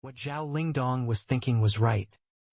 What Zhao Lingdong was thinking was right.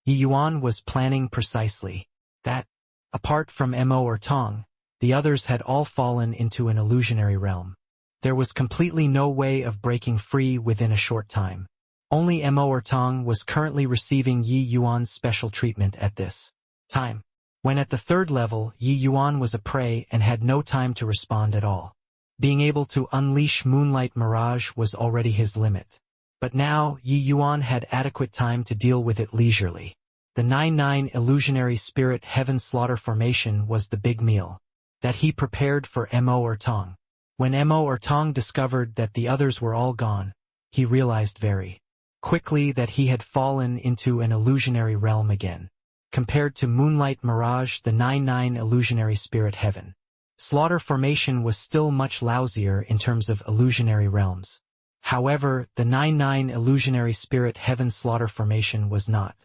Yi Yuan was planning precisely that, apart from Mo or Tong, the others had all fallen into an illusionary realm. There was completely no way of breaking free within a short time. Only Mo or Tong was currently receiving Yi Yuan's special treatment at this time. When at the third level, Yi Yuan was a prey and had no time to respond at all. Being able to unleash Moonlight Mirage was already his limit. But now, Yi Yuan had adequate time to deal with it leisurely. The 9-9 illusionary spirit heaven slaughter formation was the big meal that he prepared for Mo or Tong. When Mo or Tong discovered that the others were all gone, he realized very quickly that he had fallen into an illusionary realm again. Compared to Moonlight Mirage, the 9-9 illusionary spirit heaven slaughter formation was still much lousier in terms of illusionary realms. However, the 9-9 illusionary spirit heaven slaughter formation was not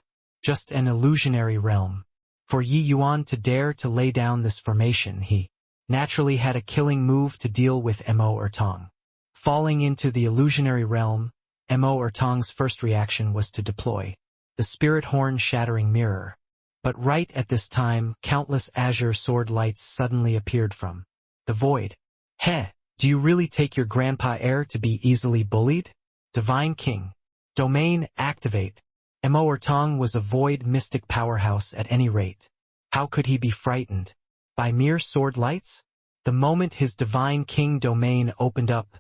just an illusionary realm. For Yi Yuan to dare to lay down this formation, he naturally had a killing move to deal with Mo or Tong. Falling into the illusionary realm, Mo or Tong's first reaction was to deploy the spirit horn shattering mirror. But right at this time, countless azure sword lights suddenly appeared from the void. Heh! Do you really take your grandpa heir to be easily bullied? Divine King. Domain, activate. Mo or Tong was a void mystic powerhouse at any rate. How could he be frightened by mere sword lights? The moment his Divine King domain opened up,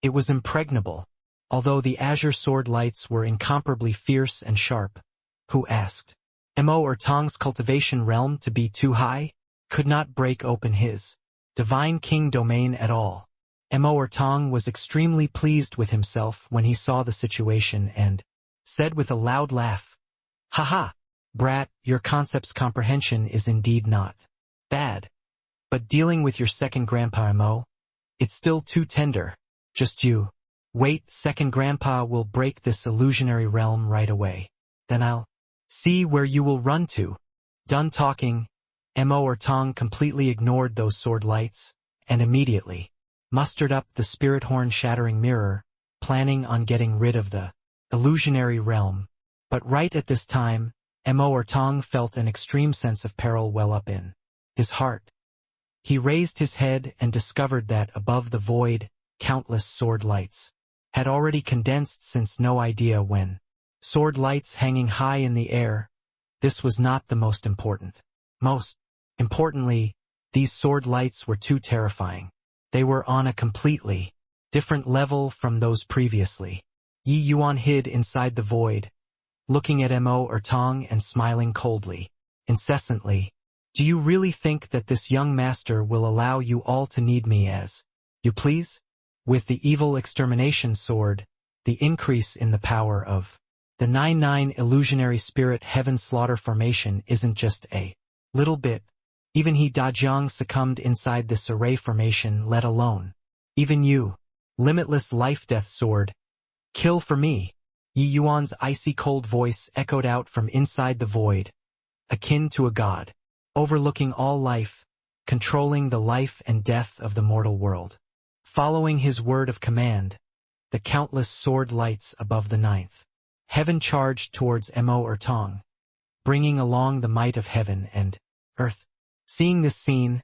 it was impregnable. Although the azure sword lights were incomparably fierce and sharp, who asked Mo or Tong's cultivation realm to be too high, could not break open his Divine King domain at all. Mo or Tong was extremely pleased with himself when he saw the situation and said with a loud laugh, "Haha, brat, your concept's comprehension is indeed not bad. But dealing with your second grandpa Mo, it's still too tender. Just you wait, second grandpa will break this illusionary realm right away. Then I'll see where you will run to." Done talking, Mo or Tong completely ignored those sword lights, and immediately mustered up the spirit horn shattering mirror, planning on getting rid of the illusionary realm. But right at this time, Mo or Tong felt an extreme sense of peril well up in his heart. He raised his head and discovered that above the void, countless sword lights had already condensed since no idea when. Sword lights hanging high in the air. This was not the most important. Most importantly, these sword lights were too terrifying. They were on a completely different level from those previously. Yi Yuan hid inside the void, looking at Mo or Tong and smiling coldly, incessantly. "Do you really think that this young master will allow you all to need me as you please?" With the evil extermination sword, the increase in the power of the 9-9 illusionary spirit heaven slaughter formation isn't just a little bit. Even he Dajiang succumbed inside this array formation, let alone even you. Limitless life-death sword. Kill for me. Yi Yuan's icy cold voice echoed out from inside the void, akin to a god, overlooking all life, controlling the life and death of the mortal world. Following his word of command, the countless sword lights above the 9th heaven charged towards Mo or Tong, bringing along the might of heaven and earth. Seeing this scene,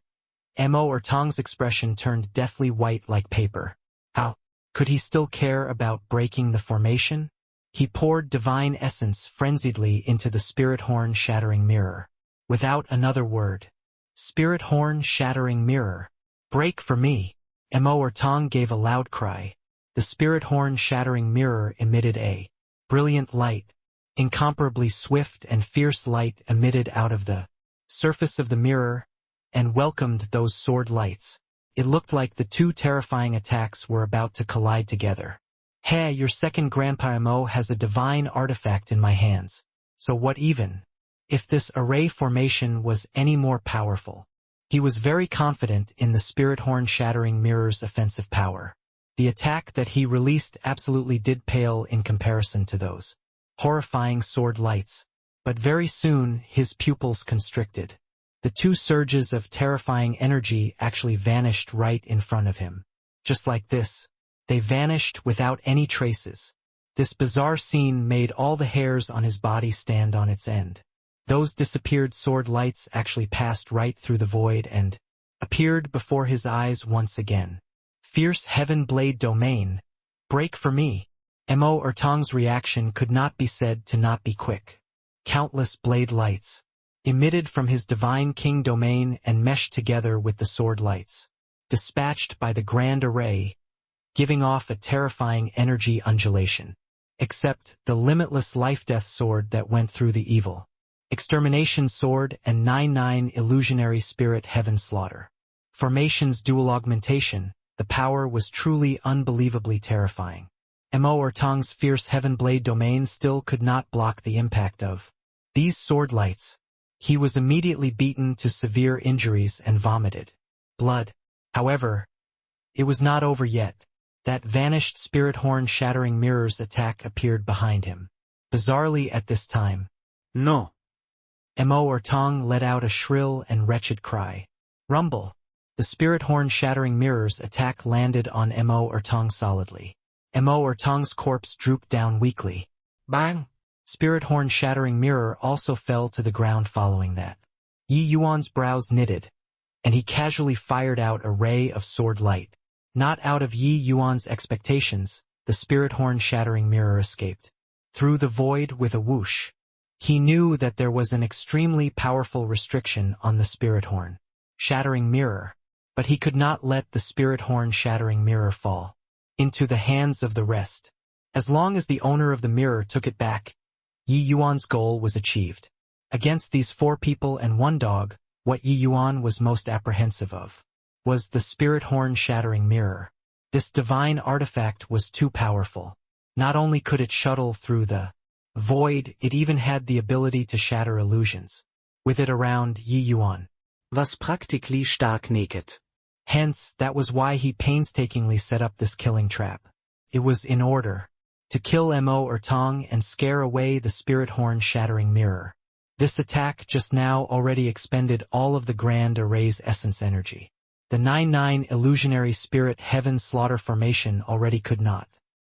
Mo or Tong's expression turned deathly white like paper. How could he still care about breaking the formation? He poured divine essence frenziedly into the spirit horn shattering mirror. Without another word. Spirit horn shattering mirror. Break for me. Mo or Tong gave a loud cry. The spirit horn shattering mirror emitted a brilliant light. Incomparably swift and fierce light emitted out of the surface of the mirror, and welcomed those sword lights. It looked like the two terrifying attacks were about to collide together. "Hey, your second grandpa Mo has a divine artifact in my hands. So what even if this array formation was any more powerful?" He was very confident in the spirit horn shattering mirror's offensive power. The attack that he released absolutely did pale in comparison to those horrifying sword lights. But very soon, his pupils constricted. The two surges of terrifying energy actually vanished right in front of him. Just like this, they vanished without any traces. This bizarre scene made all the hairs on his body stand on its end. Those disappeared sword lights actually passed right through the void and appeared before his eyes once again. Fierce heaven blade domain. Break for me. Mo Ertong's reaction could not be said to not be quick. Countless blade lights emitted from his divine king domain and meshed together with the sword lights, dispatched by the grand array, giving off a terrifying energy undulation. Except the limitless life-death sword that went through the evil extermination sword and 9-9 illusionary spirit heaven slaughter. Formation's dual augmentation, the power was truly unbelievably terrifying. Mo Ertong's fierce heaven blade domain still could not block the impact of these sword lights. He was immediately beaten to severe injuries and vomited blood. However, it was not over yet. That vanished spirit horn shattering mirrors attack appeared behind him. Bizarrely at this time, no. Mo Ertong let out a shrill and wretched cry. Rumble. The spirit horn shattering mirrors attack landed on Mo Ertong solidly. Mo Ertong's corpse drooped down weakly. Bang! Spirit horn shattering mirror also fell to the ground following that. Yi Yuan's brows knitted, and he casually fired out a ray of sword light. Not out of Yi Yuan's expectations, the spirit horn shattering mirror escaped through the void with a whoosh. He knew that there was an extremely powerful restriction on the spirit horn shattering mirror, but he could not let the spirit horn shattering mirror fall into the hands of the rest. As long as the owner of the mirror took it back, Yi Yuan's goal was achieved. Against these 4 people and 1 dog, what Yi Yuan was most apprehensive of was the spirit horn shattering mirror. This divine artifact was too powerful. Not only could it shuttle through the void, it even had the ability to shatter illusions. With it around Yi Yuan was practically stark naked. Hence, that was why he painstakingly set up this killing trap. It was in order to kill Mo Ertong and scare away the spirit horn shattering mirror. This attack just now already expended all of the grand array's essence energy. The 9-9 illusionary spirit heaven slaughter formation already could not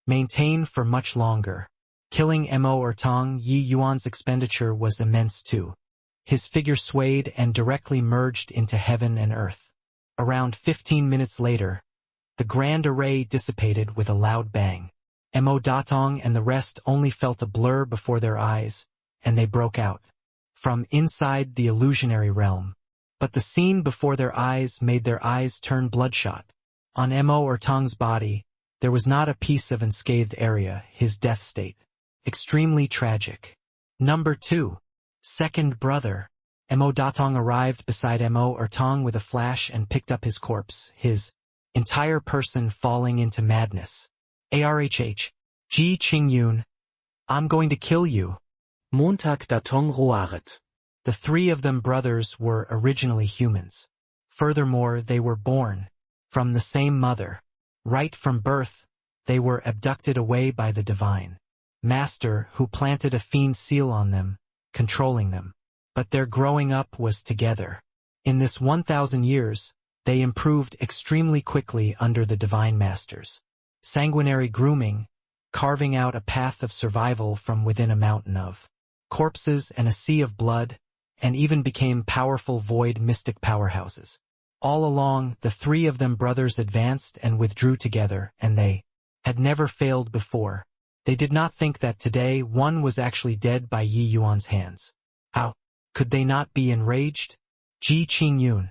maintain for much longer. Killing Mo Ertong, Yi Yuan's expenditure was immense too. His figure swayed and directly merged into heaven and earth. Around 15 minutes later, the grand array dissipated with a loud bang. Mo Datong and the rest only felt a blur before their eyes, and they broke out from inside the illusionary realm. But the scene before their eyes made their eyes turn bloodshot. On Mo Ertong's body, there was not a piece of unscathed area, his death state. Extremely tragic. Number 2. Second brother. Mo Datong arrived beside Mo Ertong with a flash and picked up his corpse, his entire person falling into madness. Arhh. Ji Qingyun. I'm going to kill you. Montag Datong Roaret. The 3 of them brothers were originally humans. Furthermore, they were born from the same mother. Right from birth, they were abducted away by the divine master who planted a fiend seal on them, controlling them. But their growing up was together. In this 1,000 years, they improved extremely quickly under the divine masters sanguinary grooming, carving out a path of survival from within a mountain of corpses and a sea of blood, and even became powerful void mystic powerhouses. All along, the 3 of them brothers advanced and withdrew together, and they had never failed before. They did not think that today one was actually dead by Yi Yuan's hands. How could they not be enraged? Ji Qingyun.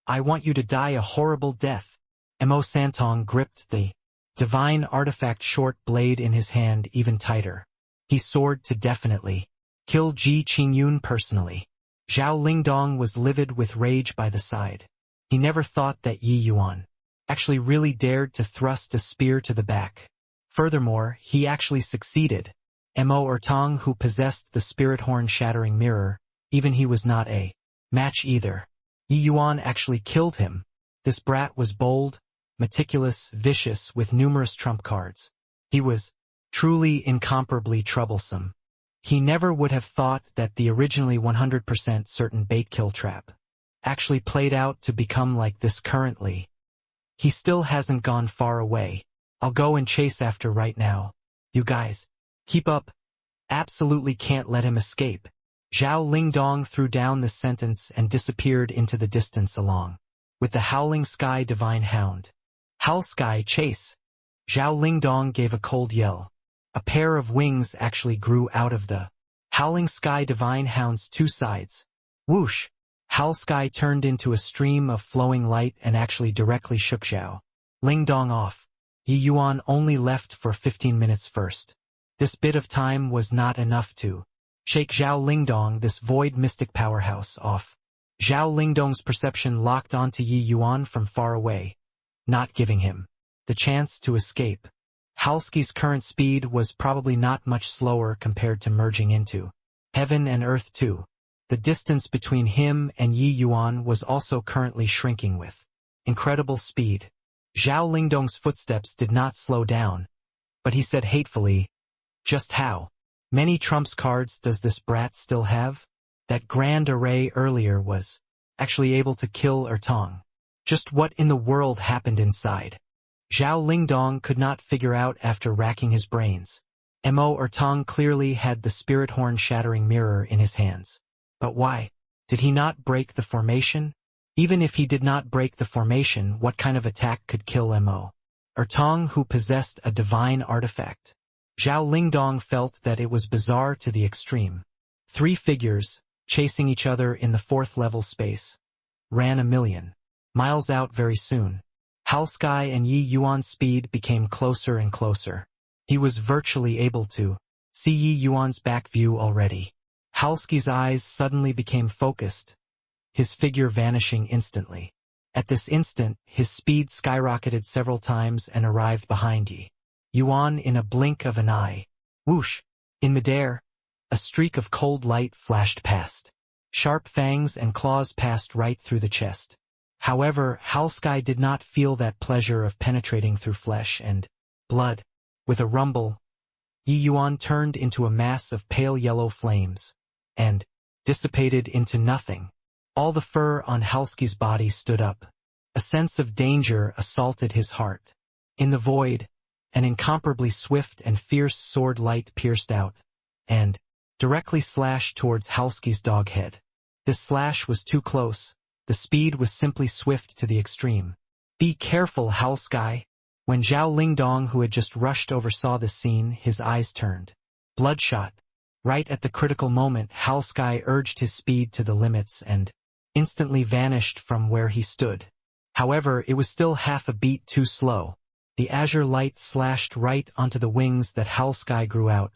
I want you to die a horrible death. Mo Santong gripped the divine artifact short blade in his hand even tighter. He soared to definitely kill Ji Qingyun personally. Zhao Lingdong was livid with rage by the side. He never thought that Yi Yuan actually really dared to thrust a spear to the back. Furthermore, he actually succeeded. Mo Ertong, who possessed the spirit horn shattering mirror, even he was not a match either. Yi Yuan actually killed him. This brat was bold, meticulous, vicious, with numerous trump cards. He was truly incomparably troublesome. He never would have thought that the originally 100% certain bait kill trap actually played out to become like this currently. He still hasn't gone far away. I'll go and chase after right now. You guys, keep up. Absolutely can't let him escape. Zhao Lingdong threw down this sentence and disappeared into the distance along with the howling sky divine hound. Howl sky, chase! Zhao Lingdong gave a cold yell. A pair of wings actually grew out of the howling sky divine hound's two sides. Whoosh! Howl sky turned into a stream of flowing light and actually directly shook Zhao Lingdong off. Yi Yuan only left for 15 minutes first. This bit of time was not enough to shake Zhao Lingdong, this void mystic powerhouse, off. Zhao Lingdong's perception locked onto Yi Yuan from far away, not giving him the chance to escape. Halski's current speed was probably not much slower compared to merging into heaven and earth too. The distance between him and Yi Yuan was also currently shrinking with incredible speed. Zhao Lingdong's footsteps did not slow down, but he said hatefully, "Just how many trumps cards does this brat still have? That grand array earlier was actually able to kill Ertong. Just what in the world happened inside?" Zhao Lingdong could not figure out after racking his brains. Mo Ertong clearly had the spirit horn shattering mirror in his hands. But why? Did he not break the formation? Even if he did not break the formation, what kind of attack could kill Mo Ertong, who possessed a divine artifact? Zhao Lingdong felt that it was bizarre to the extreme. Three figures, chasing each other in the fourth-level space, ran a million miles out very soon. Halsky and Yi Yuan's speed became closer and closer. He was virtually able to see Yi Yuan's back view already. Halsky's eyes suddenly became focused, his figure vanishing instantly. At this instant, his speed skyrocketed several times and arrived behind Yi Yuan in a blink of an eye. Whoosh! In midair, a streak of cold light flashed past. Sharp fangs and claws passed right through the chest. However, Halsky did not feel that pleasure of penetrating through flesh and blood. With a rumble, Yi Yuan turned into a mass of pale yellow flames and dissipated into nothing. All the fur on Halsky's body stood up. A sense of danger assaulted his heart. In the void, an incomparably swift and fierce sword light pierced out and directly slashed towards Halsky's dog head. This slash was too close. The speed was simply swift to the extreme. "Be careful, Halsky." When Zhao Lingdong, who had just rushed over, saw this scene, his eyes turned bloodshot. Right at the critical moment, Halsky urged his speed to the limits and instantly vanished from where he stood. However, it was still half a beat too slow. The azure light slashed right onto the wings that Halsky grew out,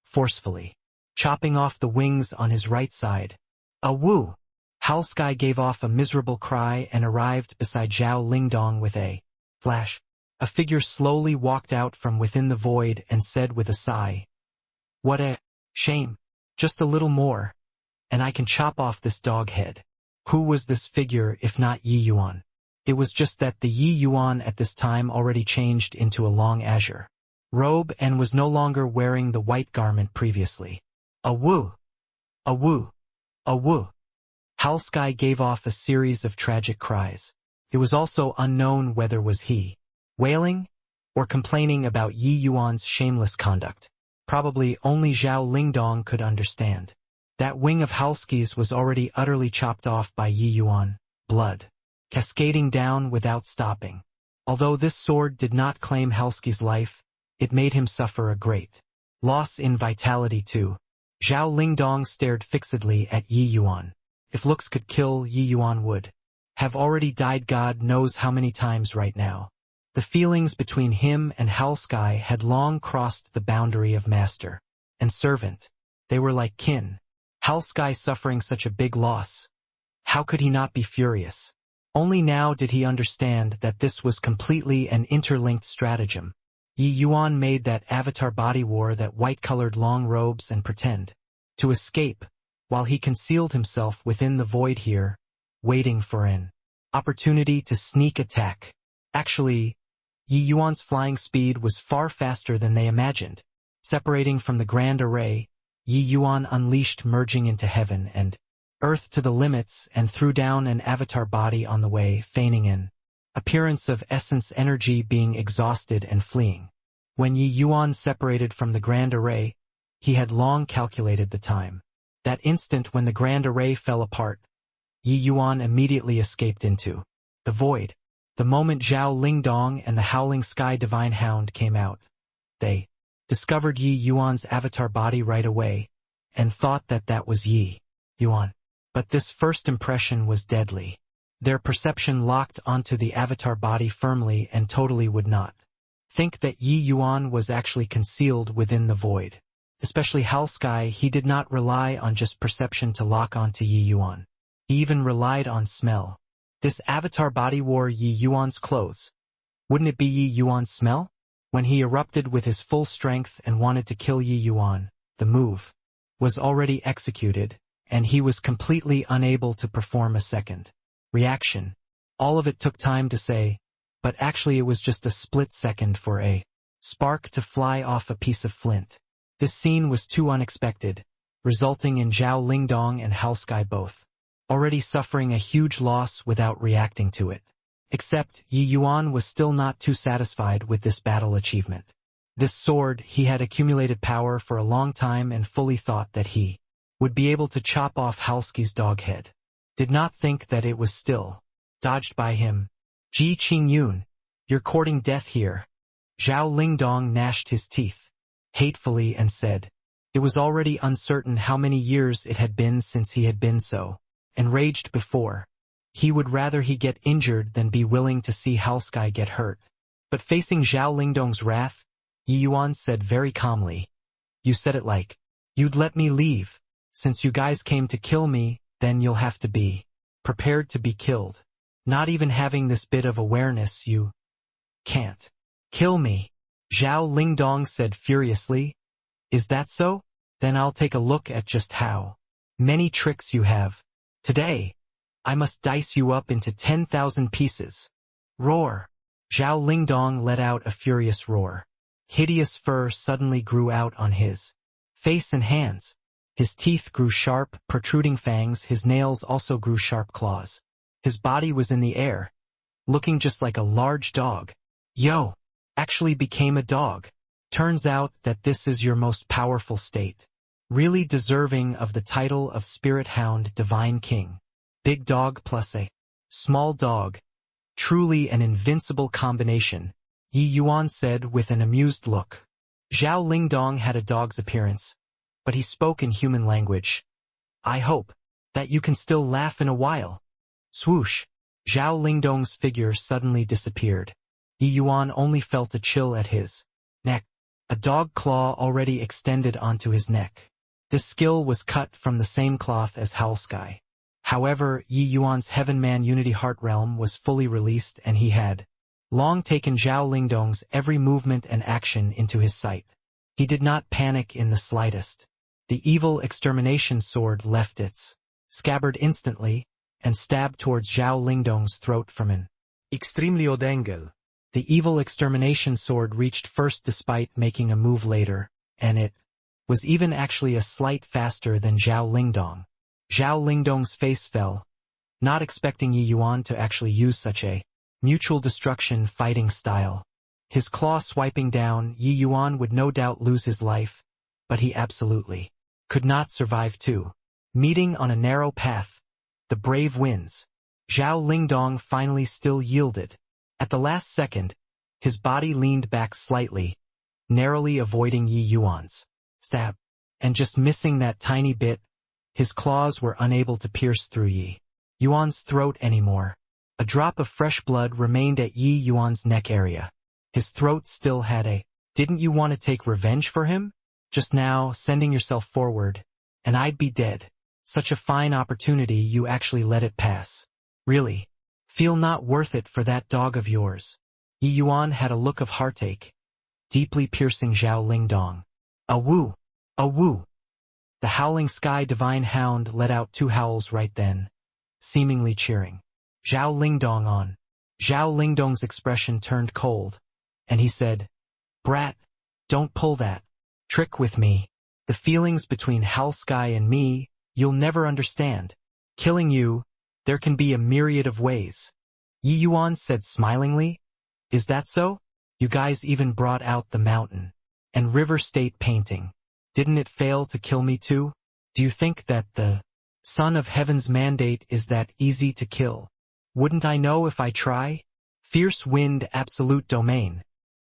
forcefully, chopping off the wings on his right side. A woo! Halsky gave off a miserable cry and arrived beside Zhao Lingdong with a flash. A figure slowly walked out from within the void and said with a sigh, "What a shame. Just a little more, and I can chop off this dog head." Who was this figure if not Yi Yuan? It was just that the Yi Yuan at this time already changed into a long azure robe and was no longer wearing the white garment previously. A woo! A woo! A woo! Halsky gave off a series of tragic cries. It was also unknown whether was he wailing or complaining about Yi Yuan's shameless conduct. Probably only Zhao Lingdong could understand. That wing of Halsky's was already utterly chopped off by Yi Yuan, blood cascading down without stopping. Although this sword did not claim Halsky's life, it made him suffer a great loss in vitality too. Zhao Lingdong stared fixedly at Yi Yuan. If looks could kill, Yi Yuan would have already died God knows how many times right now. The feelings between him and Halsky had long crossed the boundary of master and servant. They were like kin. Halsky suffering such a big loss. How could he not be furious? Only now did he understand that this was completely an interlinked stratagem. Yi Yuan made that avatar body, wore that white-colored long robes and pretend to escape, while he concealed himself within the void here, waiting for an opportunity to sneak attack. Actually, Yi Yuan's flying speed was far faster than they imagined. Separating from the grand array, Yi Yuan unleashed, merging into heaven and earth to the limits, and threw down an avatar body on the way, feigning an appearance of essence energy being exhausted and fleeing. When Yi Yuan separated from the Grand Array, he had long calculated the time. That instant when the Grand Array fell apart, Yi Yuan immediately escaped into the void. The moment Zhao Lingdong and the Howling Sky Divine Hound came out, they discovered Yi Yuan's avatar body right away, and thought that that was Yi Yuan. But this first impression was deadly. Their perception locked onto the avatar body firmly and totally would not think that Yi Yuan was actually concealed within the void. Especially Hal Sky, he did not rely on just perception to lock onto Yi Yuan. He even relied on smell. This avatar body wore Yi Yuan's clothes. Wouldn't it be Yi Yuan's smell? When he erupted with his full strength and wanted to kill Yi Yuan, the move was already executed, and he was completely unable to perform a second reaction. All of it took time to say, but actually it was just a split second for a spark to fly off a piece of flint. This scene was too unexpected, resulting in Zhao Lingdong and Hal Sky both already suffering a huge loss without reacting to it. Except, Yi Yuan was still not too satisfied with this battle achievement. This sword, he had accumulated power for a long time and fully thought that he would be able to chop off Halsky's dog head. Did not think that it was still dodged by him. Ji Qingyun, you're courting death here. Zhao Lingdong gnashed his teeth hatefully and said, it was already uncertain how many years it had been since he had been so enraged before. He would rather he get injured than be willing to see Halsky get hurt. But facing Zhao Lingdong's wrath, Yi Yuan said very calmly, you said it like, you'd let me leave. Since you guys came to kill me, then you'll have to be prepared to be killed. Not even having this bit of awareness, you can't kill me. Zhao Lingdong said furiously, is that so? Then I'll take a look at just how many tricks you have. Today, I must dice you up into 10,000 pieces. Roar! Zhao Lingdong let out a furious roar. Hideous fur suddenly grew out on his face and hands. His teeth grew sharp, protruding fangs, his nails also grew sharp claws. His body was in the air, looking just like a large dog. Yo! Actually became a dog. Turns out that this is your most powerful state. Really deserving of the title of Spirit Hound Divine King. Big dog plus a small dog. Truly an invincible combination, Yi Yuan said with an amused look. Zhao Lingdong had a dog's appearance, but he spoke in human language. I hope that you can still laugh in a while. Swoosh! Zhao Lingdong's figure suddenly disappeared. Yi Yuan only felt a chill at his neck. A dog claw already extended onto his neck. This skill was cut from the same cloth as Halsky. However, Yi Yuan's Heaven-Man Unity Heart Realm was fully released and he had long taken Zhao Lingdong's every movement and action into his sight. He did not panic in the slightest. The evil extermination sword left its scabbard instantly and stabbed towards Zhao Lingdong's throat from an extremely odd angle. The evil extermination sword reached first despite making a move later, and it was even actually a slight faster than Zhao Lingdong. Zhao Lingdong's face fell, not expecting Yi Yuan to actually use such a mutual destruction fighting style. His claw swiping down, Yi Yuan would no doubt lose his life, but he absolutely could not survive too. Meeting on a narrow path, the brave wins. Zhao Lingdong finally still yielded. At the last second, his body leaned back slightly, narrowly avoiding Yi Yuan's stab, and just missing that tiny bit, his claws were unable to pierce through Yi Yuan's throat anymore. A drop of fresh blood remained at Yi Yuan's neck area. His throat still had a, didn't you want to take revenge for him? Just now, sending yourself forward, and I'd be dead. Such a fine opportunity you actually let it pass. Really? Feel not worth it for that dog of yours. Yi Yuan had a look of heartache, deeply piercing Zhao Lingdong. A woo! A woo! The Howling Sky Divine Hound let out 2 howls right then, seemingly cheering Zhao Lingdong on. Zhao Lingdong's expression turned cold, and he said, Brat, don't pull that trick with me. The feelings between Hal Sky and me, you'll never understand. Killing you, there can be a myriad of ways. Yi Yuan said smilingly, is that so? You guys even brought out the mountain and river state painting. Didn't it fail to kill me too? Do you think that the Son of Heaven's mandate is that easy to kill? Wouldn't I know if I try? Fierce Wind Absolute Domain.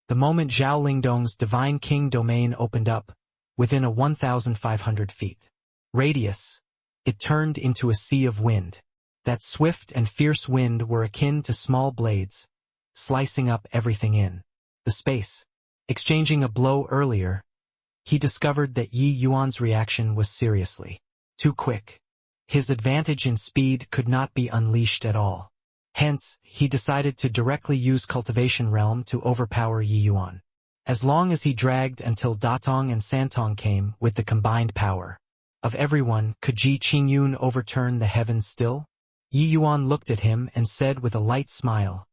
The moment Zhao Lingdong's Divine King domain opened up, within a 1,500 feet radius, it turned into a sea of wind. That swift and fierce wind were akin to small blades, slicing up everything in the space. Exchanging a blow earlier, he discovered that Yi Yuan's reaction was seriously too quick. His advantage in speed could not be unleashed at all. Hence, he decided to directly use Cultivation Realm to overpower Yi Yuan. As long as he dragged until Datong and Santong came with the combined power of everyone, could Ji Qingyun overturn the heavens still? Yi Yuan looked at him and said with a light smile,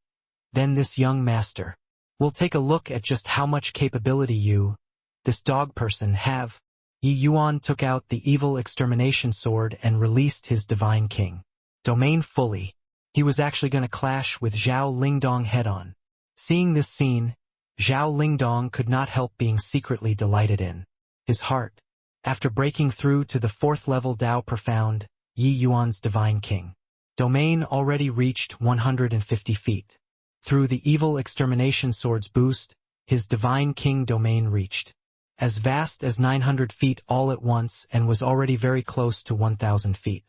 "Then this young master will take a look at just how much capability you, this dog person, have." Yi Yuan took out the evil extermination sword and released his Divine King domain fully. He was actually going to clash with Zhao Lingdong head-on. Seeing this scene, Zhao Lingdong could not help being secretly delighted in his heart. After breaking through to the 4th level Dao Profound, Yi Yuan's Divine King domain already reached 150 feet. Through the evil extermination sword's boost, his Divine King domain reached as vast as 900 feet all at once and was already very close to 1,000 feet.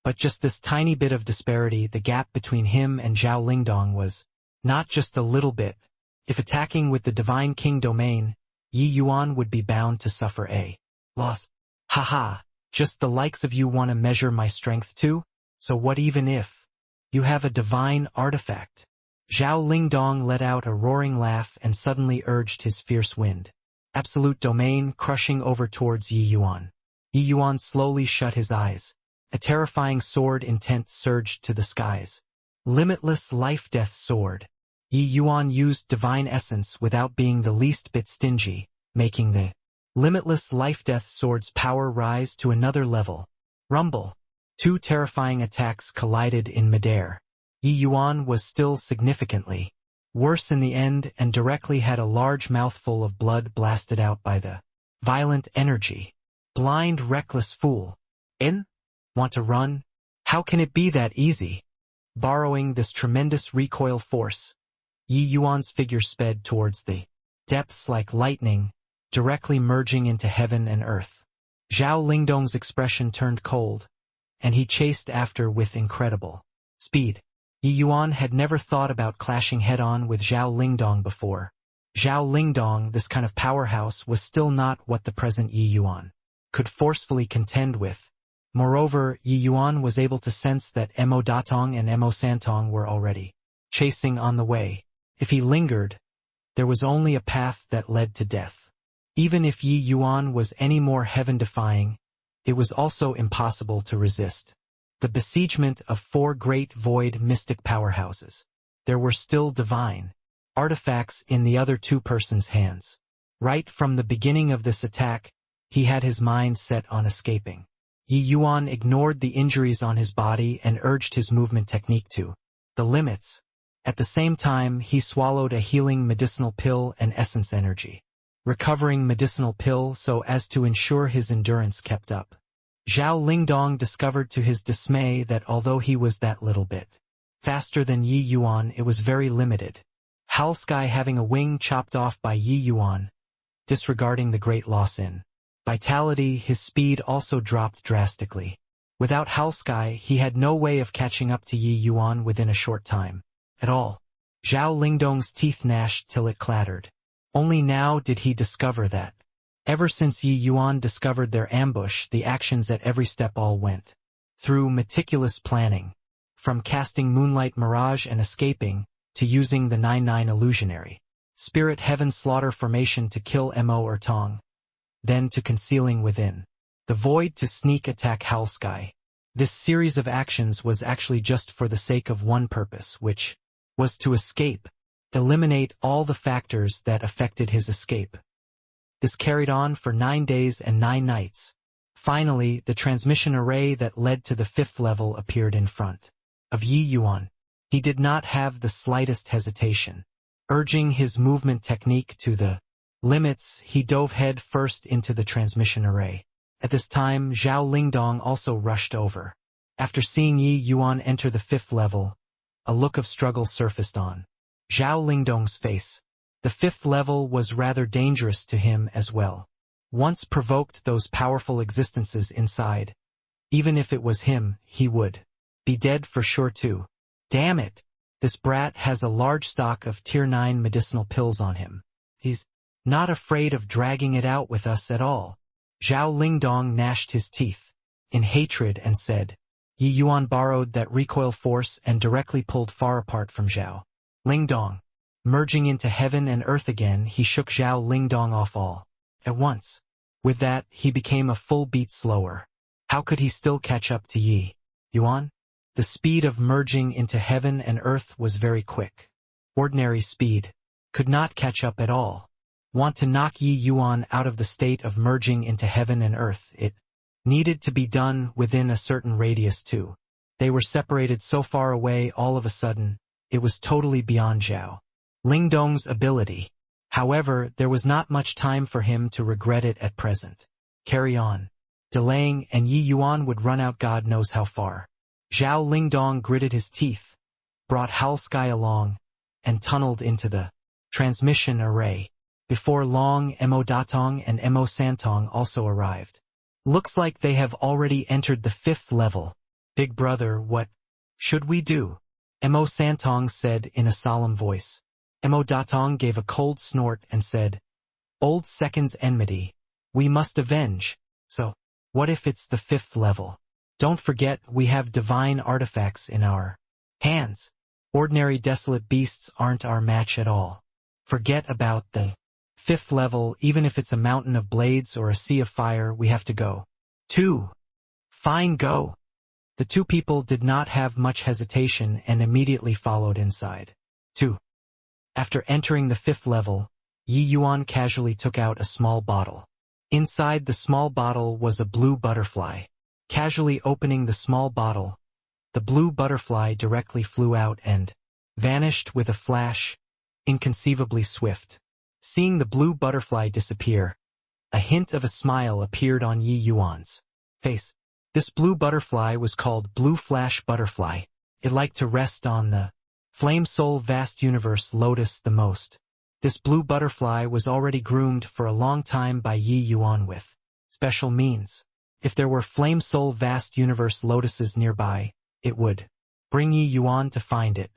But just this tiny bit of disparity, the gap between him and Zhao Lingdong was not just a little bit. If attacking with the Divine King domain, Yi Yuan would be bound to suffer a loss. Haha, just the likes of you want to measure my strength too? So what even if you have a divine artifact? Zhao Lingdong let out a roaring laugh and suddenly urged his fierce wind absolute domain, crushing over towards Yi Yuan. Yi Yuan slowly shut his eyes. A terrifying sword intent surged to the skies. Limitless life-death sword. Yi Yuan used divine essence without being the least bit stingy, making the limitless life-death sword's power rise to another level. Rumble. Two terrifying attacks collided in midair. Yi Yuan was still significantly worse in the end and directly had a large mouthful of blood blasted out by the violent energy. Blind, reckless fool. Want to run? How can it be that easy? Borrowing this tremendous recoil force, Yi Yuan's figure sped towards the depths like lightning, directly merging into heaven and earth. Zhao Lingdong's expression turned cold, and he chased after with incredible speed. Yi Yuan had never thought about clashing head-on with Zhao Lingdong before. Zhao Lingdong, this kind of powerhouse, was still not what the present Yi Yuan could forcefully contend with. Moreover, Yi Yuan was able to sense that Mo Datong and Mo Santong were already chasing on the way. If he lingered, there was only a path that led to death. Even if Yi Yuan was any more heaven-defying, it was also impossible to resist the besiegement of 4 great void mystic powerhouses. There were still divine artifacts in the other 2 persons' hands. Right from the beginning of this attack, he had his mind set on escaping. Yi Yuan ignored the injuries on his body and urged his movement technique to the limits. At the same time, he swallowed a healing medicinal pill and essence energy, recovering medicinal pill so as to ensure his endurance kept up. Zhao Lingdong discovered to his dismay that although he was that little bit faster than Yi Yuan, it was very limited. Howlsky having a wing chopped off by Yi Yuan, disregarding the great loss in vitality, his speed also dropped drastically. Without Howlsky, he had no way of catching up to Yi Yuan within a short time at all. Zhao Lingdong's teeth gnashed till it clattered. Only now did he discover that, ever since Yi Yuan discovered their ambush, the actions at every step all went through meticulous planning, from casting Moonlight Mirage and escaping, to using the 9-9 illusionary Spirit Heaven Slaughter formation to kill Mo or Tong, then to concealing within the void to sneak attack Howlsky. This series of actions was actually just for the sake of one purpose, which was to escape, eliminate all the factors that affected his escape. This carried on for 9 days and 9 nights. Finally, the transmission array that led to the 5th level appeared in front of Yi Yuan. He did not have the slightest hesitation. Urging his movement technique to the limits, he dove head first into the transmission array. At this time, Zhao Lingdong also rushed over. After seeing Yi Yuan enter the 5th level, a look of struggle surfaced on Zhao Lingdong's face. The 5th level was rather dangerous to him as well. Once provoked those powerful existences inside, even if it was him, he would be dead for sure too. Damn it! This brat has a large stock of Tier 9 medicinal pills on him. He's not afraid of dragging it out with us at all. Zhao Lingdong gnashed his teeth in hatred and said, Yi Yuan borrowed that recoil force and directly pulled far apart from Zhao Lingdong. Merging into heaven and earth again, he shook Zhao Lingdong off all at once. With that, he became a full beat slower. How could he still catch up to Yi Yuan? The speed of merging into heaven and earth was very quick. Ordinary speed could not catch up at all. Want to knock Yi Yuan out of the state of merging into heaven and earth, it needed to be done within a certain radius too. They were separated so far away all of a sudden, it was totally beyond Zhao Lingdong's ability. However, there was not much time for him to regret it at present. Carry on delaying and Yi Yuan would run out God knows how far. Zhao Lingdong gritted his teeth, brought Hal Sky along, and tunneled into the transmission array. Before long, Mo Datong and Mo Santong also arrived. Looks like they have already entered the 5th level. Big brother, what should we do? Mo Santong said in a solemn voice. Mo Datong gave a cold snort and said, Old Second's enmity. We must avenge. So, what if it's the 5th level? Don't forget we have divine artifacts in our hands. Ordinary desolate beasts aren't our match at all. Forget about the 5th level, even if it's a mountain of blades or a sea of fire, we have to go. 2. Fine, go. The two people did not have much hesitation and immediately followed inside. 2. After entering the 5th level, Yi Yuan casually took out a small bottle. Inside the small bottle was a blue butterfly. Casually opening the small bottle, the blue butterfly directly flew out and vanished with a flash, inconceivably swift. Seeing the blue butterfly disappear, a hint of a smile appeared on Yi Yuan's face. This blue butterfly was called Blue Flash Butterfly. It liked to rest on the Flame Soul Vast Universe Lotus the most. This blue butterfly was already groomed for a long time by Yi Yuan with special means. If there were Flame Soul Vast Universe Lotuses nearby, it would bring Yi Yuan to find it.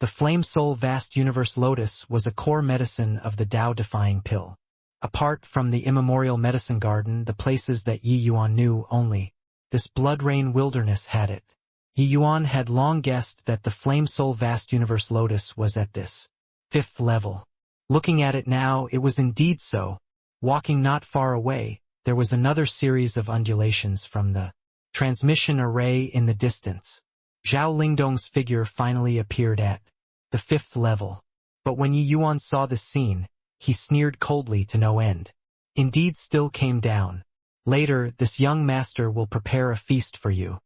The Flame Soul Vast Universe Lotus was a core medicine of the Tao-defying pill. Apart from the immemorial medicine garden, the places that Yi Yuan knew only, this Blood Rain Wilderness had it. Yi Yuan had long guessed that the Flame Soul Vast Universe Lotus was at this 5th level. Looking at it now, it was indeed so. Walking not far away, there was another series of undulations from the transmission array in the distance. Zhao Lingdong's figure finally appeared at the 5th level. But when Yi Yuan saw this scene, he sneered coldly to no end. Indeed still came down. Later, this young master will prepare a feast for you.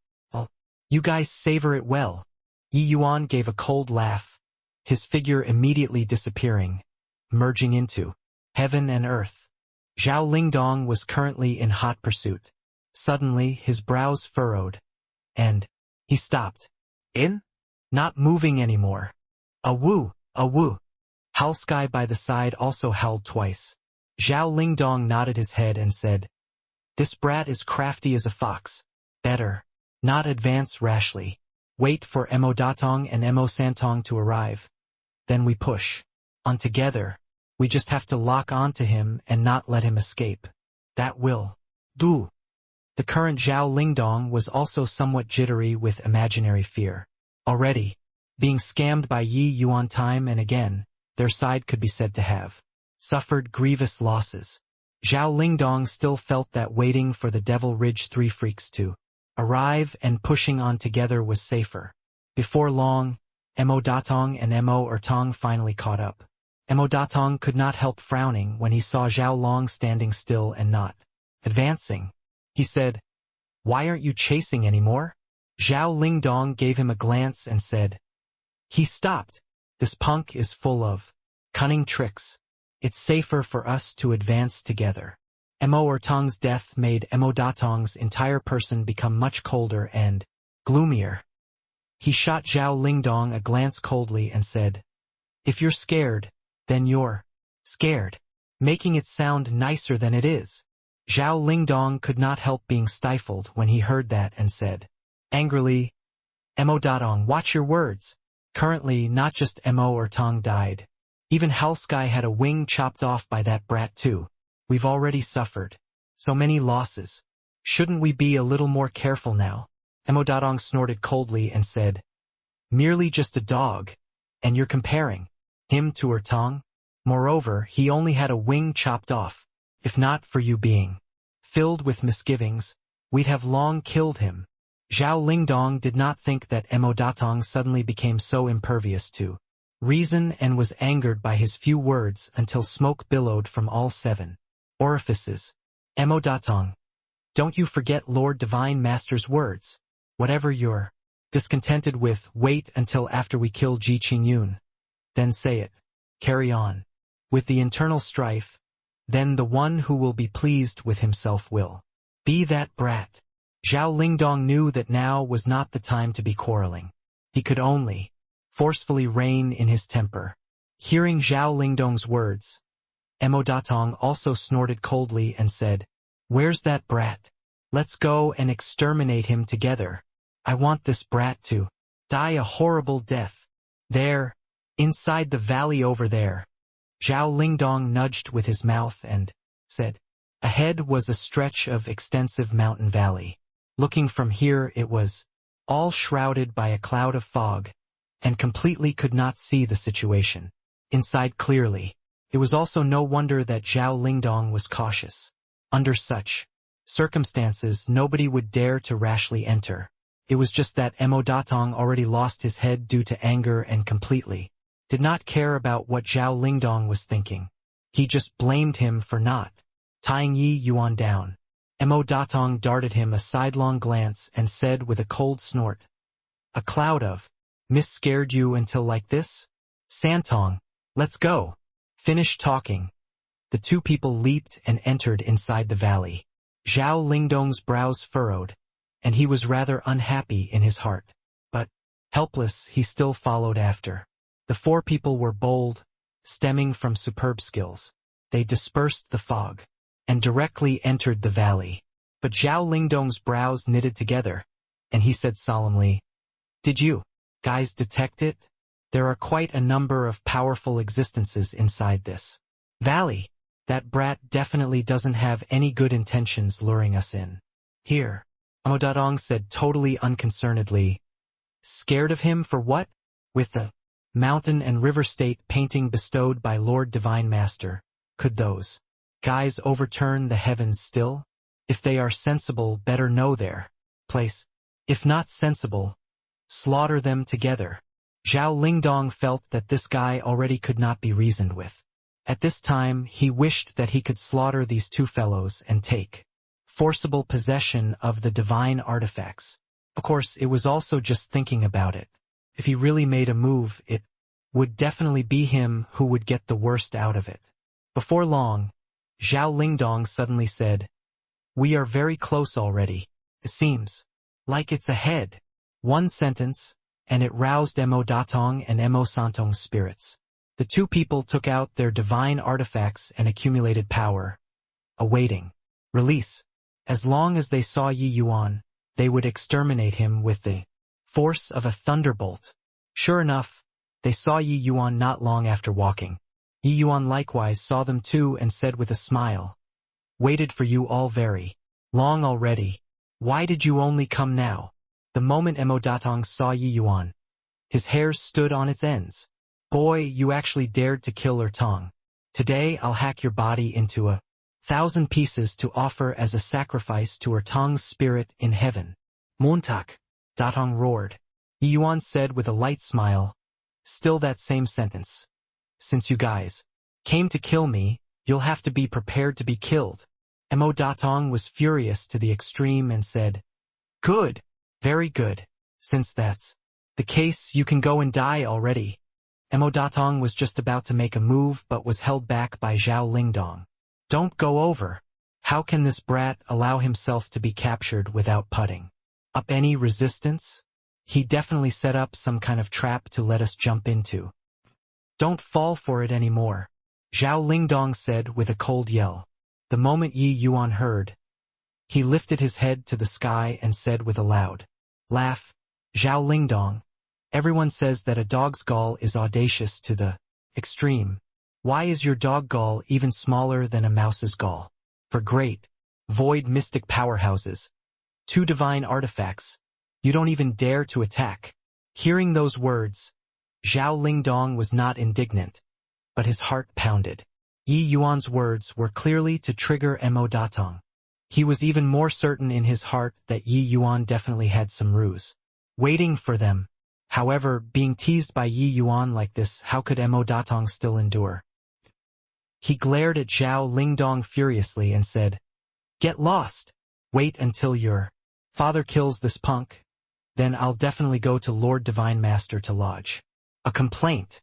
You guys savor it well. Yi Yuan gave a cold laugh, his figure immediately disappearing, merging into heaven and earth. Zhao Lingdong was currently in hot pursuit. Suddenly, his brows furrowed, and he stopped. Not moving anymore. A woo, a woo. Hal Sky by the side also howled twice. Zhao Lingdong nodded his head and said, This brat is crafty as a fox. Better not advance rashly. Wait for Mo Datong and Mo Santong to arrive. Then we push on together. We just have to lock on to him and not let him escape. That will do. The current Zhao Lingdong was also somewhat jittery with imaginary fear. Already, being scammed by Yi Yuan time and again, their side could be said to have suffered grievous losses. Zhao Lingdong still felt that waiting for the Devil Ridge 3 freaks to arrive and pushing on together was safer. Before long, Mo Datong and Mo Ertong finally caught up. Mo Datong could not help frowning when he saw Zhao Long standing still and not advancing. He said, Why aren't you chasing anymore? Zhao Lingdong gave him a glance and said, He stopped. This punk is full of cunning tricks. It's safer for us to advance together. Mo Ertong's death made Mo Datong's entire person become much colder and gloomier. He shot Zhao Lingdong a glance coldly and said, "If you're scared, then you're scared," making it sound nicer than it is. Zhao Lingdong could not help being stifled when he heard that and said, angrily, "Mo Datong, watch your words. Currently, not just Mo Ertong died. Even Halsky had a wing chopped off by that brat too. We've already suffered so many losses. Shouldn't we be a little more careful now?" Mo Datong snorted coldly and said, "Merely just a dog, and you're comparing him to Ertong? Moreover, he only had a wing chopped off. If not for you being filled with misgivings, we'd have long killed him." Zhao Lingdong did not think that Mo Datong suddenly became so impervious to reason and was angered by his few words until smoke billowed from all 7 orifices. "Mo Datong, don't you forget Lord Divine Master's words. Whatever you're discontented with, wait until after we kill Ji Qingyun. Then say it. Carry on with the internal strife. Then the one who will be pleased with himself will be that brat." Zhao Lingdong knew that now was not the time to be quarreling. He could only forcefully rein in his temper. Hearing Zhao Lingdong's words, Mo Datong also snorted coldly and said, "Where's that brat? Let's go and exterminate him together. I want this brat to die a horrible death. There, inside the valley over there." Zhao Lingdong nudged with his mouth and said, ahead was a stretch of extensive mountain valley. Looking from here, it was all shrouded by a cloud of fog, and completely could not see the situation inside clearly. It was also no wonder that Zhao Lingdong was cautious. Under such circumstances, nobody would dare to rashly enter. It was just that Mo Datong already lost his head due to anger and completely did not care about what Zhao Lingdong was thinking. He just blamed him for not tying Yi Yuan down. Mo Datong darted him a sidelong glance and said with a cold snort, "A cloud of mist scared you until like this? Santong, let's go." Finish talking. The two people leaped and entered inside the valley. Zhao Lingdong's brows furrowed, and he was rather unhappy in his heart. But, helpless, he still followed after. The 4 people were bold, stemming from superb skills. They dispersed the fog and directly entered the valley. But Zhao Lingdong's brows knitted together, and he said solemnly, "Did you guys detect it? There are quite a number of powerful existences inside this valley. That brat definitely doesn't have any good intentions luring us in here." Mo Datong said totally unconcernedly, "Scared of him for what? With the mountain and river state painting bestowed by Lord Divine Master, could those guys overturn the heavens still? If they are sensible, better know their place. If not sensible, slaughter them together." Zhao Lingdong felt that this guy already could not be reasoned with. At this time, he wished that he could slaughter these 2 fellows and take forcible possession of the divine artifacts. Of course, it was also just thinking about it. If he really made a move, it would definitely be him who would get the worst out of it. Before long, Zhao Lingdong suddenly said, "We are very close already. It seems like it's ahead." One sentence, and it roused Mo Datong and Mo Santong's spirits. The 2 people took out their divine artifacts and accumulated power, awaiting release. As long as they saw Yi Yuan, they would exterminate him with the force of a thunderbolt. Sure enough, they saw Yi Yuan not long after walking. Yi Yuan likewise saw them too and said with a smile, "Waited for you all very long already. Why did you only come now?" The moment Mo Datong saw Yi Yuan, his hairs stood on its ends. "Boy, you actually dared to kill Ertong. Today I'll hack your body into 1,000 pieces to offer as a sacrifice to Ertong's spirit in heaven." "Montak," Datong roared. Yi Yuan said with a light smile, still that same sentence. "Since you guys came to kill me, you'll have to be prepared to be killed." Mo Datong was furious to the extreme and said, "Good, very good. Since that's the case, you can go and die already." Datong was just about to make a move but was held back by Zhao Lingdong. Don't go over. How can this brat allow himself to be captured without putting up any resistance? He definitely set up some kind of trap to let us jump into. Don't fall for it anymore, Zhao Lingdong said with a cold yell. The moment Yi Yuan heard, he lifted his head to the sky and said with a loud laugh, Zhao Lingdong, everyone says that a dog's gall is audacious to the extreme. Why is your dog gall even smaller than a mouse's gall? For great, void mystic powerhouses, 2 divine artifacts, you don't even dare to attack. Hearing those words, Zhao Lingdong was not indignant, but his heart pounded. Yi Yuan's words were clearly to trigger Datong. He was even more certain in his heart that Yi Yuan definitely had some ruse waiting for them. However, being teased by Yi Yuan like this, how could Datong still endure? He glared at Zhao Lingdong furiously and said, Get lost. Wait until your father kills this punk. Then I'll definitely go to Lord Divine Master to lodge a complaint.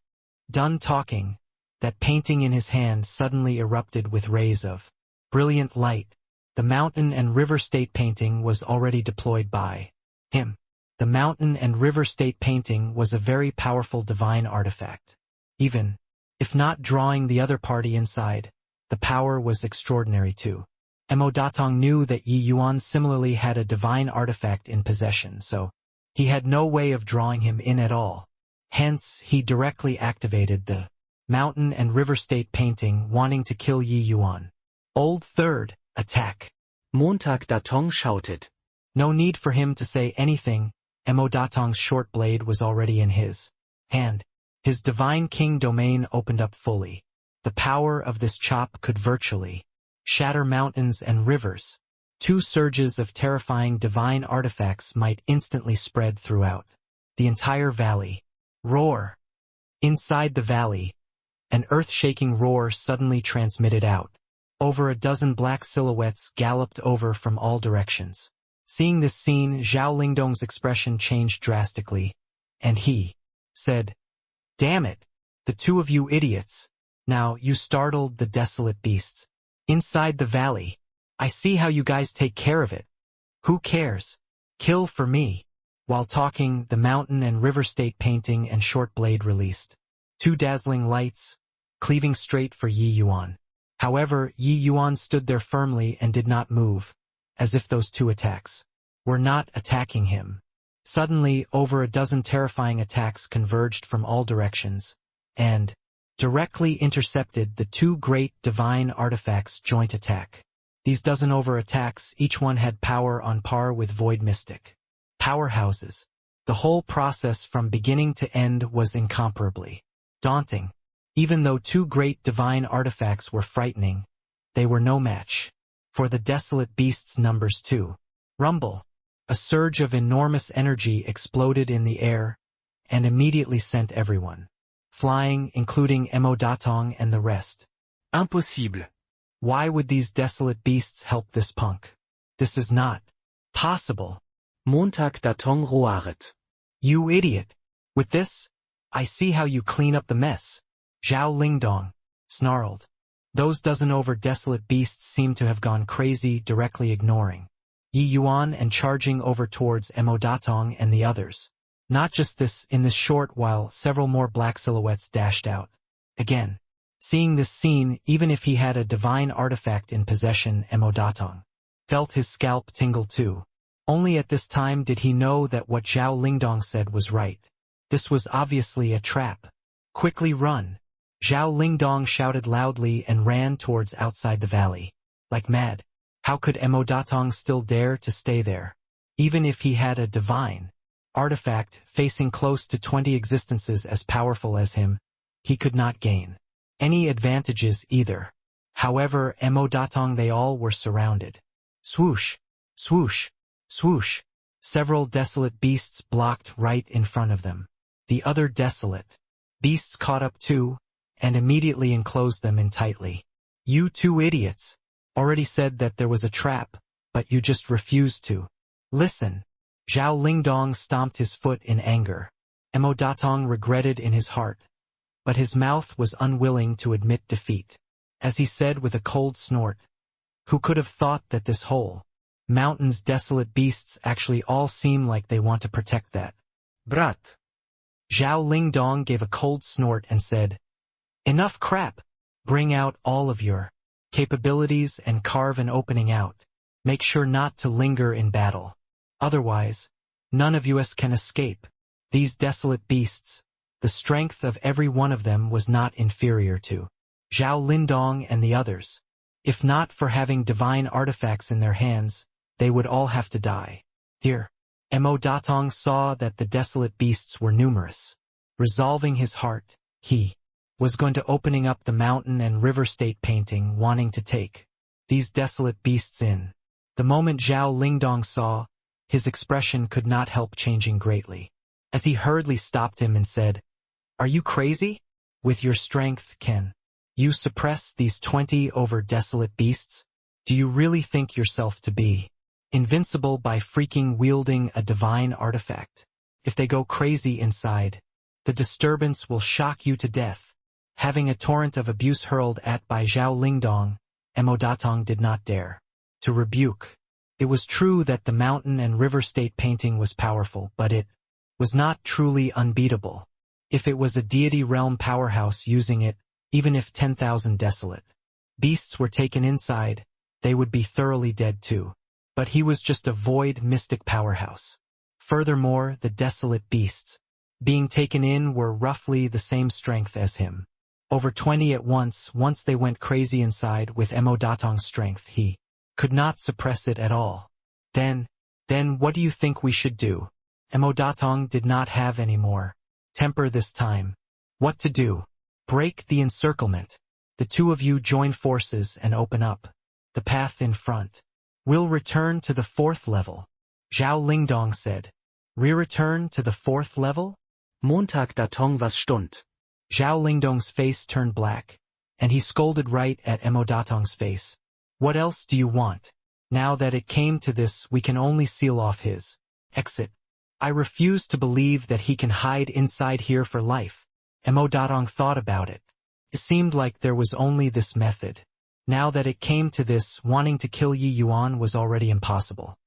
Done talking, that painting in his hand suddenly erupted with rays of brilliant light. The mountain and river state painting was already deployed by him. The mountain and river state painting was a very powerful divine artifact. Even if not drawing the other party inside, the power was extraordinary too. Datong knew that Yi Yuan similarly had a divine artifact in possession, so he had no way of drawing him in at all. Hence, he directly activated the mountain and river state painting, wanting to kill Yi Yuan. Old third, attack. Datong shouted. No need for him to say anything, Datong's short blade was already in his hand. His divine king domain opened up fully. The power of this chop could virtually shatter mountains and rivers. 2 surges of terrifying divine artifacts might instantly spread throughout the entire valley. Roar! Inside the valley, an earth-shaking roar suddenly transmitted out. Over a dozen black silhouettes galloped over from all directions. Seeing this scene, Zhao Lingdong's expression changed drastically, and he said, Damn it, the 2 of you idiots. Now, you startled the desolate beasts. Inside the valley. I see how you guys take care of it. Who cares? Kill for me. While talking, the mountain and river state painting and short blade released 2 dazzling lights, cleaving straight for Yi Yuan. However, Yi Yuan stood there firmly and did not move, as if those 2 attacks were not attacking him. Suddenly, over a dozen terrifying attacks converged from all directions, and directly intercepted the 2 great divine artifacts' joint attack. These dozen over attacks, each one had power on par with void mystic powerhouses. The whole process from beginning to end was incomparably daunting. Even though 2 great divine artifacts were frightening, they were no match for the desolate beasts' numbers too. Rumble. A surge of enormous energy exploded in the air and immediately sent everyone flying, including Datong and the rest. Impossible. Why would these desolate beasts help this punk? This is not possible. Datong roaret. You idiot. With this, I see how you clean up the mess. Zhao Lingdong snarled. Those dozen over desolate beasts seemed to have gone crazy, directly ignoring Yi Yuan and charging over towards Datong and the others. Not just this, in this short while, several more black silhouettes dashed out. Again, seeing this scene, even if he had a divine artifact in possession, Datong felt his scalp tingle too. Only at this time did he know that what Zhao Lingdong said was right. This was obviously a trap. Quickly run! Zhao Lingdong shouted loudly and ran towards outside the valley. Like mad. How could Datong still dare to stay there? Even if he had a divine artifact facing close to 20 existences as powerful as him, he could not gain any advantages either. However, Datong, they all were surrounded. Swoosh! Swoosh! Swoosh! Several desolate beasts blocked right in front of them. The other desolate beasts caught up too, and immediately enclosed them in tightly. You 2 idiots! Already said that there was a trap, but you just refused to listen. Zhao Lingdong stomped his foot in anger. Datong regretted in his heart but his mouth was unwilling to admit defeat. As he said with a cold snort, "Who could have thought that this whole mountain's desolate beasts actually all seem like they want to protect that?" Brat. Zhao Lingdong gave a cold snort and said, "Enough crap! Bring out all of your capabilities and carve an opening out. Make sure not to linger in battle. Otherwise, none of us can escape. These desolate beasts, the strength of every one of them was not inferior to Zhao Lindong and the others. If not for having divine artifacts in their hands, they would all have to die." Here, Mo Datong saw that the desolate beasts were numerous. Resolving his heart, he was going to opening up the mountain and river state painting, wanting to take these desolate beasts in. The moment Zhao Lingdong saw, his expression could not help changing greatly, as he hurriedly stopped him and said, "Are you crazy? With your strength, can you suppress these 20 over desolate beasts? Do you really think yourself to be invincible by freaking wielding a divine artifact? If they go crazy inside, the disturbance will shock you to death." Having a torrent of abuse hurled at by Zhao Lingdong, Mo Datong did not dare to rebuke. It was true that the mountain and river state painting was powerful, but it was not truly unbeatable. If it was a deity realm powerhouse using it, even if 10,000 desolate beasts were taken inside, they would be thoroughly dead too. But he was just a void mystic powerhouse. Furthermore, the desolate beasts being taken in were roughly the same strength as him. Over 20 at once they went crazy inside. With Mo Datong's strength, he could not suppress it at all. Then what do you think we should do? Mo Datong did not have any more temper this time. What to do? Break the encirclement. The two of you join forces and open up the path in front. We'll return to the 4th level, Zhao Lingdong said. Return to the 4th level? Montag Datong was stund. Zhao Lingdong's face turned black, and he scolded right at Mo Datong's face. What else do you want? Now that it came to this, we can only seal off his exit. I refuse to believe that he can hide inside here for life. Mo Datong thought about it. It seemed like there was only this method. Now that it came to this, wanting to kill Yi Yuan was already impossible.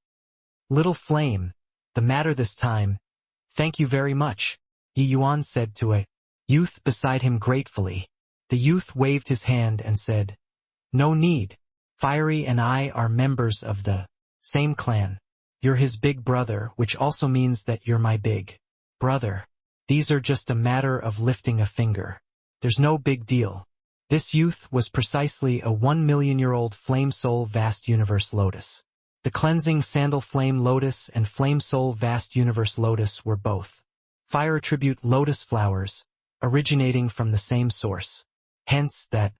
Little Flame, the matter this time. Thank you very much, Yi Yuan said to a youth beside him gratefully. The youth waved his hand and said, "No need. Fiery and I are members of the same clan. You're his big brother, which also means that you're my big brother. These are just a matter of lifting a finger. There's no big deal." This youth was precisely a 1,000,000-year-old flame soul vast universe lotus. The cleansing sandal flame lotus and flame soul vast universe lotus were both fire attribute lotus flowers, originating from the same source. Hence, that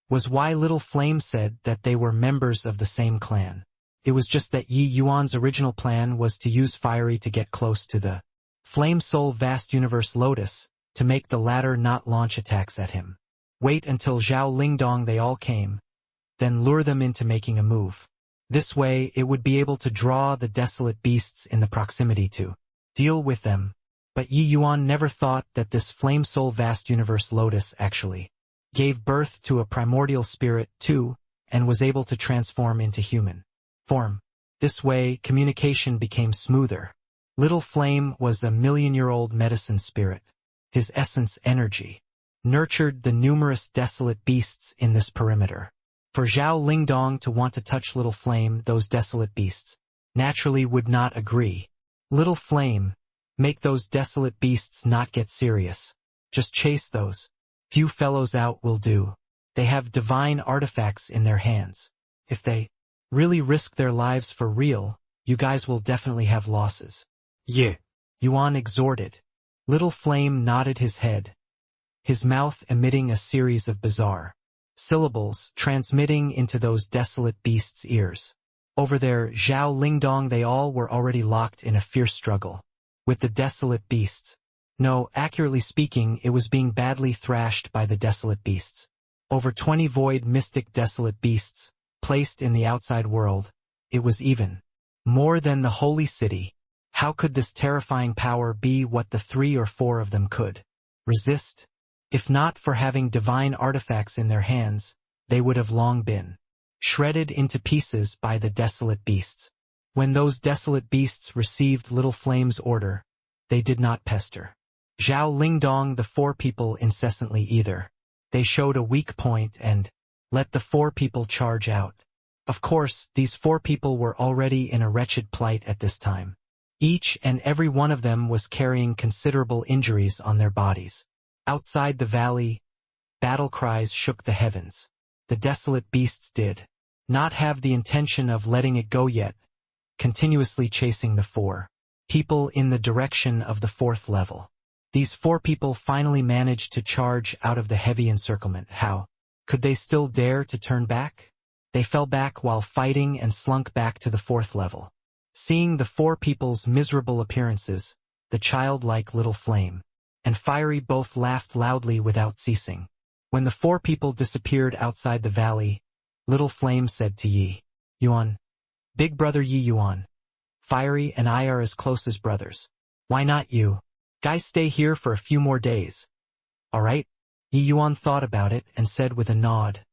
was why Little Flame said that they were members of the same clan. It was just that Yi Yuan's original plan was to use Fiery to get close to the Flame Soul Vast Universe Lotus, to make the latter not launch attacks at him. Wait until Zhao Lingdong they all came, then lure them into making a move. This way it would be able to draw the desolate beasts in the proximity to deal with them. But Yi Yuan never thought that this Flame Soul Vast Universe Lotus actually gave birth to a primordial spirit too, and was able to transform into human form. This way, communication became smoother. Little Flame was a 1,000,000-year-old medicine spirit. His essence energy nurtured the numerous desolate beasts in this perimeter. For Zhao Lingdong to want to touch Little Flame, those desolate beasts naturally would not agree. Little Flame, make those desolate beasts not get serious. Just chase those few fellows out will do. They have divine artifacts in their hands. If they really risk their lives for real, you guys will definitely have losses. Yeah. Yuan exhorted. Little Flame nodded his head, his mouth emitting a series of bizarre syllables transmitting into those desolate beasts' ears. Over there, Zhao Lingdong they all were already locked in a fierce struggle with the desolate beasts. No, accurately speaking, it was being badly thrashed by the desolate beasts. Over 20 void mystic desolate beasts, placed in the outside world. It was even more than the holy city. How could this terrifying power be what the 3 or 4 of them could resist? If not for having divine artifacts in their hands, they would have long been shredded into pieces by the desolate beasts. When those desolate beasts received Little Flame's order, they did not pester Zhao Lingdong the four people incessantly either. They showed a weak point and let the four people charge out. Of course, these four people were already in a wretched plight at this time. Each and every one of them was carrying considerable injuries on their bodies. Outside the valley, battle cries shook the heavens. The desolate beasts did not have the intention of letting it go yet, continuously chasing the four people in the direction of the fourth level. These four people finally managed to charge out of the heavy encirclement. How could they still dare to turn back? They fell back while fighting and slunk back to the fourth level. Seeing the four people's miserable appearances, the childlike Little Flame and Fiery both laughed loudly without ceasing. When the four people disappeared outside the valley, Little Flame said to Yi Yuan, "Big brother Yi Yuan, Fiery and I are as close as brothers. Why not you guys stay here for a few more days?" "All right." Yi Yuan thought about it and said with a nod,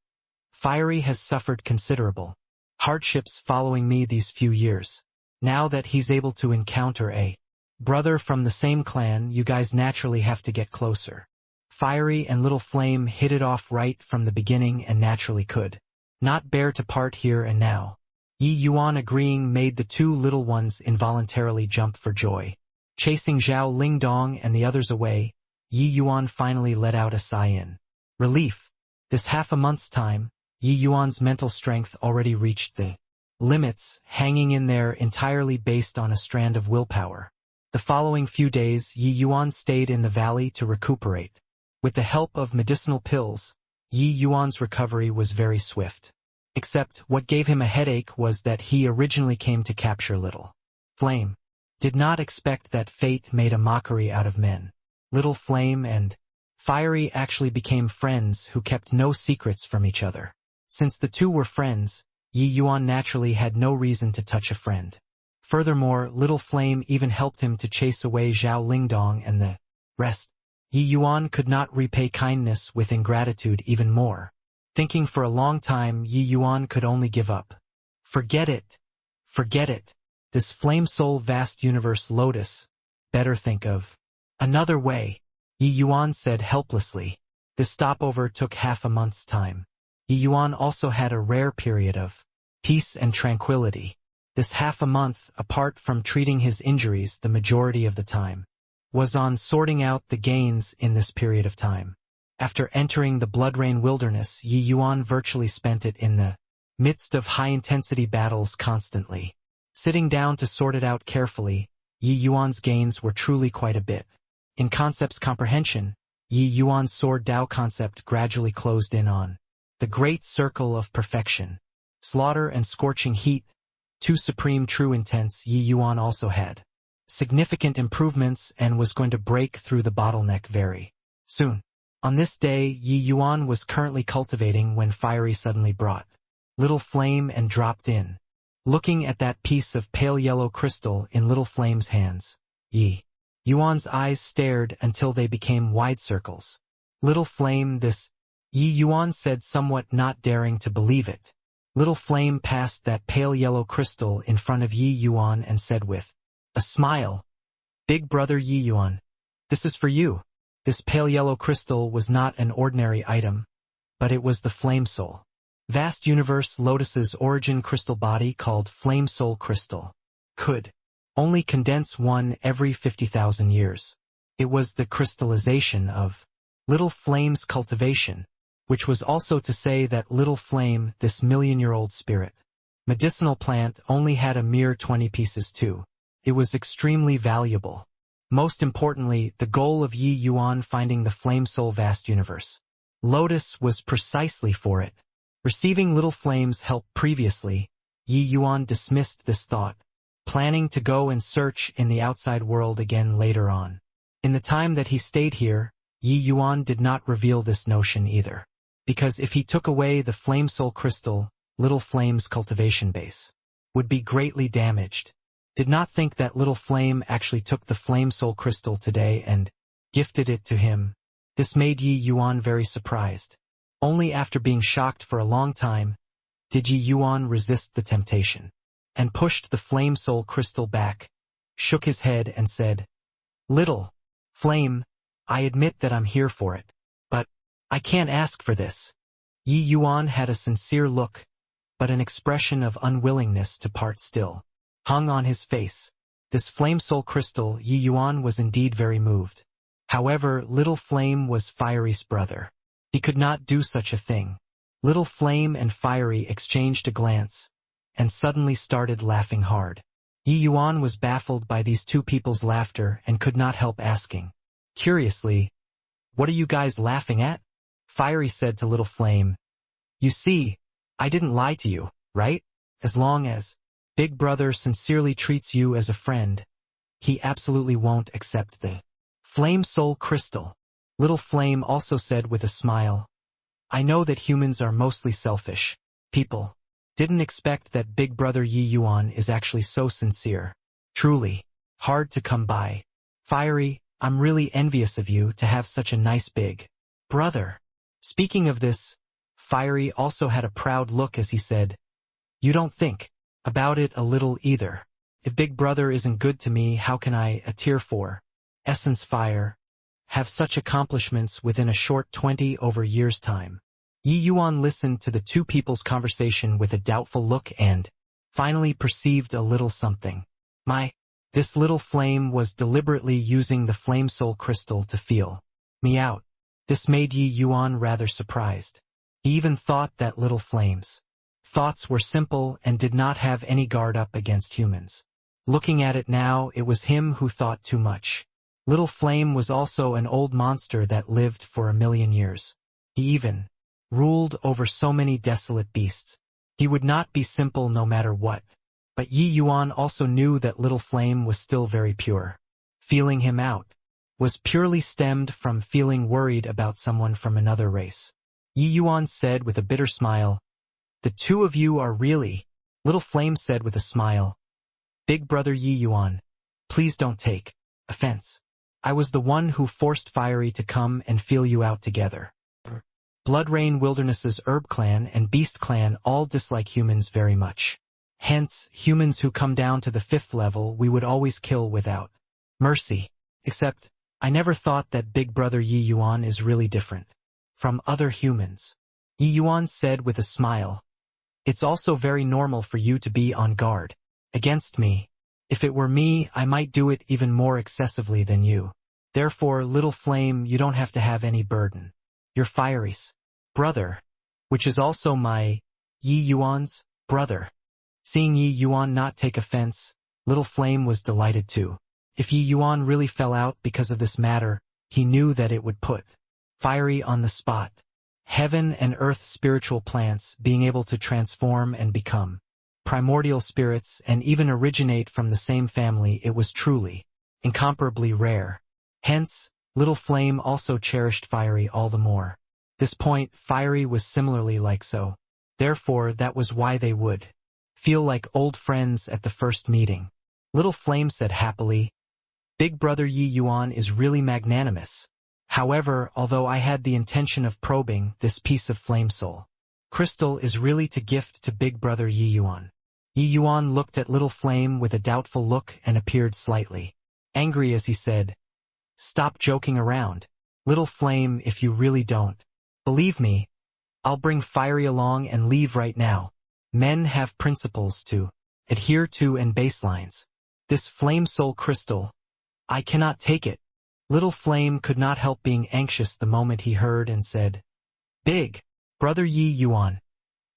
"Fiery has suffered considerable hardships following me these few years. Now that he's able to encounter a brother from the same clan, you guys naturally have to get closer." Fiery and Little Flame hit it off right from the beginning and naturally could not bear to part here and now. Yi Yuan agreeing made the two little ones involuntarily jump for joy. Chasing Zhao Lingdong and the others away, Yi Yuan finally let out a sigh in relief. This half a month's time, Yi Yuan's mental strength already reached the limits, hanging in there entirely based on a strand of willpower. The following few days, Yi Yuan stayed in the valley to recuperate. With the help of medicinal pills, Yi Yuan's recovery was very swift. Except what gave him a headache was that he originally came to capture Little Flame. Did not expect that fate made a mockery out of men. Little Flame and Fiery actually became friends who kept no secrets from each other. Since the two were friends, Yi Yuan naturally had no reason to touch a friend. Furthermore, Little Flame even helped him to chase away Zhao Lingdong and the rest. Yi Yuan could not repay kindness with ingratitude even more. Thinking for a long time, Yi Yuan could only give up. Forget it. Forget it. This flame soul vast universe Lotus. Better think of another way, Yi Yuan said helplessly. This stopover took half a month's time. Yi Yuan also had a rare period of peace and tranquility. This half a month, apart from treating his injuries the majority of the time, was on sorting out the gains in this period of time. After entering the Bloodrain Wilderness, Yi Yuan virtually spent it in the midst of high-intensity battles constantly. Sitting down to sort it out carefully, Yi Yuan's gains were truly quite a bit. In concept's comprehension, Yi Yuan's Sword Dao concept gradually closed in on the Great Circle of Perfection. Slaughter and Scorching Heat, two supreme true intents. Yi Yuan also had significant improvements and was going to break through the bottleneck very soon. On this day, Yi Yuan was currently cultivating when Fiery suddenly brought Little Flame and dropped in. Looking at that piece of pale yellow crystal in Little Flame's hands, Yi Yuan's eyes stared until they became wide circles. "Little Flame, this," Yi Yuan said, somewhat not daring to believe it. Little Flame passed that pale yellow crystal in front of Yi Yuan and said with a smile, "Big brother Yi Yuan, this is for you." This pale yellow crystal was not an ordinary item, but it was the Flame Soul Vast Universe Lotus's origin crystal body called Flame Soul Crystal. Could only condense one every 50,000 years. It was the crystallization of Little Flame's cultivation, which was also to say that Little Flame, this million-year-old spirit medicinal plant, only had a mere 20 pieces too. It was extremely valuable. Most importantly, the goal of Yi Yuan finding the Flame Soul Vast Universe Lotus was precisely for it. Receiving Little Flame's help previously, Yi Yuan dismissed this thought, planning to go and search in the outside world again later on. In the time that he stayed here, Yi Yuan did not reveal this notion either, because if he took away the Flame Soul Crystal, Little Flame's cultivation base would be greatly damaged. Did not think that Little Flame actually took the Flame Soul Crystal today and gifted it to him. This made Yi Yuan very surprised. Only after being shocked for a long time did Yi Yuan resist the temptation, and pushed the flame soul crystal back, shook his head and said, "Little flame, I admit that I'm here for it, but I can't ask for this." Yi Yuan had a sincere look, but an expression of unwillingness to part still hung on his face. This flame soul crystal, Yi Yuan was indeed very moved. However, Little Flame was Fiery's brother. He could not do such a thing. Little Flame and Fiery exchanged a glance, and suddenly started laughing hard. Yi Yuan was baffled by these two people's laughter and could not help asking, curiously, "What are you guys laughing at?" Fiery said to Little Flame, "You see, I didn't lie to you, right? As long as Big Brother sincerely treats you as a friend, he absolutely won't accept the Flame Soul Crystal." Little Flame also said with a smile, "I know that humans are mostly selfish people. Didn't expect that Big Brother Yi Yuan is actually so sincere. Truly hard to come by. Fiery, I'm really envious of you to have such a nice big brother." Speaking of this, Fiery also had a proud look as he said, "You don't think about it a little either. If Big Brother isn't good to me, how can I, a tier 4 essence fire, have such accomplishments within a short 20 over years time?" Yi Yuan listened to the two people's conversation with a doubtful look and finally perceived a little something. This Little Flame was deliberately using the Flame Soul Crystal to feel me out. This made Yi Yuan rather surprised. He even thought that Little Flame's thoughts were simple and did not have any guard up against humans. Looking at it now, it was him who thought too much. Little Flame was also an old monster that lived for 1,000,000 years. He even ruled over so many desolate beasts. He would not be simple no matter what. But Yi Yuan also knew that Little Flame was still very pure. Feeling him out was purely stemmed from feeling worried about someone from another race. Yi Yuan said with a bitter smile, "The two of you are really—" Little Flame said with a smile, "Big Brother Yi Yuan, please don't take offense. I was the one who forced Fiery to come and feel you out together. Blood Rain Wilderness's Herb Clan and Beast Clan all dislike humans very much. Hence, humans who come down to the 5th level we would always kill without mercy. Except, I never thought that Big Brother Yi Yuan is really different from other humans." Yi Yuan said with a smile, "It's also very normal for you to be on guard against me. If it were me, I might do it even more excessively than you. Therefore, Little Flame, you don't have to have any burden. You're Fiery's brother, which is also my Yi Yuan's brother." Seeing Yi Yuan not take offense, Little Flame was delighted too. If Yi Yuan really fell out because of this matter, he knew that it would put Fiery on the spot. Heaven and earth spiritual plants being able to transform and become primordial spirits and even originate from the same family, it was truly incomparably rare. Hence, Little Flame also cherished Fiery all the more. This point, Fiery was similarly like so. Therefore, that was why they would feel like old friends at the first meeting. Little Flame said happily, "Big Brother Yi Yuan is really magnanimous. However, although I had the intention of probing this piece of Flame Soul Crystal is really to gift to Big Brother Yi Yuan." Yi Yuan looked at Little Flame with a doubtful look and appeared slightly angry as he said, "Stop joking around. Little Flame, if you really don't believe me, I'll bring Fiery along and leave right now. Men have principles to adhere to and baselines. This Flame Soul Crystal, I cannot take it." Little Flame could not help being anxious the moment he heard and said, "Big Brother Yi Yuan,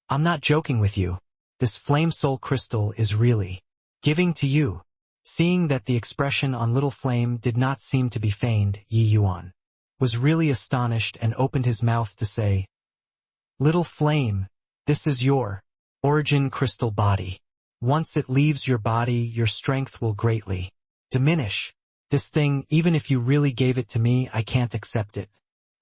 I'm not joking with you. This Flame Soul Crystal is really giving to you." Seeing that the expression on Little Flame did not seem to be feigned, Yi Yuan was really astonished and opened his mouth to say, "Little Flame, this is your origin crystal body. Once it leaves your body, your strength will greatly diminish. This thing, even if you really gave it to me, I can't accept it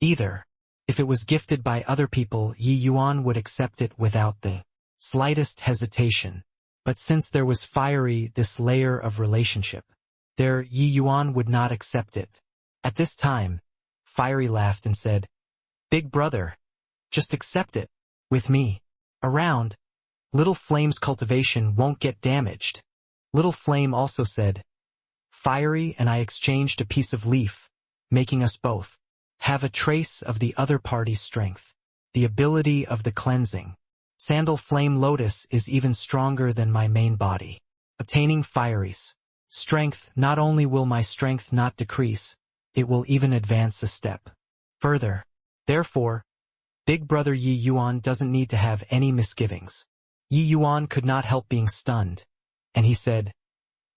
either. If it was gifted by other people, Yi Yuan would accept it without the slightest hesitation. But since there was Fiery, this layer of relationship, Yi Yuan would not accept it. At this time, Fiery laughed and said, "Big brother, just accept it. With me around, Little Flame's cultivation won't get damaged." Little Flame also said, "Fiery and I exchanged a piece of leaf, making us both have a trace of the other party's strength, the ability of the cleansing. Sandal Flame Lotus is even stronger than my main body. Obtaining Fiery's strength, not only will my strength not decrease, it will even advance a step further. Therefore, Big Brother Yi Yuan doesn't need to have any misgivings." Yi Yuan could not help being stunned, and he said,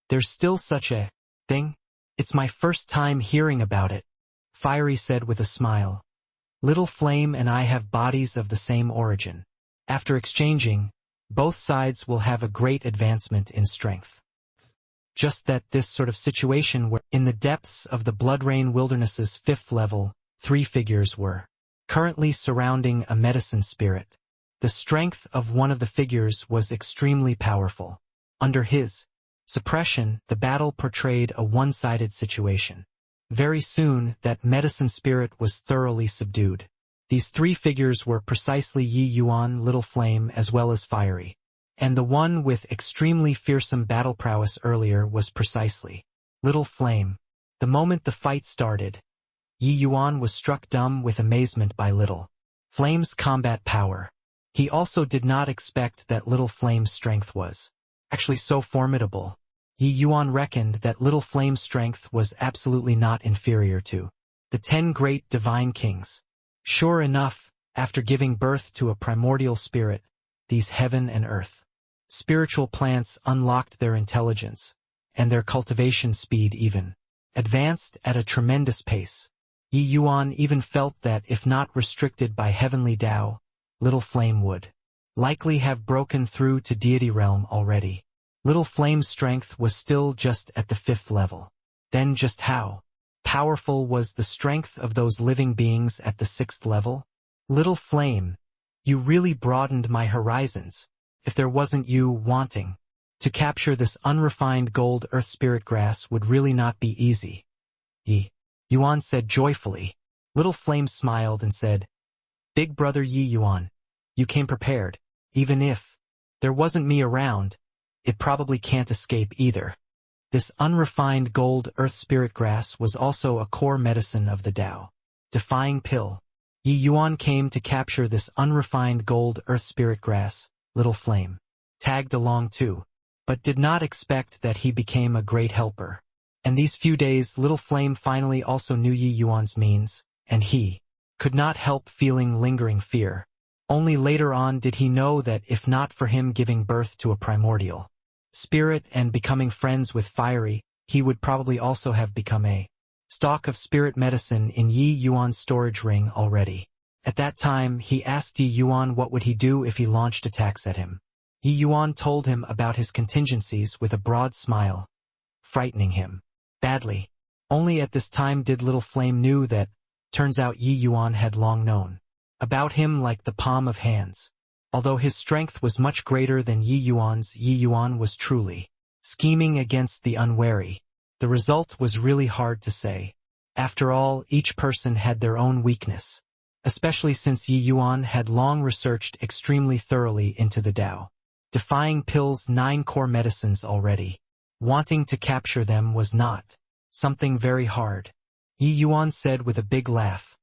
"There's still such a thing? It's my first time hearing about it." Fiery said with a smile, "Little Flame and I have bodies of the same origin. After exchanging, both sides will have a great advancement in strength. Just that this sort of situation where, in the depths of the Bloodrain Wilderness's 5th level, 3 figures were currently surrounding a medicine spirit. The strength of one of the figures was extremely powerful. Under his suppression, the battle portrayed a one-sided situation. Very soon, that medicine spirit was thoroughly subdued. These 3 figures were precisely Yi Yuan, Little Flame, as well as Fiery. And the one with extremely fearsome battle prowess earlier was precisely Little Flame. The moment the fight started, Yi Yuan was struck dumb with amazement by Little Flame's combat power. He also did not expect that Little Flame's strength was actually so formidable. Yi Yuan reckoned that Little Flame's strength was absolutely not inferior to the 10 great divine kings. Sure enough, after giving birth to a primordial spirit, these heaven and earth spiritual plants unlocked their intelligence, and their cultivation speed even advanced at a tremendous pace. Yi Yuan even felt that if not restricted by heavenly Tao, Little Flame would likely have broken through to deity realm already. Little Flame's strength was still just at the 5th level. Then just how powerful was the strength of those living beings at the 6th level? Little Flame, you really broadened my horizons. If there wasn't you wanting to capture this unrefined gold earth spirit grass would really not be easy. Yi Yuan said joyfully. Little Flame smiled and said, "Big brother Yi Yuan, you came prepared. Even if there wasn't me around, it probably can't escape either." This unrefined gold earth spirit grass was also a core medicine of the Tao. Defying pill. Yi Yuan came to capture this unrefined gold earth spirit grass. Little Flame tagged along too, but did not expect that he became a great helper. And these few days Little Flame finally also knew Yi Yuan's means, and he could not help feeling lingering fear. Only later on did he know that if not for him giving birth to a primordial spirit and becoming friends with Fiery, he would probably also have become a stock of spirit medicine in Yi Yuan's storage ring already. At that time, he asked Yi Yuan what would he do if he launched attacks at him. Yi Yuan told him about his contingencies with a broad smile, frightening him badly. Only at this time did Little Flame knew that, turns out Yi Yuan had long known about him like the palm of hands. Although his strength was much greater than Yi Yuan's, Yi Yuan was truly scheming against the unwary. The result was really hard to say. After all, each person had their own weakness, especially since Yi Yuan had long researched extremely thoroughly into the Tao. Defying pill's 9 core medicines already. Wanting to capture them was not something very hard. Yi Yuan said with a big laugh.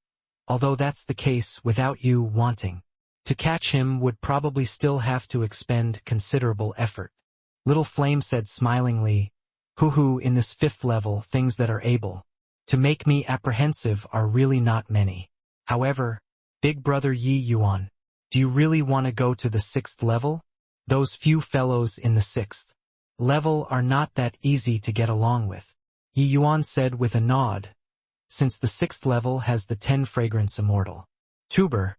Although that's the case, without you wanting to catch him would probably still have to expend considerable effort. Little Flame said smilingly, Hoo, in this 5th level, things that are able to make me apprehensive are really not many. However, Big Brother Yi Yuan, do you really want to go to the 6th level? Those few fellows in the 6th level are not that easy to get along with. Yi Yuan said with a nod. Since the 6th level has the 10 fragrance immortal tuber,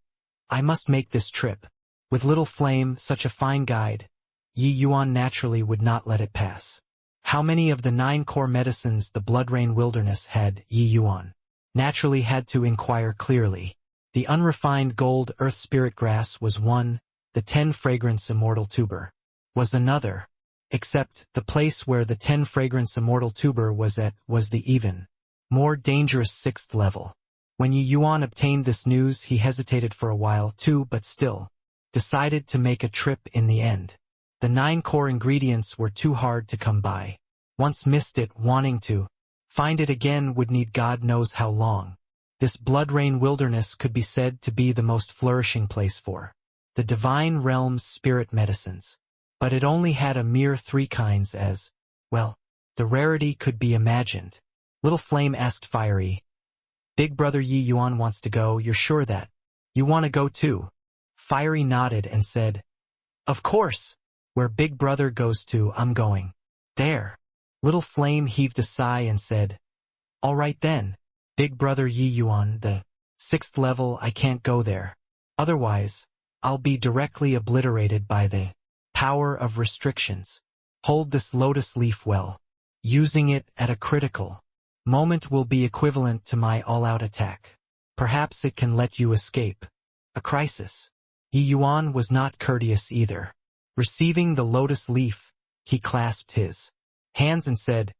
I must make this trip. With Little Flame, such a fine guide, Yi Yuan naturally would not let it pass. How many of the 9 core medicines the Bloodrain Wilderness had, Yi Yuan naturally had to inquire clearly. The unrefined gold earth spirit grass was one, the 10 fragrance immortal tuber was another. Except the place where the 10 fragrance immortal tuber was at was the even more dangerous 6th level. When Yi Yuan obtained this news, he hesitated for a while too, but still decided to make a trip in the end. The 9 core ingredients were too hard to come by. Once missed it, wanting to find it again would need God knows how long. This blood rain wilderness could be said to be the most flourishing place for the divine realm's spirit medicines. But it only had a mere 3 kinds as, well, the rarity could be imagined. Little Flame asked Fiery, "Big brother Yi Yuan wants to go, you're sure that you want to go too?" Fiery nodded and said, "Of course. Where Big brother goes to, I'm going there." Little Flame heaved a sigh and said, "All right then, Big brother Yi Yuan, the 6th level, I can't go there. Otherwise, I'll be directly obliterated by the power of restrictions. Hold this lotus leaf well. Using it at a critical moment will be equivalent to my all-out attack. Perhaps it can let you escape a crisis." Yi Yuan was not courteous either. Receiving the lotus leaf, he clasped his hands and said,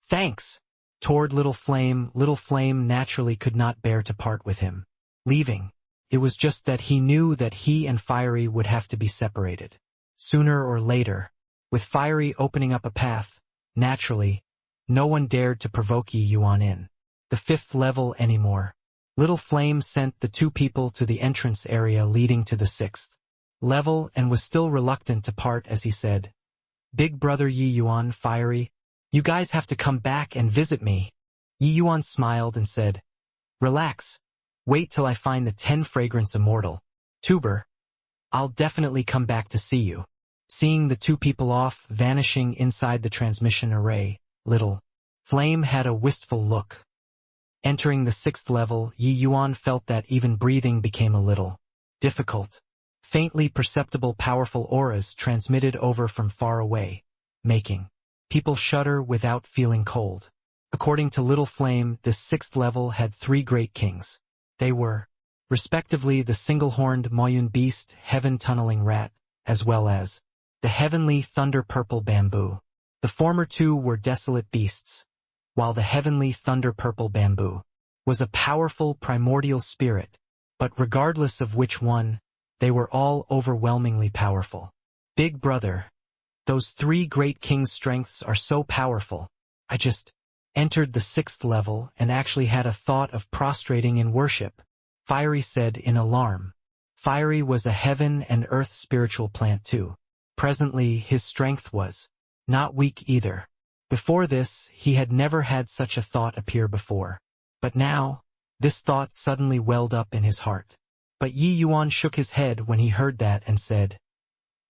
"Thanks," toward Little Flame. Little Flame naturally could not bear to part with him, leaving. It was just that he knew that he and Fiery would have to be separated, sooner or later. With Fiery opening up a path, naturally, no one dared to provoke Yi Yuan in the 5th level anymore. Little Flame sent the 2 people to the entrance area leading to the 6th level and was still reluctant to part as he said, "Big brother Yi Yuan, Fiery, you guys have to come back and visit me." Yi Yuan smiled and said, "Relax. Wait till I find the 10 fragrance immortal tuber. I'll definitely come back to see you." Seeing the 2 people off, vanishing inside the transmission array, Little Flame had a wistful look. Entering the 6th level, Yi Yuan felt that even breathing became a little difficult. Faintly perceptible powerful auras transmitted over from far away, making people shudder without feeling cold. According to Little Flame, this 6th level had 3 great kings. They were, respectively, the single-horned Moyun beast, heaven-tunneling rat, as well as the heavenly thunder-purple bamboo. The former 2 were desolate beasts, while the heavenly thunder-purple bamboo was a powerful primordial spirit, but regardless of which one, they were all overwhelmingly powerful. "Big brother, those 3 great kings' strengths are so powerful. I just entered the 6th level and actually had a thought of prostrating in worship," Fiery said in alarm. Fiery was a heaven and earth spiritual plant too. Presently, his strength was not weak either. Before this, he had never had such a thought appear before. But now, this thought suddenly welled up in his heart. But Yi Yuan shook his head when he heard that and said,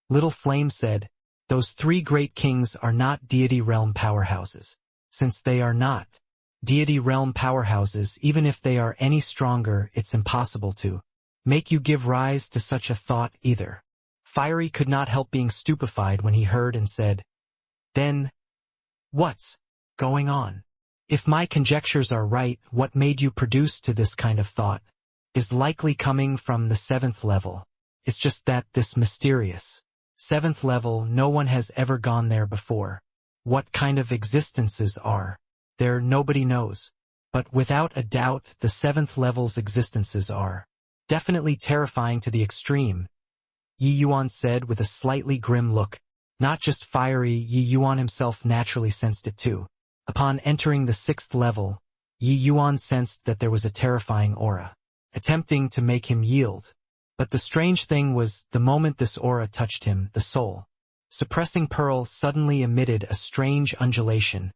Little Flame said, "Those 3 great kings are not deity realm powerhouses. Since they are not deity realm powerhouses, even if they are any stronger, it's impossible to make you give rise to such a thought either." Fiery could not help being stupefied when he heard and said, "Then, what's going on? If my conjectures are right, what made you produce to this kind of thought is likely coming from the 7th level. It's just that this mysterious 7th level, no one has ever gone there before. What kind of existences are there, nobody knows. But without a doubt, the 7th level's existences are definitely terrifying to the extreme," Yi Yuan said with a slightly grim look. Not just Fiery, Yi Yuan himself naturally sensed it too. Upon entering the 6th level, Yi Yuan sensed that there was a terrifying aura, attempting to make him yield. But the strange thing was, the moment this aura touched him, the soul suppressing pearl suddenly emitted a strange undulation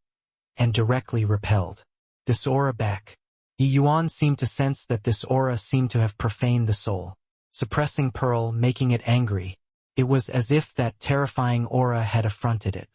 and directly repelled this aura back. Yi Yuan seemed to sense that this aura seemed to have profaned the soul suppressing pearl, making it angry. It was as if that terrifying aura had affronted it.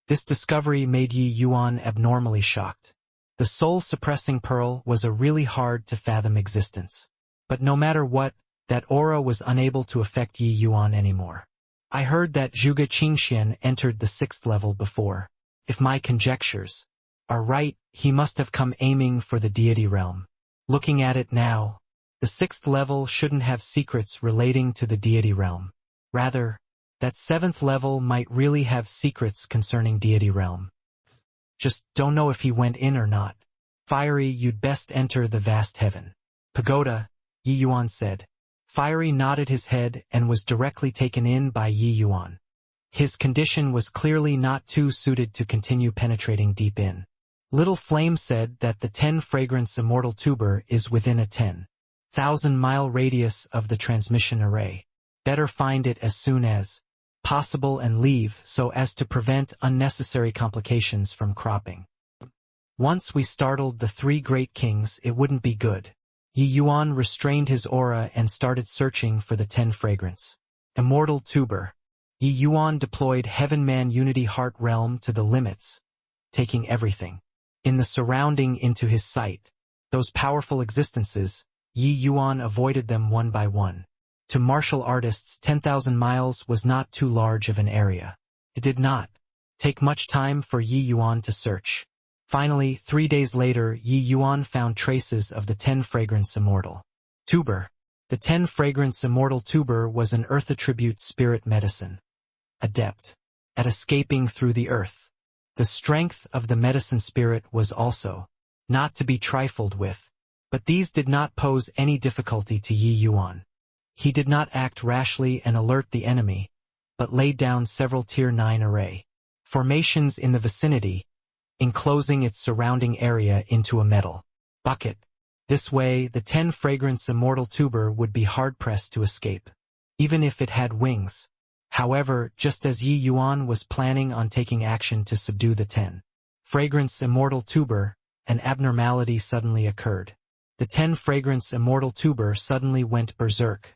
This discovery made Yi Yuan abnormally shocked. The soul-suppressing pearl was a really hard-to-fathom existence. But no matter what, that aura was unable to affect Yi Yuan anymore. "I heard that Zhuge Qingxian entered the 6th level before. If my conjectures are right, he must have come aiming for the deity realm. Looking at it now, the 6th level shouldn't have secrets relating to the deity realm. Rather, that 7th level might really have secrets concerning deity realm. Just don't know if he went in or not. Fiery, you'd best enter the vast heaven Pagoda, Yi Yuan said. Fiery nodded his head and was directly taken in by Yi Yuan. His condition was clearly not too suited to continue penetrating deep in. Little Flame said that the 10 fragrance immortal tuber is within a 10,000-mile radius of the transmission array. Better find it as soon as possible and leave so as to prevent unnecessary complications from cropping. Once we startled the 3 great kings, it wouldn't be good. Yi Yuan restrained his aura and started searching for the 10 fragrance immortal tuber. Yi Yuan deployed Heaven Man Unity Heart Realm to the limits, taking everything in the surrounding into his sight. Those powerful existences, Yi Yuan avoided them one by one. To martial artists, 10,000 miles was not too large of an area. It did not take much time for Yi Yuan to search. Finally, 3 days later, Yi Yuan found traces of the 10 fragrance immortal tuber. The 10 fragrance immortal tuber was an earth attribute spirit medicine, adept at escaping through the earth. The strength of the medicine spirit was also not to be trifled with, but these did not pose any difficulty to Yi Yuan. He did not act rashly and alert the enemy, but laid down several Tier 9 array formations in the vicinity, enclosing its surrounding area into a metal bucket. This way, the 10 fragrance immortal tuber would be hard-pressed to escape, even if it had wings. However, just as Yi Yuan was planning on taking action to subdue the 10 fragrance immortal tuber, an abnormality suddenly occurred. The 10 fragrance immortal tuber suddenly went berserk,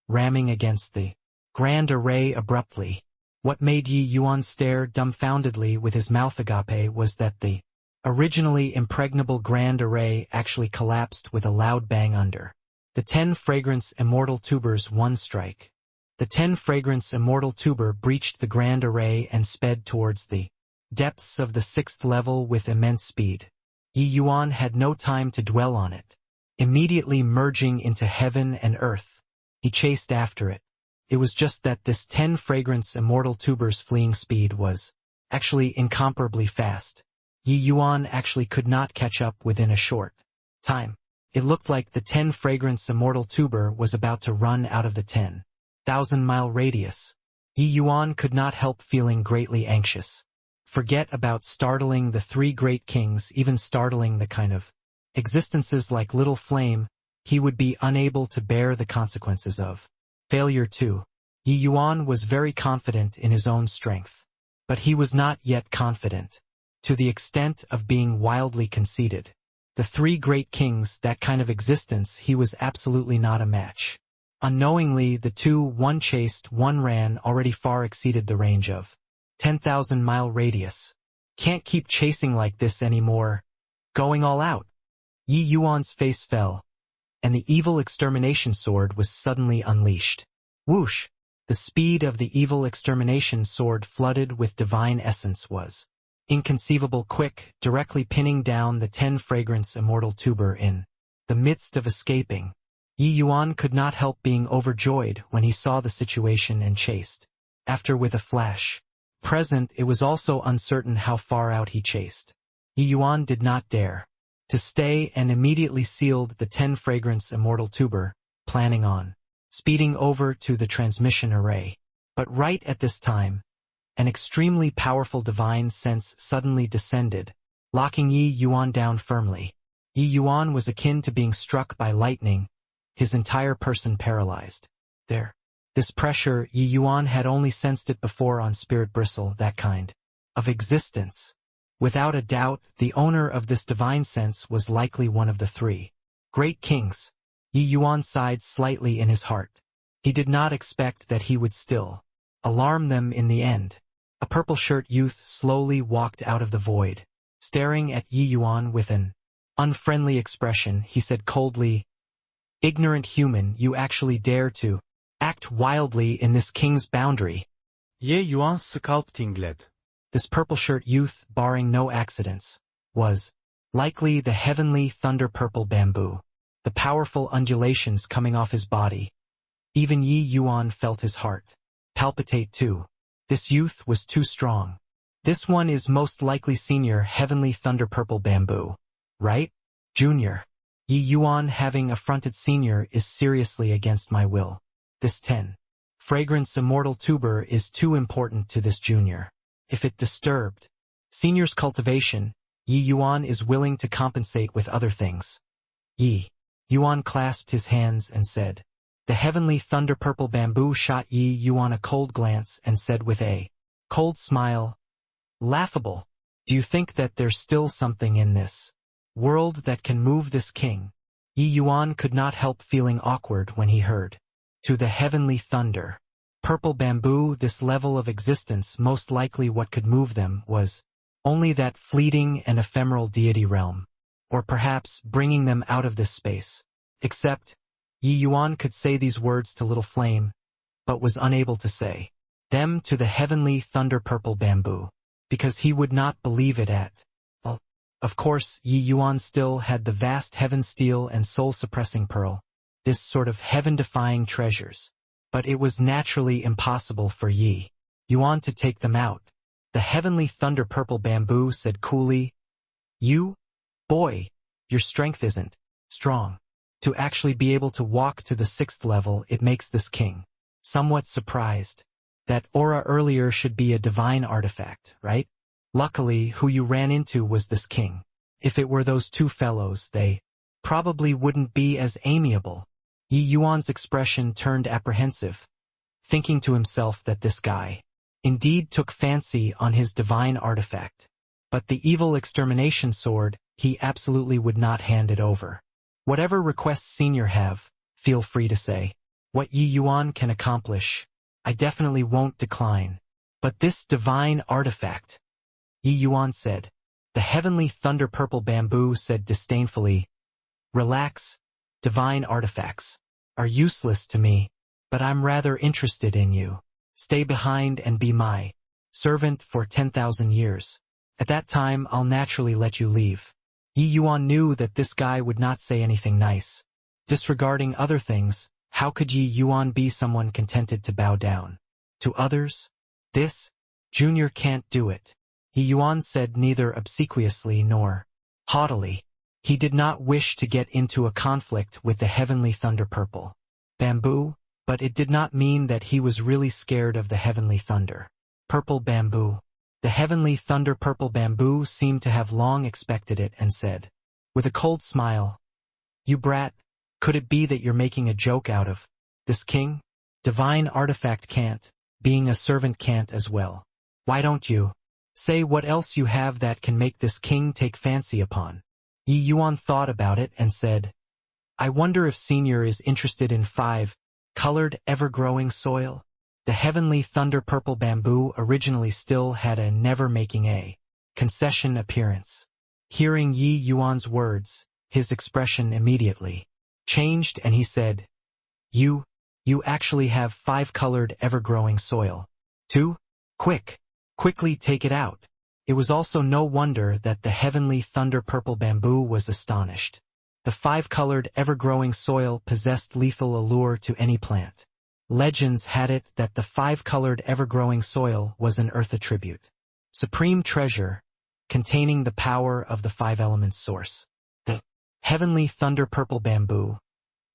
ramming against the grand array abruptly. What made Yi Yuan stare dumbfoundedly with his mouth agape was that the originally impregnable grand array actually collapsed with a loud bang under the 10 fragrance immortal tuber's one strike. The 10 fragrance immortal tuber breached the grand array and sped towards the depths of the 6th level with immense speed. Yi Yuan had no time to dwell on it. Immediately merging into heaven and earth, he chased after it. It was just that this 10 fragrance immortal tuber's fleeing speed was actually incomparably fast. Yi Yuan actually could not catch up within a short time. It looked like the 10 fragrance immortal tuber was about to run out of the 10,000-mile radius. Yi Yuan could not help feeling greatly anxious. Forget about startling the 3 great kings, even startling the kind of existences like Little Flame, he would be unable to bear the consequences of failure too. Yi Yuan was very confident in his own strength, but he was not yet confident to the extent of being wildly conceited. The 3 great kings, that kind of existence, he was absolutely not a match. Unknowingly, the 2, one chased, one ran, already far exceeded the range of 10,000-mile radius. Can't keep chasing like this anymore. Going all out. Yi Yuan's face fell, and the evil extermination sword was suddenly unleashed. Whoosh! The speed of the evil extermination sword flooded with divine essence was inconceivable quick, directly pinning down the 10 fragrance immortal tuber in the midst of escaping. Yi Yuan could not help being overjoyed when he saw the situation and chased after with a flash. Present, it was also uncertain how far out he chased. Yi Yuan did not dare to stay and immediately sealed the 10 fragrance immortal tuber, planning on speeding over to the transmission array. But right at this time, an extremely powerful divine sense suddenly descended, locking Yi Yuan down firmly. Yi Yuan was akin to being struck by lightning, his entire person paralyzed. This pressure, Yi Yuan had only sensed it before on Spirit Bristle, that kind of existence. Without a doubt, the owner of this divine sense was likely one of the 3 great kings. Yi Yuan sighed slightly in his heart. He did not expect that he would still alarm them in the end. A purple-shirt youth slowly walked out of the void. Staring at Yi Yuan with an unfriendly expression, he said coldly, "Ignorant human, you actually dare to act wildly in this king's boundary." Yi Yuan sculptingled. This purple-shirt youth, barring no accidents, was likely the heavenly thunder-purple bamboo. The powerful undulations coming off his body. Even Yi Yuan felt his heart palpitate too. This youth was too strong. This one is most likely senior heavenly thunder-purple bamboo, right? Junior. Yi Yuan having affronted Senior is seriously against my will. This 10. Fragrance immortal tuber is too important to this junior. If it disturbed Senior's cultivation, Yi Yuan is willing to compensate with other things. Yi Yuan clasped his hands and said. The heavenly thunder purple bamboo shot Yi Yuan a cold glance and said with a cold smile, laughable. Do you think that there's still something in this world that can move this king? Yi Yuan could not help feeling awkward when he heard. To the heavenly thunder. Purple bamboo, this level of existence, most likely what could move them was only that fleeting and ephemeral deity realm, or perhaps bringing them out of this space. Except, Yi Yuan could say these words to Little Flame, but was unable to say them to the heavenly thunder purple bamboo, because he would not believe it at all. Of course, Yi Yuan still had the vast heaven steel and soul-suppressing pearl, this sort of heaven-defying treasures, but it was naturally impossible for Yi Yuan to take them out. The heavenly thunder purple bamboo said coolly, You, boy, your strength isn't strong. To actually be able to walk to the 6th level, it makes this king somewhat surprised. That aura earlier should be a divine artifact, right? Luckily, who you ran into was this king. If it were those two fellows, they probably wouldn't be as amiable. Yi Yuan's expression turned apprehensive, thinking to himself that this guy indeed took fancy on his divine artifact. But the evil extermination sword, he absolutely would not hand it over. Whatever requests Senior have, feel free to say. What Yi Yuan can accomplish, I definitely won't decline. But this divine artifact, Yi Yuan said. The heavenly thunder purple bamboo said disdainfully, Relax, divine artifacts are useless to me, but I'm rather interested in you. Stay behind and be my servant for 10,000 years. At that time I'll naturally let you leave. Yi Yuan knew that this guy would not say anything nice. Disregarding other things, how could Yi Yuan be someone contented to bow down to others? This junior can't do it. Yi Yuan said neither obsequiously nor haughtily. He did not wish to get into a conflict with the heavenly thunder purple bamboo, but it did not mean that he was really scared of the heavenly thunder purple bamboo. The heavenly thunder purple bamboo seemed to have long expected it and said, with a cold smile, You brat, could it be that you're making a joke out of this king? Divine artifact can't, being a servant can't as well. Why don't you say what else you have that can make this king take fancy upon? Yi Yuan thought about it and said, I wonder if Senior is interested in 5-colored ever-growing soil. The heavenly thunder purple bamboo originally still had a never making a concession appearance. Hearing Yi Yuan's words, his expression immediately changed and he said, You actually have 5-colored ever-growing soil. Too? Quickly take it out. It was also no wonder that the heavenly thunder purple bamboo was astonished. The 5-colored ever-growing soil possessed lethal allure to any plant. Legends had it that the 5-colored ever-growing soil was an earth attribute. Supreme treasure, containing the power of the 5-element source. The heavenly thunder purple bamboo,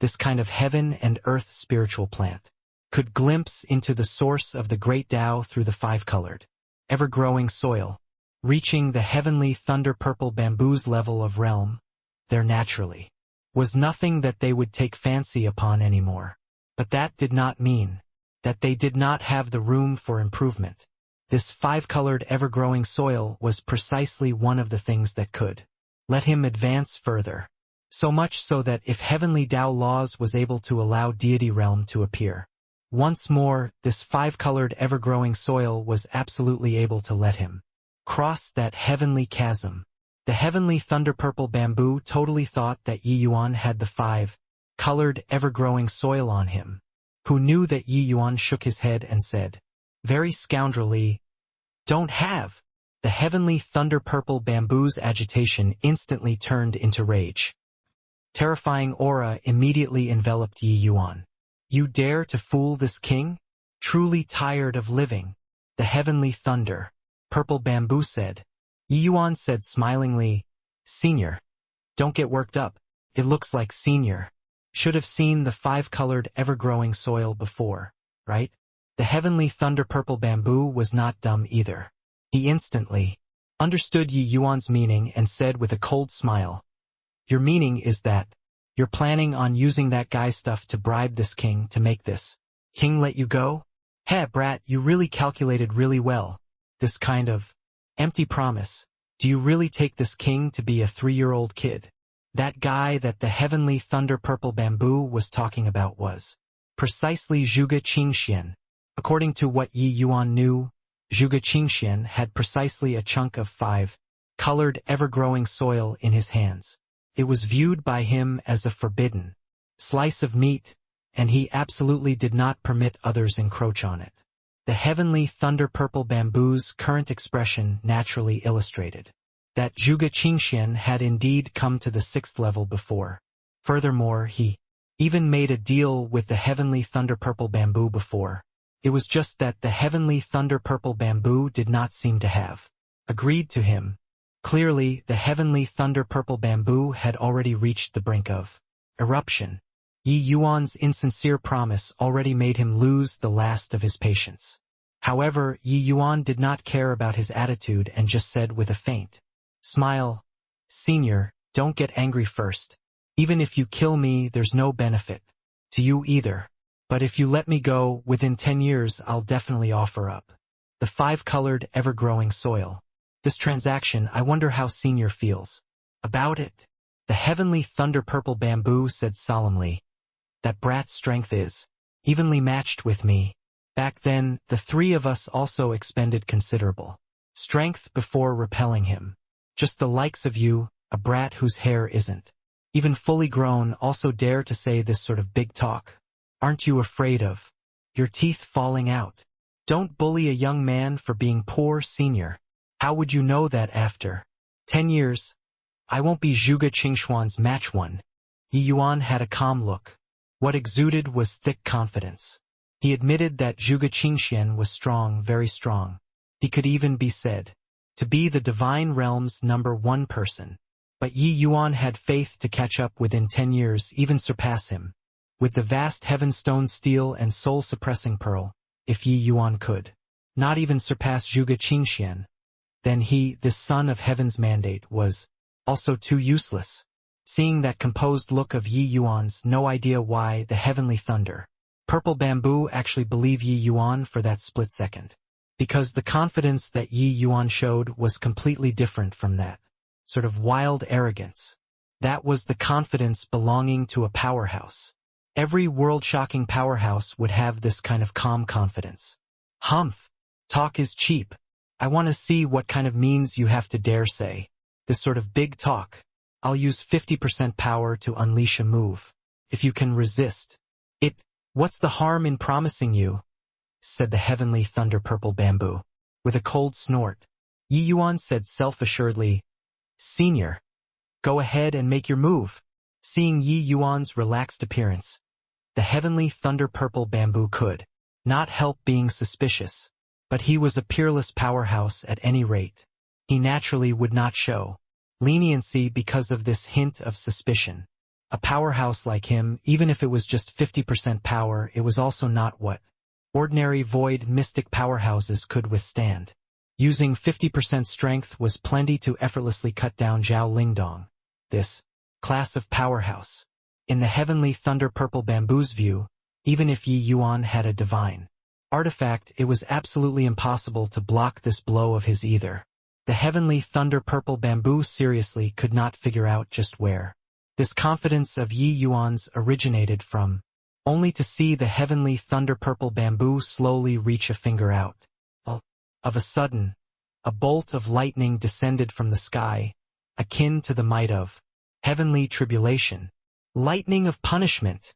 this kind of heaven and earth spiritual plant, could glimpse into the source of the great Tao through the 5-colored, ever-growing soil, reaching the heavenly thunder purple bamboo's level of realm. There naturally was nothing that they would take fancy upon anymore. But that did not mean that they did not have the room for improvement. This 5-colored ever-growing soil was precisely one of the things that could let him advance further. So much so that if heavenly Tao laws was able to allow deity realm to appear once more, this 5-colored ever-growing soil was absolutely able to let him cross that heavenly chasm. The heavenly thunder purple bamboo totally thought that Yi Yuan had the 5-colored ever-growing soil on him. Who knew that Yi Yuan shook his head and said, very scoundrelly, Don't have. The heavenly thunder purple bamboo's agitation instantly turned into rage. Terrifying aura immediately enveloped Yi Yuan. You dare to fool this king? Truly tired of living? The heavenly thunder purple bamboo said. Yi Yuan said smilingly, Senior, don't get worked up. It looks like Senior should have seen the five-colored ever-growing soil before, right? The heavenly thunder-purple bamboo was not dumb either. He instantly understood Yi Yuan's meaning and said with a cold smile, "Your meaning is that you're planning on using that guy's stuff to bribe this king to make this king let you go? Heh, brat, you really calculated really well. This kind of empty promise. Do you really take this king to be a 3-year-old kid?" That guy that the heavenly thunder-purple bamboo was talking about was precisely Zhuge Qingxian. According to what Yi Yuan knew, Zhuge Qingxian had precisely a chunk of five-colored ever-growing soil in his hands. It was viewed by him as a forbidden slice of meat, and he absolutely did not permit others encroach on it. The heavenly thunder-purple bamboo's current expression naturally illustrated that Zhuge Qingxian had indeed come to the 6th level before. Furthermore, he even made a deal with the heavenly thunder-purple bamboo before. It was just that the heavenly thunder-purple bamboo did not seem to have agreed to him. Clearly, the heavenly thunder-purple bamboo had already reached the brink of eruption. Yi Yuan's insincere promise already made him lose the last of his patience. However, Yi Yuan did not care about his attitude and just said with a faint smile, "Senior, don't get angry first. Even if you kill me, there's no benefit to you either. But if you let me go, within 10 years I'll definitely offer up the five-colored ever-growing soil. This transaction, I wonder how Senior feels about it." The heavenly thunder-purple bamboo said solemnly, "That brat's strength is evenly matched with me. Back then, the three of us also expended considerable strength before repelling him. Just the likes of you, a brat whose hair isn't even fully grown, also dare to say this sort of big talk. Aren't you afraid of your teeth falling out? Don't bully a young man for being poor, Senior. How would you know that after 10 years? I won't be Zhuge Qingxuan's match one." Yi Yuan had a calm look. What exuded was thick confidence. He admitted that Zhuge Qingxian was strong, very strong. He could even be said to be the divine realm's #1 person. But Yi Yuan had faith to catch up within 10 years, even surpass him. With the vast heavenstone steel and soul-suppressing pearl, if Yi Yuan could not even surpass Zhuge Qingxian, then he, this son of heaven's mandate, was also too useless. Seeing that composed look of Yi Yuan's, no idea why the heavenly thunder-purple bamboo actually believed Yi Yuan for that split second. Because the confidence that Yi Yuan showed was completely different from that sort of wild arrogance. That was the confidence belonging to a powerhouse. Every world-shocking powerhouse would have this kind of calm confidence. Humph! Talk is cheap. I want to see what kind of means you have to dare say this sort of big talk. I'll use 50% power to unleash a move. If you can resist it, what's the harm in promising you?" said the heavenly thunder-purple bamboo. With a cold snort, Yi Yuan said self-assuredly, "Senior, go ahead and make your move." Seeing Yi Yuan's relaxed appearance, the heavenly thunder-purple bamboo could not help being suspicious. But he was a peerless powerhouse at any rate. He naturally would not show leniency because of this hint of suspicion. A powerhouse like him, even if it was just 50% power, it was also not what ordinary void mystic powerhouses could withstand. Using 50% strength was plenty to effortlessly cut down Zhao Lingdong, this class of powerhouse. In the heavenly thunder-purple bamboo's view, even if Yi Yuan had a divine artifact, it was absolutely impossible to block this blow of his either. The heavenly thunder-purple bamboo seriously could not figure out just where this confidence of Yi Yuan's originated from, only to see the heavenly thunder-purple bamboo slowly reach a finger out. Of a sudden, a bolt of lightning descended from the sky, akin to the might of heavenly tribulation. Lightning of punishment.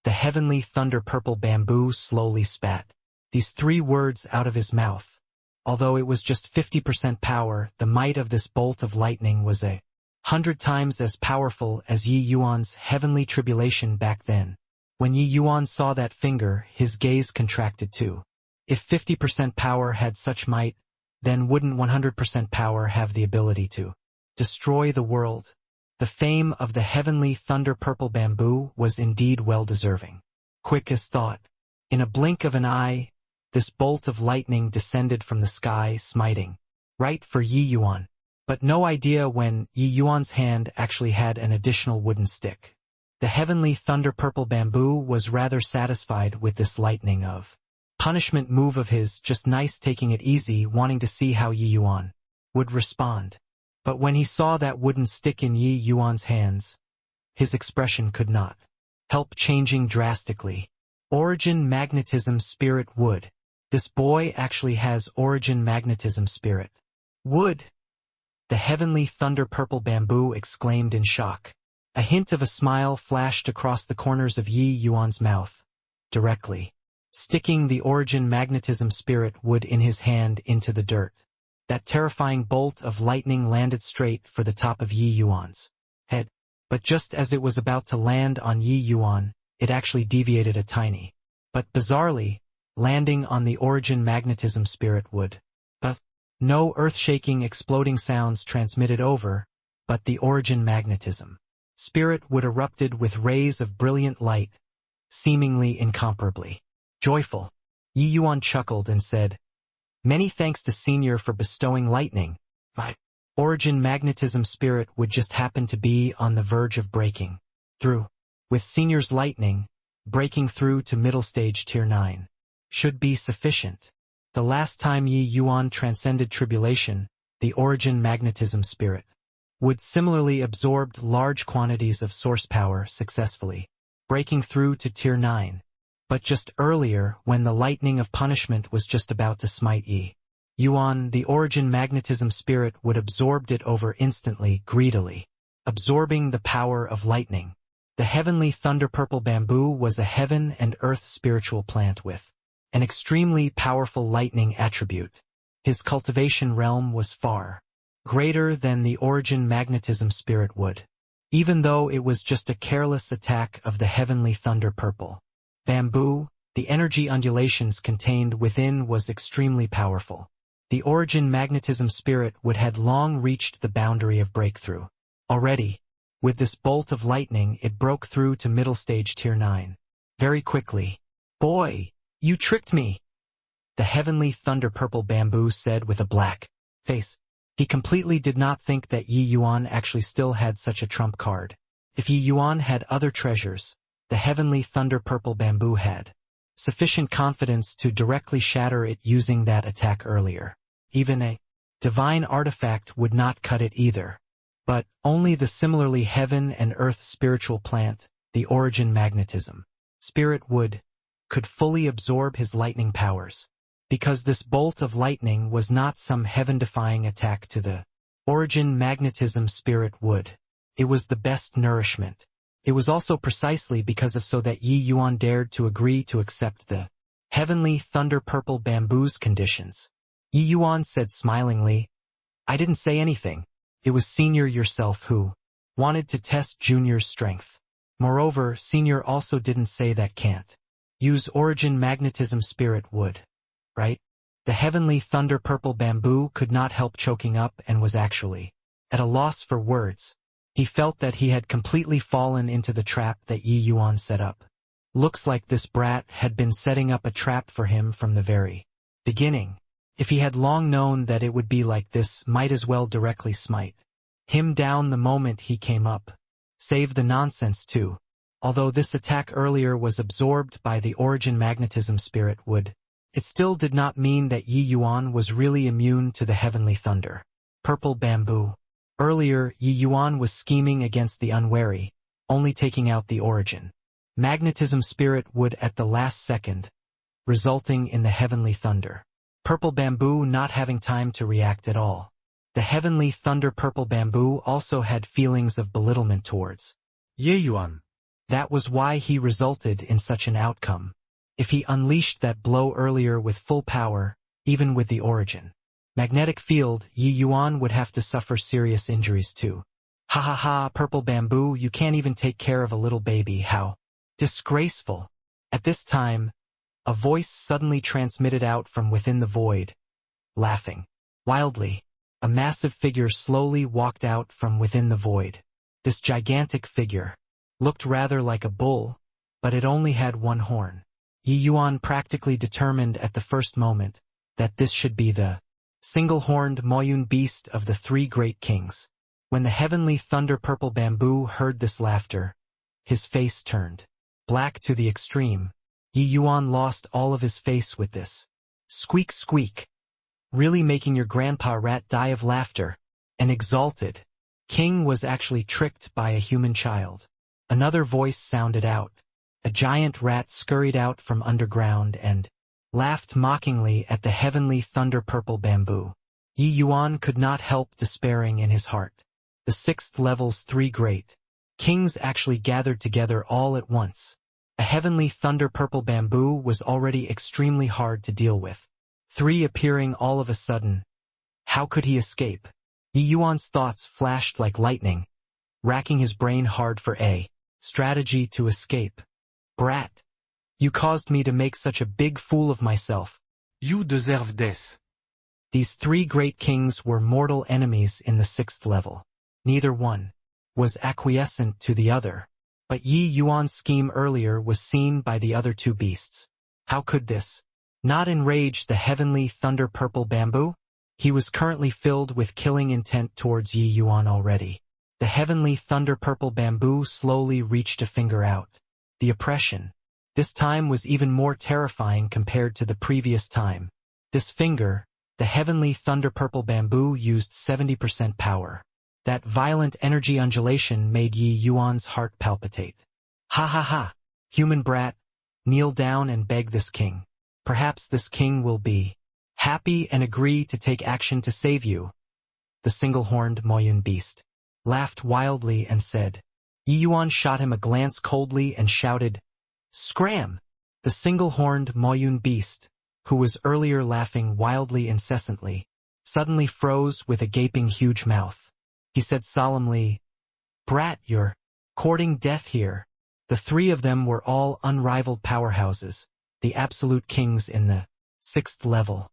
The heavenly thunder-purple bamboo slowly spat these 3 words out of his mouth. Although it was just 50% power, the might of this bolt of lightning was 100 times as powerful as Yi Yuan's heavenly tribulation back then. When Yi Yuan saw that finger, his gaze contracted too. If 50% power had such might, then wouldn't 100% power have the ability to destroy the world? The fame of the heavenly thunder-purple bamboo was indeed well-deserving. Quick as thought, in a blink of an eye, this bolt of lightning descended from the sky, smiting right for Yi Yuan. But no idea when Yi Yuan's hand actually had an additional wooden stick. The heavenly thunder-purple bamboo was rather satisfied with this lightning of punishment move of his, just nice taking it easy, wanting to see how Yi Yuan would respond. But when he saw that wooden stick in Yi Yuan's hands, his expression could not help changing drastically. Origin magnetism spirit wood. This boy actually has origin magnetism spirit. Wood. The heavenly thunder-purple bamboo exclaimed in shock. A hint of a smile flashed across the corners of Yi Yuan's mouth, directly sticking the origin magnetism spirit wood in his hand into the dirt. That terrifying bolt of lightning landed straight for the top of Yi Yuan's head. But just as it was about to land on Yi Yuan, it actually deviated a tiny, but bizarrely, landing on the origin magnetism spirit wood. But no earth-shaking exploding sounds transmitted over, but the origin magnetism spirit wood erupted with rays of brilliant light, seemingly incomparably joyful. Yi Yuan chuckled and said, "Many thanks to Senior for bestowing lightning. My origin magnetism spirit would just happen to be on the verge of breaking through. With Senior's lightning, breaking through to middle stage tier 9 should be sufficient." The last time Yi Yuan transcended tribulation, the origin magnetism spirit would similarly absorbed large quantities of source power successfully, breaking through to tier 9. But just earlier, when the lightning of punishment was just about to smite Yi Yuan, the origin magnetism spirit would absorbed it over instantly, greedily, absorbing the power of lightning. The heavenly thunder-purple bamboo was a heaven and earth spiritual plant with an extremely powerful lightning attribute. His cultivation realm was far greater than the origin magnetism spirit would, even though it was just a careless attack of the heavenly thunder-purple bamboo. The energy undulations contained within was extremely powerful. The origin magnetism spirit would had long reached the boundary of breakthrough. Already, with this bolt of lightning, it broke through to middle stage tier 9. Very quickly. "Boy, you tricked me," the heavenly thunder-purple bamboo said with a black face. He completely did not think that Yi Yuan actually still had such a trump card. If Yi Yuan had other treasures, the heavenly thunder-purple bamboo had sufficient confidence to directly shatter it using that attack earlier. Even a divine artifact would not cut it either. But only the similarly heaven and earth spiritual plant, the origin magnetism spirit wood, could fully absorb his lightning powers. Because this bolt of lightning was not some heaven-defying attack to the origin magnetism spirit wood. It was the best nourishment. It was also precisely because of so that Yi Yuan dared to agree to accept the heavenly thunder-purple bamboo's conditions. Yi Yuan said smilingly, "I didn't say anything. It was Senior yourself who wanted to test Junior's strength. Moreover, Senior also didn't say that can't use origin magnetism spirit wood, right?" The heavenly thunder-purple bamboo could not help choking up and was actually at a loss for words. He felt that he had completely fallen into the trap that Yi Yuan set up. Looks like this brat had been setting up a trap for him from the very beginning. If he had long known that it would be like this, might as well directly smite him down the moment he came up. Save the nonsense too. Although this attack earlier was absorbed by the origin magnetism spirit wood, it still did not mean that Yi Yuan was really immune to the heavenly thunder purple bamboo. Earlier, Yi Yuan was scheming against the unwary, only taking out the origin magnetism spirit wood at the last second, resulting in the heavenly thunder purple bamboo not having time to react at all. The heavenly thunder purple bamboo also had feelings of belittlement towards Ye Yuan. That was why he resulted in such an outcome. If he unleashed that blow earlier with full power, even with the origin magnetic field, Yi Yuan would have to suffer serious injuries too. "Ha ha ha, purple bamboo, you can't even take care of a little baby, how disgraceful." At this time, a voice suddenly transmitted out from within the void. Laughing wildly, a massive figure slowly walked out from within the void. This gigantic figure looked rather like a bull, but it only had one horn. Yi Yuan practically determined at the first moment that this should be the single-horned Moyun beast of the three great kings. When the heavenly thunder-purple bamboo heard this laughter, his face turned black to the extreme. Yi Yuan lost all of his face with this. Squeak squeak. Really making your grandpa rat die of laughter. An exalted king was actually tricked by a human child. Another voice sounded out. A giant rat scurried out from underground and laughed mockingly at the heavenly thunder-purple bamboo. Yi Yuan could not help despairing in his heart. The sixth level's three great kings actually gathered together all at once. A heavenly thunder-purple bamboo was already extremely hard to deal with. Three appearing all of a sudden. How could he escape? Yi Yuan's thoughts flashed like lightning, racking his brain hard for a strategy to escape. Brat! You caused me to make such a big fool of myself. You deserve this. These three great kings were mortal enemies in the sixth level. Neither one was acquiescent to the other. But Yi Yuan's scheme earlier was seen by the other two beasts. How could this not enrage the heavenly thunder-purple bamboo? He was currently filled with killing intent towards Yi Yuan already. The heavenly thunder-purple bamboo slowly reached a finger out. The oppression this time was even more terrifying compared to the previous time. This finger, the heavenly thunder-purple bamboo, used 70% power. That violent energy undulation made Yi Yuan's heart palpitate. Ha ha ha! Human brat, kneel down and beg this king. Perhaps this king will be happy and agree to take action to save you. The single-horned Moyun beast laughed wildly and said. Yi Yuan shot him a glance coldly and shouted, Scram! The single-horned Moyun beast, who was earlier laughing wildly incessantly, suddenly froze with a gaping huge mouth. He said solemnly, Brat, you're courting death here. The three of them were all unrivaled powerhouses, the absolute kings in the sixth level.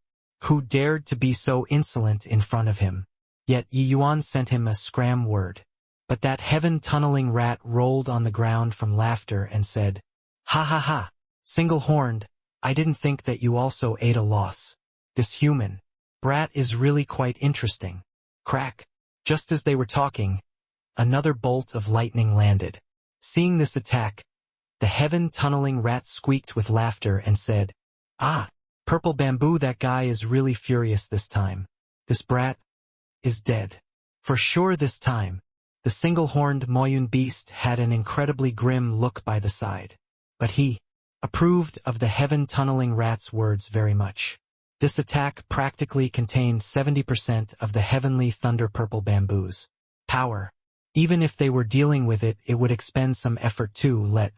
Who dared to be so insolent in front of him? Yet Yi Yuan sent him a scram word. But that heaven-tunneling rat rolled on the ground from laughter and said, Ha ha ha! Single-horned, I didn't think that you also ate a loss. This human brat is really quite interesting. Crack! Just as they were talking, another bolt of lightning landed. Seeing this attack, the heaven-tunneling rat squeaked with laughter and said, Ah! Purple bamboo, that guy is really furious this time. This brat is dead. For sure this time. The single-horned Moyun beast had an incredibly grim look by the side. But he approved of the heaven-tunneling rat's words very much. This attack practically contained 70% of the heavenly thunder-purple bamboo's power. Even if they were dealing with it, it would expend some effort too, let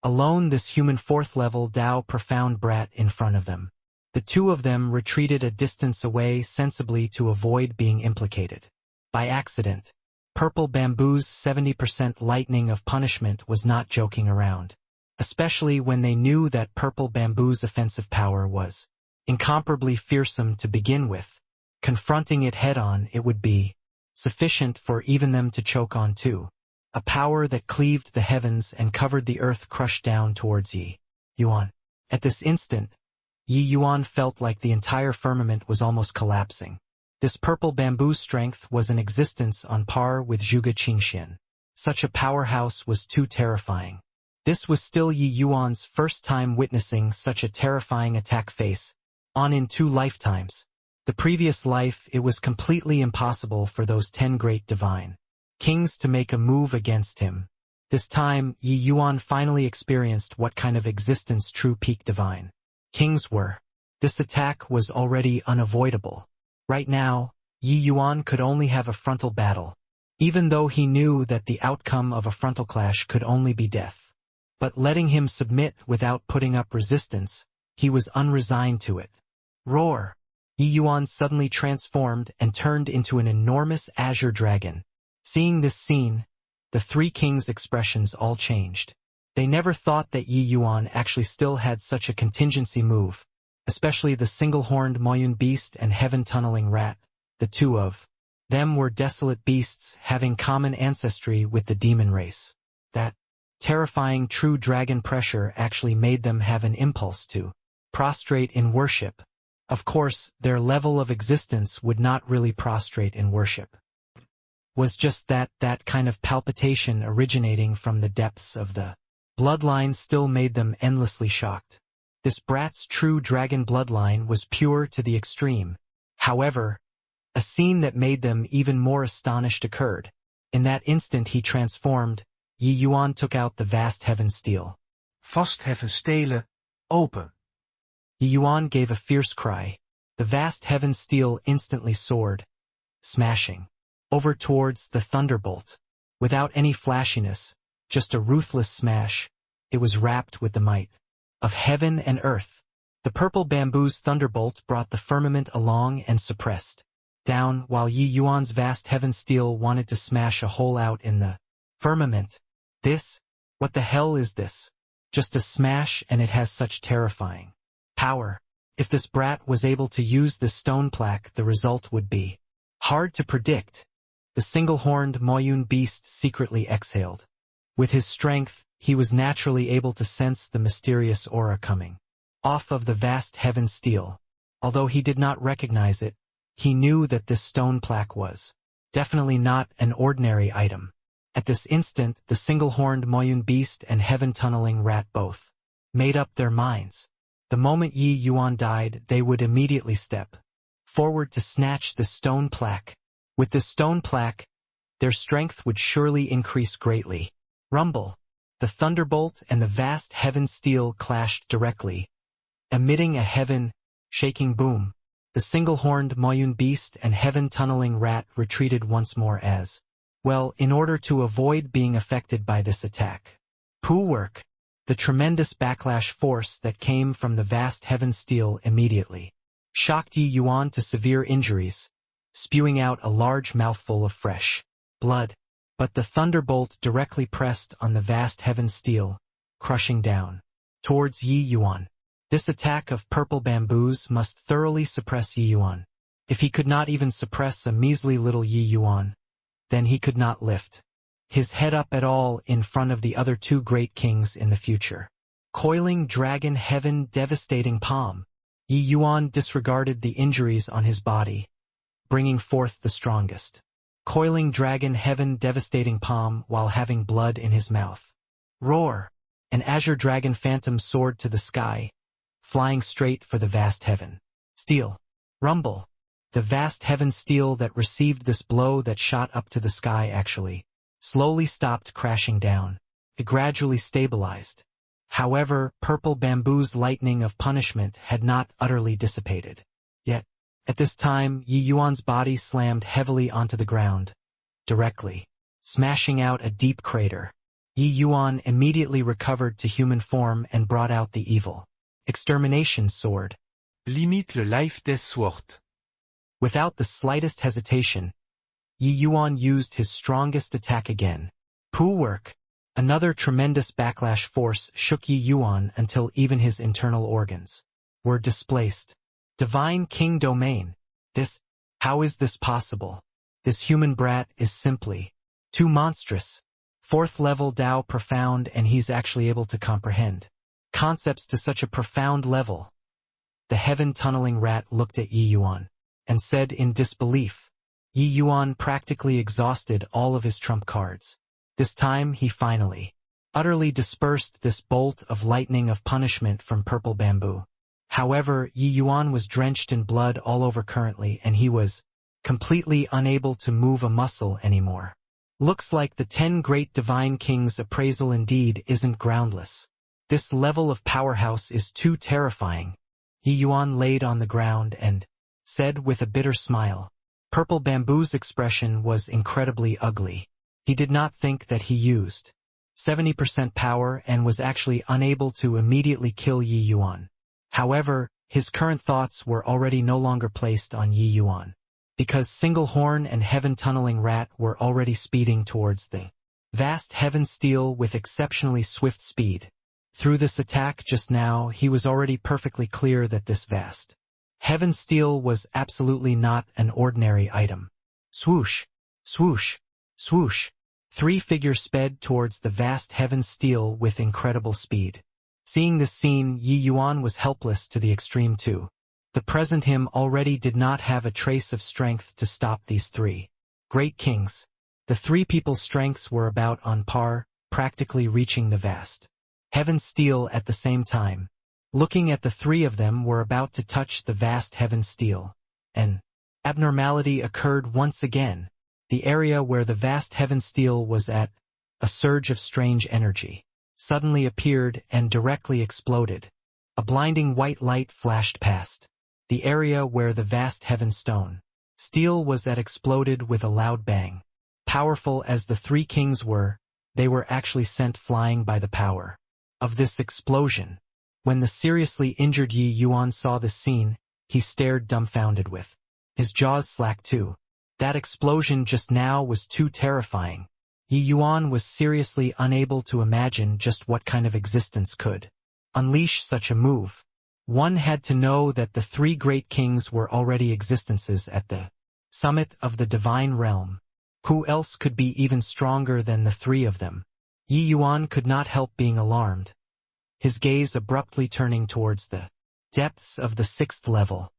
alone this human fourth-level Tao profound brat in front of them. The two of them retreated a distance away sensibly to avoid being implicated. By accident, Purple Bamboo's 70% lightning of punishment was not joking around. Especially when they knew that Purple Bamboo's offensive power was incomparably fearsome to begin with. Confronting it head-on, it would be sufficient for even them to choke on too. A power that cleaved the heavens and covered the earth crushed down towards Yi Yuan. At this instant, Yi Yuan felt like the entire firmament was almost collapsing. This purple bamboo strength was an existence on par with Zhuge Qingxian. Such a powerhouse was too terrifying. This was still Yi Yuan's first time witnessing such a terrifying attack face, on in 2 lifetimes. The previous life, it was completely impossible for those 10 great divine kings to make a move against him. This time, Yi Yuan finally experienced what kind of existence true peak divine kings were. This attack was already unavoidable. Right now, Yi Yuan could only have a frontal battle, even though he knew that the outcome of a frontal clash could only be death. But letting him submit without putting up resistance, he was unresigned to it. Roar! Yi Yuan suddenly transformed and turned into an enormous azure dragon. Seeing this scene, the 3 kings' expressions all changed. They never thought that Yi Yuan actually still had such a contingency move, especially the single-horned Moyun beast and heaven-tunneling rat, the two of Them were desolate beasts having common ancestry with the demon race. That terrifying true dragon pressure actually made them have an impulse to prostrate in worship. Of course, their level of existence would not really prostrate in worship. Was just that kind of palpitation originating from the depths of the bloodline still made them endlessly shocked. This brat's true dragon bloodline was pure to the extreme. However, a scene that made them even more astonished occurred. In that instant he transformed. Yi Yuan took out the vast heaven steel. Vastheffen stelen, open. Yi Yuan gave a fierce cry. The vast heaven steel instantly soared, smashing over towards the thunderbolt. Without any flashiness, just a ruthless smash, it was wrapped with the might of heaven and earth. The purple bamboo's thunderbolt brought the firmament along and suppressed down, while Yi Yuan's vast heaven steel wanted to smash a hole out in the firmament. What the hell is this? Just a smash, and it has such terrifying power. If this brat was able to use this stone plaque, the result would be hard to predict. The single-horned Moyun beast secretly exhaled. With his strength, he was naturally able to sense the mysterious aura coming off of the vast heaven steel. Although he did not recognize it, he knew that this stone plaque was definitely not an ordinary item. At this instant, the single-horned Moyun beast and heaven-tunneling rat both made up their minds. The moment Yi Yuan died, they would immediately step forward to snatch the stone plaque. With this stone plaque, their strength would surely increase greatly. Rumble. The thunderbolt and the vast heaven steel clashed directly, emitting a heaven-shaking boom. The single-horned Moyun beast and heaven-tunneling rat retreated once more as well in order to avoid being affected by this attack. Work. The tremendous backlash force that came from the vast heaven steel immediately shocked Yi Yuan to severe injuries, spewing out a large mouthful of fresh blood. But the thunderbolt directly pressed on the vast heaven steel, crushing down towards Yi Yuan. This attack of purple bamboos must thoroughly suppress Yi Yuan. If he could not even suppress a measly little Yi Yuan, then he could not lift his head up at all in front of the other two great kings in the future. Coiling dragon heaven devastating palm. Yi Yuan disregarded the injuries on his body, bringing forth the strongest coiling dragon heaven devastating palm while having blood in his mouth. Roar! An azure dragon phantom soared to the sky, flying straight for the vast heaven steel. Rumble! The vast heaven steel that received this blow that shot up to the sky actually slowly stopped crashing down. It gradually stabilized. However, purple bamboo's lightning of punishment had not utterly dissipated. Yet, at this time, Yi Yuan's body slammed heavily onto the ground, directly smashing out a deep crater. Yi Yuan immediately recovered to human form and brought out the evil extermination sword. Limite le life des sword. Without the slightest hesitation, Yi Yuan used his strongest attack again. Work. Another tremendous backlash force shook Yi Yuan until even his internal organs were displaced. Divine King Domain. How is this possible? This human brat is simply too monstrous. 4th level Tao profound, and he's actually able to comprehend concepts to such a profound level. The heaven-tunneling rat looked at Yi Yuan and said in disbelief. Yi Yuan practically exhausted all of his trump cards. This time he finally utterly dispersed this bolt of lightning of punishment from purple bamboo. However, Yi Yuan was drenched in blood all over currently, and he was completely unable to move a muscle anymore. Looks like the 10 great divine kings' appraisal indeed isn't groundless. This level of powerhouse is too terrifying. Yi Yuan laid on the ground and said with a bitter smile. Purple bamboo's expression was incredibly ugly. He did not think that he used 70% power and was actually unable to immediately kill Yi Yuan. However, his current thoughts were already no longer placed on Yi Yuan, because Single Horn and Heaven Tunneling Rat were already speeding towards the vast heaven steel with exceptionally swift speed. Through this attack just now, he was already perfectly clear that this vast heaven steel was absolutely not an ordinary item. Swoosh, swoosh, swoosh. 3 figures sped towards the vast heaven's steel with incredible speed. Seeing this scene, Yi Yuan was helpless to the extreme too. The present him already did not have a trace of strength to stop these 3 great kings. The 3 people's strengths were about on par, practically reaching the vast heaven's steel at the same time. Looking at the 3 of them were about to touch the vast heaven's steel. An abnormality occurred once again. The area where the vast heaven's steel was at, a surge of strange energy, suddenly appeared and directly exploded. A blinding white light flashed past. The area where the vast heaven stone steel was at exploded with a loud bang. Powerful as the 3 kings were, they were actually sent flying by the power of this explosion. When the seriously injured Yi Yuan saw this scene, he stared dumbfounded with his jaws slack too. That explosion just now was too terrifying. Yi Yuan was seriously unable to imagine just what kind of existence could unleash such a move. One had to know that the 3 great kings were already existences at the summit of the divine realm. Who else could be even stronger than the 3 of them? Yi Yuan could not help being alarmed, his gaze abruptly turning towards the depths of the 6th level.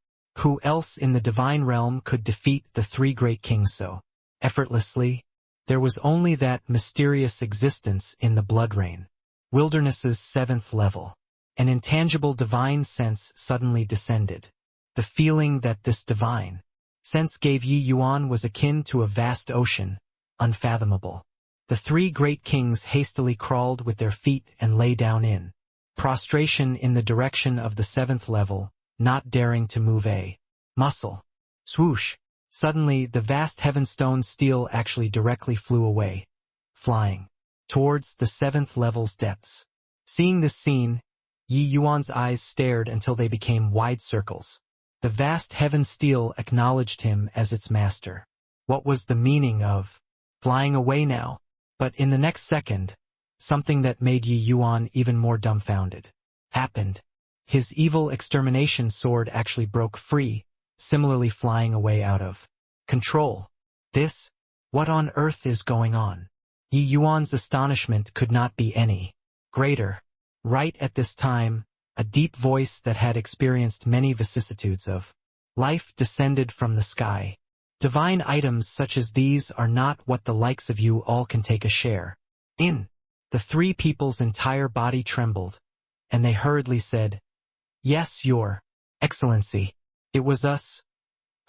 Who else in the divine realm could defeat the 3 great kings so effortlessly? There was only that mysterious existence in the blood rain wilderness's 7th level. An intangible divine sense suddenly descended. The feeling that this divine sense gave Yi Yuan was akin to a vast ocean, unfathomable. The 3 great kings hastily crawled with their feet and lay down in prostration in the direction of the 7th level, not daring to move a muscle. Swoosh! Suddenly, the vast heavenstone steel actually directly flew away, flying towards the 7th level's depths. Seeing this scene, Yi Yuan's eyes stared until they became wide circles. The vast heaven steel acknowledged him as its master. What was the meaning of flying away now? But in the next second, something that made Yi Yuan even more dumbfounded happened. His evil extermination sword actually broke free, similarly flying away out of control. This? What on earth is going on? Yi Yuan's astonishment could not be any greater. Right at this time, a deep voice that had experienced many vicissitudes of life descended from the sky. Divine items such as these are not what the likes of you all can take a share in. The 3 people's entire body trembled, and they hurriedly said, "Yes, Your Excellency. It was us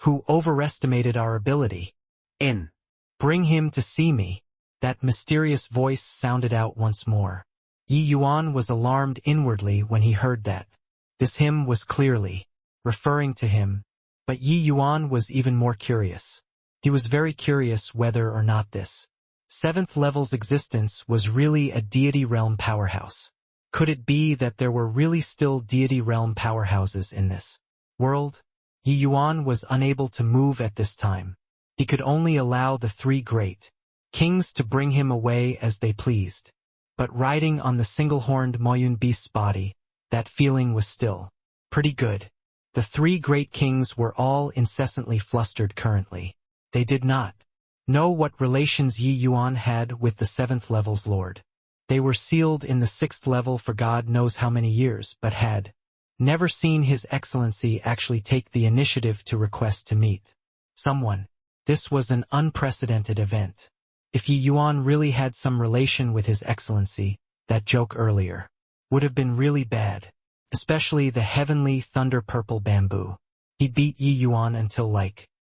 who overestimated our ability. In. Bring him to see me." That mysterious voice sounded out once more. Yi Yuan was alarmed inwardly when he heard that. This hymn was clearly referring to him, but Yi Yuan was even more curious. He was very curious whether or not this 7th level's existence was really a deity realm powerhouse. Could it be that there were really still deity realm powerhouses in this world? Yi Yuan was unable to move at this time. He could only allow the 3 great kings to bring him away as they pleased. But riding on the single-horned Moyun beast's body, that feeling was still pretty good. The 3 great kings were all incessantly flustered currently. They did not know what relations Yi Yuan had with the 7th level's lord. They were sealed in the 6th level for God knows how many years, but had never seen His Excellency actually take the initiative to request to meet someone. This was an unprecedented event. If Yi Yuan really had some relation with His Excellency, that joke earlier would have been really bad. Especially the heavenly thunder-purple bamboo. He beat Yi Yuan until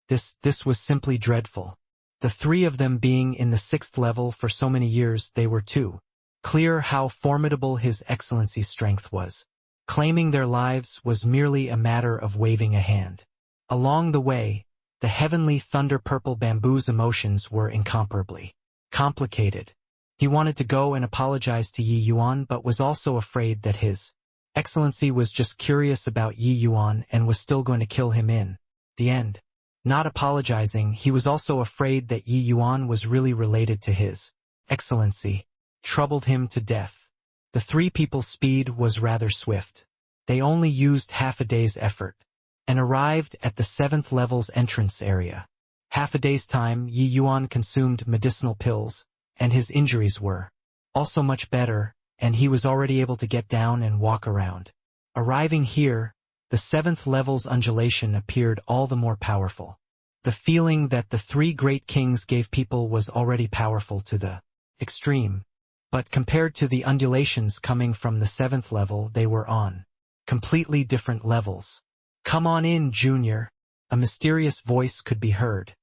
this was simply dreadful. The 3 of them being in the 6th level for so many years, they were too clear how formidable His Excellency's strength was. Claiming their lives was merely a matter of waving a hand. Along the way, the heavenly thunder-purple bamboo's emotions were incomparably complicated. He wanted to go and apologize to Yi Yuan but was also afraid that His Excellency was just curious about Yi Yuan and was still going to kill him in the end. Not apologizing, he was also afraid that Yi Yuan was really related to His Excellency. Troubled him to death. The 3 people's speed was rather swift. They only used half a day's effort and arrived at the 7th level's entrance area. Half a day's time, Yi Yuan consumed medicinal pills, and his injuries were also much better, and he was already able to get down and walk around. Arriving here, the 7th level's undulation appeared all the more powerful. The feeling that the 3 great kings gave people was already powerful to the extreme, but compared to the undulations coming from the 7th level, they were on completely different levels. "Come on in, Junior," a mysterious voice could be heard.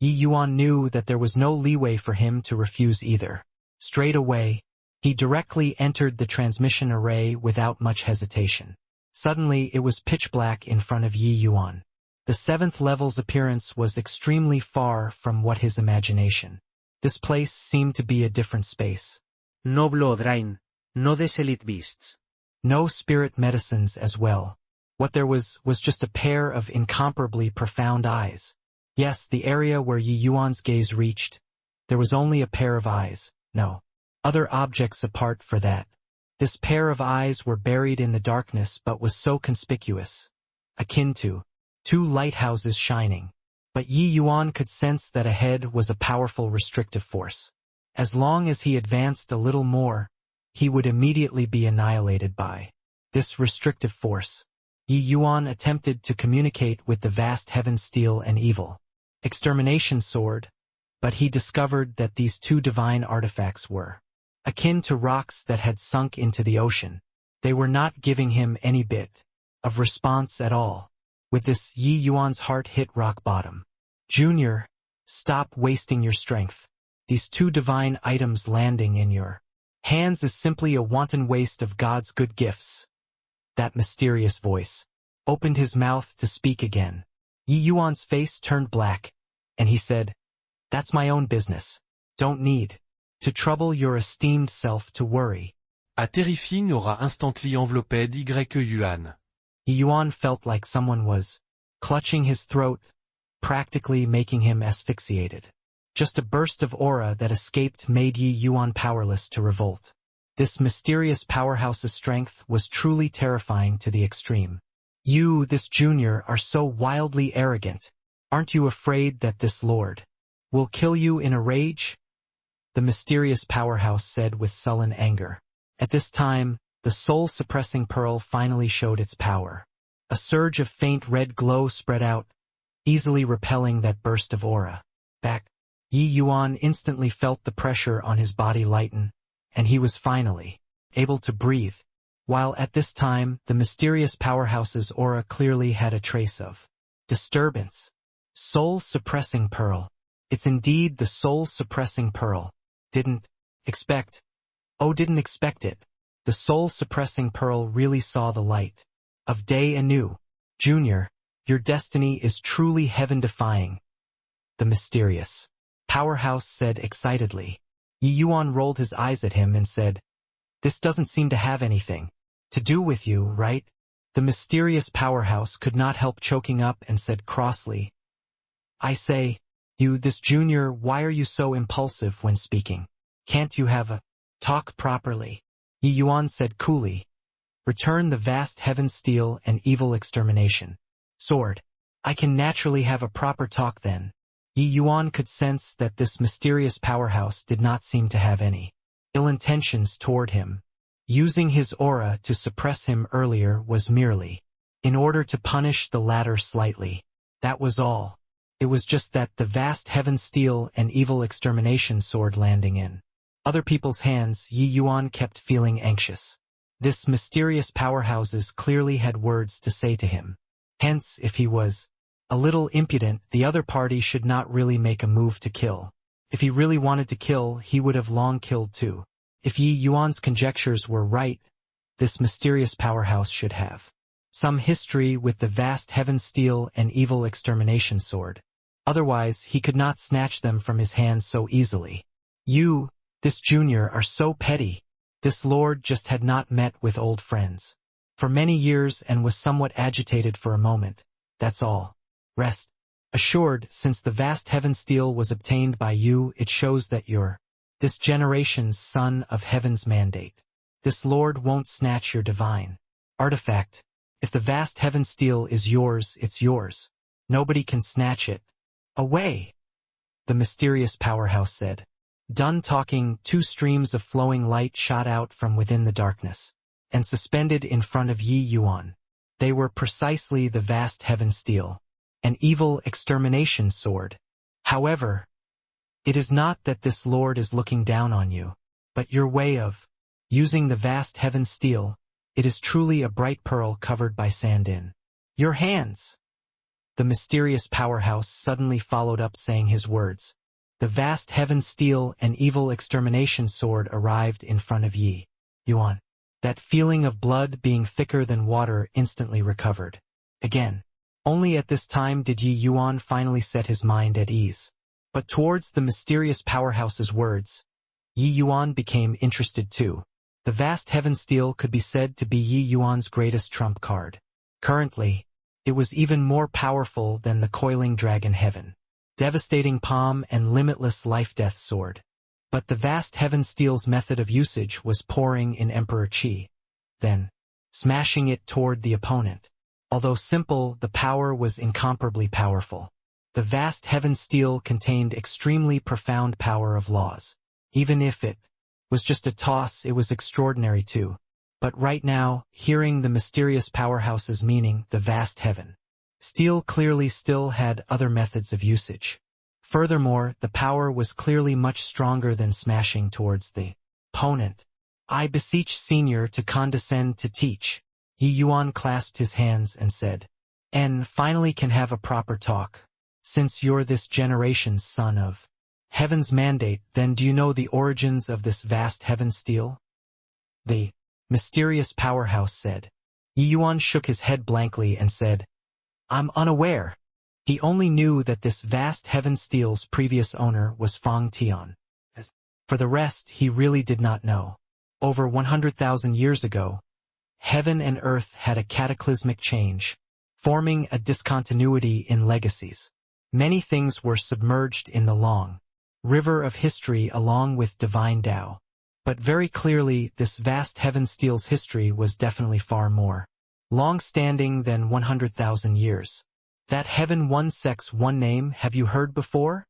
Yi Yuan knew that there was no leeway for him to refuse either. Straight away, he directly entered the transmission array without much hesitation. Suddenly, it was pitch black in front of Yi Yuan. The 7th level's appearance was extremely far from what his imagination. This place seemed to be a different space. No blood rain, no des elite beasts. No spirit medicines as well. What there was just a pair of incomparably profound eyes. Yes, the area where Yi Yuan's gaze reached, there was only a pair of eyes, no other objects apart for that. This pair of eyes were buried in the darkness but was so conspicuous, akin to 2 lighthouses shining. But Yi Yuan could sense that ahead was a powerful restrictive force. As long as he advanced a little more, he would immediately be annihilated by this restrictive force. Yi Yuan attempted to communicate with the vast heaven steel and evil extermination sword, but he discovered that these 2 divine artifacts were akin to rocks that had sunk into the ocean. They were not giving him any bit of response at all. With this, Yi Yuan's heart hit rock bottom. "Junior, stop wasting your strength. These 2 divine items landing in your hands is simply a wanton waste of God's good gifts." That mysterious voice opened his mouth to speak again. Yi Yuan's face turned black, and he said, "That's my own business. Don't need to trouble your esteemed self to worry." A terrifying aura instantly envelopped Y Yuan. Yi Yuan felt like someone was clutching his throat, practically making him asphyxiated. Just a burst of aura that escaped made Yi Yuan powerless to revolt. This mysterious powerhouse's strength was truly terrifying to the extreme. "You, this junior, are so wildly arrogant. Aren't you afraid that this lord will kill you in a rage?" The mysterious powerhouse said with sullen anger. At this time, the soul-suppressing pearl finally showed its power. A surge of faint red glow spread out, easily repelling that burst of aura. Back, Yi Yuan instantly felt the pressure on his body lighten, and he was finally able to breathe. While at this time, the mysterious powerhouse's aura clearly had a trace of disturbance. Soul-suppressing pearl. It's indeed the soul-suppressing pearl. Didn't expect it. The soul-suppressing pearl really saw the light of day anew. "Junior, your destiny is truly heaven-defying," the mysterious powerhouse said excitedly. Yi Yuan rolled his eyes at him and said, "This doesn't seem to have anything to do with you, right?" The mysterious powerhouse could not help choking up and said crossly, "I say, you, this junior, why are you so impulsive when speaking? Can't you have a talk properly?" Yi Yuan said coolly, "Return the vast heaven steel and evil extermination sword. I can naturally have a proper talk then." Yi Yuan could sense that this mysterious powerhouse did not seem to have any ill intentions toward him. Using his aura to suppress him earlier was merely in order to punish the latter slightly. That was all. It was just that the vast heaven steel and evil extermination sword landing in other people's hands, Yi Yuan kept feeling anxious. This mysterious powerhouses clearly had words to say to him. Hence, if he was a little impudent, the other party should not really make a move to kill. If he really wanted to kill, he would have long killed too. If Yi Yuan's conjectures were right, this mysterious powerhouse should have some history with the vast heaven steel and evil extermination sword. Otherwise, he could not snatch them from his hands so easily. "You, this junior, are so petty." This lord just had not met with old friends for many years and was somewhat agitated for a moment. That's all. Rest assured, since the vast heaven steel was obtained by you, it shows that you're this generation's son of heaven's mandate. This lord won't snatch your divine artifact. If the vast heaven steel is yours, it's yours. Nobody can snatch it away. the mysterious powerhouse said. Done talking, two streams of flowing light shot out from within the darkness, and suspended in front of Yi Yuan. They were precisely the vast heaven steel, an evil extermination sword. However, it is not that this lord is looking down on you, but your way of using the vast heaven steel. It is truly a bright pearl covered by sand in your hands. The mysterious powerhouse suddenly followed up saying his words. The vast heaven steel and evil extermination sword arrived in front of Yi Yuan. That feeling of blood being thicker than water instantly recovered. Again. Only at this time did Yi Yuan finally set his mind at ease. But towards the mysterious powerhouse's words, Yi Yuan became interested too. The vast heaven steel could be said to be Yi Yuan's greatest trump card. Currently, it was even more powerful than the coiling dragon heaven, devastating palm and limitless life-death sword. But the vast heaven steel's method of usage was pouring in Emperor Qi, then smashing it toward the opponent. Although simple, the power was incomparably powerful. The vast heaven steel contained extremely profound power of laws. Even if it was just a toss, it was extraordinary too. But right now, hearing the mysterious powerhouse's meaning, the vast heaven steel clearly still had other methods of usage. Furthermore, the power was clearly much stronger than smashing towards the opponent. I beseech Senior to condescend to teach. Yi Yuan clasped his hands and said, "And finally can have a proper talk. Since you're this generation's son of heaven's mandate, then do you know the origins of this vast heaven steel?" The mysterious powerhouse said. Yi Yuan shook his head blankly and said, "I'm unaware." He only knew that this vast heaven steel's previous owner was Fang Tian. For the rest, he really did not know. Over 100,000 years ago, heaven and earth had a cataclysmic change, forming a discontinuity in legacies. Many things were submerged in the long river of history along with divine Tao. But very clearly, this vast heaven steel's history was definitely far more long-standing than 100,000 years. That heaven one sex one name, have you heard before?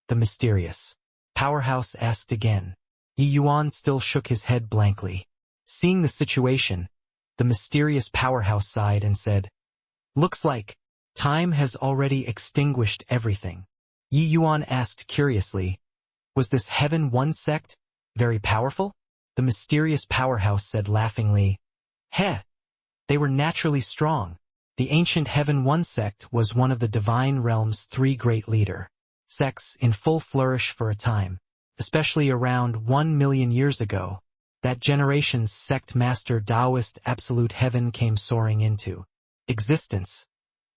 The mysterious powerhouse asked again. Yi Yuan still shook his head blankly. Seeing the situation, the mysterious powerhouse sighed and said, "Looks like time has already extinguished everything." Yi Yuan asked curiously, "Was this heaven one sect very powerful?" The mysterious powerhouse said laughingly, "Heh, they were naturally strong. The ancient heaven one sect was one of the divine realm's three great leader sects in full flourish for a time, especially around 1 million years ago. That generation's sect master Taoist absolute heaven came soaring into existence,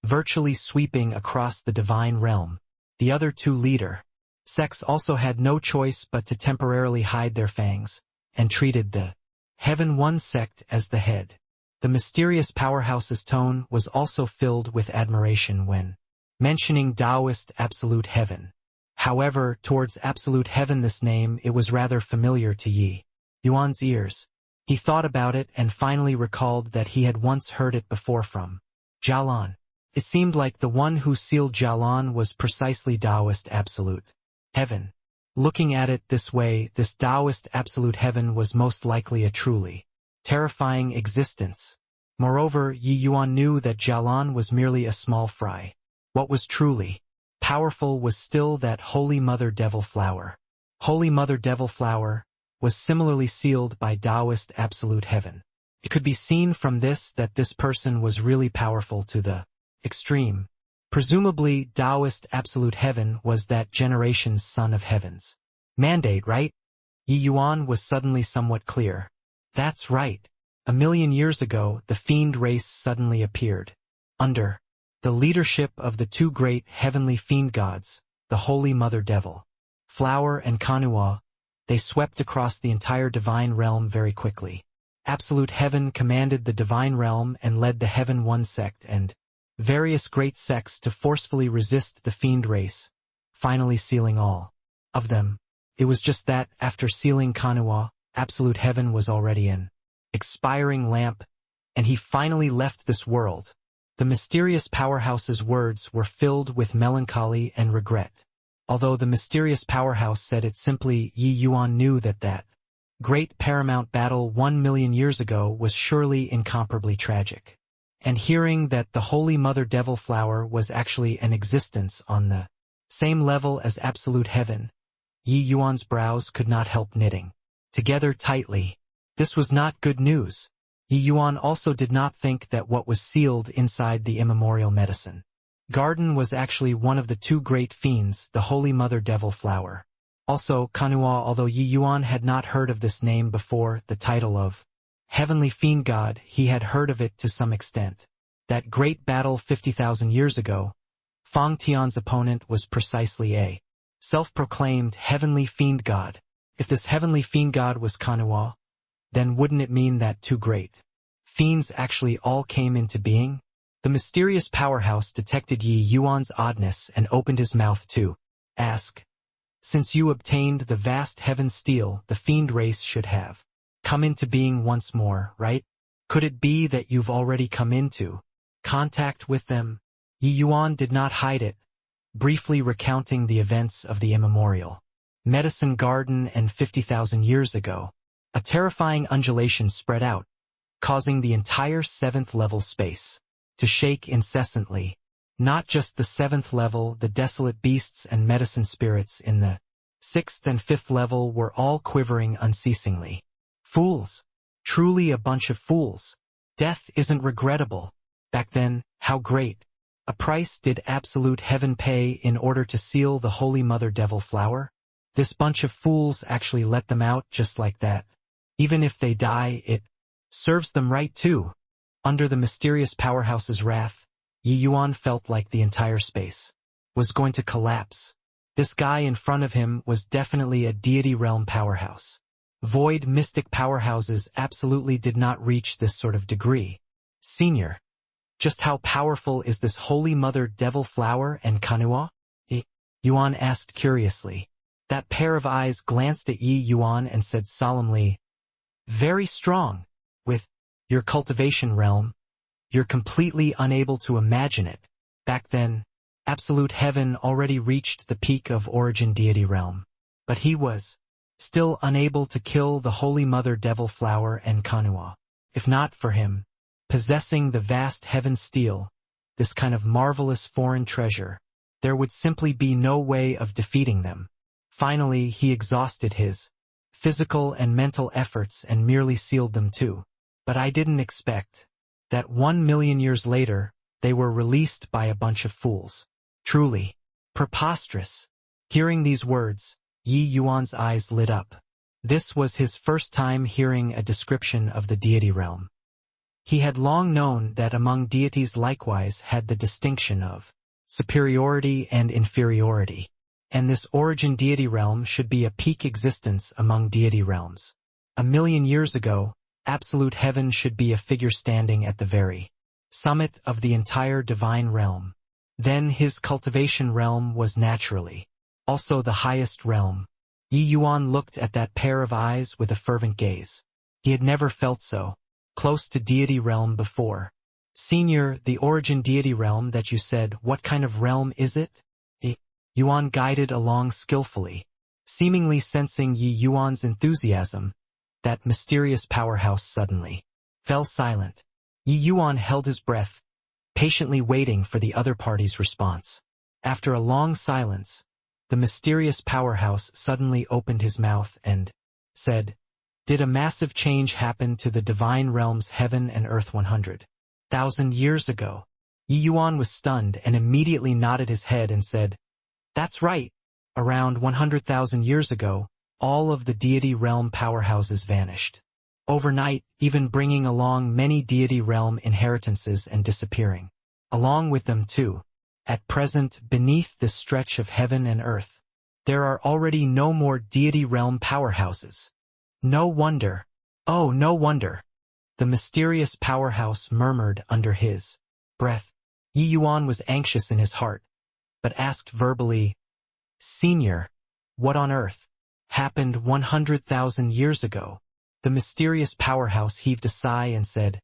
virtually sweeping across the divine realm. The other two leader sects also had no choice but to temporarily hide their fangs, and treated the heaven one sect as the head." The mysterious powerhouse's tone was also filled with admiration when mentioning Taoist absolute heaven. However, towards absolute heaven, this name, it was rather familiar to Yi Yuan's ears. He thought about it and finally recalled that he had once heard it before from Jialan. It seemed like the one who sealed Jialan was precisely Taoist absolute heaven. Looking at it this way, this Taoist absolute heaven was most likely a truly terrifying existence. Moreover, Yi Yuan knew that Jialan was merely a small fry. What was truly powerful was still that Holy Mother Devil Flower. Holy Mother Devil Flower was similarly sealed by Taoist absolute heaven. It could be seen from this that this person was really powerful to the extreme. Presumably, Taoist absolute heaven was that generation's son of heaven's mandate, right? Yi Yuan was suddenly somewhat clear. That's right. 1 million years ago, the fiend race suddenly appeared. Under the leadership of the two great heavenly fiend gods, the Holy Mother Devil Flower and Kanua, they swept across the entire divine realm very quickly. Absolute heaven commanded the divine realm and led the heaven one sect and various great sects to forcefully resist the fiend race, finally sealing all of them. It was just that, after sealing Kanua, absolute heaven was already an expiring lamp, and he finally left this world. The mysterious powerhouse's words were filled with melancholy and regret. Although the mysterious powerhouse said it simply, Yi Yuan knew that great paramount battle 1 million years ago was surely incomparably tragic. And hearing that the Holy Mother Devil Flower was actually an existence on the same level as absolute heaven, Yi Yuan's brows could not help knitting together tightly. This was not good news. Yi Yuan also did not think that what was sealed inside the immemorial medicine garden was actually one of the two great fiends, the Holy Mother Devil Flower. Also, Kanhua, although Yi Yuan had not heard of this name before, the title of Heavenly Fiend God, he had heard of it to some extent. That great battle 50,000 years ago, Fang Tian's opponent was precisely a self-proclaimed Heavenly Fiend God. If this Heavenly Fiend God was Kanhua, then wouldn't it mean that two great fiends actually all came into being? The mysterious powerhouse detected Yi Yuan's oddness and opened his mouth to ask, since you obtained the vast heaven steel, the fiend race should have come into being once more, right? Could it be that you've already come into contact with them? Yi Yuan did not hide it, briefly recounting the events of the immemorial medicine garden and 50,000 years ago. A terrifying undulation spread out, causing the entire 7th level space to shake incessantly. Not just the 7th level, the desolate beasts and medicine spirits in the 6th and 5th level were all quivering unceasingly. Fools. Truly a bunch of fools. Death isn't regrettable. Back then, how great a price did absolute heaven pay in order to seal the Holy Mother Devil Flower? This bunch of fools actually let them out just like that. Even if they die, it serves them right too. Under the mysterious powerhouse's wrath, Yi Yuan felt like the entire space was going to collapse. This guy in front of him was definitely a deity realm powerhouse. Void mystic powerhouses absolutely did not reach this sort of degree. Senior, just how powerful is this Holy Mother Devil Flower and Kanhua? Yi Yuan asked curiously. That pair of eyes glanced at Yi Yuan and said solemnly, very strong. With your cultivation realm, you're completely unable to imagine it. Back then, absolute heaven already reached the peak of origin deity realm. But he was still unable to kill the Holy Mother Devil Flower and Kanhua. If not for him possessing the vast heaven steel, this kind of marvelous foreign treasure, there would simply be no way of defeating them. Finally, he exhausted his physical and mental efforts and merely sealed them too. But I didn't expect that 1 million years later, they were released by a bunch of fools. Truly preposterous. Hearing these words, Yi Yuan's eyes lit up. This was his first time hearing a description of the deity realm. He had long known that among deities likewise had the distinction of superiority and inferiority. And this origin deity realm should be a peak existence among deity realms. 1 million years ago, absolute heaven should be a figure standing at the very summit of the entire divine realm. Then his cultivation realm was naturally also the highest realm. Yi Yuan looked at that pair of eyes with a fervent gaze. He had never felt so close to deity realm before. Senior, the origin deity realm that you said, what kind of realm is it? Yuan guided along skillfully. Seemingly sensing Yi Yuan's enthusiasm, that mysterious powerhouse suddenly fell silent. Yi Yuan held his breath, patiently waiting for the other party's response. After a long silence, the mysterious powerhouse suddenly opened his mouth and said, did a massive change happen to the divine realms heaven and earth 100,000 years ago? Yi Yuan was stunned and immediately nodded his head and said, that's right. Around 100,000 years ago, all of the deity realm powerhouses vanished. Overnight, even bringing along many deity realm inheritances and disappearing along with them too. At present, beneath this stretch of heaven and earth, there are already no more deity realm powerhouses. No wonder. Oh, no wonder. The mysterious powerhouse murmured under his breath. Yi Yuan was anxious in his heart, but asked verbally, Senior, what on earth happened 100,000 years ago? The mysterious powerhouse heaved a sigh and said,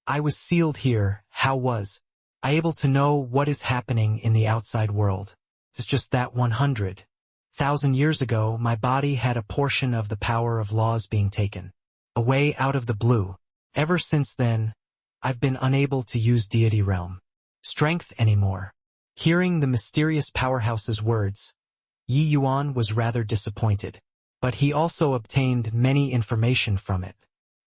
I was sealed here. How was I able to know what is happening in the outside world? It's just that 100,000 years ago, my body had a portion of the power of laws being taken away out of the blue. Ever since then, I've been unable to use deity realm strength anymore. Hearing the mysterious powerhouse's words, Yi Yuan was rather disappointed, but he also obtained many information from it.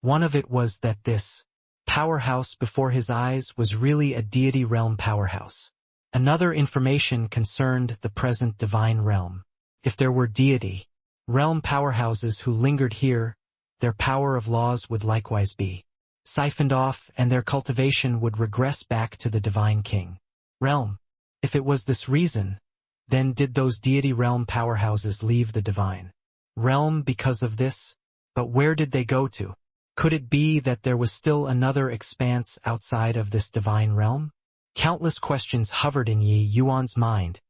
One of it was that this powerhouse before his eyes was really a deity realm powerhouse. Another information concerned the present divine realm. If there were deity realm powerhouses who lingered here, their power of laws would likewise be siphoned off and their cultivation would regress back to the divine king realm. If it was this reason, then did those deity realm powerhouses leave the divine realm because of this? But where did they go to? Could it be that there was still another expanse outside of this divine realm? Countless questions hovered in Yi Yuan's mind,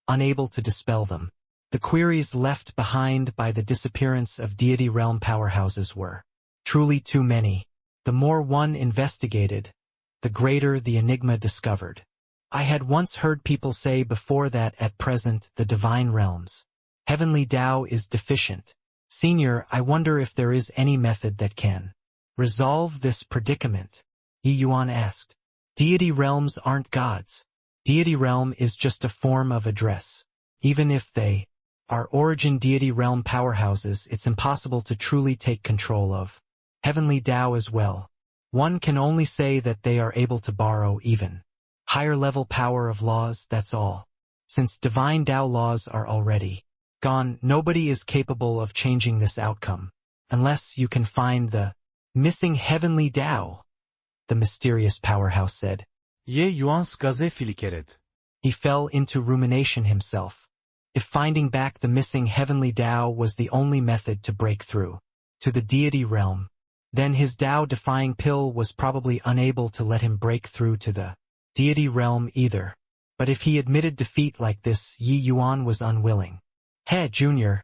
unable to dispel them. The queries left behind by the disappearance of deity realm powerhouses were truly too many. The more one investigated, the greater the enigma discovered. I had once heard people say before that at present the divine realms heavenly Tao is deficient. Senior, I wonder if there is any method that can resolve this predicament? Yi Yuan asked. Deity realms aren't gods. Deity realm is just a form of address. Even if they are origin deity realm powerhouses, it's impossible to truly take control of heavenly Tao as well. One can only say that they are able to borrow even higher level power of laws, that's all. Since divine Tao laws are already gone, nobody is capable of changing this outcome, unless you can find the missing heavenly Tao, the mysterious powerhouse said. Yi Yuan skaze filikeret. He fell into rumination himself. If finding back the missing heavenly Tao was the only method to break through to the deity realm, then his Tao-defying pill was probably unable to let him break through to the deity realm either. But if he admitted defeat like this, Yi Yuan was unwilling. Hey, Junior,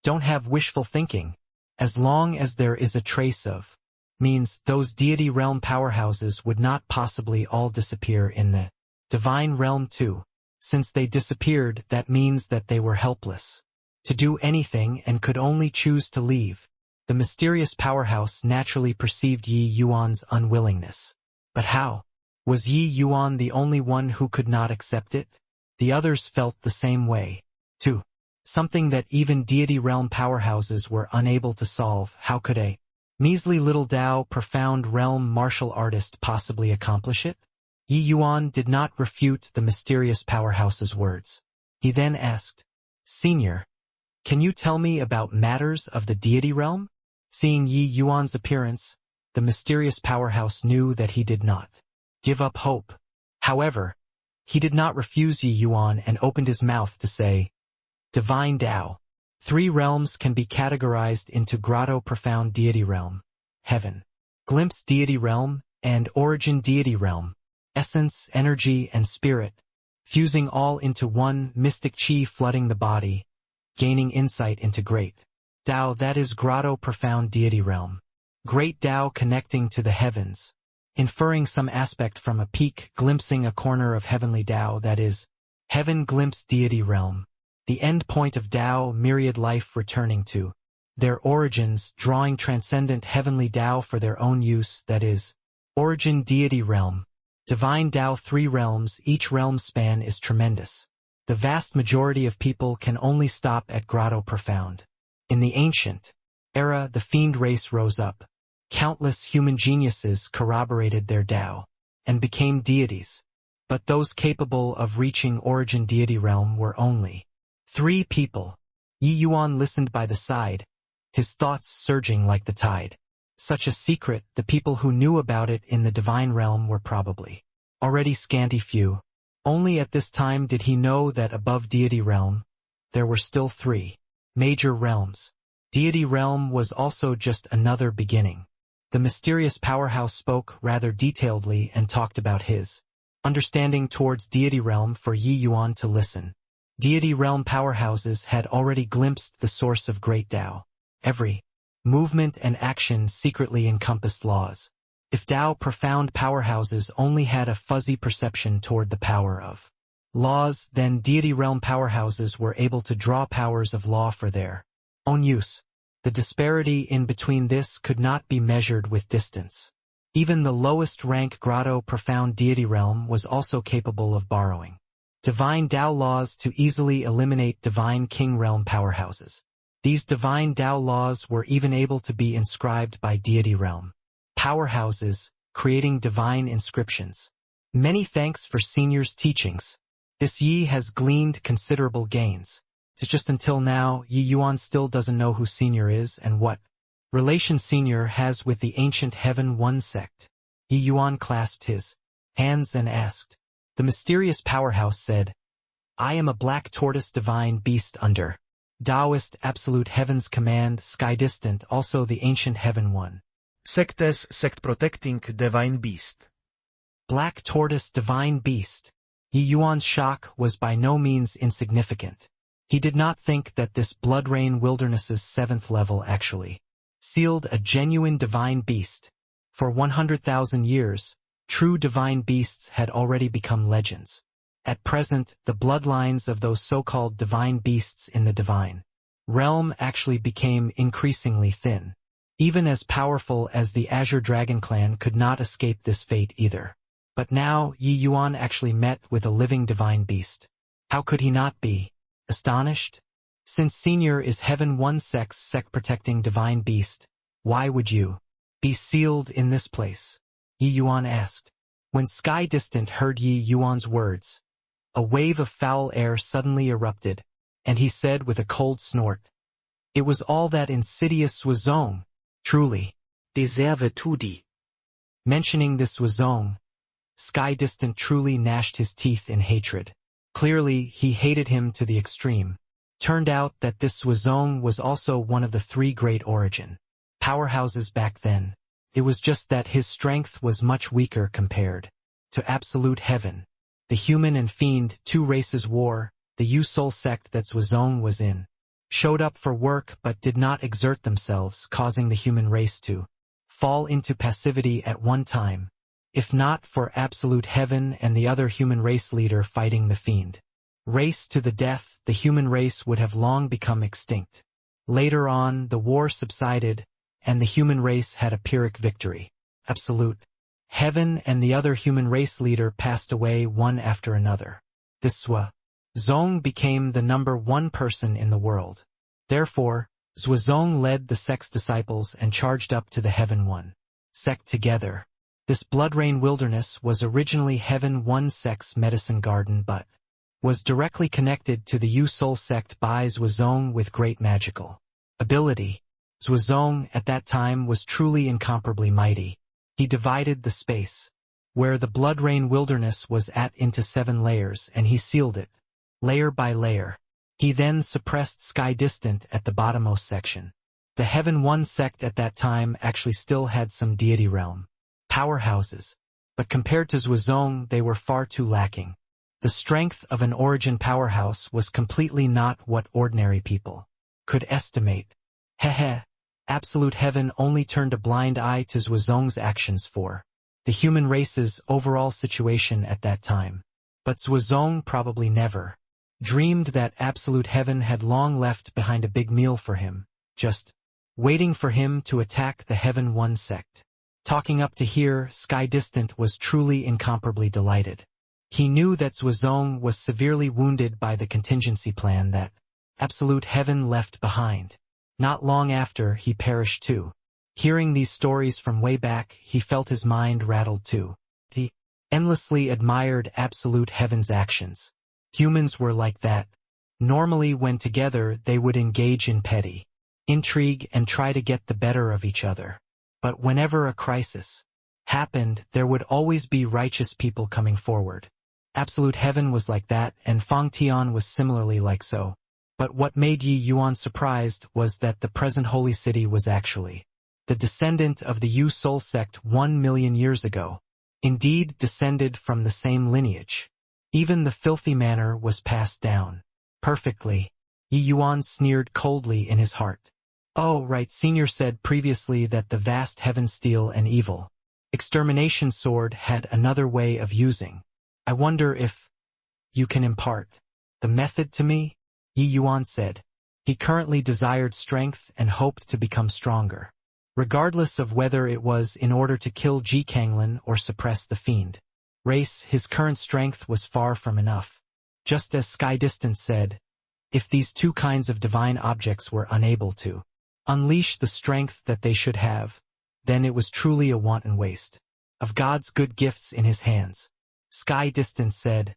don't have wishful thinking. As long as there is a trace of means, those deity realm powerhouses would not possibly all disappear in the divine realm too. Since they disappeared, that means that they were helpless to do anything and could only choose to leave. The mysterious powerhouse naturally perceived Yi Yuan's unwillingness. But how? Was Yi Yuan the only one who could not accept it? The others felt the same way, too. Something that even deity realm powerhouses were unable to solve. How could a measly little Tao profound realm martial artist possibly accomplish it? Yi Yuan did not refute the mysterious powerhouse's words. He then asked, Senior, can you tell me about matters of the deity realm? Seeing Yi Yuan's appearance, the mysterious powerhouse knew that he did not give up hope. However, he did not refuse Yi Yuan and opened his mouth to say, Divine Tao. 3 realms can be categorized into Grotto Profound Deity Realm, Heaven, Glimpse Deity Realm, and Origin Deity Realm, Essence, Energy, and Spirit, fusing all into one mystic chi flooding the body, gaining insight into Great Tao, that is Grotto Profound Deity Realm. Great Tao connecting to the heavens, inferring some aspect from a peak, glimpsing a corner of heavenly Tao, that is Heaven Glimpse Deity Realm. The end point of Tao, myriad life returning to their origins, drawing transcendent heavenly Tao for their own use, that is Origin Deity Realm. Divine Tao 3 realms, each realm span is tremendous. The vast majority of people can only stop at Grotto Profound. In the ancient era, the fiend race rose up. Countless human geniuses corroborated their Tao and became deities. But those capable of reaching Origin Deity Realm were only 3 people. Yi Yuan listened by the side, his thoughts surging like the tide. Such a secret, the people who knew about it in the divine realm were probably already scanty few. Only at this time did he know that above deity realm, there were still 3 major realms. Deity realm was also just another beginning. The mysterious powerhouse spoke rather detailedly and talked about his understanding towards deity realm for Yi Yuan to listen. Deity realm powerhouses had already glimpsed the source of Great Tao. Every movement and action secretly encompassed laws. If Tao profound powerhouses only had a fuzzy perception toward the power of laws, then deity realm powerhouses were able to draw powers of law for their own use. The disparity in between this could not be measured with distance. Even the lowest rank grotto profound deity realm was also capable of borrowing divine Tao laws to easily eliminate divine king realm powerhouses. These divine Tao laws were even able to be inscribed by deity realm powerhouses, creating divine inscriptions. Many thanks for Senior's teachings. This Yi has gleaned considerable gains. It's just until now, Yi Yuan still doesn't know who Senior is and what relation Senior has with the ancient Heaven One sect. Yi Yuan clasped his hands and asked. The mysterious powerhouse said, I am a black tortoise divine beast under Taoist absolute heaven's command, sky distant, also the ancient Heaven One. Sectes sect protecting divine beast. Black tortoise divine beast. Yi Yuan's shock was by no means insignificant. He did not think that this Blood Rain Wilderness's 7th level actually sealed a genuine divine beast. For 100,000 years, true divine beasts had already become legends. At present, the bloodlines of those so-called divine beasts in the divine realm actually became increasingly thin. Even as powerful as the Azure Dragon clan could not escape this fate either. But now, Yi Yuan actually met with a living divine beast. How could he not be astonished? Since Senior is Heaven One sect-protecting divine beast, why would you be sealed in this place? Yi Yuan asked. When Sky Distant heard Yi Yuan's words, a wave of foul air suddenly erupted, and he said with a cold snort, it was all that insidious Zwazong. Truly. Deserve to die. Mentioning this Zwazong, Sky Distant truly gnashed his teeth in hatred. Clearly, he hated him to the extreme. Turned out that this Zwazong was also one of the 3 great origin powerhouses back then. It was just that his strength was much weaker compared to absolute heaven. The human and fiend 2 races war, the Yu-Soul sect that Zwazong was in, showed up for work but did not exert themselves, causing the human race to fall into passivity at one time, if not for absolute heaven and the other human race leader fighting the fiend race to the death, the human race would have long become extinct. Later on, the war subsided, and the human race had a Pyrrhic victory. Absolute heaven and the other human race leader passed away one after another. This Zwazong became the number 1 person in the world. Therefore, Zwazong led the sect's disciples and charged up to the Heaven One sect together. This Blood Rain Wilderness was originally Heaven One sect's medicine garden but was directly connected to the Yu-Soul sect by Zwazong with great magical ability. Zwazong at that time was truly incomparably mighty. He divided the space where the Blood Rain Wilderness was at into 7 layers and he sealed it, layer by layer. He then suppressed Sky Distant at the bottommost section. The Heaven One sect at that time actually still had some deity realm powerhouses, but compared to Zwazong they were far too lacking. The strength of an origin powerhouse was completely not what ordinary people could estimate. Hehe, absolute heaven only turned a blind eye to Zwazong's actions for the human race's overall situation at that time. But Zwazong probably never dreamed that absolute heaven had long left behind a big meal for him, just waiting for him to attack the Heaven One sect. Talking up to here, Sky Distant was truly incomparably delighted. He knew that Zwazong was severely wounded by the contingency plan that absolute heaven left behind. Not long after, he perished too. Hearing these stories from way back, he felt his mind rattled too. He endlessly admired absolute heaven's actions. Humans were like that. Normally when together they would engage in petty intrigue and try to get the better of each other. But whenever a crisis happened, there would always be righteous people coming forward. Absolute heaven was like that, and Fang Tian was similarly like so. But what made Yi Yuan surprised was that the present holy city was actually the descendant of the Yu-Soul sect 1 million years ago. Indeed, descended from the same lineage. Even the filthy manner was passed down perfectly. Yi Yuan sneered coldly in his heart. Oh, right, Senior said previously that the vast heaven steel and evil extermination sword had another way of using. I wonder if you can impart the method to me? Yi Yuan said. He currently desired strength and hoped to become stronger, regardless of whether it was in order to kill Ji Kanglin or suppress the fiend race. His current strength was far from enough. Just as Sky Distance said, if these two kinds of divine objects were unable to unleash the strength that they should have, then it was truly a wanton waste of God's good gifts in his hands. Sky Distance said,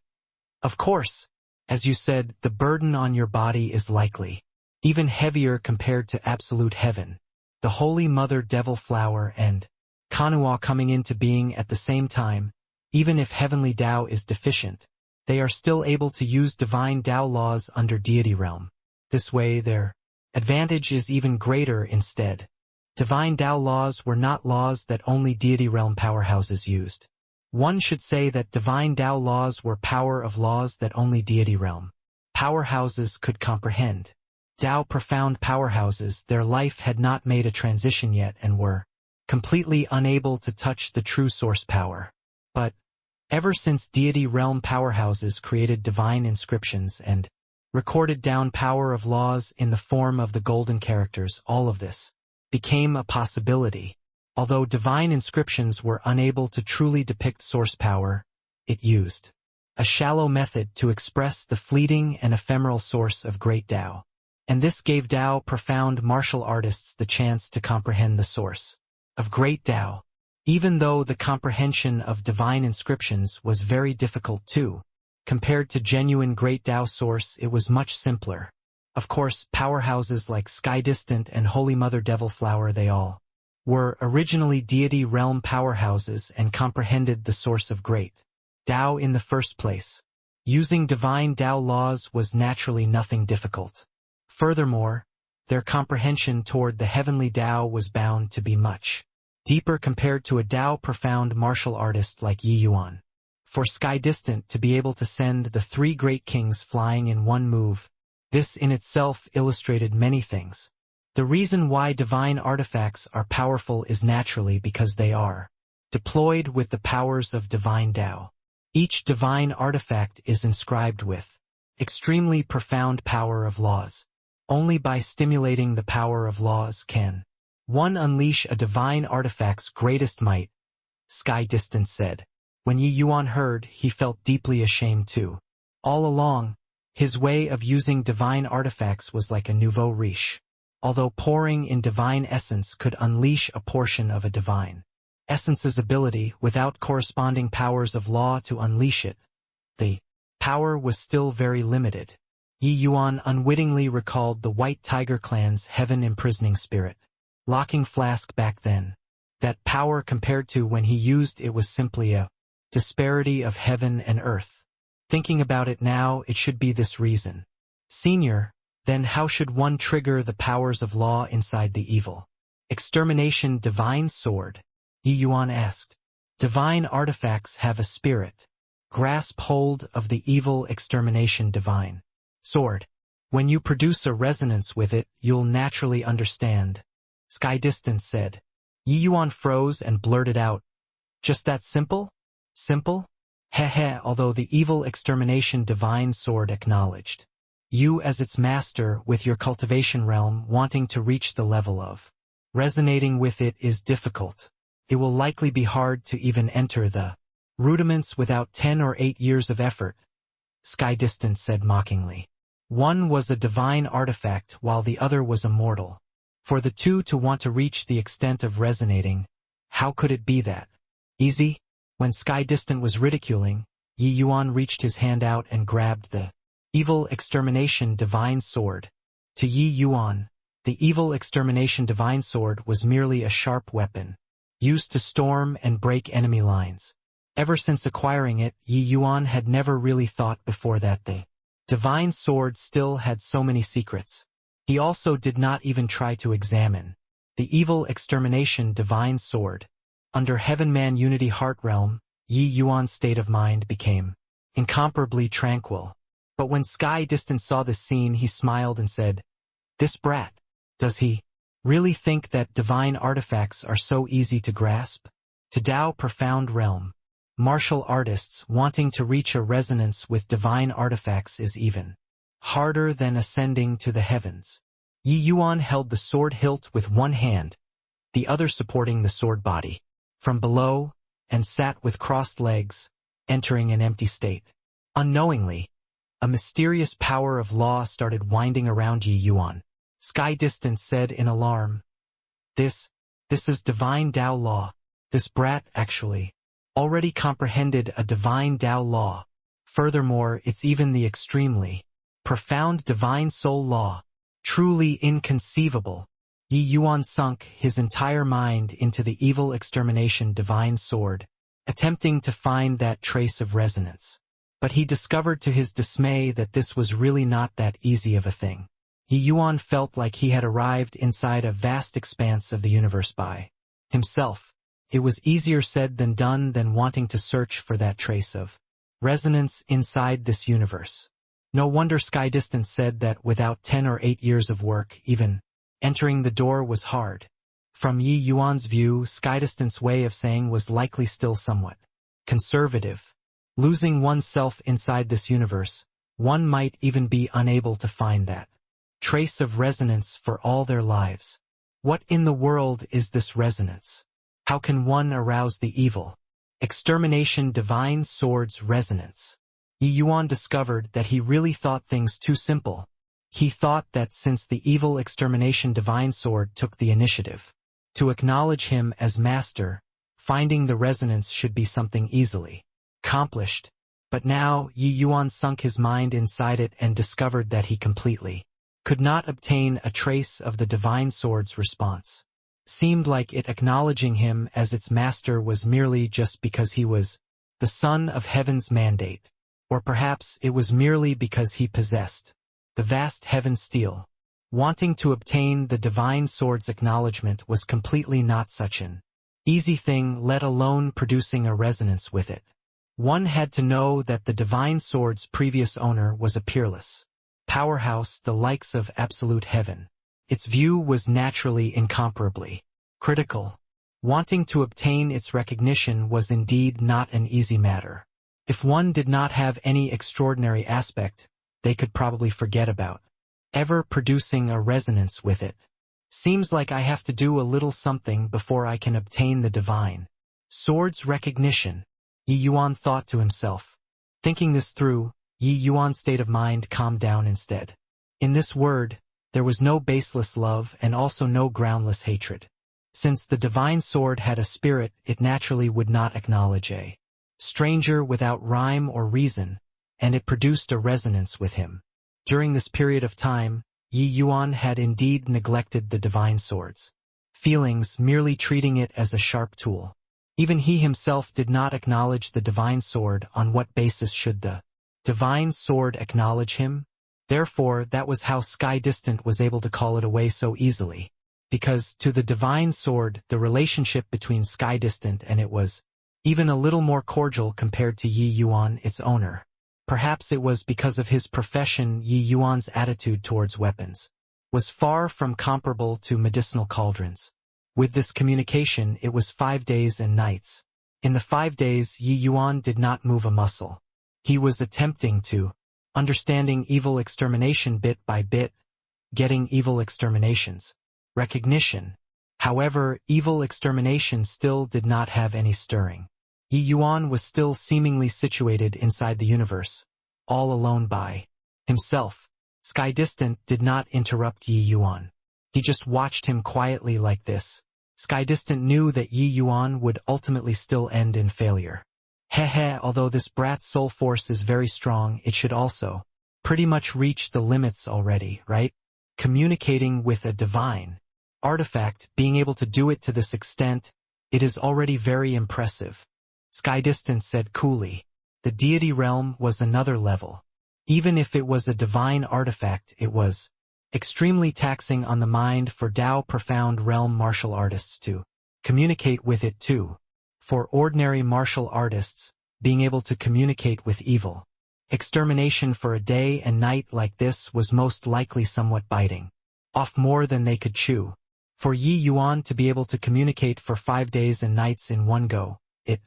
of course, as you said, the burden on your body is likely even heavier compared to absolute heaven, the Holy Mother Devil Flower and Kanua coming into being at the same time. Even if heavenly Tao is deficient, they are still able to use divine Tao laws under deity realm. This way their advantage is even greater. Instead, divine Tao laws were not laws that only deity realm powerhouses used. One should say that divine Tao laws were power of laws that only deity realm powerhouses could comprehend. Tao profound powerhouses, their life had not made a transition yet and were completely unable to touch the true source power. But ever since deity realm powerhouses created divine inscriptions and recorded down power of laws in the form of the golden characters, all of this became a possibility. Although divine inscriptions were unable to truly depict source power, it used a shallow method to express the fleeting and ephemeral source of great Tao. And this gave Tao profound martial artists the chance to comprehend the source of great Tao. Even though the comprehension of divine inscriptions was very difficult too, compared to genuine great Tao source it was much simpler. Of course, powerhouses like Sky Distant and Holy Mother Devil Flower, they all were originally deity realm powerhouses and comprehended the source of great Tao in the first place. Using divine Tao laws was naturally nothing difficult. Furthermore, their comprehension toward the heavenly Tao was bound to be much deeper compared to a Tao profound martial artist like Yi Yuan. For Sky Distant to be able to send the three great kings flying in one move, this in itself illustrated many things. The reason why divine artifacts are powerful is naturally because they are deployed with the powers of divine Tao. Each divine artifact is inscribed with extremely profound power of laws. Only by stimulating the power of laws can one unleash a divine artifact's greatest might, Sky Distance said. When Yi Yuan heard, he felt deeply ashamed too. All along, his way of using divine artifacts was like a nouveau riche. Although pouring in divine essence could unleash a portion of a divine essence's ability without corresponding powers of law to unleash it, the power was still very limited. Yi Yuan unwittingly recalled the White Tiger clan's heaven-imprisoning spirit locking flask back then. That power compared to when he used it was simply a disparity of heaven and earth. Thinking about it now, it should be this reason. Senior, then how should one trigger the powers of law inside the evil extermination divine sword? Yi Yuan asked. Divine artifacts have a spirit. Grasp hold of the evil extermination divine sword. When you produce a resonance with it, you'll naturally understand, Sky Distance said. Yi Yuan froze and blurted out, just that simple? Simple? Heh. Although the evil extermination divine sword acknowledged you as its master with your cultivation realm wanting to reach the level of resonating with it is difficult. It will likely be hard to even enter the rudiments without 10 or 8 years of effort, Sky Distance said mockingly. One was a divine artifact while the other was a mortal. For the two to want to reach the extent of resonating, how could it be that easy? When Sky Distant was ridiculing, Yi Yuan reached his hand out and grabbed the evil extermination divine sword. To Yi Yuan, the evil extermination divine sword was merely a sharp weapon, used to storm and break enemy lines. Ever since acquiring it, Yi Yuan had never really thought before that the divine sword still had so many secrets. He also did not even try to examine the evil extermination divine sword. Under Heaven-Man Unity Heart Realm, Yi Yuan's state of mind became incomparably tranquil. But when Sky Distant saw this scene, he smiled and said, "This brat, does he really think that divine artifacts are so easy to grasp?" To Tao Profound Realm, martial artists wanting to reach a resonance with divine artifacts is even harder than ascending to the heavens. Yi Yuan held the sword hilt with one hand, the other supporting the sword body from below, and sat with crossed legs, entering an empty state. Unknowingly, a mysterious power of law started winding around Yi Yuan. Sky Distant said in alarm, This is divine Tao law. This brat, actually, already comprehended a divine Tao law. Furthermore, it's even the extremely profound divine soul law. Truly inconceivable. Yi Yuan sunk his entire mind into the evil extermination divine sword, attempting to find that trace of resonance. But he discovered to his dismay that this was really not that easy of a thing. Yi Yuan felt like he had arrived inside a vast expanse of the universe by himself. It was easier said than done than wanting to search for that trace of resonance inside this universe. No wonder Sky Distance said that without 10 or 8 years of work, even entering the door was hard. From Yi Yuan's view, Sky Distance's way of saying was likely still somewhat conservative. Losing oneself inside this universe, one might even be unable to find that trace of resonance for all their lives. What in the world is this resonance? How can one arouse the evil extermination divine sword's resonance? Yi Yuan discovered that he really thought things too simple. He thought that since the evil extermination divine sword took the initiative to acknowledge him as master, finding the resonance should be something easily accomplished. But now Yi Yuan sunk his mind inside it and discovered that he completely could not obtain a trace of the divine sword's response. Seemed like it acknowledging him as its master was merely just because he was the son of heaven's mandate, or perhaps it was merely because he possessed the vast heaven steel. Wanting to obtain the divine sword's acknowledgement was completely not such an easy thing, let alone producing a resonance with it. One had to know that the divine sword's previous owner was a peerless powerhouse, the likes of absolute heaven. Its view was naturally incomparably critical. Wanting to obtain its recognition was indeed not an easy matter. If one did not have any extraordinary aspect, they could probably forget about ever producing a resonance with it. Seems like I have to do a little something before I can obtain the divine sword's recognition, Yi Yuan thought to himself. Thinking this through, Yi Yuan's state of mind calmed down instead. In this word, there was no baseless love and also no groundless hatred. Since the divine sword had a spirit, it naturally would not acknowledge a stranger without rhyme or reason, and it produced a resonance with him. During this period of time, Yi Yuan had indeed neglected the divine sword's feelings, merely treating it as a sharp tool. Even he himself did not acknowledge the divine sword. On what basis should the divine sword acknowledge him? Therefore, that was how Sky Distant was able to call it away so easily. Because, to the divine sword, the relationship between Sky Distant and it was even a little more cordial compared to Yi Yuan, its owner. Perhaps it was because of his profession. Yi Yuan's attitude towards weapons was far from comparable to medicinal cauldrons. With this communication, it was 5 days and nights. In the 5 days, Yi Yuan did not move a muscle. He was attempting to understanding evil extermination bit by bit, getting evil extermination's recognition. However, evil extermination still did not have any stirring. Yi Yuan was still seemingly situated inside the universe, all alone by himself. Sky Distant did not interrupt Yi Yuan. He just watched him quietly like this. Sky Distant knew that Yi Yuan would ultimately still end in failure. Although this brat's soul force is very strong, it should also pretty much reach the limits already, right? Communicating with a divine artifact, being able to do it to this extent, it is already very impressive. Sky Distance said coolly. The deity realm was another level. Even if it was a divine artifact, it was extremely taxing on the mind for Tao profound realm martial artists to communicate with it too. For ordinary martial artists, being able to communicate with evil extermination for a day and night like this was most likely somewhat biting off more than they could chew. For Yi Yuan to be able to communicate for 5 days and nights in one go, it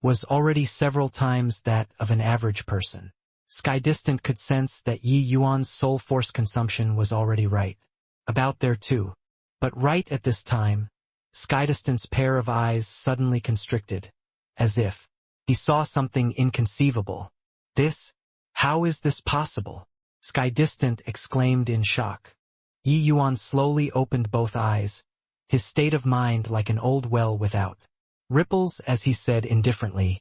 was already several times that of an average person. Sky Distant could sense that Yi Yuan's soul force consumption was already right about there too. But right at this time, Sky Distant's pair of eyes suddenly constricted, as if he saw something inconceivable. How is this possible? Sky Distant exclaimed in shock. Yi Yuan slowly opened both eyes, his state of mind like an old well without ripples, as he said indifferently.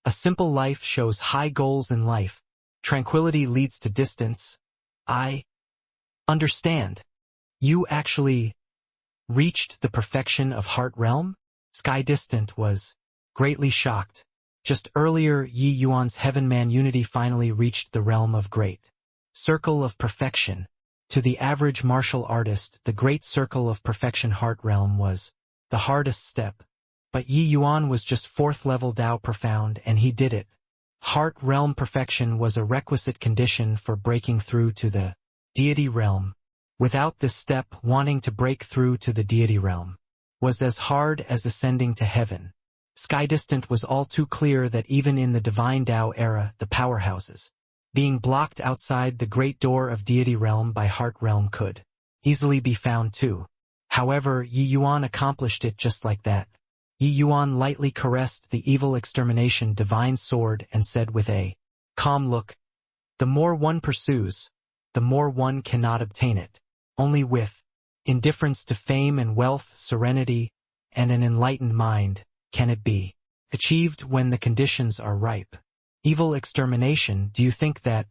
A simple life shows high goals in life. Tranquility leads to distance. I understand. You actually reached the perfection of Heart Realm? Sky Distant was greatly shocked. Just earlier, Yi Yuan's Heaven-Man unity finally reached the realm of Great Circle of Perfection. To the average martial artist, the Great Circle of Perfection Heart Realm was the hardest step. But Yi Yuan was just 4th level Tao Profound, and he did it. Heart Realm Perfection was a requisite condition for breaking through to the Deity Realm. Without this step, wanting to break through to the Deity Realm was as hard as ascending to heaven. Sky Distant was all too clear that even in the Divine Tao era, the powerhouses being blocked outside the great door of Deity Realm by Heart Realm could easily be found too. However, Yi Yuan accomplished it just like that. Yi Yuan lightly caressed the evil extermination divine sword and said with a calm look, "The more one pursues, the more one cannot obtain it. Only with indifference to fame and wealth, serenity, and an enlightened mind can it be achieved when the conditions are ripe." Evil extermination, do you think that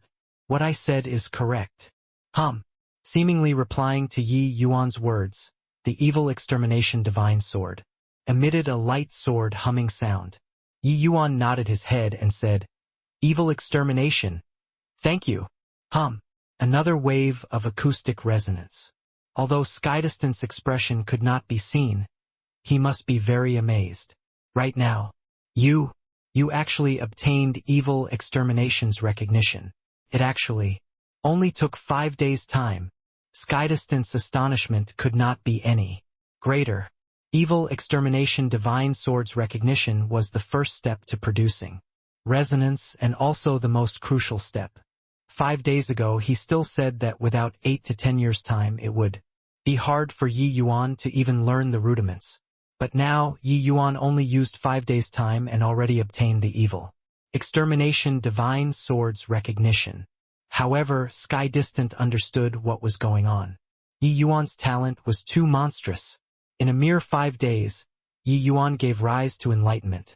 what I said is correct? Seemingly replying to Yi Yuan's words, the evil extermination divine sword emitted a light sword humming sound. Yi Yuan nodded his head and said, "Evil extermination. Thank you." Another wave of acoustic resonance. Although Sky Distant's expression could not be seen, he must be very amazed. Right now, you actually obtained evil extermination's recognition. It actually only took 5 days' time. Sky Distant's astonishment could not be any greater. Evil extermination divine sword's recognition was the first step to producing resonance and also the most crucial step. 5 days ago, he still said that without 8 to 10 years' time it would be hard for Yi Yuan to even learn the rudiments. But now, Yi Yuan only used 5 days' time and already obtained the evil extermination divine sword's recognition. However, Sky Distant understood what was going on. Yi Yuan's talent was too monstrous. In a mere 5 days, Yi Yuan gave rise to enlightenment.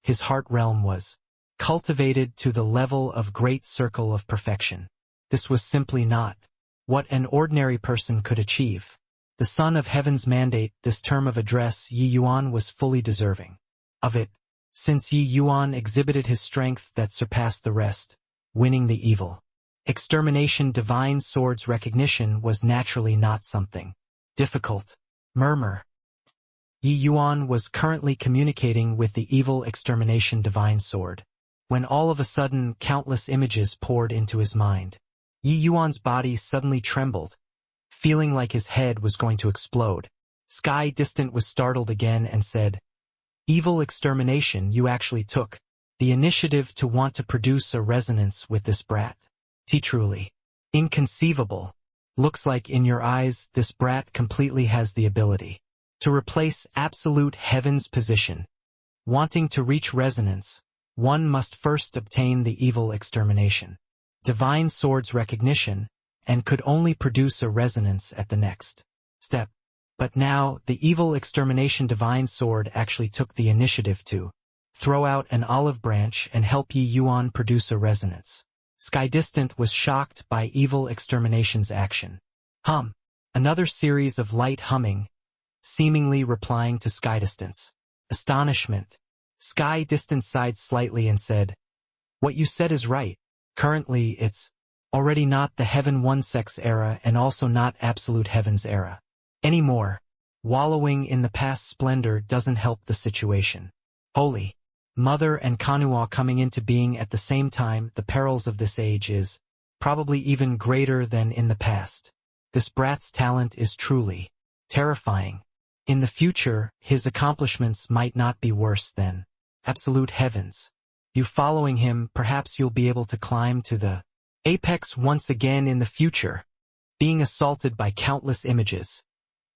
His heart realm was cultivated to the level of Great Circle of Perfection. This was simply not what an ordinary person could achieve. The Son of Heaven's mandate, this term of address, Yi Yuan was fully deserving of it, since Yi Yuan exhibited his strength that surpassed the rest, winning the evil extermination divine sword's recognition was naturally not something difficult. Murmur. Yi Yuan was currently communicating with the evil extermination divine sword, when all of a sudden countless images poured into his mind. Yi Yuan's body suddenly trembled, feeling like his head was going to explode. Sky Distant was startled again and said, "Evil extermination, you actually took the initiative to want to produce a resonance with this brat. Truly inconceivable. Looks like in your eyes this brat completely has the ability to replace absolute heaven's position. Wanting to reach resonance, one must first obtain the evil extermination divine sword's recognition, and could only produce a resonance at the next step. But now, the evil extermination divine sword actually took the initiative to throw out an olive branch and help Yi Yuan produce a resonance. Sky Distant was shocked by evil extermination's action. Another series of light humming, seemingly replying to Sky Distant's astonishment. Sky Distant sighed slightly and said, "What you said is right. Currently, it's already not the Heaven One Sex era and also not Absolute Heaven's era anymore. Wallowing in the past splendor doesn't help the situation. Holy Mother and Kanua coming into being at the same time, the perils of this age is probably even greater than in the past. This brat's talent is truly terrifying. In the future, his accomplishments might not be worse than absolute heavens. You following him, perhaps you'll be able to climb to the apex once again in the future. Being assaulted by countless images,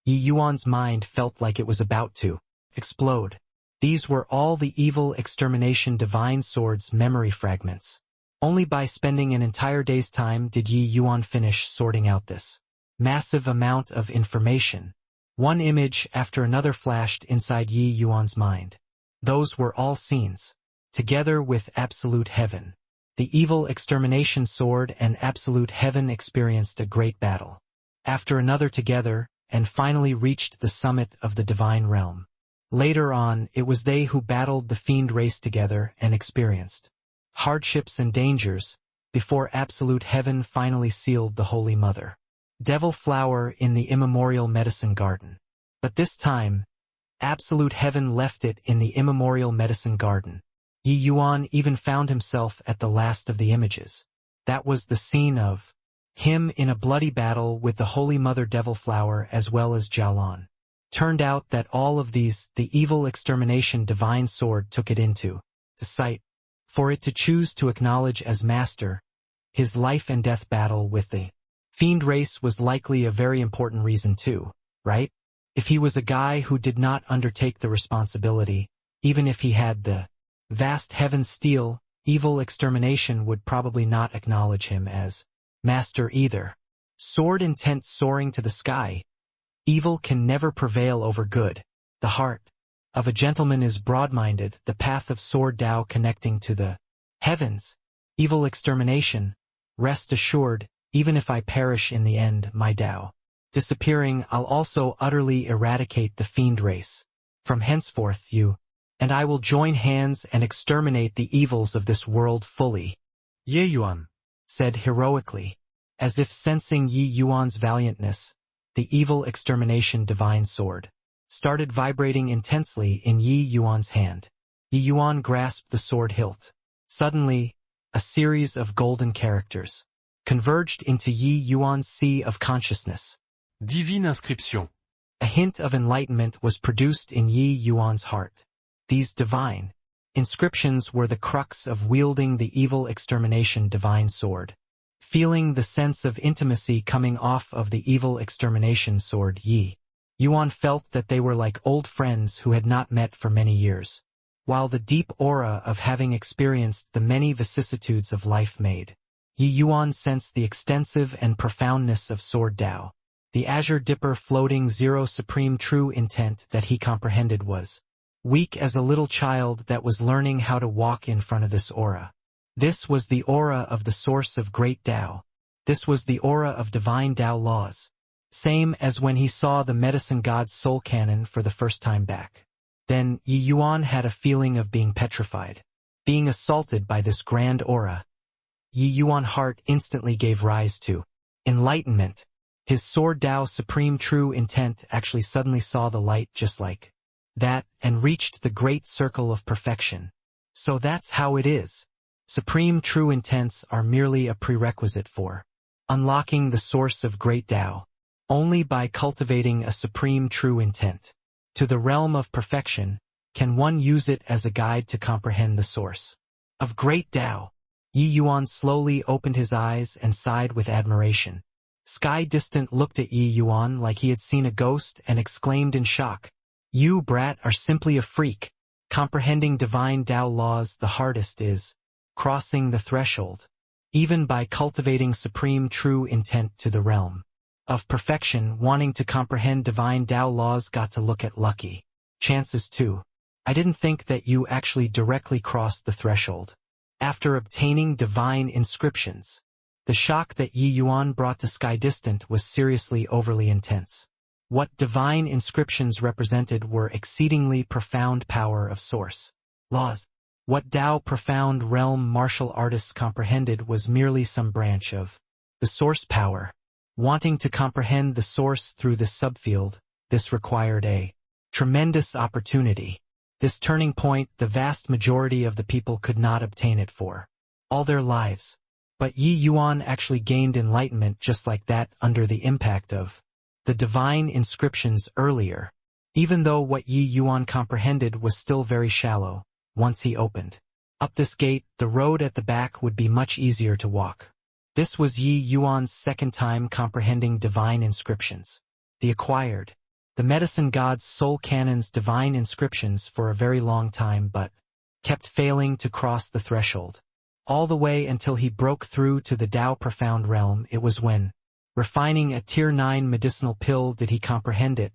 Yi Yuan's mind felt like it was about to explode. These were all the evil extermination divine sword's memory fragments. Only by spending an entire day's time did Yi Yuan finish sorting out this massive amount of information. One image after another flashed inside Yi Yuan's mind. Those were all scenes, together with absolute heaven. The evil extermination sword and absolute heaven experienced a great battle. After another together, and finally reached the summit of the divine realm. Later on, it was they who battled the fiend race together and experienced hardships and dangers, before absolute heaven finally sealed the Holy Mother. Devil flower in the immemorial medicine garden. But this time, absolute heaven left it in the immemorial medicine garden. Yi Yuan even found himself at the last of the images. That was the scene of him in a bloody battle with the Holy Mother Devil Flower as well as Jialan. Turned out that all of these, the evil extermination divine sword took it into the sight, for it to choose to acknowledge as master. His life and death battle with the fiend race was likely a very important reason too, right? If he was a guy who did not undertake the responsibility, even if he had the vast heaven steel, evil extermination would probably not acknowledge him as master either. Sword intent soaring to the sky. Evil can never prevail over good. The heart of a gentleman is broad-minded, the path of sword Tao connecting to the heavens. Evil extermination. Rest assured, even if I perish in the end, my Tao disappearing, I'll also utterly eradicate the fiend race. From henceforth you and I will join hands and exterminate the evils of this world fully. Ye Yuan said heroically, as if sensing Yi Yuan's valiantness. The evil extermination divine sword started vibrating intensely in Yi Yuan's hand. Yi Yuan grasped the sword hilt. Suddenly, a series of golden characters converged into Yi Yuan's sea of consciousness. Divine inscription. A hint of enlightenment was produced in Yi Yuan's heart. These divine inscriptions were the crux of wielding the evil extermination divine sword. Feeling the sense of intimacy coming off of the evil extermination sword, Yi Yuan felt that they were like old friends who had not met for many years. While the deep aura of having experienced the many vicissitudes of life made Yi Yuan sensed the extensive and profoundness of sword Tao. The azure dipper floating zero supreme true intent that he comprehended was weak as a little child that was learning how to walk in front of this aura. This was the aura of the source of great Tao. This was the aura of divine Tao laws. Same as when he saw the Medicine God's soul cannon for the first time back. Then Yi Yuan had a feeling of being petrified, being assaulted by this grand aura. Yi Yuan's heart instantly gave rise to enlightenment. His sword Tao supreme true intent actually suddenly saw the light just like that and reached the great circle of perfection. So that's how it is. Supreme true intents are merely a prerequisite for unlocking the source of great Tao. Only by cultivating a supreme true intent to the realm of perfection can one use it as a guide to comprehend the source of great Tao. Yi Yuan slowly opened his eyes and sighed with admiration. Sky Distant looked at Yi Yuan like he had seen a ghost and exclaimed in shock, "You, brat, are simply a freak. Comprehending divine Tao laws the hardest is crossing the threshold. Even by cultivating supreme true intent to the realm of perfection, wanting to comprehend divine Tao laws got to look at lucky chances too. I didn't think that you actually directly crossed the threshold. After obtaining divine inscriptions." The shock that Yi Yuan brought to Sky Distant was seriously overly intense. What divine inscriptions represented were exceedingly profound power of source laws. What Tao profound realm martial artists comprehended was merely some branch of the source power. Wanting to comprehend the source through this subfield, this required a tremendous opportunity. This turning point, the vast majority of the people could not obtain it for all their lives. But Yi Yuan actually gained enlightenment just like that under the impact of the divine inscriptions earlier. Even though what Yi Yuan comprehended was still very shallow, once he opened up this gate, the road at the back would be much easier to walk. This was Yi Yuan's second time comprehending divine inscriptions. The acquired, the medicine god's soul canon's divine inscriptions for a very long time but kept failing to cross the threshold. All the way until he broke through to the Tao profound realm. It was when, refining a Tier 9 medicinal pill, did he comprehend it,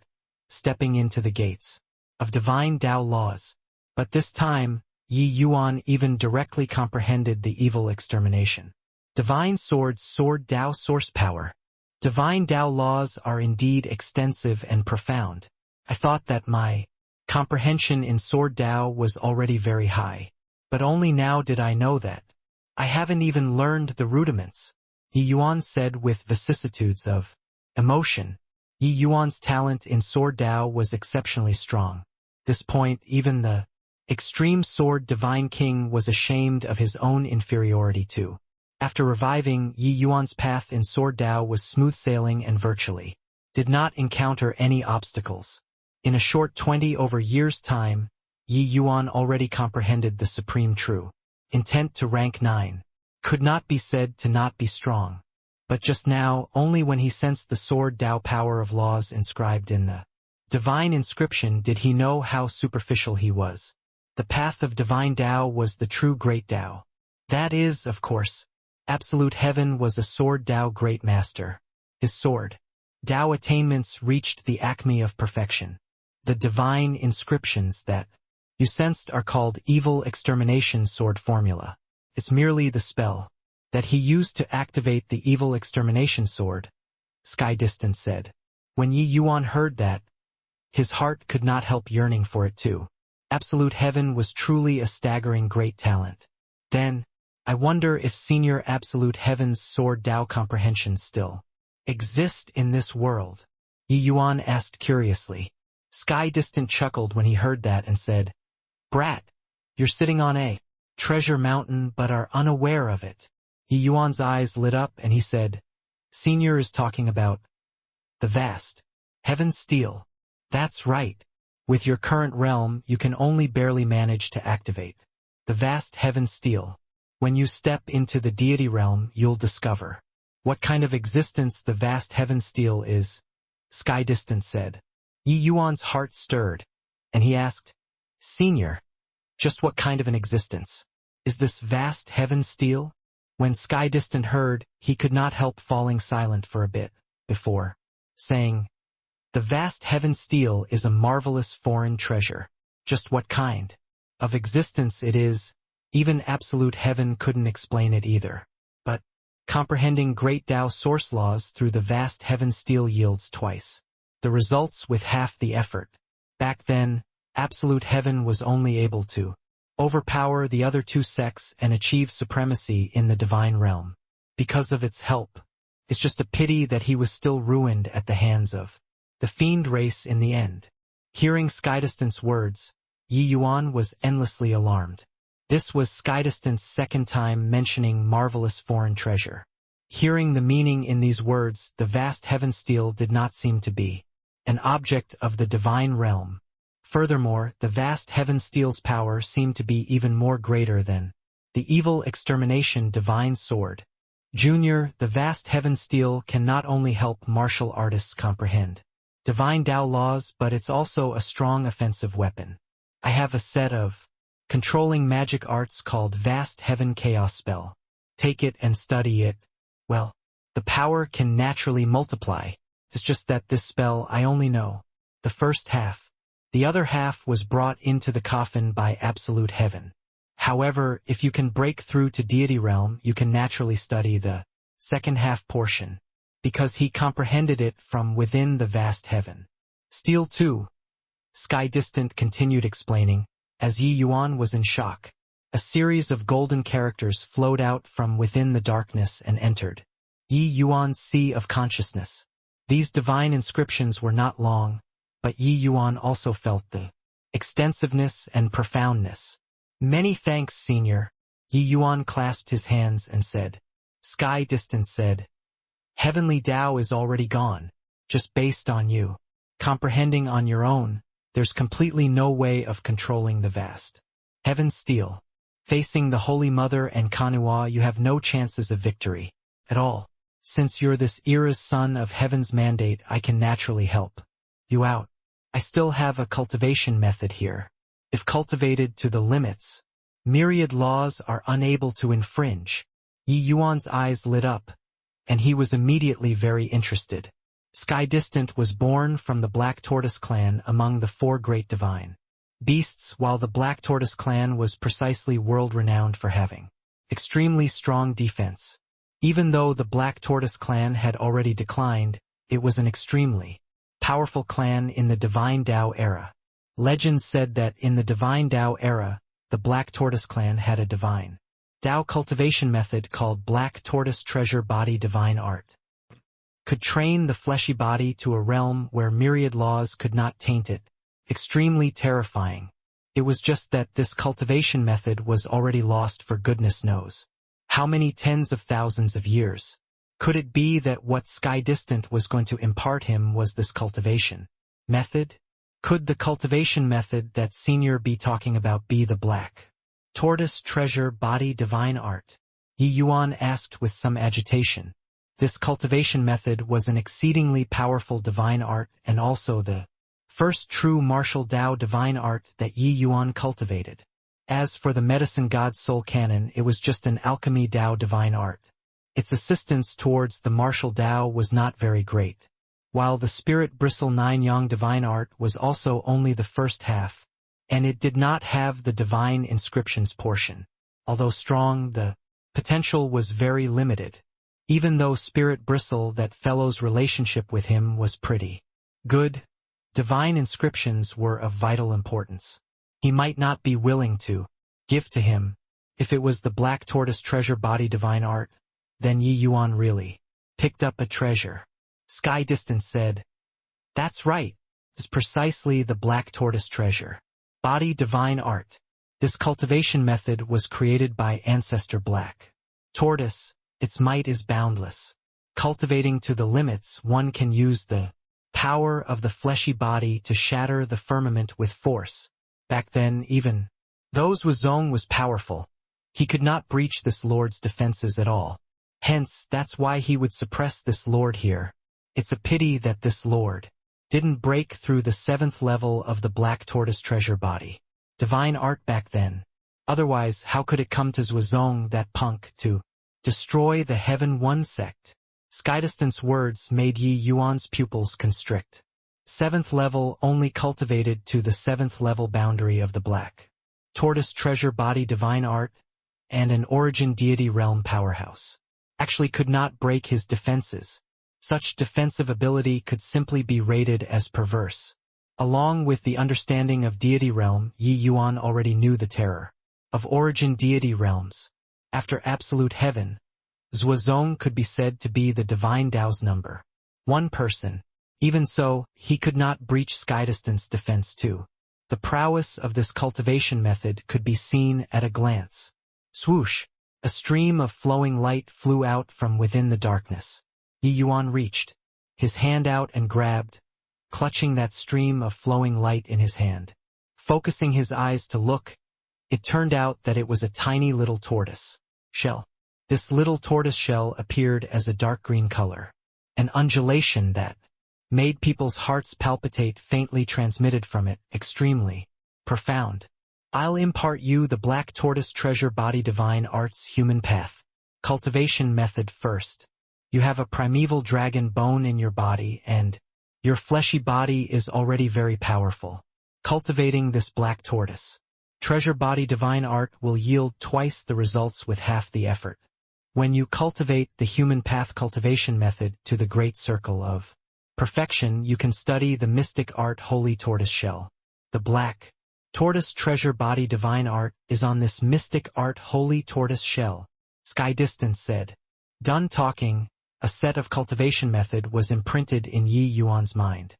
stepping into the gates of divine Tao laws. But this time, Yi Yuan even directly comprehended the evil extermination. Divine Sword's Sword Tao source power. Divine Tao laws are indeed extensive and profound. I thought that my comprehension in Sword Tao was already very high. But only now did I know that I haven't even learned the rudiments, Yi Yuan said with vicissitudes of emotion. Yi Yuan's talent in Sword Tao was exceptionally strong. This point, even the extreme sword divine king was ashamed of his own inferiority too. After reviving, Yi Yuan's path in Sword Tao was smooth sailing and virtually did not encounter any obstacles. In a short 20 over years' time, Yi Yuan already comprehended the supreme true intent to rank 9. Could not be said to not be strong. But just now, only when he sensed the Sword Tao power of laws inscribed in the divine inscription did he know how superficial he was. The path of divine Tao was the true great Tao. That is, of course, absolute heaven was a Sword Tao great master. His sword Tao attainments reached the acme of perfection. The divine inscriptions that you sensed are called evil extermination sword formula. It's merely the spell that he used to activate the evil extermination sword, Sky Distant said. When Yi Yuan heard that, his heart could not help yearning for it too. Absolute heaven was truly a staggering great talent. Then, I wonder if Senior Absolute Heaven's Sword Tao comprehensions still exist in this world, Yi Yuan asked curiously. Sky Distant chuckled when he heard that and said, Brat, you're sitting on a treasure mountain but are unaware of it. Yi Yuan's eyes lit up and he said, Senior is talking about the vast heaven's steel. That's right. With your current realm, you can only barely manage to activate the vast heaven's steel. When you step into the deity realm, you'll discover what kind of existence the vast heaven's steel is, Sky Distant said. Yi Yuan's heart stirred, and he asked, Senior, just what kind of an existence is this vast heaven's steel? When Sky Distant heard, he could not help falling silent for a bit, before saying, The vast heaven's steel is a marvelous foreign treasure. Just what kind of existence it is, even absolute heaven couldn't explain it either. But comprehending great Tao source laws through the vast heaven steel yields twice the results with half the effort. Back then, absolute heaven was only able to overpower the other two sects and achieve supremacy in the divine realm. Because of its help, it's just a pity that he was still ruined at the hands of the fiend race in the end. Hearing Sky Distant's words, Yi Yuan was endlessly alarmed. This was Sky Distant's second time mentioning marvelous foreign treasure. Hearing the meaning in these words, the vast heaven steel did not seem to be an object of the divine realm. Furthermore, the vast heaven steel's power seemed to be even more greater than the evil extermination divine sword. Junior, the vast heaven steel can not only help martial artists comprehend divine Tao laws, but it's also a strong offensive weapon. I have a set of controlling magic arts called Vast Heaven Chaos Spell. Take it and study it. Well, the power can naturally multiply. It's just that this spell I only know the first half. The other half was brought into the coffin by absolute heaven. However, if you can break through to deity realm, you can naturally study the second half portion, because he comprehended it from within the vast heaven. Steel too, Sky Distant continued explaining, as Yi Yuan was in shock. A series of golden characters flowed out from within the darkness and entered Yi Yuan's sea of consciousness. These divine inscriptions were not long, but Yi Yuan also felt the extensiveness and profoundness. Many thanks, Senior. Yi Yuan clasped his hands and said. Sky Distant said, Heavenly Tao is already gone, just based on you comprehending on your own. There's completely no way of controlling the vast Heaven's steel. Facing the Holy Mother and Kanua, you have no chances of victory at all. Since you're this era's son of Heaven's mandate, I can naturally help you out. I still have a cultivation method here. If cultivated to the limits, myriad laws are unable to infringe. Yi Yuan's eyes lit up, and he was immediately very interested. Sky Distant was born from the Black Tortoise clan among the 4 great divine beasts, while the Black Tortoise clan was precisely world-renowned for having extremely strong defense. Even though the Black Tortoise clan had already declined, it was an extremely powerful clan in the Divine Tao era. Legends said that in the Divine Tao era, the Black Tortoise clan had a divine Tao cultivation method called Black Tortoise Treasure Body Divine Art. Could train the fleshy body to a realm where myriad laws could not taint it. Extremely terrifying. It was just that this cultivation method was already lost for goodness knows how many tens of thousands of years. Could it be that what Sky Distant was going to impart him was this cultivation method? Could the cultivation method that Senior be talking about be the Black Tortoise Treasure Body Divine Art? Yi Yuan asked with some agitation. This cultivation method was an exceedingly powerful divine art and also the first true martial Tao divine art that Yi Yuan cultivated. As for the Medicine God Soul Canon, it was just an alchemy Tao divine art. Its assistance towards the martial Tao was not very great. While the Spirit Bristle 9 Yang divine art was also only the first half, and it did not have the divine inscriptions portion. Although strong, the potential was very limited. Even though Spirit Bristle, that fellow's relationship with him was pretty good, divine inscriptions were of vital importance. He might not be willing to give to him. If it was the Black Tortoise Treasure Body Divine Art, then Yi Yuan really picked up a treasure. Sky Distance said, "That's right. It's precisely the Black Tortoise Treasure Body Divine Art. This cultivation method was created by Ancestor Black Tortoise. Its might is boundless. Cultivating to the limits, one can use the power of the fleshy body to shatter the firmament with force. Back then, even though Zhuozong was powerful, he could not breach this lord's defenses at all. Hence, that's why he would suppress this lord here. It's a pity that this lord didn't break through the 7th level of the Black Tortoise Treasure Body Divine Art back then. Otherwise, how could it come to Zhuozong, that punk, to destroy the Heaven One sect?" Sky Distance's words made Yi Yuan's pupils constrict. 7th level only cultivated to the 7th level boundary of the Black Tortoise Treasure Body Divine Art and an Origin Deity Realm powerhouse actually could not break his defenses. Such defensive ability could simply be rated as perverse. Along with the understanding of Deity Realm, Yi Yuan already knew the terror of Origin Deity Realms. After Absolute Heaven, Zhuozong could be said to be the Divine Tao's number 1 person. Even so, he could not breach Sky Distance's defense too. The prowess of this cultivation method could be seen at a glance. Swoosh! A stream of flowing light flew out from within the darkness. Yi Yuan reached his hand out and grabbed, clutching that stream of flowing light in his hand. Focusing his eyes to look, it turned out that it was a tiny little tortoise shell. This little tortoise shell appeared as a dark green color. An undulation that made people's hearts palpitate faintly transmitted from it, extremely profound. "I'll impart you the Black Tortoise Treasure Body Divine Art's human path cultivation method first. You have a primeval dragon bone in your body and your fleshy body is already very powerful. Cultivating this Black Tortoise Treasure Body Divine Art will yield twice the results with half the effort. When you cultivate the human path cultivation method to the great circle of perfection, you can study the mystic art Holy Tortoise Shell. The Black Tortoise Treasure Body Divine Art is on this mystic art Holy Tortoise Shell," Sky Distance said. Done talking, a set of cultivation method was imprinted in Yi Yuan's mind.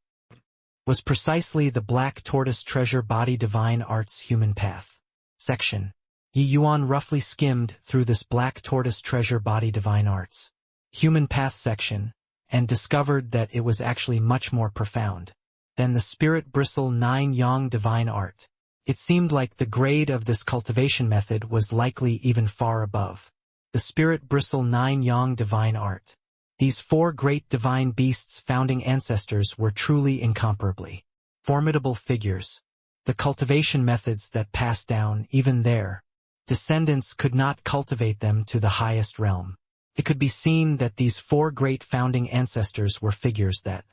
Was precisely the Black Tortoise Treasure Body Divine Art's human path section. Yi Yuan roughly skimmed through this Black Tortoise Treasure Body Divine Arts human path section and discovered that it was actually much more profound than the Spirit Bristle 9 Yang Divine Art. It seemed like the grade of this cultivation method was likely even far above the spirit bristle 9 yang divine art. These 4 great divine beasts' founding ancestors were truly incomparably formidable figures. The cultivation methods that passed down, even their descendants could not cultivate them to the highest realm. It could be seen that these 4 great founding ancestors were figures that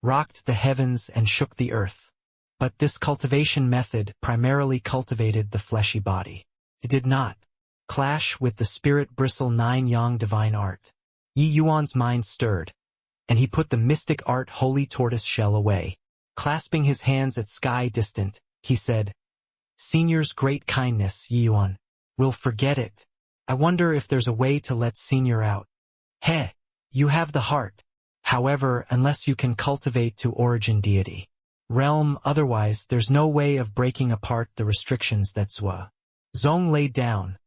rocked the heavens and shook the earth. But this cultivation method primarily cultivated the fleshy body. It did not clash with the spirit bristle 9 yang divine art. Yi Yuan's mind stirred, and he put the mystic art holy tortoise shell away. Clasping his hands at sky distant, he said, "Senior's great kindness, Yi Yuan. We'll forget it. I wonder if there's a way to let Senior out." "Heh, you have the heart. However, unless you can cultivate to origin deity realm, otherwise there's no way of breaking apart the restrictions that Zong laid down,"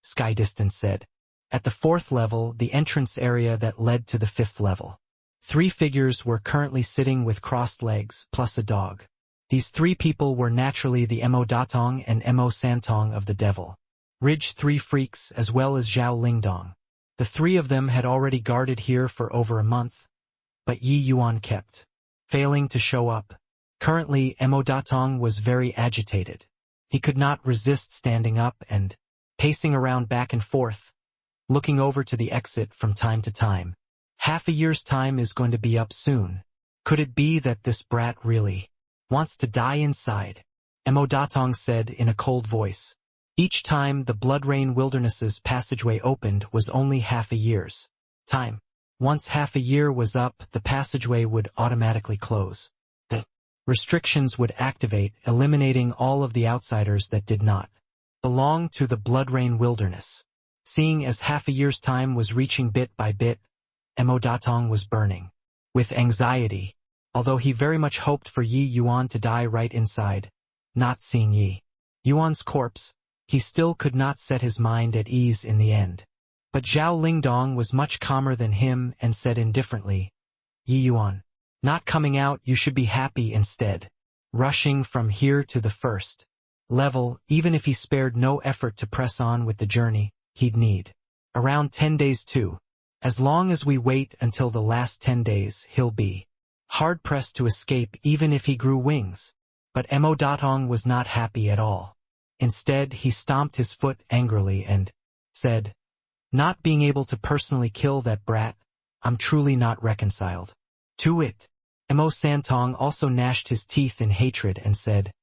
Sky Distant said. At the 4th level, the entrance area that led to the 5th level. 3 figures were currently sitting with crossed legs, plus a dog. These 3 people were naturally the Mo Datong and Mo Santong of the devil Ridge 3 freaks as well as Zhao Lingdong. The 3 of them had already guarded here for over a month, but Yi Yuan kept failing to show up. Currently, Mo Datong was very agitated. He could not resist standing up and pacing around back and forth, looking over to the exit from time to time. Half a year's time is going to be up soon. Could it be that this brat really wants to die inside? Mo Datong said in a cold voice. Each time the Blood Rain Wilderness's passageway opened was only half a year's time. Once half a year was up, the passageway would automatically close. The restrictions would activate, eliminating all of the outsiders that did not belong to the Blood Rain Wilderness. Seeing as half a year's time was reaching bit by bit, Mo Datong was burning with anxiety, although he very much hoped for Yi Yuan to die right inside. Not seeing Yi Yuan's corpse, he still could not set his mind at ease in the end. But Zhao Lingdong was much calmer than him and said indifferently, "Yi Yuan, not coming out, you should be happy instead. Rushing from here to the 1st level, even if he spared no effort to press on with the journey, he'd need around 10 days too. As long as we wait until the last 10 days, he'll be hard-pressed to escape even if he grew wings." But Mo Datong was not happy at all. Instead, he stomped his foot angrily and said, "Not being able to personally kill that brat, I'm truly not reconciled to it." Mo Santong also gnashed his teeth in hatred and said,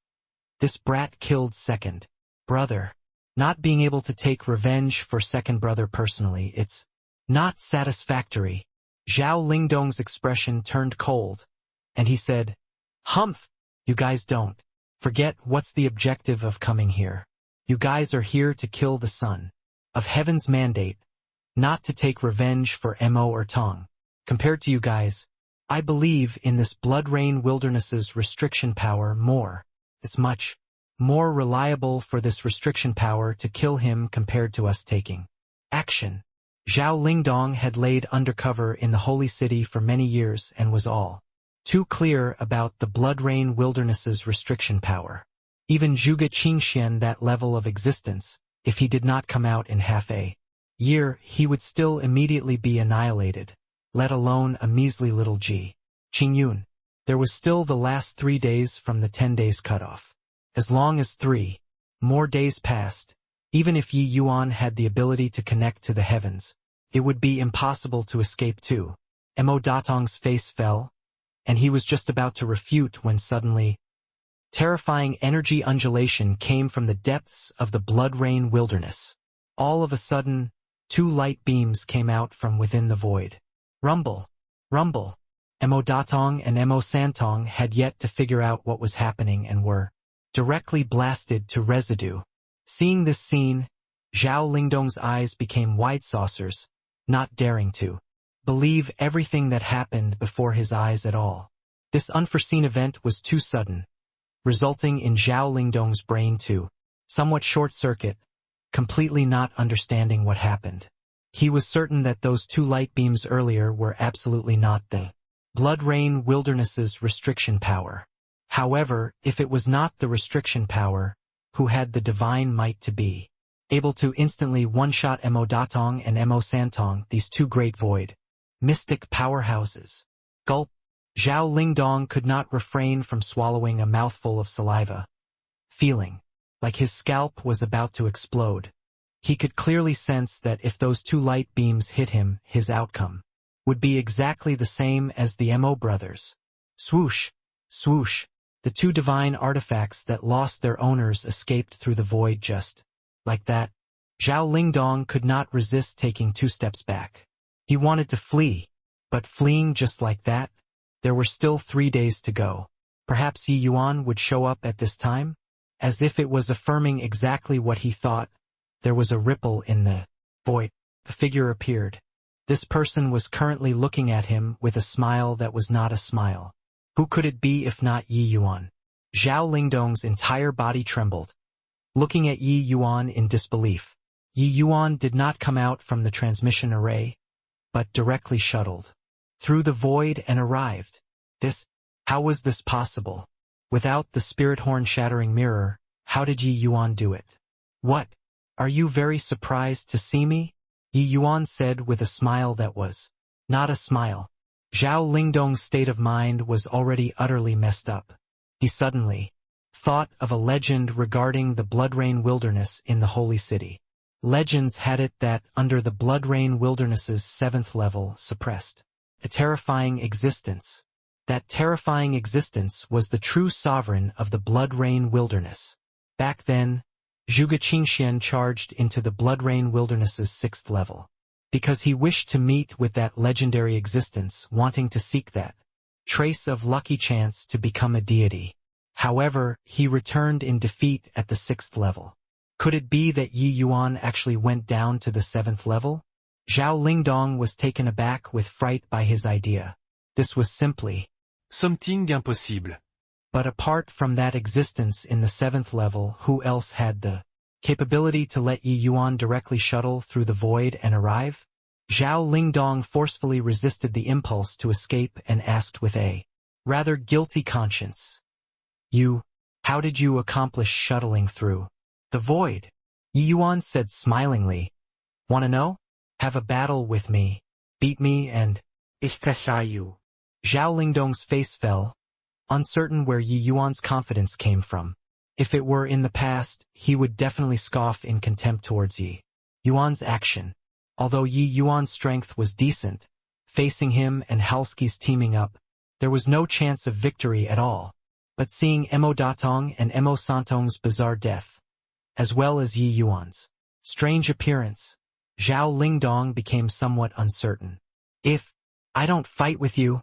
"This brat killed second brother. Not being able to take revenge for second brother personally, it's not satisfactory." Zhao Lingdong's expression turned cold, and he said, "Humph, you guys don't forget what's the objective of coming here. You guys are here to kill the son of heaven's mandate, not to take revenge for Mo or Tong. Compared to you guys, I believe in this Blood Rain Wilderness's restriction power more. It's much more reliable for this restriction power to kill him compared to us taking action." Zhao Lingdong had laid undercover in the Holy City for many years and was all too clear about the Blood Rain Wilderness's restriction power. Even Zhuge Qingxian that level of existence, if he did not come out in half a year, he would still immediately be annihilated, let alone a measly little Ji Qingyun. There was still the last 3 days from the 10 days cutoff. As long as 3 more days passed, even if Yi Yuan had the ability to connect to the heavens, it would be impossible to escape too. Mo Datong's face fell, and he was just about to refute when suddenly, terrifying energy undulation came from the depths of the Blood Rain Wilderness. All of a sudden, 2 light beams came out from within the void. Rumble! Rumble! Mo Datong and Mo Santong had yet to figure out what was happening and were directly blasted to residue. Seeing this scene, Zhao Lingdong's eyes became wide saucers, not daring to believe everything that happened before his eyes at all. This unforeseen event was too sudden, resulting in Zhao Lingdong's brain to somewhat short-circuit, completely not understanding what happened. He was certain that those 2 light beams earlier were absolutely not the Blood Rain Wilderness's restriction power. However, if it was not the restriction power, who had the divine might to be able to instantly one-shot Mo Datong and Mo Santong, these two great void mystic powerhouses. Gulp. Zhao Lingdong could not refrain from swallowing a mouthful of saliva, feeling like his scalp was about to explode. He could clearly sense that if those two light beams hit him, his outcome would be exactly the same as the Mo brothers. Swoosh, swoosh, the two divine artifacts that lost their owners escaped through the void just like that. Zhao Lingdong could not resist taking 2 steps back. He wanted to flee, but fleeing just like that? There were still 3 days to go. Perhaps Yi Yuan would show up at this time? As if it was affirming exactly what he thought, there was a ripple in the void. The figure appeared. This person was currently looking at him with a smile that was not a smile. Who could it be if not Yi Yuan? Zhao Lingdong's entire body trembled, looking at Yi Yuan in disbelief. Yi Yuan did not come out from the transmission array, but directly shuttled through the void and arrived. How was this possible? Without the spirit horn shattering mirror, how did Yi Yuan do it? What? Are you very surprised to see me? Yi Yuan said with a smile that was not a smile. Zhao Lingdong's state of mind was already utterly messed up. He suddenly thought of a legend regarding the Blood Rain Wilderness in the Holy City. Legends had it that under the Blood Rain Wilderness's 7th level suppressed a terrifying existence. That terrifying existence was the true sovereign of the Blood Rain Wilderness. Back then, Zhuge Qingxian charged into the Blood Rain Wilderness's 6th level, because he wished to meet with that legendary existence, wanting to seek that trace of lucky chance to become a deity. However, he returned in defeat at the 6th level. Could it be that Yi Yuan actually went down to the 7th level? Zhao Lingdong was taken aback with fright by his idea. This was simply something impossible. But apart from that existence in the 7th level, who else had the capability to let Yi Yuan directly shuttle through the void and arrive? Zhao Lingdong forcefully resisted the impulse to escape and asked with a rather guilty conscience. How did you accomplish shuttling through the void? Yi Yuan said smilingly. Wanna know? Have a battle with me. Beat me and you. Zhao Lingdong's face fell, uncertain where Yi Yuan's confidence came from. If it were in the past, he would definitely scoff in contempt towards Yi Yuan's action. Although Yi Yuan's strength was decent, facing him and Halski's teaming up, there was no chance of victory at all. But seeing Mo Datong and Mo Santong's bizarre death, as well as Yi Yuan's strange appearance, Zhao Lingdong became somewhat uncertain. If I don't fight with you.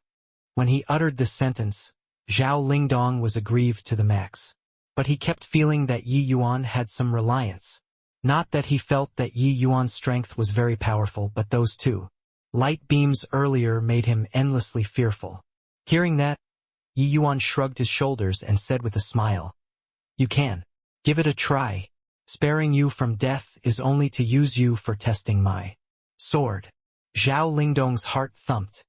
When he uttered this sentence, Zhao Lingdong was aggrieved to the max. But he kept feeling that Yi Yuan had some reliance. Not that he felt that Yi Yuan's strength was very powerful, but those two light beams earlier made him endlessly fearful. Hearing that, Yi Yuan shrugged his shoulders and said with a smile, You can. Give it a try. Sparing you from death is only to use you for testing my sword. Zhao Lingdong's heart thumped,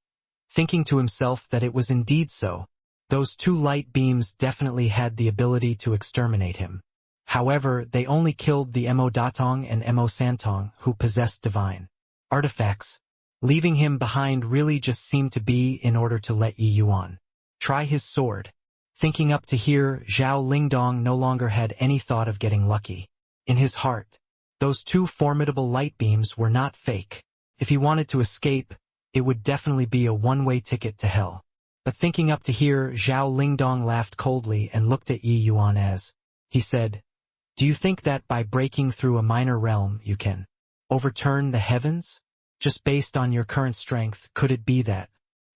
thinking to himself that it was indeed so. Those two light beams definitely had the ability to exterminate him. However, they only killed the Mo Datong and Mo Santong, who possessed divine artifacts. Leaving him behind really just seemed to be in order to let Yi Yuan try his sword. Thinking up to here, Zhao Lingdong no longer had any thought of getting lucky. In his heart, those two formidable light beams were not fake. If he wanted to escape, it would definitely be a one-way ticket to hell. But thinking up to here, Zhao Lingdong laughed coldly and looked at Yi Yuan as he said, Do you think that by breaking through a minor realm you can overturn the heavens? Just based on your current strength, could it be that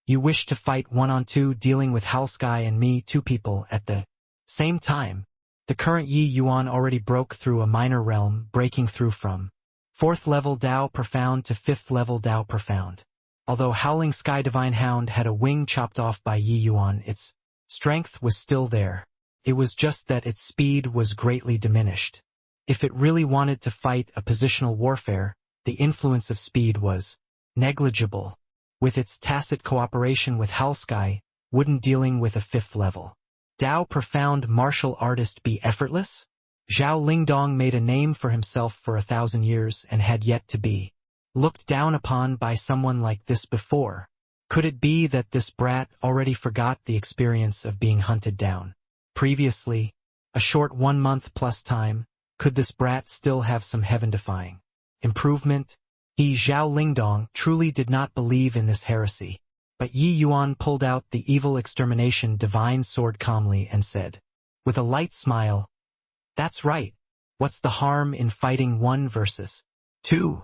you wish to fight 1-on-2 dealing with Halsky and me, 2 people at the same time? The current Yi Yuan already broke through a minor realm, breaking through from 4th level Dao Profound to 5th level Dao Profound. Although Howling Sky Divine Hound had a wing chopped off by Yi Yuan, its strength was still there. It was just that its speed was greatly diminished. If it really wanted to fight a positional warfare, the influence of speed was negligible. With its tacit cooperation with Halsky, wouldn't dealing with a 5th level Dao Profound martial artist be effortless? Zhao Lingdong made a name for himself for 1,000 years and had yet to be looked down upon by someone like this before. Could it be that this brat already forgot the experience of being hunted down previously? A short 1 month plus time, could this brat still have some heaven-defying improvement? He, Zhao Lingdong, truly did not believe in this heresy. But Yi Yuan pulled out the evil extermination divine sword calmly and said, with a light smile, "That's right. What's the harm in fighting 1 versus 2?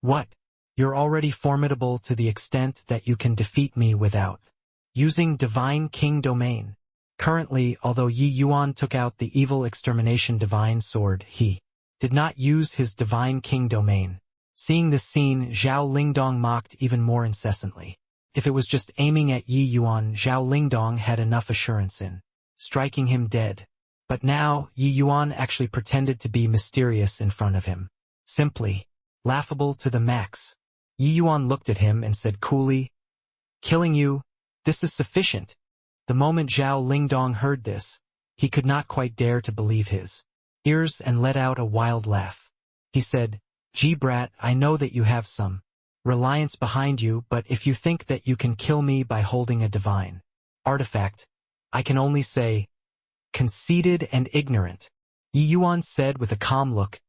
What? You're already formidable to the extent that you can defeat me without using Divine King Domain." Currently, although Yi Yuan took out the evil extermination divine sword, he did not use his Divine King Domain. Seeing this scene, Zhao Lingdong mocked even more incessantly. If it was just aiming at Yi Yuan, Zhao Lingdong had enough assurance in striking him dead. But now, Yi Yuan actually pretended to be mysterious in front of him. Simply laughable to the max. Yi Yuan looked at him and said coolly, "Killing you, this is sufficient." The moment Zhao Lingdong heard this, he could not quite dare to believe his ears and let out a wild laugh. He said, "Gee brat, I know that you have some reliance behind you, but if you think that you can kill me by holding a divine artifact, I can only say, conceited and ignorant." Yi Yuan said with a calm look,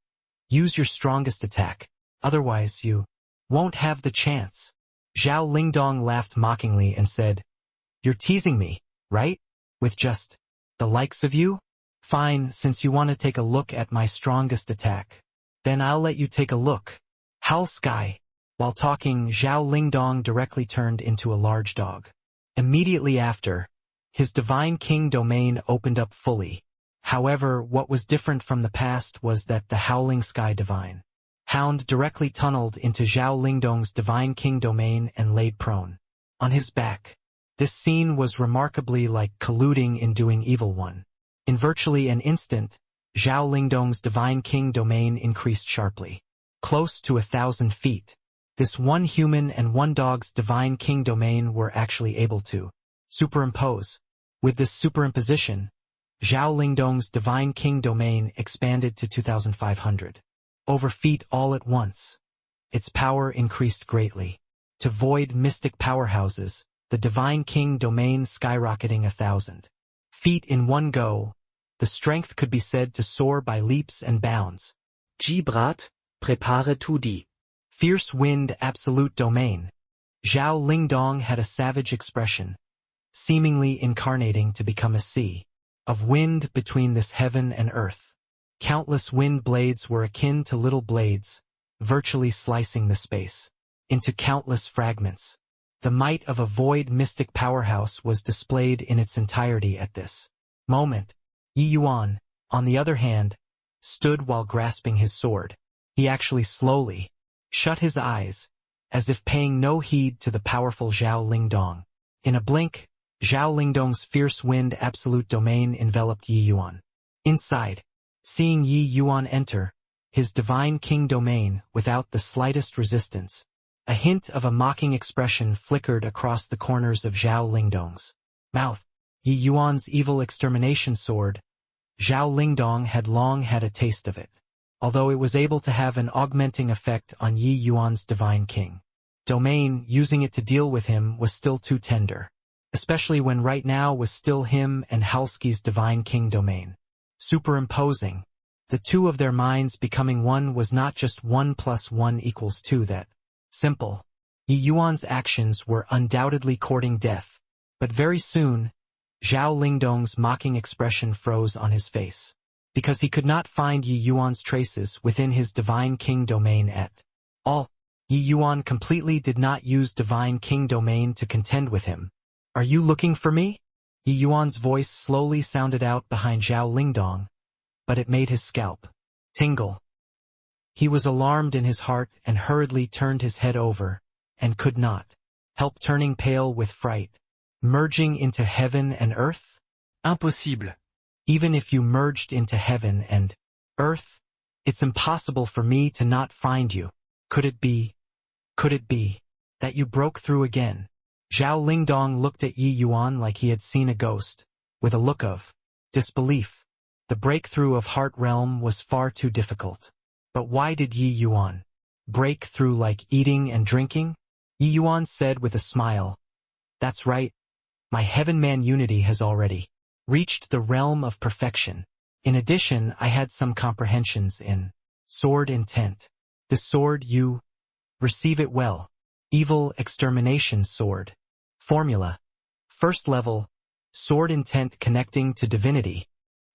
"Use your strongest attack, otherwise you won't have the chance." Zhao Lingdong laughed mockingly and said, "You're teasing me, right? With just the likes of you? Fine, since you want to take a look at my strongest attack, then I'll let you take a look." Howl Sky. While talking, Zhao Lingdong directly turned into a large dog. Immediately after, his Divine King Domain opened up fully. However, what was different from the past was that the Howling Sky Divine Hound directly tunneled into Zhao Lingdong's Divine King Domain and laid prone on his back. This scene was remarkably like colluding in doing evil one. In virtually an instant, Zhao Lingdong's Divine King Domain increased sharply, close to 1,000 feet. This 1 human and 1 dog's Divine King Domain were actually able to superimpose. With this superimposition, Zhao Lingdong's Divine King Domain expanded to 2,500 over feet all at once. Its power increased greatly. To void mystic powerhouses, the Divine King Domain skyrocketing 1,000 feet in one go, the strength could be said to soar by leaps and bounds. Gibrat, prepare tu di. Fierce Wind Absolute Domain. Zhao Lingdong had a savage expression, seemingly incarnating to become a sea of wind between this heaven and earth. Countless wind blades were akin to little blades, virtually slicing the space into countless fragments. The might of a void mystic powerhouse was displayed in its entirety at this moment. Yi Yuan, on the other hand, stood while grasping his sword. He actually slowly shut his eyes, as if paying no heed to the powerful Zhao Lingdong. In a blink, Zhao Lingdong's fierce wind absolute domain enveloped Yi Yuan. Inside, seeing Yi Yuan enter, his Divine King Domain without the slightest resistance, a hint of a mocking expression flickered across the corners of Zhao Lingdong's mouth. Yi Yuan's evil extermination sword, Zhao Lingdong had long had a taste of it, although it was able to have an augmenting effect on Yi Yuan's Divine King Domain. Using it to deal with him was still too tender, especially when right now was still him and Halski's Divine King Domain superimposing. The two of their minds becoming one was not just 1 + 1 = 2 that simple. Yi Yuan's actions were undoubtedly courting death, but very soon, Zhao Lingdong's mocking expression froze on his face, because he could not find Yi Yuan's traces within his Divine King Domain at all. Yi Yuan completely did not use Divine King Domain to contend with him. "Are you looking for me?" Yi Yuan's voice slowly sounded out behind Zhao Lingdong, but it made his scalp tingle. He was alarmed in his heart and hurriedly turned his head over, and could not help turning pale with fright. Merging into heaven and earth? Impossible. Even if you merged into heaven and earth, it's impossible for me to not find you. Could it be that you broke through again? Zhao Lingdong looked at Yi Yuan like he had seen a ghost, with a look of disbelief. The breakthrough of Heart Realm was far too difficult. But why did Yi Yuan break through like eating and drinking? Yi Yuan said with a smile. That's right. My Heaven Man unity has already reached the realm of perfection. In addition, I had some comprehensions in sword intent. This sword you receive it well. Evil extermination sword. Formula. First level, sword intent connecting to divinity.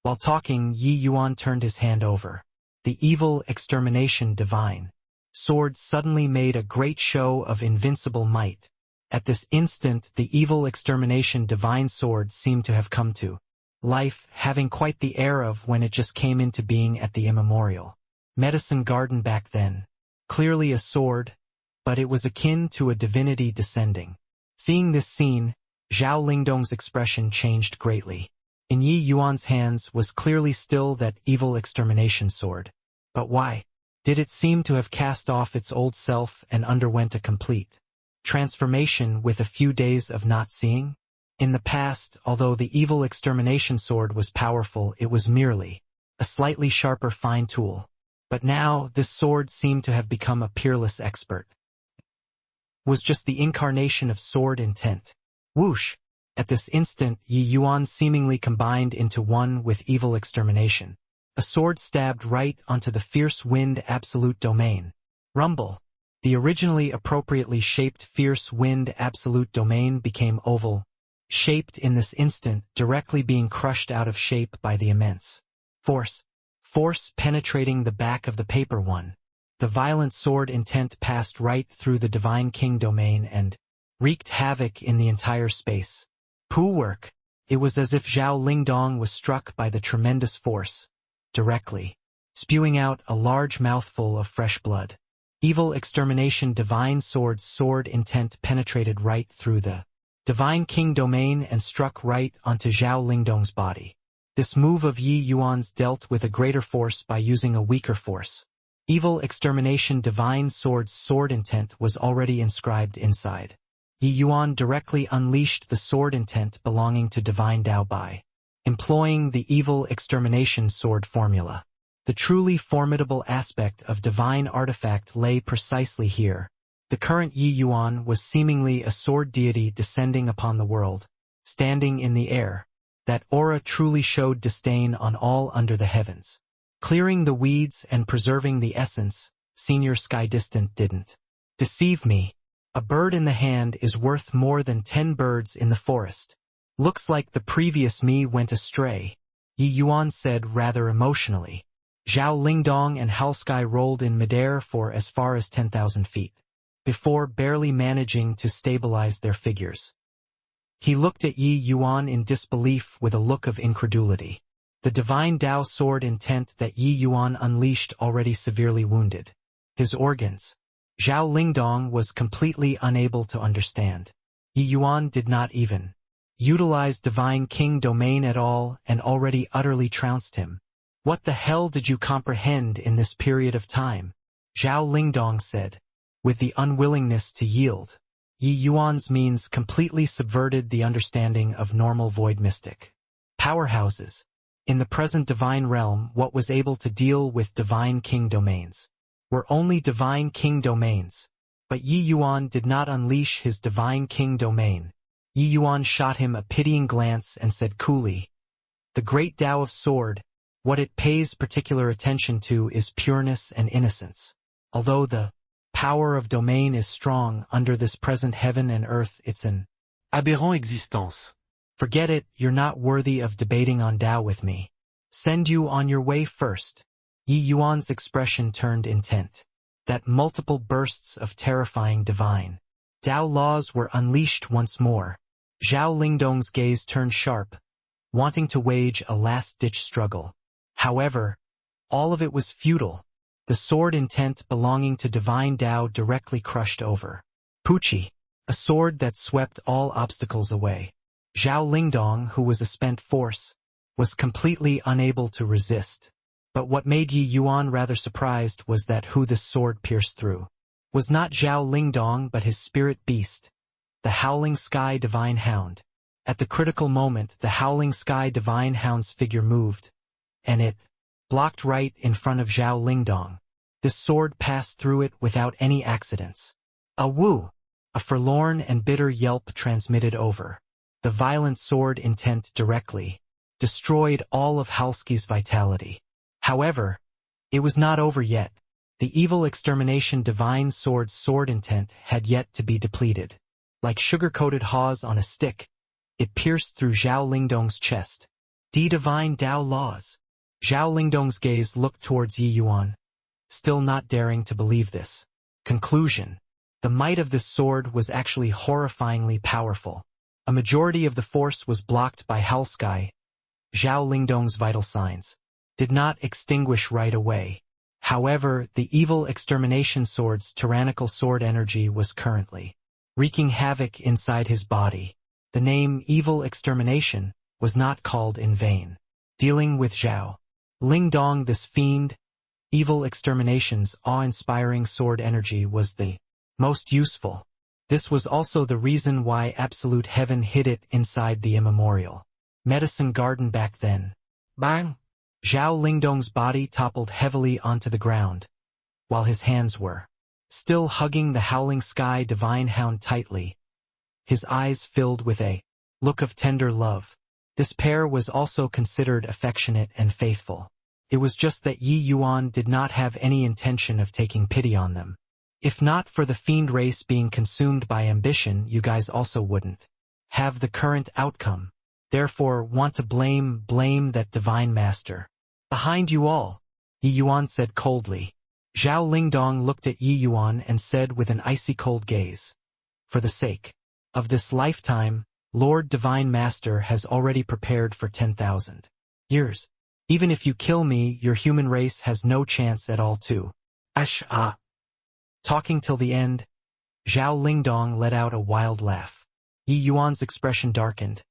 While talking, Yi Yuan turned his hand over. The evil extermination divine sword suddenly made a great show of invincible might. At this instant, the evil extermination divine sword seemed to have come to life, having quite the air of when it just came into being at the immemorial medicine garden back then. Clearly a sword, but it was akin to a divinity descending. Seeing this scene, Zhao Lingdong's expression changed greatly. In Yi Yuan's hands was clearly still that evil extermination sword. But why did it seem to have cast off its old self and underwent a complete transformation with a few days of not seeing? In the past, although the evil extermination sword was powerful, it was merely a slightly sharper fine tool. But now, this sword seemed to have become a peerless expert. Was just the incarnation of sword intent. Whoosh! At this instant, Yi Yuan seemingly combined into one with evil extermination. A sword stabbed right onto the fierce wind absolute domain. Rumble. The originally appropriately shaped fierce wind absolute domain became oval, shaped in this instant, directly being crushed out of shape by the immense force penetrating the back of the paper one. The violent sword intent passed right through the Divine King domain and wreaked havoc in the entire space. Poo work. It was as if Zhao Lingdong was struck by the tremendous force, directly, spewing out a large mouthful of fresh blood. Evil extermination divine sword intent penetrated right through the Divine King domain and struck right onto Zhao Lingdong's body. This move of Yi Yuan's dealt with a greater force by using a weaker force. Evil extermination divine sword intent was already inscribed inside. Yi Yuan directly unleashed the sword intent belonging to divine Dao by employing the evil extermination sword formula. The truly formidable aspect of divine artifact lay precisely here. The current Yi Yuan was seemingly a sword deity descending upon the world, standing in the air. That aura truly showed disdain on all under the heavens. Clearing the weeds and preserving the essence, Senior Sky Distant didn't deceive me. A bird in the hand is worth more than 10 birds in the forest. Looks like the previous me went astray, Yi Yuan said rather emotionally. Zhao Lingdong and Halsky rolled in midair for as far as 10,000 feet, before barely managing to stabilize their figures. He looked at Yi Yuan in disbelief with a look of incredulity. The divine Dao sword intent that Yi Yuan unleashed already severely wounded his organs. Zhao Lingdong was completely unable to understand. Yi Yuan did not even utilize Divine King domain at all and already utterly trounced him. What the hell did you comprehend in this period of time? Zhao Lingdong said, with the unwillingness to yield. Yi Yuan's means completely subverted the understanding of normal void mystic powerhouses. In the present divine realm, what was able to deal with Divine King domains were only Divine King domains. But Yi Yuan did not unleash his Divine King domain. Yi Yuan shot him a pitying glance and said coolly, "The great Tao of sword, what it pays particular attention to is pureness and innocence. Although the power of domain is strong under this present heaven and earth, it's an aberrant existence. Forget it, you're not worthy of debating on Tao with me. Send you on your way first." Yi Yuan's expression turned intent. That multiple bursts of terrifying divine Tao laws were unleashed once more. Zhao Lingdong's gaze turned sharp, wanting to wage a last-ditch struggle. However, all of it was futile. The sword intent belonging to divine Tao directly crushed over Puchi, a sword that swept all obstacles away. Zhao Lingdong, who was a spent force, was completely unable to resist. But what made Yi Yuan rather surprised was that who this sword pierced through was not Zhao Lingdong but his spirit beast, the Howling Sky Divine Hound. At the critical moment, the Howling Sky Divine Hound's figure moved, and it blocked right in front of Zhao Lingdong. This sword passed through it without any accidents. A woo! A forlorn and bitter yelp transmitted over. The violent sword intent directly destroyed all of Halski's vitality. However, it was not over yet. The evil extermination divine sword's sword intent had yet to be depleted. Like sugar-coated haws on a stick, it pierced through Zhao Lingdong's chest. Divine Dao laws. Zhao Lingdong's gaze looked towards Yi Yuan, still not daring to believe this. Conclusion. The might of this sword was actually horrifyingly powerful. A majority of the force was blocked by Halski. Zhao Lingdong's vital signs did not extinguish right away. However, the evil extermination sword's tyrannical sword energy was currently wreaking havoc inside his body. The name evil extermination was not called in vain. Dealing with Zhao Lingdong, this fiend, evil extermination's awe-inspiring sword energy was the most useful. This was also the reason why absolute heaven hid it inside the immemorial medicine garden back then. Bang! Zhao Lingdong's body toppled heavily onto the ground, while his hands were still hugging the howling sky divine hound tightly. His eyes filled with a look of tender love. This pair was also considered affectionate and faithful. It was just that Yi Yuan did not have any intention of taking pity on them. If not for the fiend race being consumed by ambition, you guys also wouldn't have the current outcome. Therefore, want to blame that divine master. Behind you all, Yi Yuan said coldly. Zhao Lingdong looked at Yi Yuan and said with an icy cold gaze, for the sake of this lifetime, Lord Divine Master has already prepared for 10,000 years. Even if you kill me, your human race has no chance at all too. Talking till the end, Zhao Lingdong let out a wild laugh. Yi Yuan's expression darkened,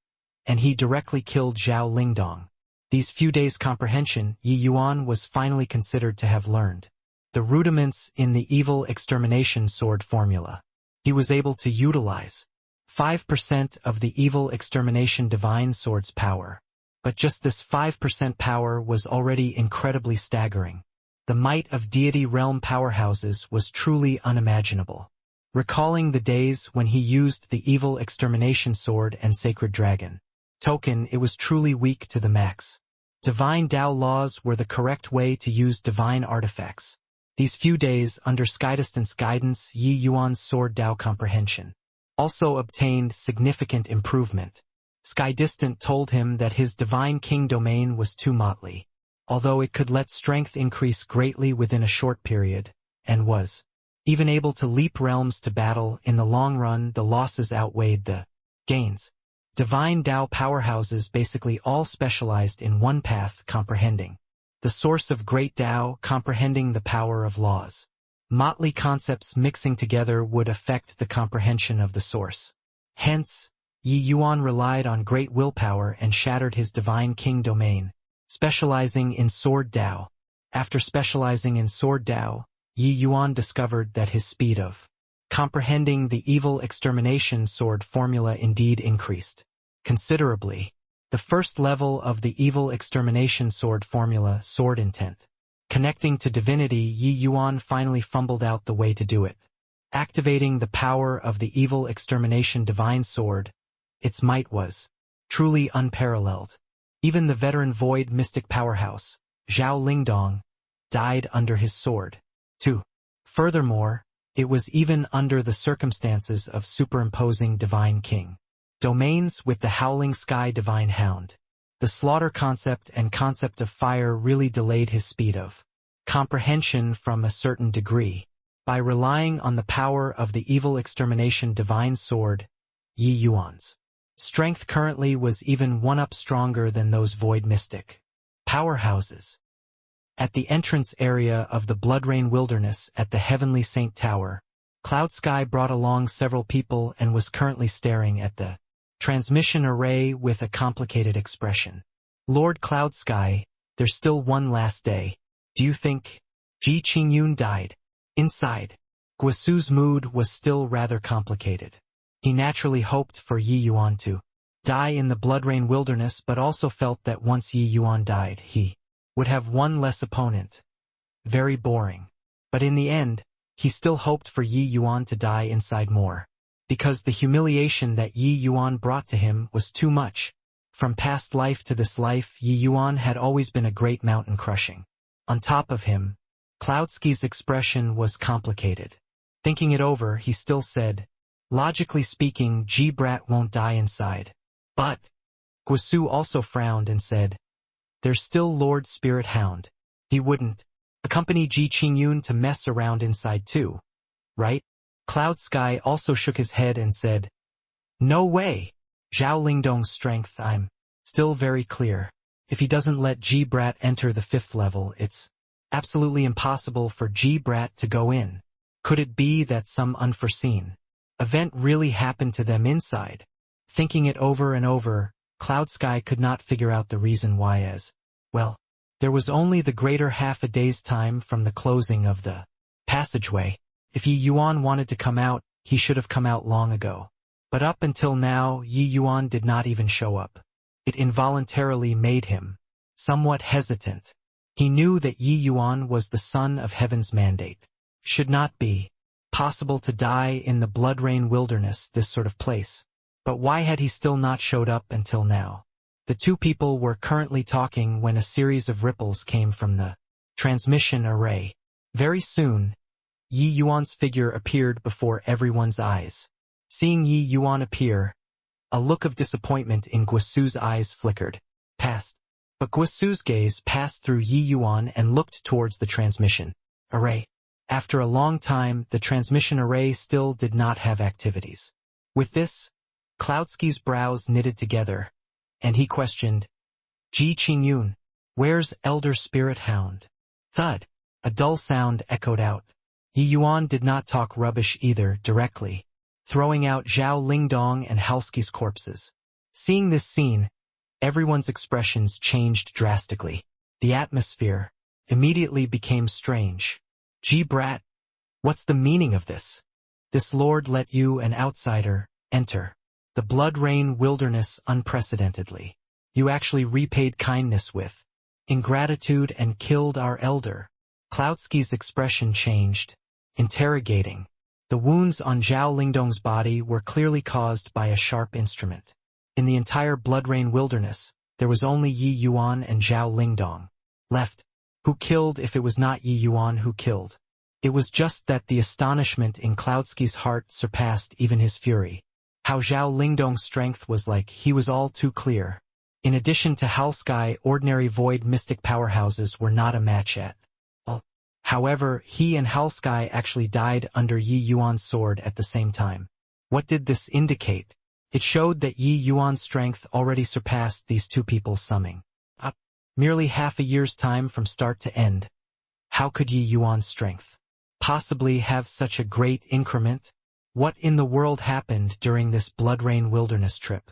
and he directly killed Zhao Lingdong. These few days' comprehension, Yi Yuan was finally considered to have learned the rudiments in the evil extermination sword formula. He was able to utilize 5% of the evil extermination divine sword's power. But just this 5% power was already incredibly staggering. The might of deity realm powerhouses was truly unimaginable. Recalling the days when he used the evil extermination sword and sacred dragon token, it was truly weak to the max. Divine Dao laws were the correct way to use divine artifacts. These few days, under Skydistant's guidance, Yi Yuan's sword Dao comprehension also obtained significant improvement. Skydistant told him that his divine king domain was too motley, although it could let strength increase greatly within a short period, and was even able to leap realms to battle. In the long run, the losses outweighed the gains. Divine Dao powerhouses basically all specialized in one path, comprehending the source of great Dao, comprehending the power of laws. Motley concepts mixing together would affect the comprehension of the source. Hence, Yi Yuan relied on great willpower and shattered his divine king domain, specializing in sword Dao. After specializing in sword Dao, Yi Yuan discovered that his speed of comprehending the evil extermination sword formula indeed increased considerably. The first level of the evil extermination sword formula, sword intent, connecting to divinity, Yi Yuan finally fumbled out the way to do it. Activating the power of the evil extermination divine sword, its might was truly unparalleled. Even the veteran void mystic powerhouse, Zhao Lingdong, died under his sword, too. Furthermore, it was even under the circumstances of superimposing divine king domains with the howling sky divine hound. The slaughter concept and concept of fire really delayed his speed of comprehension from a certain degree. By relying on the power of the evil extermination divine sword, Yi Yuan's strength currently was even one up stronger than those void mystic powerhouses. At the entrance area of the Bloodrain Wilderness at the Heavenly Saint Tower, Cloud Sky brought along several people and was currently staring at the transmission array with a complicated expression. Lord Cloud Sky, there's still one last day. Do you think Ji Qingyun died? Inside, Guasu's mood was still rather complicated. He naturally hoped for Yi Yuan to die in the Bloodrain Wilderness, but also felt that once Yi Yuan died, he would have one less opponent. Very boring. But in the end, he still hoped for Yi Yuan to die inside more. Because the humiliation that Yi Yuan brought to him was too much. From past life to this life, Yi Yuan had always been a great mountain crushing. On top of him, Cloudsky's expression was complicated. Thinking it over, he still said, logically speaking, G-Brat won't die inside. But Guisu also frowned and said, there's still Lord Spirit Hound. He wouldn't accompany Ji Qingyun to mess around inside too, right? Cloud Sky also shook his head and said, no way. Zhao Lingdong's strength, I'm still very clear. If he doesn't let G-Brat enter the 5th level, it's absolutely impossible for G-Brat to go in. Could it be that some unforeseen event really happened to them inside? Thinking it over and over, Cloud Sky could not figure out the reason why as, well, there was only the greater half a day's time from the closing of the passageway. If Yi Yuan wanted to come out, he should have come out long ago. But up until now, Yi Yuan did not even show up. It involuntarily made him somewhat hesitant. He knew that Yi Yuan was the son of heaven's mandate. Should not be possible to die in the Blood Rain Wilderness, this sort of place. But why had he still not showed up until now? The two people were currently talking when a series of ripples came from the transmission array. Very soon, Yi Yuan's figure appeared before everyone's eyes. Seeing Yi Yuan appear, a look of disappointment in Guisu's eyes flickered past. But Guisu's gaze passed through Yi Yuan and looked towards the transmission array. After a long time, the transmission array still did not have activities. With this, Cloudsky's brows knitted together, and he questioned, Ji Qingyun, where's Elder Spirit Hound? Thud. A dull sound echoed out. Yi Yuan did not talk rubbish either directly, throwing out Zhao Lingdong and Halsky's corpses. Seeing this scene, everyone's expressions changed drastically. The atmosphere immediately became strange. G-Brat, what's the meaning of this? This lord let you, an outsider, enter the Blood Rain Wilderness unprecedentedly. You actually repaid kindness with ingratitude and killed our elder. Cloudsky's expression changed, interrogating. The wounds on Zhao Lingdong's body were clearly caused by a sharp instrument. In the entire Blood Rain Wilderness, there was only Yi Yuan and Zhao Lingdong left. Who killed if it was not Yi Yuan who killed? It was just that the astonishment in Cloudsky's heart surpassed even his fury. How Zhao Lingdong's strength was like, he was all too clear. In addition to Halsky, ordinary void mystic powerhouses were not a match at all. However, he and Halsky actually died under Yi Yuan's sword at the same time. What did this indicate? It showed that Yi Yuan's strength already surpassed these two people's summing up. Merely half a year's time from start to end. How could Yi Yuan's strength possibly have such a great increment? What in the world happened during this Blood Rain Wilderness trip?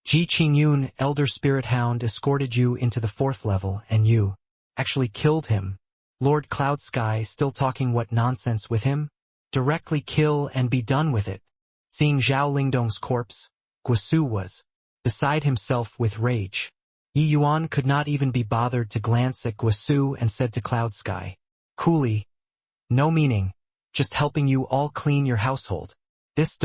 Ji Qingyun, Elder Spirit Hound, escorted you into the 4th level, and you actually killed him. Lord Cloudsky, still talking what nonsense with him? Directly kill and be done with it. Seeing Zhao Lingdong's corpse, Guisu was beside himself with rage. Yi Yuan could not even be bothered to glance at Guisu and said to Cloudsky, coolly, no meaning, just helping you all clean your household. This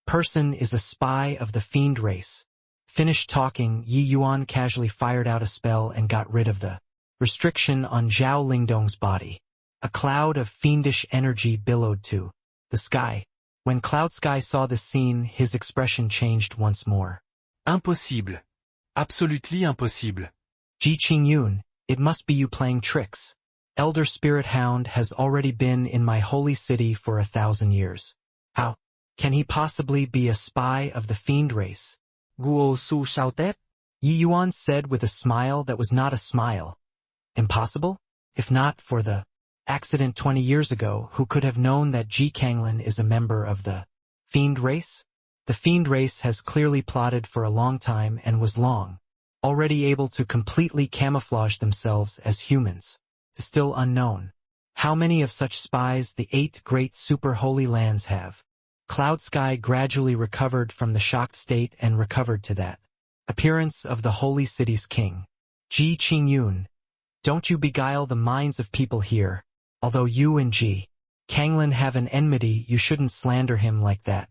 person is a spy of the fiend race. Finished talking, Yi Yuan casually fired out a spell and got rid of the restriction on Zhao Lingdong's body. A cloud of fiendish energy billowed to the sky. When Cloudsky saw this scene, his expression changed once more. Impossible. Absolutely impossible. Ji Qingyun, it must be you playing tricks. Elder Spirit Hound has already been in my holy city for 1,000 years. How can he possibly be a spy of the fiend race? Guo Su shouted. Yi Yuan said with a smile that was not a smile. Impossible? If not for the accident 20 years ago, who could have known that Ji Kanglin is a member of the fiend race? The fiend race has clearly plotted for a long time and was already able to completely camouflage themselves as humans. Still unknown. How many of such spies the 8 great super holy lands have? Cloudsky gradually recovered from the shocked state and recovered to that appearance of the holy city's king. Ji Qingyun, Don't you beguile the minds of people here. Although you and G. Kanglin have an enmity, you shouldn't slander him like that.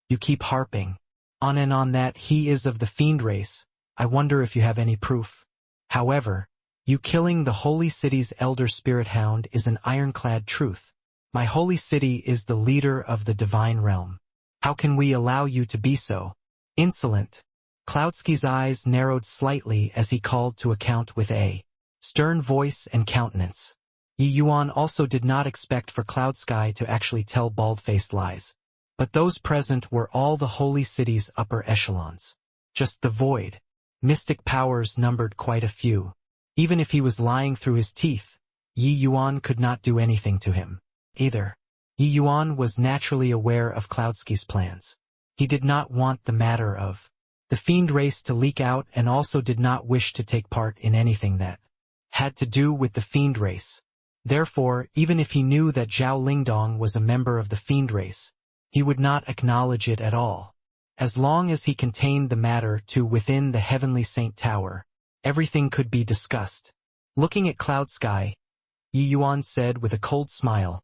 You keep harping on and on that he is of the fiend race. I wonder if you have any proof. However, you killing the holy city's elder spirit hound is an ironclad truth. My holy city is the leader of the divine realm. How can we allow you to be so insolent? Cloudsky's eyes narrowed slightly as he called to account with a stern voice and countenance. Yi Yuan also did not expect for Cloudsky to actually tell bald-faced lies. But those present were all the holy city's upper echelons. Just the void. Mystic powers numbered quite a few. Even if he was lying through his teeth, Yi Yuan could not do anything to him either. Yi Yuan was naturally aware of Cloudsky's plans. He did not want the matter of the fiend race to leak out and also did not wish to take part in anything that had to do with the fiend race. Therefore, even if he knew that Zhao Lingdong was a member of the fiend race, he would not acknowledge it at all. As long as he contained the matter to within the heavenly Saint Tower, everything could be discussed. Looking at Cloudsky, Yi Yuan said with a cold smile,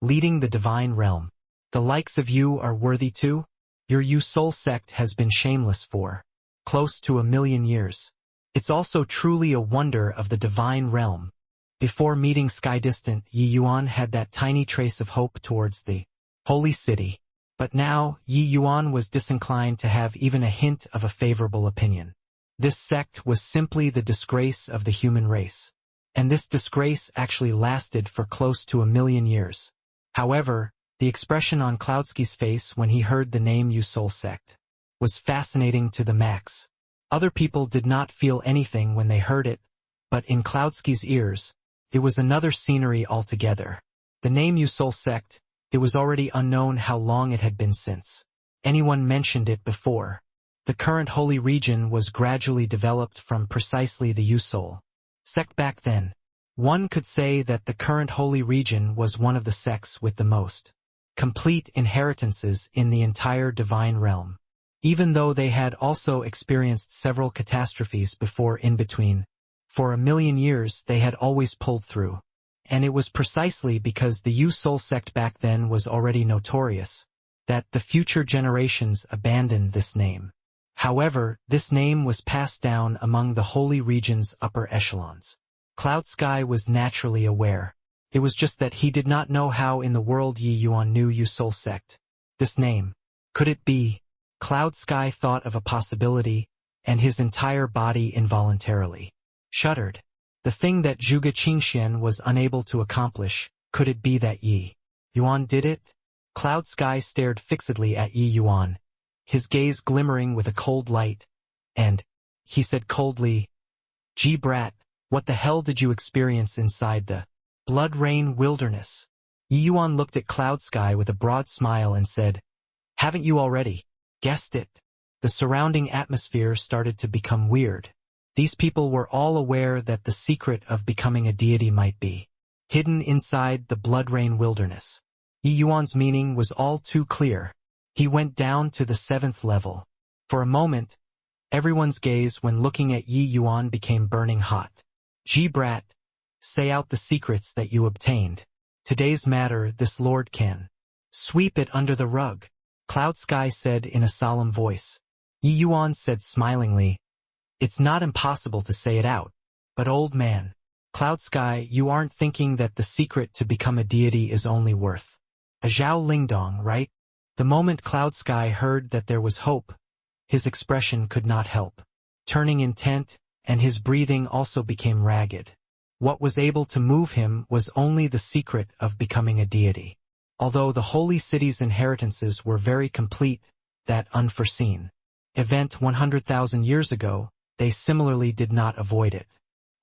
leading the divine realm. The likes of you are worthy too? Your Yu Soul sect has been shameless for close to 1,000,000 years. It's also truly a wonder of the divine realm. Before meeting Sky Distant, Yi Yuan had that tiny trace of hope towards the holy city. But now, Yi Yuan was disinclined to have even a hint of a favorable opinion. This sect was simply the disgrace of the human race. And this disgrace actually lasted for close to 1,000,000 years. However, the expression on Cloudsky's face when he heard the name Yu Soul sect was fascinating to the max. Other people did not feel anything when they heard it, but in Cloudsky's ears, it was another scenery altogether. The name Yu Soul sect, it was already unknown how long it had been since anyone mentioned it before. The current holy region was gradually developed from precisely the Yu Soul sect back then. One could say that the current holy region was one of the sects with the most complete inheritances in the entire divine realm. Even though they had also experienced several catastrophes before in between, for 1,000,000 years they had always pulled through. And it was precisely because the Yu Soul sect back then was already notorious, that the future generations abandoned this name. However, this name was passed down among the holy region's upper echelons. Cloudsky was naturally aware. It was just that he did not know how in the world Yi Yuan knew Yu Soul sect. This name. Could it be? Cloudsky thought of a possibility, and his entire body involuntarily shuddered. The thing that Zhuge Qingxian was unable to accomplish, could it be that Yi Yuan did it? Cloudsky stared fixedly at Yi Yuan, his gaze glimmering with a cold light, and he said coldly, "Gee brat, what the hell did you experience inside the Blood Rain Wilderness?" Yi Yuan looked at Cloudsky with a broad smile and said, "Haven't you already guessed it?" The surrounding atmosphere started to become weird. These people were all aware that the secret of becoming a deity might be hidden inside the Blood Rain Wilderness. Yi Yuan's meaning was all too clear. He went down to the 7th level. For a moment, everyone's gaze when looking at Yi Yuan became burning hot. "Gee brat, say out the secrets that you obtained. Today's matter this lord can sweep it under the rug," Cloudsky said in a solemn voice. Yi Yuan said smilingly, "It's not impossible to say it out. But old man, Cloudsky, you aren't thinking that the secret to become a deity is only worth a Zhao Lingdong, right?" The moment Cloudsky heard that there was hope, his expression could not help turning intent, and his breathing also became ragged. What was able to move him was only the secret of becoming a deity. Although the holy city's inheritances were very complete, that unforeseen event 100,000 years ago, they similarly did not avoid it.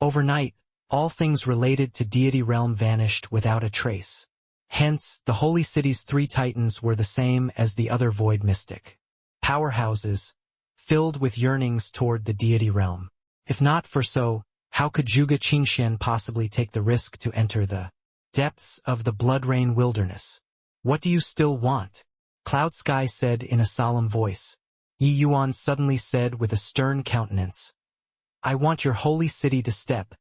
Overnight, all things related to deity realm vanished without a trace. Hence, the holy city's 3 titans were the same as the other void mystic powerhouses, filled with yearnings toward the deity realm. If not for so, how could Zhuge Qingxian possibly take the risk to enter the depths of the Blood Rain Wilderness? "What do you still want?" Cloudsky said in a solemn voice. Yi Yuan suddenly said with a stern countenance, "I want your holy city to step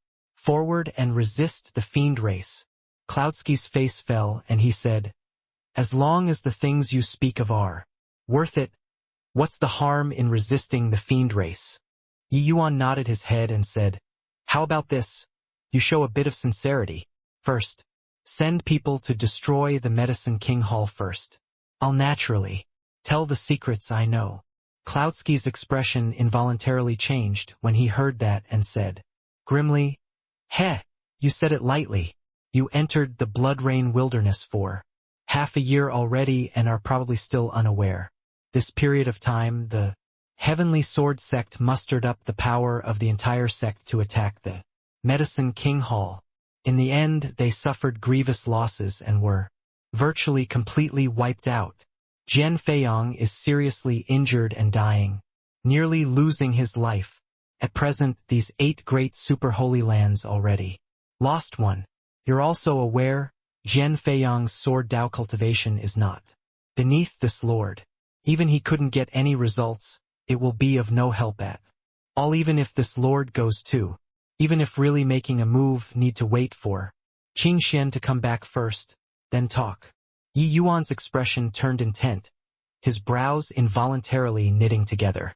Forward and resist the fiend race. Cloudsky's face fell and he said, as long as the things you speak of are worth it, what's the harm in resisting the fiend race? Yi Yuan nodded his head and said, how about this? You show a bit of sincerity. First, send people to destroy the Medicine King Hall first. I'll naturally tell the secrets I know. Cloudsky's expression involuntarily changed when he heard that and said, grimly, heh, you said it lightly. You entered the Blood Rain Wilderness for half a year already and are probably still unaware. This period of time, the Heavenly Sword sect mustered up the power of the entire sect to attack the Medicine King Hall. In the end, they suffered grievous losses and were virtually completely wiped out. Jian Feiyong is seriously injured and dying, nearly losing his life. At present, these 8 great super holy lands already lost one. You're also aware, Jian Feiyong's sword Dao cultivation is not beneath this lord. Even he couldn't get any results, it will be of no help at all even if this lord goes too. Even if really making a move need to wait for Qing Xian to come back first, then talk. Yi Yuan's expression turned intent, his brows involuntarily knitting together.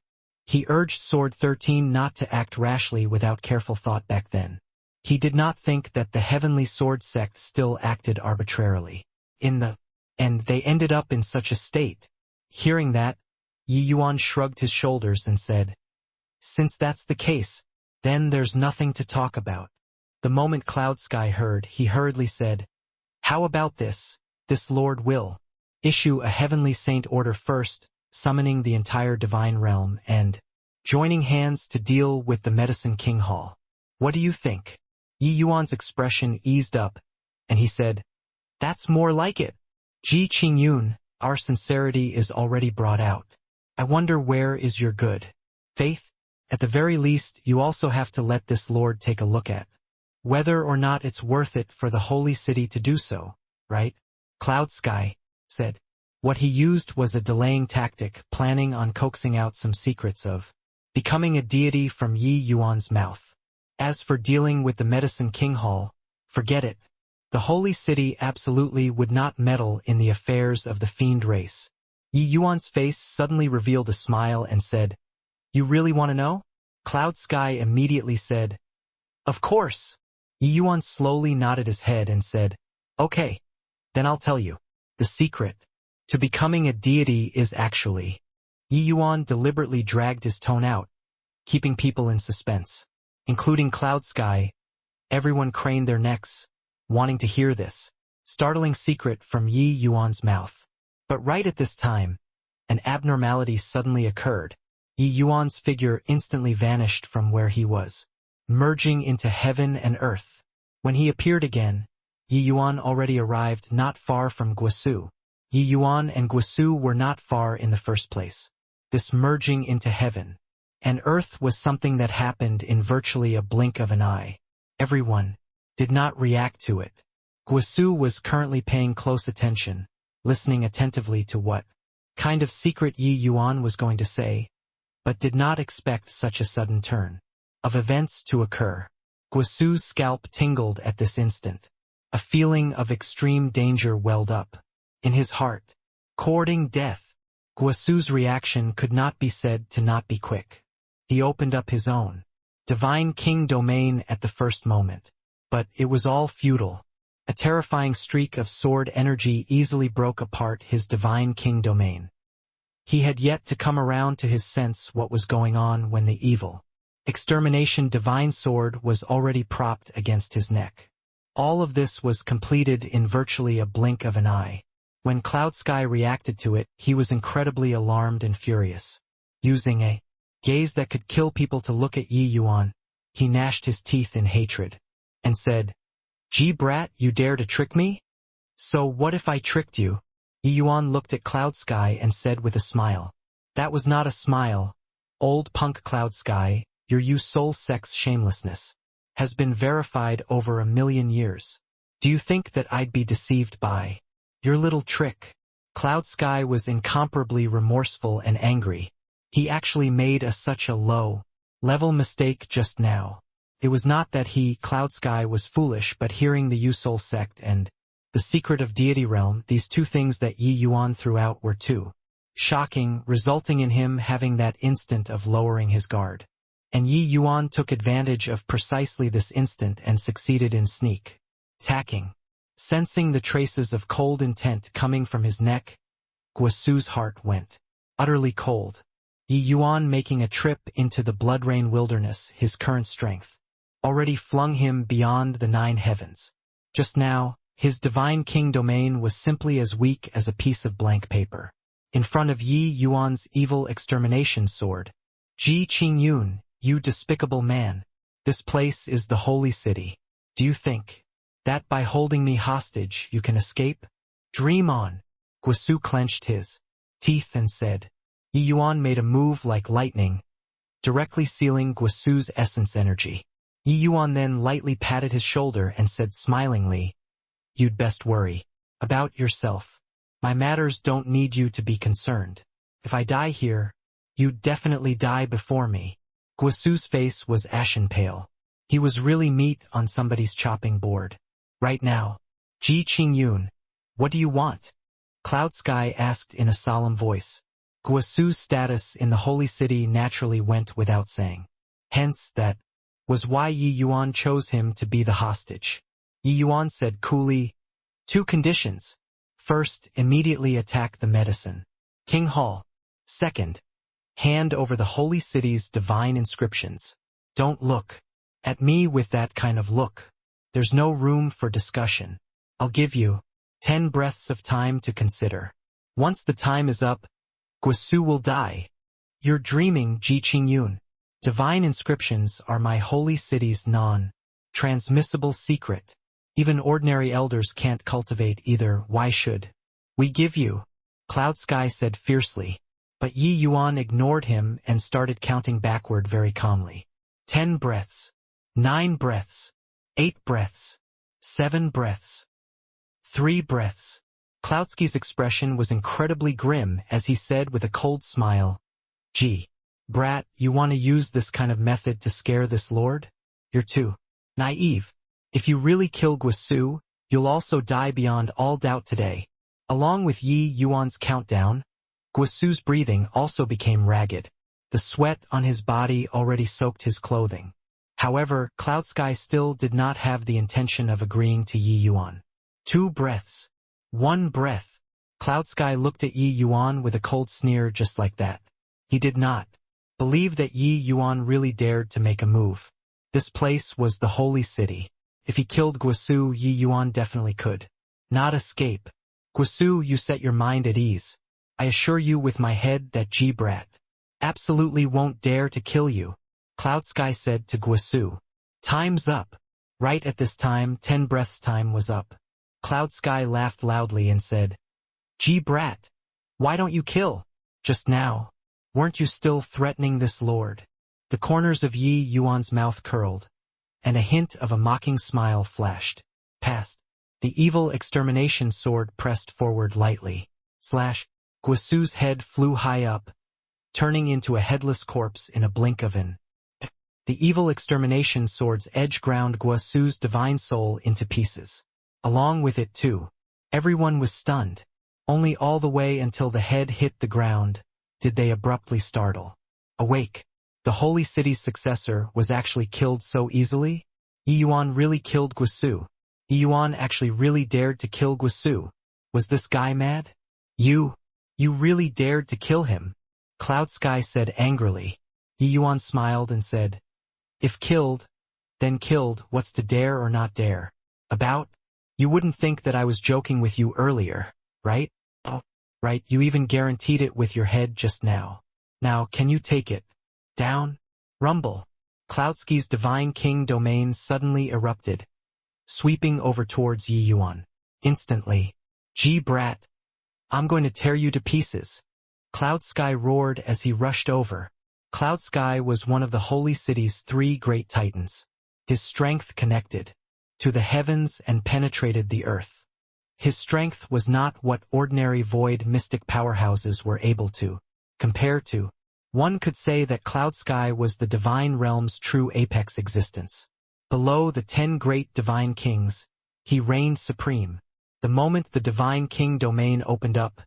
He urged Sword 13 not to act rashly without careful thought back then. He did not think that the Heavenly Sword sect still acted arbitrarily. And they ended up in such a state. Hearing that, Yi Yuan shrugged his shoulders and said, since that's the case, then there's nothing to talk about. The moment Cloud Sky heard, he hurriedly said, how about this? This lord will issue a heavenly saint order first, summoning the entire divine realm and joining hands to deal with the Medicine King Hall. What do you think? Yi Yuan's expression eased up, and he said, that's more like it. Ji Qingyun, our sincerity is already brought out. I wonder where is your good faith? At the very least, you also have to let this lord take a look at whether or not it's worth it for the holy city to do so, right? Cloud Sky said. What he used was a delaying tactic, planning on coaxing out some secrets of becoming a deity from Yi Yuan's mouth. As for dealing with the Medicine King Hall, forget it. The holy city absolutely would not meddle in the affairs of the fiend race. Yi Yuan's face suddenly revealed a smile and said, you really want to know? Cloud Sky immediately said, of course. Yi Yuan slowly nodded his head and said, okay, then I'll tell you. The secret to becoming a deity is actually. Yi Yuan deliberately dragged his tone out, keeping people in suspense, including Cloud Sky. Everyone craned their necks, wanting to hear this startling secret from Yi Yuan's mouth. But right at this time, an abnormality suddenly occurred. Yi Yuan's figure instantly vanished from where he was, merging into heaven and earth. When he appeared again, Yi Yuan already arrived not far from Guosu. Yi Yuan and Guosu were not far in the first place. This merging into heaven and earth was something that happened in virtually a blink of an eye. Everyone did not react to it. Guosu was currently paying close attention, listening attentively to what kind of secret Yi Yuan was going to say, but did not expect such a sudden turn of events to occur. Guosu's scalp tingled at this instant. A feeling of extreme danger welled up in his heart, courting death. Guosu's reaction could not be said to not be quick. He opened up his own Divine King domain at the first moment, but it was all futile. A terrifying streak of sword energy easily broke apart his Divine King domain. He had yet to come around to his sense what was going on when the evil extermination divine sword was already propped against his neck. All of this was completed in virtually a blink of an eye. When Cloud Sky reacted to it, he was incredibly alarmed and furious. Using a gaze that could kill people to look at Yi Yuan, he gnashed his teeth in hatred and said, "Gee brat, you dare to trick me? So what if I tricked you?" Yi Yuan looked at Cloud Sky and said with a smile. "That was not a smile. Old punk Cloud Sky, your soul sex shamelessness has been verified over 1,000,000 years. Do you think that I'd be deceived by your little trick?" Cloud Sky was incomparably remorseful and angry. He actually made such a low-level mistake just now. It was not that he, Cloud Sky, was foolish, but hearing the Yu-Soul sect and the secret of deity realm, these two things that Yi Yuan threw out were too shocking, resulting in him having that instant of lowering his guard. And Yi Yuan took advantage of precisely this instant and succeeded in sneak attacking. Sensing the traces of cold intent coming from his neck, Guosu's heart went utterly cold. Yi Yuan, making a trip into the blood rain wilderness, his current strength already flung him beyond the 9 heavens. Just now, his divine king domain was simply as weak as a piece of blank paper. In front of Yi Yuan's evil extermination sword, Ji Qingyun, you despicable man, this place is the holy city. Do you think that by holding me hostage you can escape? Dream on. Guosu clenched his teeth and said. Yi Yuan made a move like lightning, directly sealing Guosu's essence energy. Yi Yuan then lightly patted his shoulder and said smilingly, "You'd best worry about yourself. My matters don't need you to be concerned. If I die here, you'd definitely die before me." Guosu's face was ashen pale. He was really meat on somebody's chopping board. Right now. Ji Qingyun, what do you want? Cloud Sky asked in a solemn voice. Guosu's status in the holy city naturally went without saying. Hence, that was why Yi Yuan chose him to be the hostage. Yi Yuan said coolly, 2 conditions. First, immediately attack the medicine King Hall. Second, hand over the holy city's divine inscriptions. Don't look at me with that kind of look. There's no room for discussion. I'll give you 10 breaths of time to consider. Once the time is up, Guosu will die. You're dreaming, Ji Qingyun. Divine inscriptions are my holy city's non-transmissible secret. Even ordinary elders can't cultivate either. Why should we give you? Cloud Sky said fiercely. But Yi Yuan ignored him and started counting backward very calmly. 10 breaths. 9 breaths. 8 breaths. 7 breaths. 3 breaths. Cloudsky's expression was incredibly grim as he said with a cold smile, "Gee, brat, you want to use this kind of method to scare this lord? You're too naive. If you really kill Guosu, you'll also die beyond all doubt today." Along with Yi Yuan's countdown, Guosu's breathing also became ragged. The sweat on his body already soaked his clothing. However, Cloud Sky still did not have the intention of agreeing to Yi Yuan. 2 breaths. 1 breath. Cloud Sky looked at Yi Yuan with a cold sneer just like that. He did not believe that Yi Yuan really dared to make a move. This place was the holy city. If he killed Guosu, Yi Yuan definitely could not escape. Guosu, you set your mind at ease. I assure you with my head that G-Brat absolutely won't dare to kill you, Cloud Sky said to Guosu. Time's up. Right at this time, 10 breaths time was up. Cloud Sky laughed loudly and said, G-Brat, why don't you kill? Just now, weren't you still threatening this lord? The corners of Yi Yuan's mouth curled, and a hint of a mocking smile flashed past. The evil extermination sword pressed forward lightly. Guosu's head flew high up, turning into a headless corpse in a blink of an. The evil extermination sword's edge ground Guosu's divine soul into pieces. Along with it too. Everyone was stunned. Only all the way until the head hit the ground did they abruptly startle. Awake. The holy city's successor was actually killed so easily? Yi Yuan really killed Guosu. Yi Yuan actually really dared to kill Guosu. Was this guy mad? You really dared to kill him? Cloud Sky said angrily. Yi Yuan smiled and said, If killed, then killed. What's to dare or not dare? About? You wouldn't think that I was joking with you earlier, right? Oh, right, you even guaranteed it with your head just now. Now, can you take it down? Rumble. Cloudsky's divine king domain suddenly erupted, sweeping over towards Yi Yuan. Instantly. G-Brat, I'm going to tear you to pieces. Cloud Sky roared as he rushed over. Cloud Sky was one of the holy city's 3 great titans. His strength connected to the heavens and penetrated the earth. His strength was not what ordinary void mystic powerhouses were able to compare to. One could say that Cloud Sky was the divine realm's true apex existence. Below the 10 great divine kings, he reigned supreme. The moment the divine king domain opened up,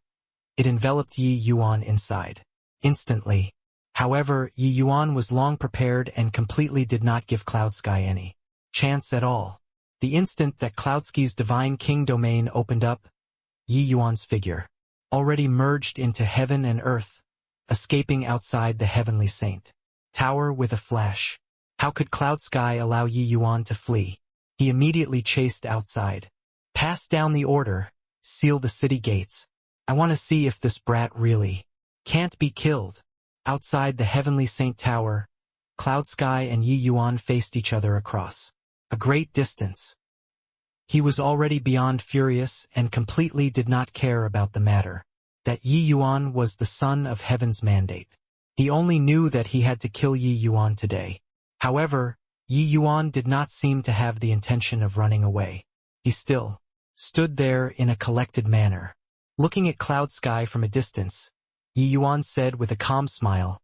it enveloped Yi Yuan inside. Instantly. However, Yi Yuan was long prepared and completely did not give Cloud Sky any chance at all. The instant that Cloudsky's divine king domain opened up, Yi Yuan's figure already merged into heaven and earth, escaping outside the heavenly saint tower with a flash. How could Cloud Sky allow Yi Yuan to flee? He immediately chased outside. Pass down the order, seal the city gates. I want to see if this brat really can't be killed. Outside the heavenly saint tower, Cloud Sky and Yi Yuan faced each other across a great distance. He was already beyond furious and completely did not care about the matter. That Yi Yuan was the son of heaven's mandate. He only knew that he had to kill Yi Yuan today. However, Yi Yuan did not seem to have the intention of running away. He still stood there in a collected manner. Looking at Cloud Sky from a distance, Yi Yuan said with a calm smile,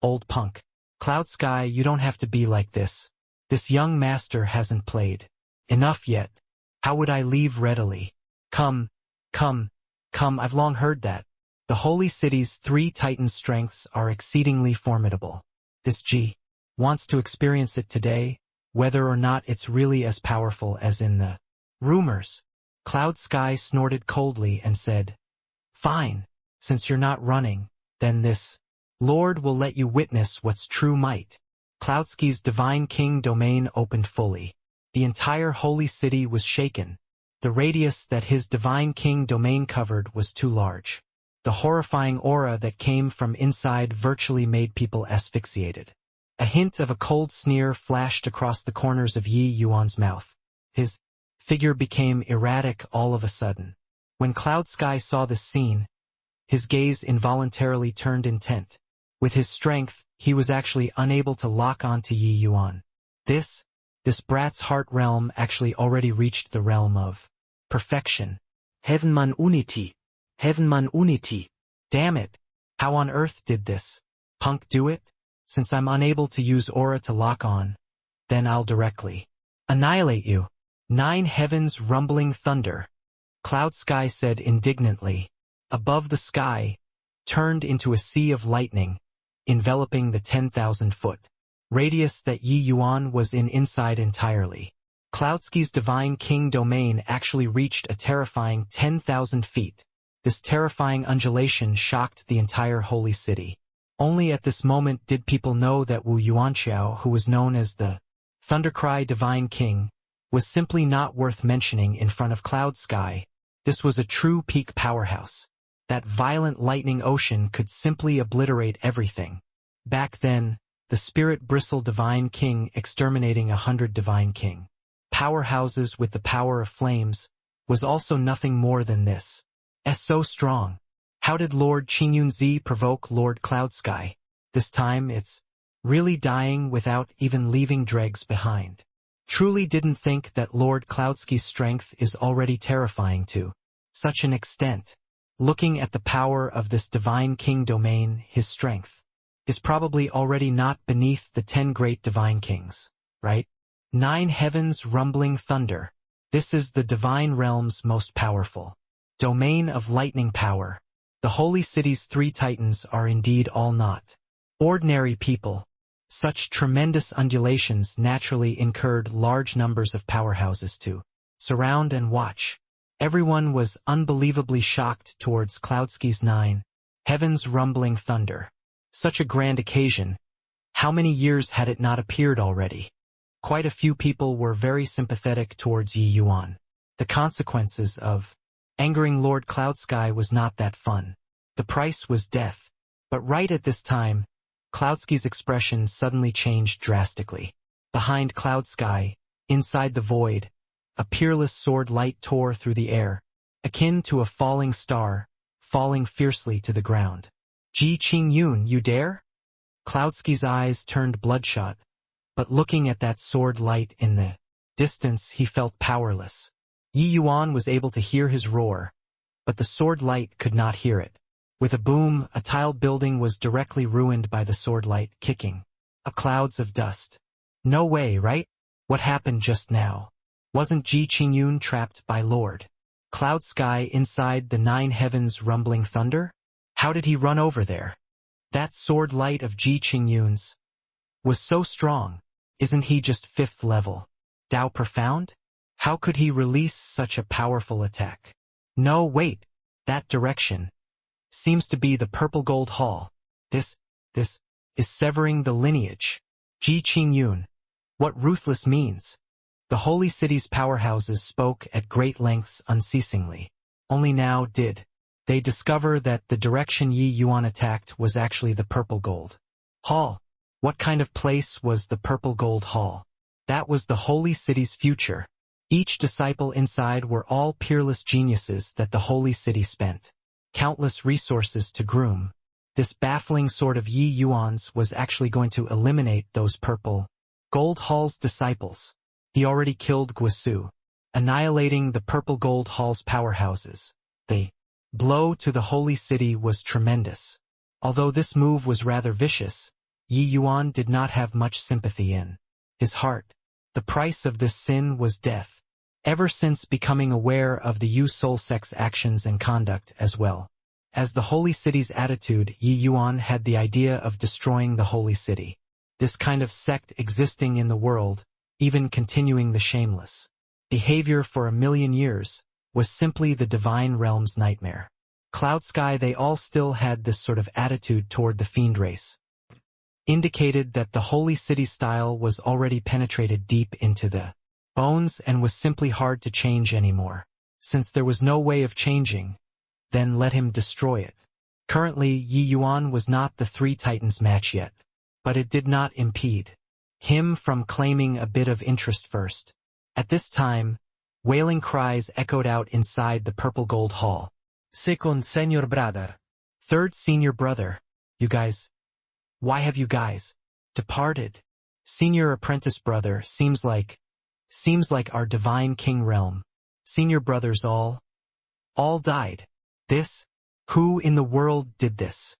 "Old punk. Cloud Sky, you don't have to be like this. This young master hasn't played enough yet. How would I leave readily? Come, I've long heard that. The holy city's 3 titan strengths are exceedingly formidable. This G wants to experience it today, whether or not it's really as powerful as in the rumors." Cloud Sky snorted coldly and said, "Fine, since you're not running, then this Lord will let you witness what's true might." Cloudsky's divine king domain opened fully. The entire holy city was shaken. The radius that his divine king domain covered was too large. The horrifying aura that came from inside virtually made people asphyxiated. A hint of a cold sneer flashed across the corners of Yi Yuan's mouth. His figure became erratic all of a sudden. When Cloud Sky saw this scene, his gaze involuntarily turned intent. With his strength, he was actually unable to lock onto Yi Yuan. This brat's heart realm actually already reached the realm of perfection. Heavenman Unity. Damn it. How on earth did this punk do it? Since I'm unable to use aura to lock on, then I'll directly annihilate you. 9 heavens rumbling thunder. Cloud Sky said indignantly. Above the sky, turned into a sea of lightning, enveloping the 10,000-foot radius that Yi Yuan was in inside entirely. Cloudsky's divine king domain actually reached a terrifying 10,000 feet. This terrifying undulation shocked the entire holy city. Only at this moment did people know that Wu Yuanqiao, who was known as the Thundercry Divine King, was simply not worth mentioning in front of Cloud Sky. This was a true peak powerhouse. That violent lightning ocean could simply obliterate everything. Back then, the Spirit Bristle Divine King exterminating 100 Divine King powerhouses with the power of flames was also nothing more than this. So strong. How did Lord Qingyunzi provoke Lord Cloud Sky? This time it's really dying without even leaving dregs behind. Truly didn't think that Lord Cloudsky's strength is already terrifying to such an extent. Looking at the power of this divine king domain, his strength is probably already not beneath the 10 great divine kings, right? 9 heavens rumbling thunder. This is the divine realm's most powerful domain of lightning power. The holy city's 3 titans are indeed all not ordinary people. Such tremendous undulations naturally incurred large numbers of powerhouses to surround and watch. Everyone was unbelievably shocked towards Cloudsky's 9 heavens rumbling thunder. Such a grand occasion. How many years had it not appeared already? Quite a few people were very sympathetic towards Yi Yuan. The consequences of angering Lord Cloudsky was not that fun. The price was death. But right at this time, Cloudsky's expression suddenly changed drastically. Behind Cloudsky, inside the void, a peerless sword light tore through the air, akin to a falling star, falling fiercely to the ground. Ji Qingyun, you dare? Cloudsky's eyes turned bloodshot, but looking at that sword light in the distance he felt powerless. Yi Yuan was able to hear his roar, but the sword light could not hear it. With a boom, a tiled building was directly ruined by the sword light kicking up clouds of dust. No way, right? What happened just now? Wasn't Ji Qingyun trapped by Lord Cloud Sky inside the 9 heavens rumbling thunder? How did he run over there? That sword light of Ji Qingyun's was so strong. Isn't he just 5th level? Dao Profound? How could he release such a powerful attack? No, wait. That direction seems to be the Purple Gold Hall. This is severing the lineage. Ji Qingyun. What ruthless means. The holy city's powerhouses spoke at great lengths unceasingly. Only now did they discover that the direction Yi Yuan attacked was actually the Purple Gold Hall. What kind of place was the Purple Gold Hall? That was the holy city's future. Each disciple inside were all peerless geniuses that the holy city spent countless resources to groom. This baffling sort of Yi Yuan's was actually going to eliminate those Purple Gold Hall's disciples. He already killed Guisu, annihilating the Purple Gold Hall's powerhouses. The blow to the holy city was tremendous. Although this move was rather vicious, Yi Yuan did not have much sympathy in his heart. The price of this sin was death. Ever since becoming aware of the Yu Soul sect's actions and conduct as well as the holy city's attitude, Yi Yuan had the idea of destroying the holy city. This kind of sect existing in the world, even continuing the shameless behavior for 1,000,000 years, was simply the divine realm's nightmare. Cloud Sky, they all still had this sort of attitude toward the fiend race. Indicated that the holy city style was already penetrated deep into the bones and was simply hard to change anymore. Since there was no way of changing, then let him destroy it. Currently, Yi Yuan was not the 3 titans match yet, but it did not impede him from claiming a bit of interest first. At this time, wailing cries echoed out inside the Purple Gold Hall. Second senior brother. 3rd senior brother. You guys. Why have you guys departed? Senior apprentice brother, seems like our divine king realm. Senior brothers all died. This? Who in the world did this?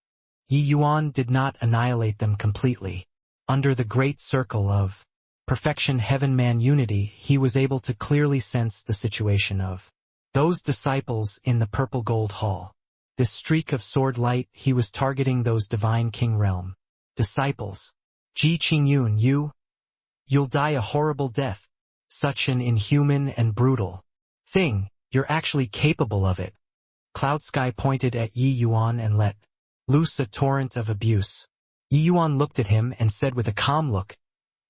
Yi Yuan did not annihilate them completely. Under the great circle of perfection heaven-man unity, he was able to clearly sense the situation of those disciples in the Purple Gold Hall. This streak of sword light, he was targeting those divine king realm disciples. Ji Qingyun, you'll die a horrible death. Such an inhuman and brutal thing. You're actually capable of it. Cloud Sky pointed at Yi Yuan and let loose a torrent of abuse. Yi Yuan looked at him and said with a calm look,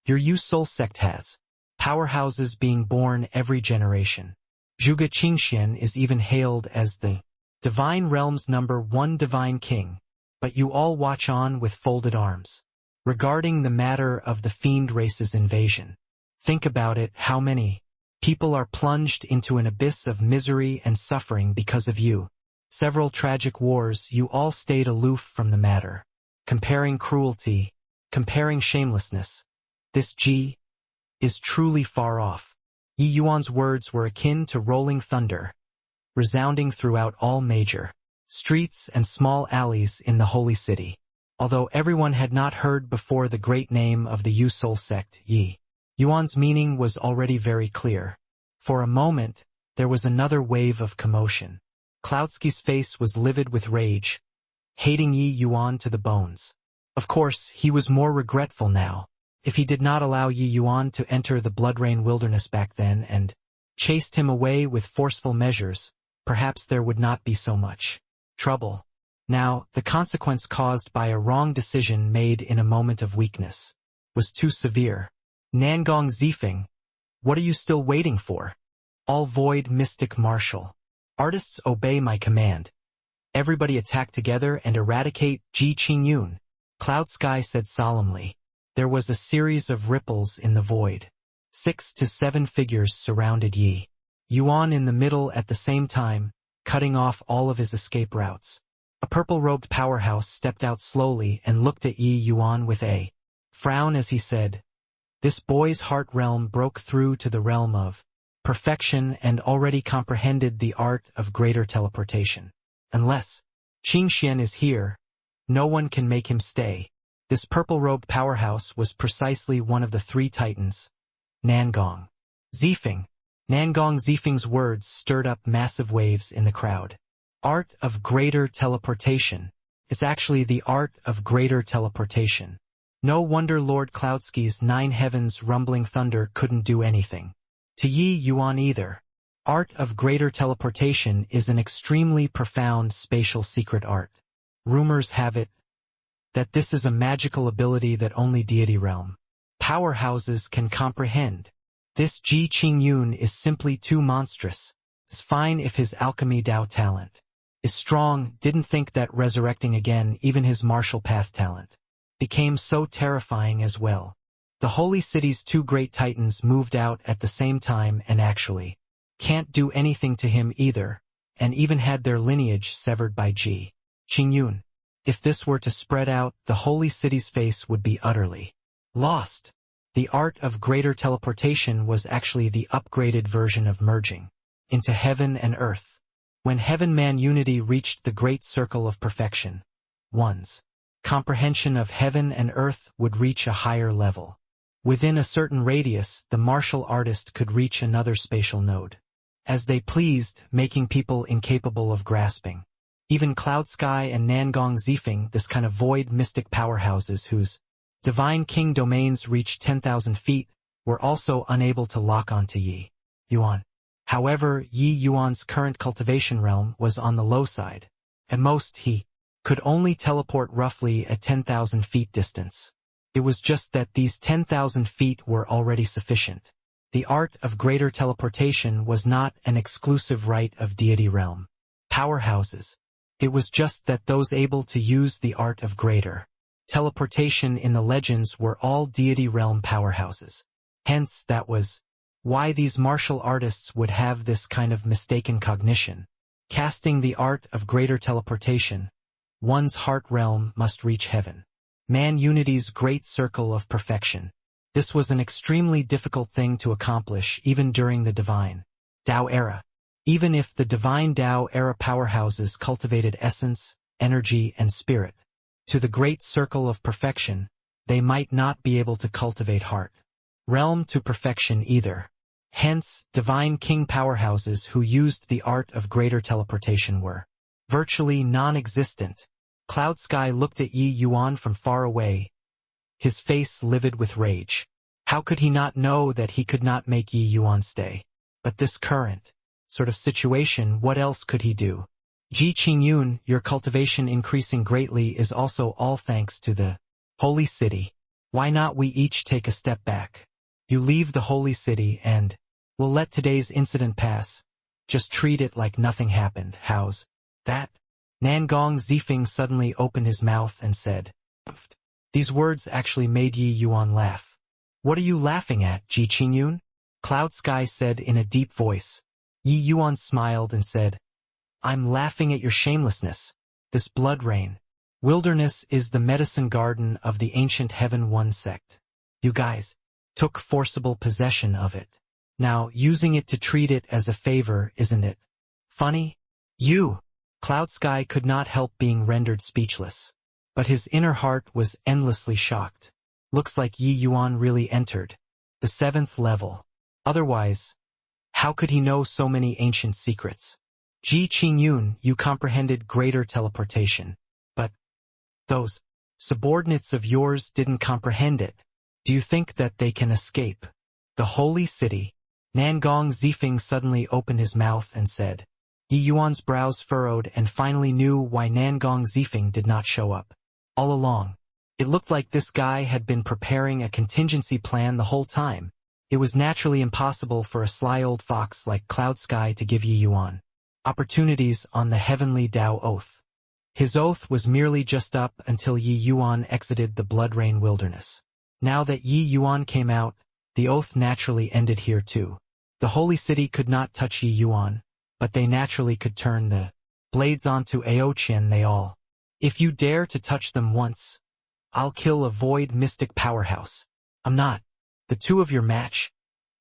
"Your Yu Soul sect has powerhouses being born every generation. Zhuge Qingxian is even hailed as the divine realm's #1 divine king, but you all watch on with folded arms. Regarding the matter of the fiend race's invasion, think about it, how many people are plunged into an abyss of misery and suffering because of you. Several tragic wars, you all stayed aloof from the matter. Comparing cruelty, comparing shamelessness. This Ji is truly far off." Yi Yuan's words were akin to rolling thunder, resounding throughout all major streets and small alleys in the holy city. Although everyone had not heard before the great name of the Yu Soul sect, Yi Yuan's meaning was already very clear. For a moment, there was another wave of commotion. Cloudsky's face was livid with rage, hating Yi Yuan to the bones. Of course, he was more regretful now. If he did not allow Yi Yuan to enter the Bloodrain wilderness back then and chased him away with forceful measures, perhaps there would not be so much trouble. Now, the consequence caused by a wrong decision made in a moment of weakness was too severe. Nangong Zifeng, what are you still waiting for? All void mystic martial artists, obey my command. Everybody attack together and eradicate Ji Qingyun. Cloud Sky said solemnly. There was a series of ripples in the void. 6 to 7 figures surrounded Yi Yuan in the middle at the same time, cutting off all of his escape routes. A purple-robed powerhouse stepped out slowly and looked at Yi Yuan with a frown as he said, "This boy's heart realm broke through to the realm of perfection and already comprehended the art of greater teleportation. Unless Qingxian is here, no one can make him stay." This purple-robed powerhouse was precisely one of the 3 titans, Nangong. Zifeng. Nangong Zifeng's words stirred up massive waves in the crowd. Art of greater teleportation. It's actually the art of greater teleportation. No wonder Lord Cloudsky's 9 heavens rumbling thunder couldn't do anything. To Yi Yuan either. Art of greater teleportation is an extremely profound spatial secret art. Rumors have it that this is a magical ability that only deity realm powerhouses can comprehend. This Ji Qingyun is simply too monstrous. It's fine if his alchemy Dao talent is strong, didn't think that resurrecting again, even his martial path talent, became so terrifying as well. The holy city's 2 great titans moved out at the same time and actually can't do anything to him either, and even had their lineage severed by Ji Qingyun. If this were to spread out, the holy city's face would be utterly lost. The art of greater teleportation was actually the upgraded version of merging into heaven and earth. When heaven-man unity reached the great circle of perfection, one's comprehension of heaven and earth would reach a higher level. Within a certain radius, the martial artist could reach another spatial node, as they pleased, making people incapable of grasping. Even Cloud Sky and Nangong Zifeng, this kind of void mystic powerhouses whose divine king domains reached 10,000 feet, were also unable to lock onto Yi Yuan. However, Yi Yuan's current cultivation realm was on the low side. At most he could only teleport roughly at 10,000 feet distance. It was just that these 10,000 feet were already sufficient. The art of greater teleportation was not an exclusive right of deity realm powerhouses. It was just that those able to use the art of greater teleportation in the legends were all deity realm powerhouses. Hence, that was why these martial artists would have this kind of mistaken cognition. Casting the art of greater teleportation, one's heart realm must reach heaven. Man unity's great circle of perfection. This was an extremely difficult thing to accomplish even during the divine Tao era. Even if the divine Tao era powerhouses cultivated essence, energy, and spirit to the great circle of perfection, they might not be able to cultivate heart realm to perfection either. Hence, divine king powerhouses who used the art of greater teleportation were virtually non-existent. Cloud Sky looked at Yi Yuan from far away, his face livid with rage. How could he not know that he could not make Yi Yuan stay? But this current sort of situation, what else could he do? Ji Qingyun, your cultivation increasing greatly is also all thanks to the holy city. Why not we each take a step back? You leave the holy city and we'll let today's incident pass. Just treat it like nothing happened. How's that? Nangong Zifeng suddenly opened his mouth and said, "Pfft." These words actually made Yi Yuan laugh. What are you laughing at, Ji Qingyun? Cloud Sky said in a deep voice. Yi Yuan smiled and said, I'm laughing at your shamelessness. This blood rain wilderness is the medicine garden of the ancient Heaven One sect. You guys took forcible possession of it. Now, using it to treat it as a favor, isn't it funny? You! Cloud Sky could not help being rendered speechless. But his inner heart was endlessly shocked. Looks like Yi Yuan really entered the 7th level. Otherwise, how could he know so many ancient secrets? Ji Qingyun, you comprehended greater teleportation. But those subordinates of yours didn't comprehend it. Do you think that they can escape the holy city? Nangong Zifeng suddenly opened his mouth and said. Yi Yuan's brows furrowed and finally knew why Nangong Zifeng did not show up. All along, it looked like this guy had been preparing a contingency plan the whole time. It was naturally impossible for a sly old fox like Cloud Sky to give Yi Yuan opportunities on the heavenly Tao oath. His oath was merely just up until Yi Yuan exited the blood rain wilderness. Now that Yi Yuan came out, the oath naturally ended here too. The holy city could not touch Yi Yuan, but they naturally could turn the blades onto Aoqian they all. If you dare to touch them once, I'll kill a void mystic powerhouse. I'm not the two of your match,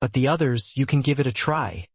but the others you can give it a try,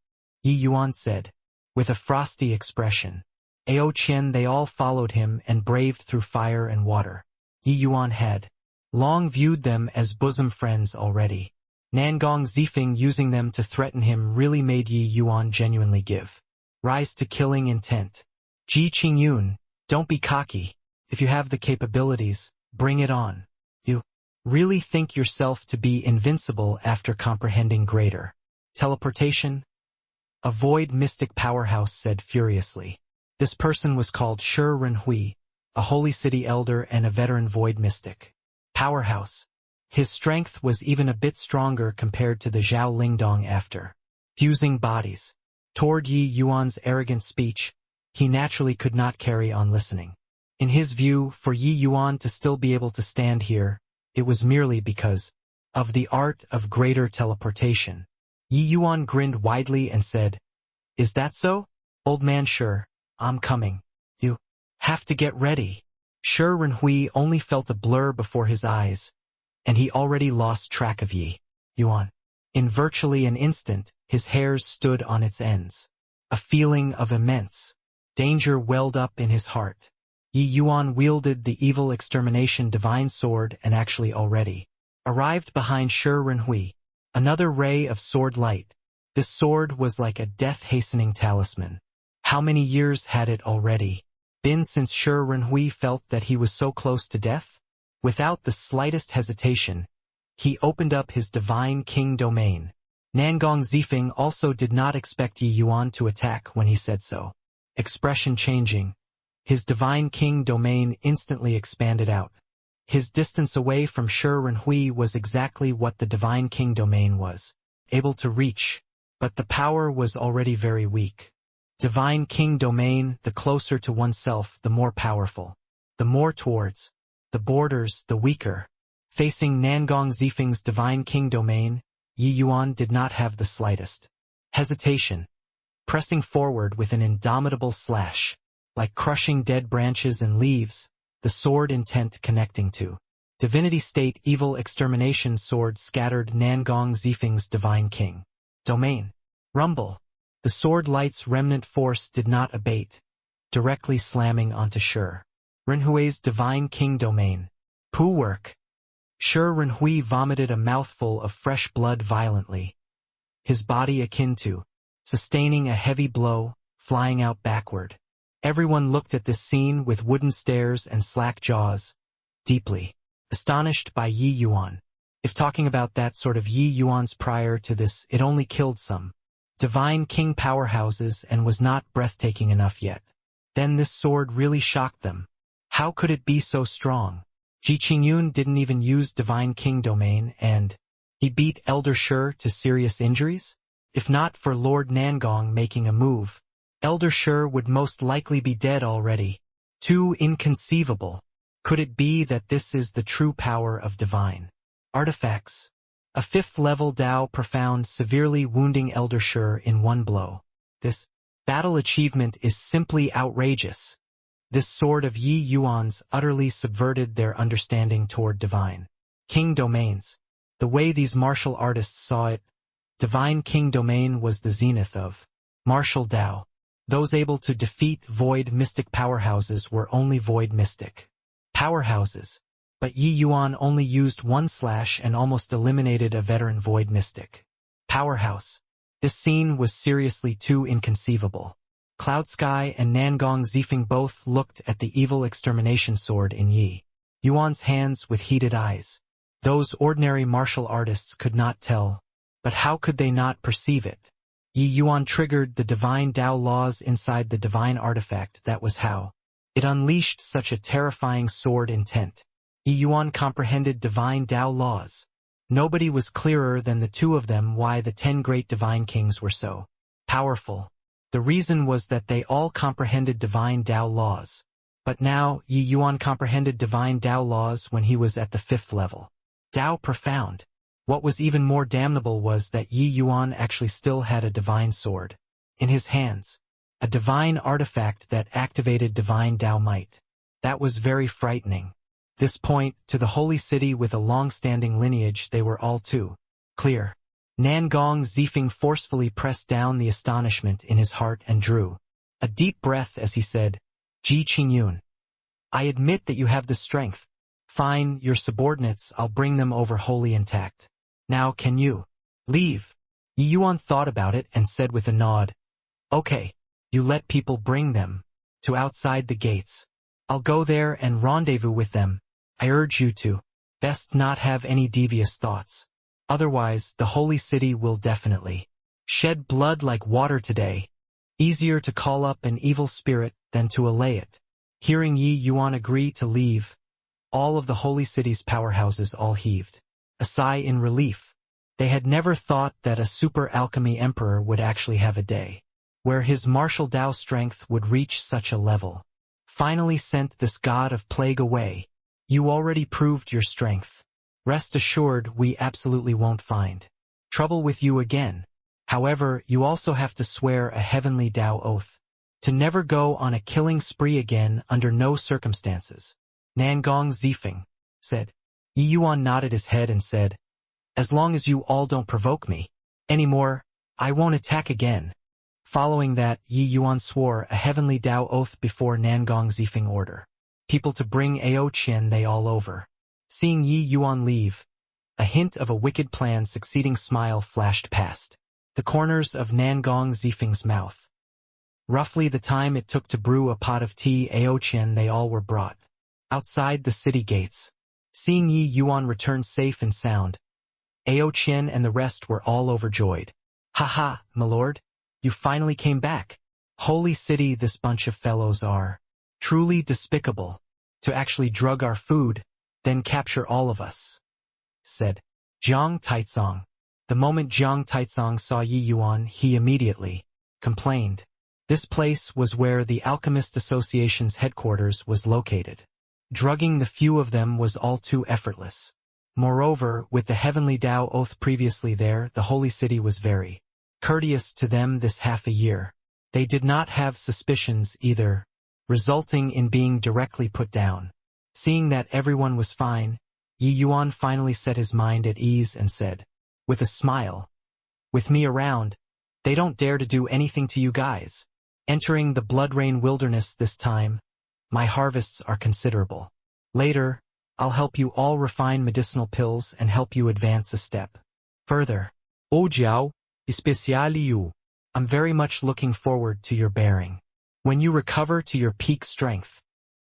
Yi Yuan said, with a frosty expression. Aoqian they all followed him and braved through fire and water. Yi Yuan had long viewed them as bosom friends already. Nangong Zifeng using them to threaten him really made Yi Yuan genuinely give rise to killing intent. Ji Qingyun, don't be cocky. If you have the capabilities, bring it on. You really think yourself to be invincible after comprehending greater teleportation? A void mystic powerhouse said furiously. This person was called Shi Renhui, a holy city elder and a veteran void mystic powerhouse. His strength was even a bit stronger compared to the Zhao Lingdong after fusing bodies. Toward Yi Yuan's arrogant speech, he naturally could not carry on listening. In his view, for Yi Yuan to still be able to stand here, it was merely because of the art of greater teleportation. Yi Yuan grinned widely and said, "Is that so? Old man, sure, I'm coming. You have to get ready." Shi Renhui only felt a blur before his eyes, and he already lost track of Yi Yuan. In virtually an instant, his hairs stood on its ends. A feeling of immense danger welled up in his heart. Yi Yuan wielded the evil extermination divine sword and actually already arrived behind Shi Renhui. Another ray of sword light. This sword was like a death-hastening talisman. How many years had it already been since Shi Renhui felt that he was so close to death? Without the slightest hesitation, he opened up his divine king domain. Nangong Zifeng also did not expect Yi Yuan to attack when he said so. Expression changing, his divine king domain instantly expanded out. His distance away from Shi Renhui was exactly what the divine king domain was able to reach, but the power was already very weak. Divine king domain, the closer to oneself, the more powerful. The more towards the borders, the weaker. Facing Nangong Zifeng's divine king domain, Yi Yuan did not have the slightest hesitation. Pressing forward with an indomitable slash, like crushing dead branches and leaves, the sword intent connecting to divinity state evil extermination sword scattered Nangong Zifeng's divine king domain. Rumble. The sword light's remnant force did not abate, directly slamming onto Shi Renhui's divine king domain. Poo work. Shi Renhui vomited a mouthful of fresh blood violently, his body akin to sustaining a heavy blow, flying out backward. Everyone looked at this scene with wooden stares and slack jaws, deeply astonished by Yi Yuan. If talking about that sort of Yi Yuan's prior to this, it only killed some divine king powerhouses and was not breathtaking enough yet. Then this sword really shocked them. How could it be so strong? Ji Qingyun didn't even use divine king domain, and he beat Elder Shi to serious injuries? If not for Lord Nangong making a move, Elder Shi would most likely be dead already. Too inconceivable. Could it be that this is the true power of divine artifacts? A 5th-level Dao profound severely wounding Elder Shi in one blow. This battle achievement is simply outrageous. This sword of Yi Yuan's utterly subverted their understanding toward divine king domains. The way these martial artists saw it, divine king domain was the zenith of martial Dao. Those able to defeat void mystic powerhouses were only void mystic powerhouses. But Yi Yuan only used one slash and almost eliminated a veteran void mystic powerhouse. This scene was seriously too inconceivable. Cloud Sky and Nangong Zifeng both looked at the evil extermination sword in Yi Yuan's hands with heated eyes. Those ordinary martial artists could not tell, but how could they not perceive it? Yi Yuan triggered the divine Dao laws inside the divine artifact. That was how it unleashed such a terrifying sword intent. Yi Yuan comprehended divine Dao laws. Nobody was clearer than the two of them why the 10 great divine kings were so powerful. The reason was that they all comprehended divine Dao laws. But now, Yi Yuan comprehended divine Dao laws when he was at the 5th level. Dao profound. What was even more damnable was that Yi Yuan actually still had a divine sword in his hands. A divine artifact that activated divine Dao might. That was very frightening. This point, to the holy city with a long-standing lineage, they were all too clear. Nangong Zifeng forcefully pressed down the astonishment in his heart and drew a deep breath as he said, "Ji Qingyun, I admit that you have the strength. Fine, your subordinates, I'll bring them over wholly intact." Now can you leave? Yi Yuan thought about it and said with a nod, okay, you let people bring them to outside the gates. I'll go there and rendezvous with them. I urge you to best not have any devious thoughts. Otherwise, the holy city will definitely shed blood like water today. Easier to call up an evil spirit than to allay it. Hearing Yi Yuan agree to leave, all of the holy city's powerhouses all heaved a sigh in relief. They had never thought that a super alchemy emperor would actually have a day where his martial Tao strength would reach such a level. Finally sent this god of plague away. You already proved your strength. Rest assured we absolutely won't find trouble with you again. However, you also have to swear a heavenly Tao oath to never go on a killing spree again under no circumstances. Nangong Zifeng said. Yi Yuan nodded his head and said, as long as you all don't provoke me anymore, I won't attack again. Following that, Yi Yuan swore a heavenly Tao oath before Nangong Zifeng order people to bring Ao Qian they all over. Seeing Yi Yuan leave, a hint of a wicked plan succeeding smile flashed past the corners of Nangong Zifeng's mouth. Roughly the time it took to brew a pot of tea, Ao Qian they all were brought outside the city gates. Seeing Yi Yuan return safe and sound, Ao Qian and the rest were all overjoyed. Haha, my lord, you finally came back. Holy city, this bunch of fellows are truly despicable to actually drug our food, then capture all of us, said Jiang Taizong. The moment Jiang Taizong saw Yi Yuan, he immediately complained. This place was where the Alchemist Association's headquarters was located. Drugging the few of them was all too effortless. Moreover, with the heavenly Tao oath previously there, the holy city was very courteous to them this half a year. They did not have suspicions either, resulting in being directly put down. Seeing that everyone was fine, Yi Yuan finally set his mind at ease and said, with a smile, with me around, they don't dare to do anything to you guys. Entering the Blood Rain Wilderness this time, my harvests are considerable. Later, I'll help you all refine medicinal pills and help you advance a step further. Ojiao, especially you. I'm very much looking forward to your bearing. When you recover to your peak strength.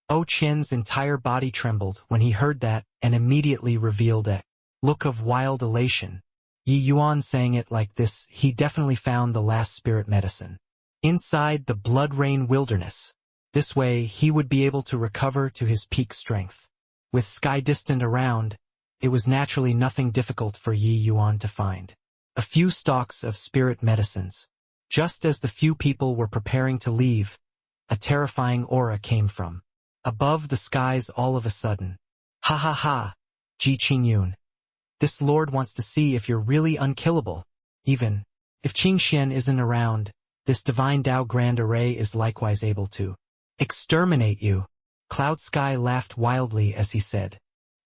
Ao Qian's entire body trembled when he heard that and immediately revealed a look of wild elation. Yi Yuan saying it like this, he definitely found the last spirit medicine inside the Blood Rain Wilderness. This way, he would be able to recover to his peak strength. With sky distant around, it was naturally nothing difficult for Yi Yuan to find a few stalks of spirit medicines. Just as the few people were preparing to leave, a terrifying aura came from above the skies all of a sudden. Ha ha ha, Ji Qingyun. This lord wants to see if you're really unkillable. Even if Qingxian isn't around, this divine Tao Grand Array is likewise able to exterminate you. Cloud Sky laughed wildly as he said.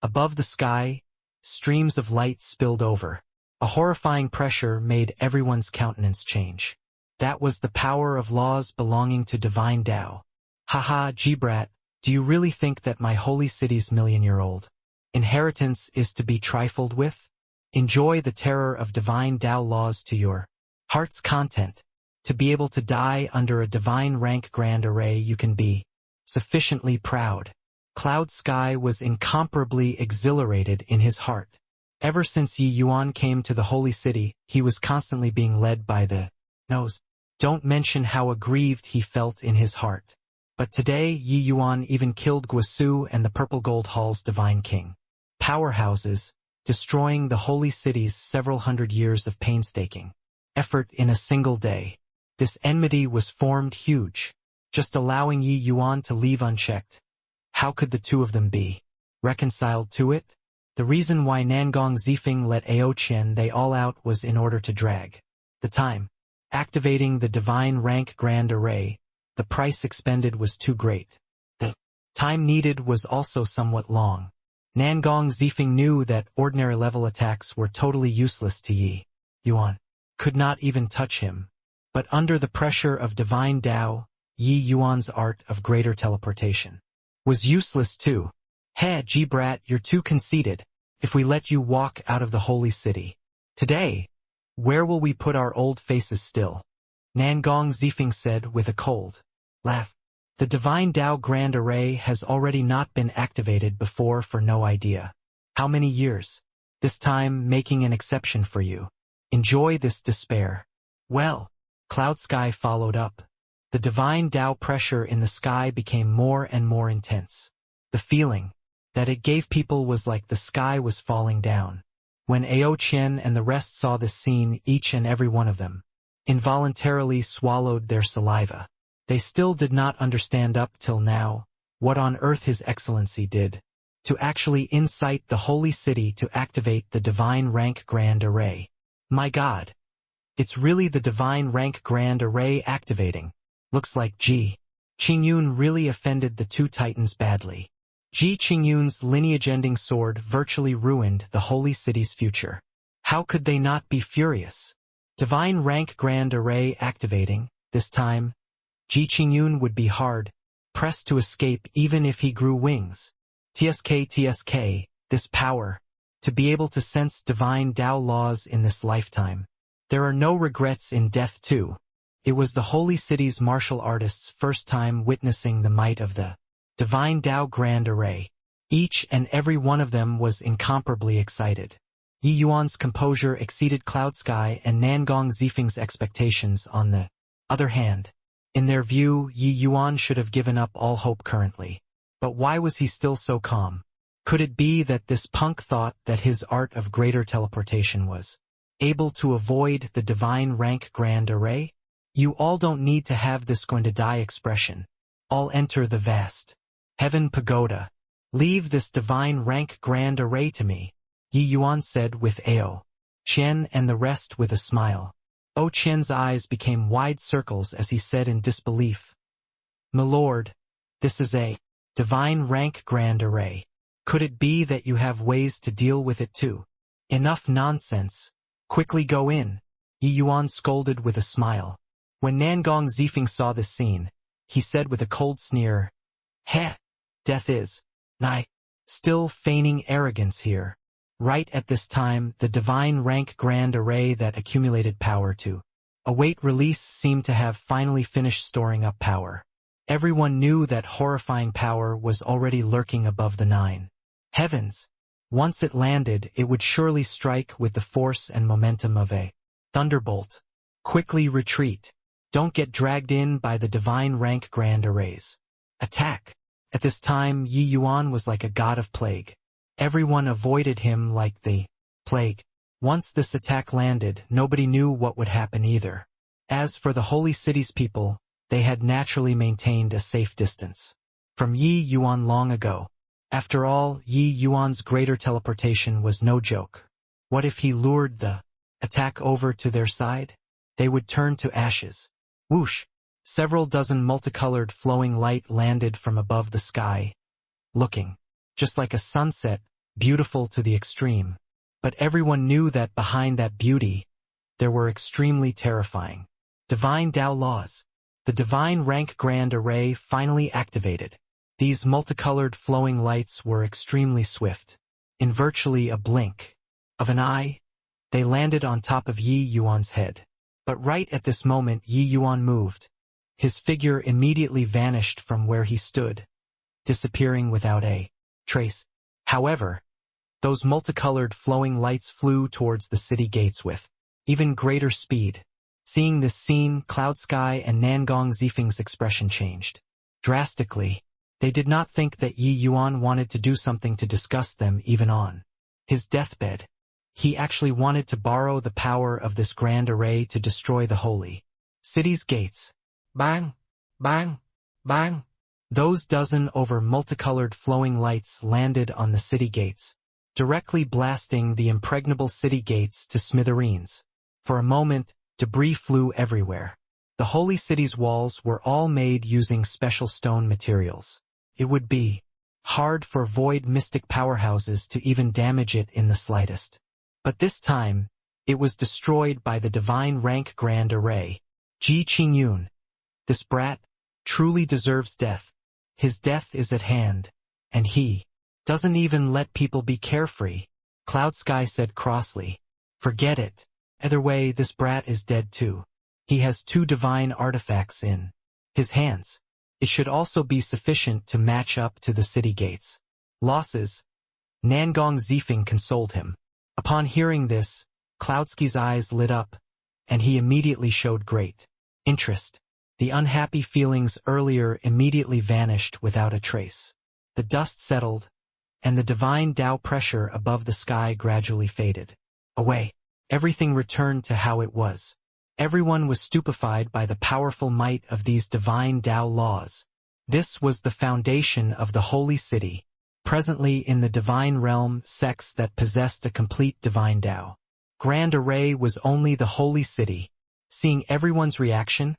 Above the sky, streams of light spilled over. A horrifying pressure made everyone's countenance change. That was the power of laws belonging to divine Tao. Haha, Jibrat, do you really think that my holy city's million-year-old inheritance is to be trifled with? Enjoy the terror of divine Tao laws to your heart's content. To be able to die under a divine rank Grand Array, you can be sufficiently proud. Cloud Sky was incomparably exhilarated in his heart. Ever since Yi Yuan came to the holy city, he was constantly being led by the nose. Don't mention how aggrieved he felt in his heart. But today Yi Yuan even killed Guisu and the Purple Gold Hall's divine king. Powerhouses, destroying the holy city's several hundred years of painstaking effort in a single day. This enmity was formed huge, just allowing Yi Yuan to leave unchecked. How could the two of them be reconciled to it? The reason why Nangong Zifeng let Ao Qian they all out was in order to drag the time. Activating the divine rank Grand Array, the price expended was too great. The time needed was also somewhat long. Nangong Zifeng knew that ordinary level attacks were totally useless to Yi Yuan. Could not even touch him. But under the pressure of divine Tao, Yi Yuan's art of greater teleportation was useless too. Hey, Jibrat, you're too conceited. If we let you walk out of the holy city, Today, where will we put our old faces still? Nangong Zifeng said with a cold laugh. The Divine Tao Grand Array has already not been activated before for no idea how many years. This time making an exception for you. Enjoy this despair. Well, Cloud Sky followed up. The Divine Tao pressure in the sky became more and more intense. The feeling that it gave people was like the sky was falling down. When Ao Qian and the rest saw this scene, each and every one of them involuntarily swallowed their saliva. They still did not understand up till now what on earth His Excellency did to actually incite the holy city to activate the Divine Rank Grand Array. My God! It's really the Divine Rank Grand Array activating. Looks like Ji Qingyun really offended the two titans badly. Ji Qingyun's lineage-ending sword virtually ruined the holy city's future. How could they not be furious? Divine Rank Grand Array activating, this time, Ji Qingyun would be hard pressed to escape even if he grew wings. TSK, this power, to be able to sense divine Tao laws in this lifetime. There are no regrets in death too. It was the holy city's martial artists' first time witnessing the might of the Divine Tao Grand Array. Each and every one of them was incomparably excited. Yi Yuan's composure exceeded Cloud Sky and Nangong Zifeng's expectations. On the other hand, in their view, Yi Yuan should have given up all hope currently. But why was he still so calm? Could it be that this punk thought that his art of greater teleportation was able to avoid the Divine Rank Grand Array? You all don't need to have this going to die expression. All enter the vast Heaven Pagoda. Leave this Divine Rank Grand Array to me, Yi Yuan said with Ao Qian and the rest with a smile. Ao Qian's eyes became wide circles as he said in disbelief, "My lord, this is a Divine Rank Grand Array. Could it be that you have ways to deal with it too? Enough nonsense. Quickly go in," Yi Yuan scolded with a smile. When Nangong Zifeng saw this scene, he said with a cold sneer, "Heh, death is nigh." Still feigning arrogance here. Right at this time, the Divine Rank Grand Array that accumulated power to await release seemed to have finally finished storing up power. Everyone knew that horrifying power was already lurking above the 9 heavens. Once it landed, it would surely strike with the force and momentum of a thunderbolt. Quickly retreat. Don't get dragged in by the Divine Rank Grand Arrays. Attack. At this time, Yi Yuan was like a god of plague. Everyone avoided him like the plague. Once this attack landed, nobody knew what would happen either. As for the holy city's people, they had naturally maintained a safe distance from Yi Yuan long ago. After all, Yi Yuan's greater teleportation was no joke. What if he lured the attack over to their side? They would turn to ashes. Whoosh! Several dozen multicolored flowing light landed from above the sky, looking just like a sunset, beautiful to the extreme. But everyone knew that behind that beauty, there were extremely terrifying Divine Tao laws. The Divine Rank Grand Array finally activated. These multicolored flowing lights were extremely swift. In virtually a blink of an eye, they landed on top of Yi Yuan's head. But right at this moment Yi Yuan moved. His figure immediately vanished from where he stood, disappearing without a trace. However, those multicolored flowing lights flew towards the city gates with even greater speed. Seeing this scene, Cloud Sky and Nangong Zifeng's expression changed drastically. They did not think that Yi Yuan wanted to do something to disgust them even on his deathbed. He actually wanted to borrow the power of this grand array to destroy the holy city's gates. Bang! Bang! Bang! Those dozen over multicolored flowing lights landed on the city gates, directly blasting the impregnable city gates to smithereens. For a moment, debris flew everywhere. The holy city's walls were all made using special stone materials. It would be hard for void mystic powerhouses to even damage it in the slightest. But this time, it was destroyed by the Divine Rank Grand Array. Ji Qingyun. This brat truly deserves death. His death is at hand, and he doesn't even let people be carefree, Cloud Sky said crossly. Forget it. Either way, this brat is dead too. He has 2 divine artifacts in his hands. It should also be sufficient to match up to the city gates. Losses. Nangong Zifeng consoled him. Upon hearing this, Cloudsky's eyes lit up, and he immediately showed great interest. The unhappy feelings earlier immediately vanished without a trace. The dust settled, and the divine Tao pressure above the sky gradually faded away. Everything returned to how it was. Everyone was stupefied by the powerful might of these divine Tao laws. This was the foundation of the holy city. Presently in the divine realm, sects that possessed a complete divine Tao. Grand Array was only the holy city. Seeing everyone's reaction,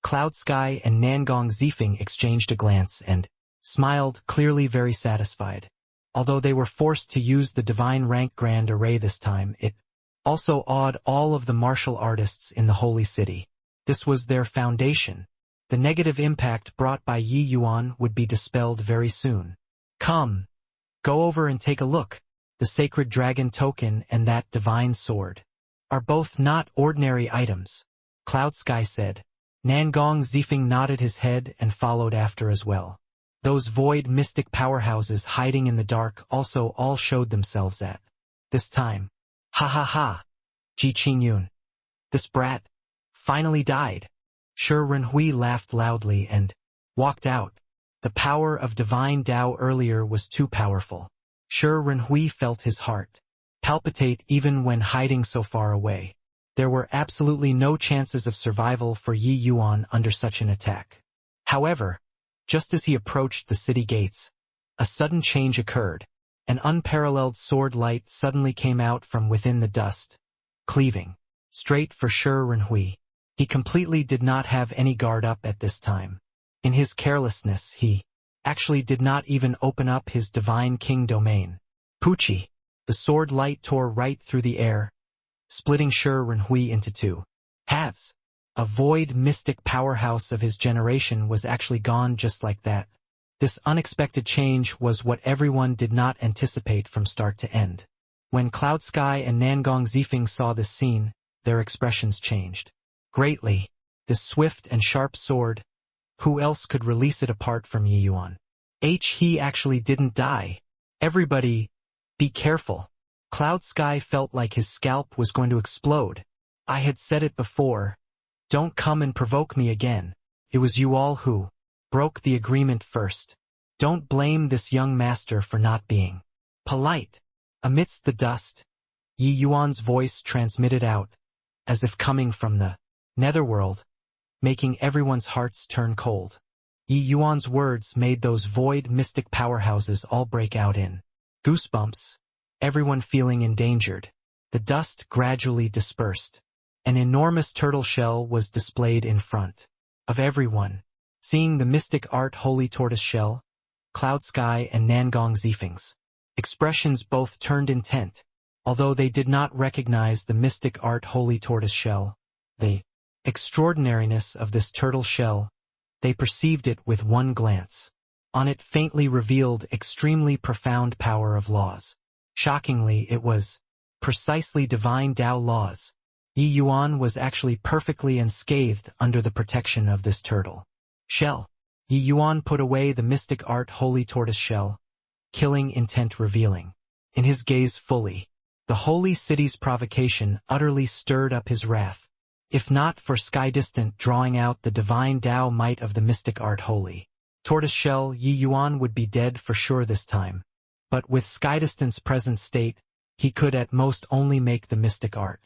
Cloud Sky and Nangong Zifeng exchanged a glance and smiled, clearly very satisfied. Although they were forced to use the divine rank Grand Array this time, it also awed all of the martial artists in the holy city. This was their foundation. The negative impact brought by Yi Yuan would be dispelled very soon. Come, go over and take a look. The sacred dragon token and that divine sword are both not ordinary items, Cloud Sky said. Nangong Zifeng nodded his head and followed after as well. Those void mystic powerhouses hiding in the dark also all showed themselves at this time. Ha ha ha! Ji Qingyun. This brat finally died. Shi Renhui laughed loudly and walked out. The power of divine Tao earlier was too powerful. Shi Renhui felt his heart palpitate even when hiding so far away. There were absolutely no chances of survival for Yi Yuan under such an attack. However, just as he approached the city gates, a sudden change occurred. An unparalleled sword light suddenly came out from within the dust, cleaving straight for Shi Renhui. He completely did not have any guard up at this time. In his carelessness, he actually did not even open up his divine king domain. Pucci, the sword light tore right through the air, splitting Shi Renhui into 2 halves. A void mystic powerhouse of his generation was actually gone just like that. This unexpected change was what everyone did not anticipate from start to end. When Cloud Sky and Nangong Zifeng saw this scene, their expressions changed greatly. This swift and sharp sword, who else could release it apart from Yi Yuan? He actually didn't die. Everybody, be careful. Cloud Sky felt like his scalp was going to explode. I had said it before. Don't come and provoke me again. It was you all who broke the agreement first. Don't blame this young master for not being polite. Amidst the dust, Yi Yuan's voice transmitted out, as if coming from the netherworld, making everyone's hearts turn cold. Yi Yuan's words made those void mystic powerhouses all break out in goosebumps, everyone feeling endangered. The dust gradually dispersed. An enormous turtle shell was displayed in front of everyone. Seeing the mystic art holy tortoise shell, Cloud Sky and Nangong Zifeng's expressions both turned intent. Although they did not recognize the mystic art holy tortoise shell, the extraordinariness of this turtle shell, they perceived it with one glance. On it faintly revealed extremely profound power of laws. Shockingly, it was precisely divine Tao laws. Yi Yuan was actually perfectly unscathed under the protection of this turtle shell. Yi Yuan put away the mystic art holy tortoise shell, killing intent revealing. In his gaze fully, the holy city's provocation utterly stirred up his wrath. If not for Sky Distant drawing out the divine Tao might of the mystic art holy tortoise shell, Yi Yuan would be dead for sure this time. But with Sky Distant's present state, he could at most only make the mystic art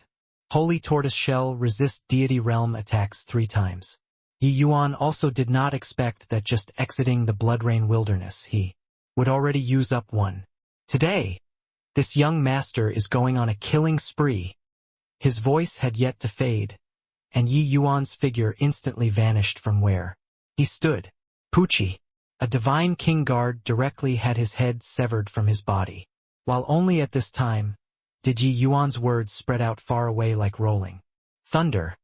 holy tortoise shell resist deity realm attacks 3 times. Yi Yuan also did not expect that just exiting the Bloodrain wilderness he would already use up one. Today, this young master is going on a killing spree. His voice had yet to fade, and Yi Yuan's figure instantly vanished from where he stood. Pucci, a divine king guard, directly had his head severed from his body. While only at this time did Yi Yuan's words spread out far away like rolling thunder,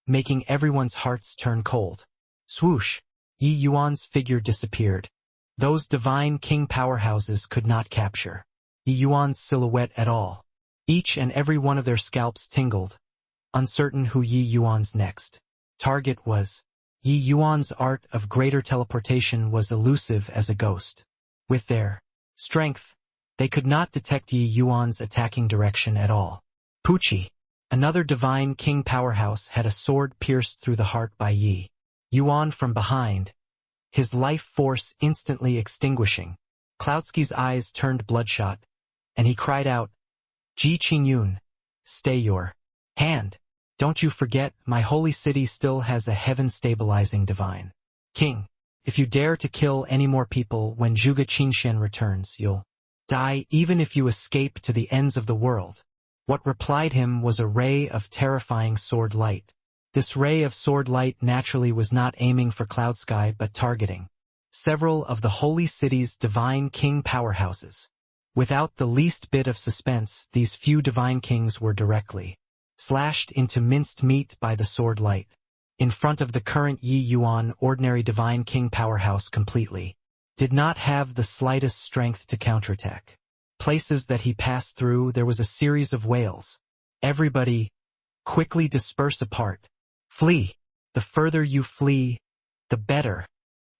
making everyone's hearts turn cold. Swoosh! Yi Yuan's figure disappeared. Those divine king powerhouses could not capture Yi Yuan's silhouette at all. Each and every one of their scalps tingled, uncertain who Yi Yuan's next target was. Yi Yuan's art of greater teleportation was elusive as a ghost. With their strength, they could not detect Yi Yuan's attacking direction at all. Pucci, another divine king powerhouse, had a sword pierced through the heart by Yi Yuan from behind, his life force instantly extinguishing. Cloudsky's eyes turned bloodshot, and he cried out, "Ji Qingyun, stay your hand. Don't you forget, my holy city still has a heaven-stabilizing divine king. If you dare to kill any more people when Zhuge Qinxian returns, you'll die even if you escape to the ends of the world." What replied him was a ray of terrifying sword light. This ray of sword light naturally was not aiming for Cloudsky but targeting several of the holy city's divine king powerhouses. Without the least bit of suspense, these few divine kings were directly slashed into minced meat by the sword light. In front of the current Yi Yuan, ordinary divine king powerhouse completely did not have the slightest strength to counterattack. Places that he passed through, there was a series of wails. "Everybody, quickly disperse apart. Flee. The further you flee, the better."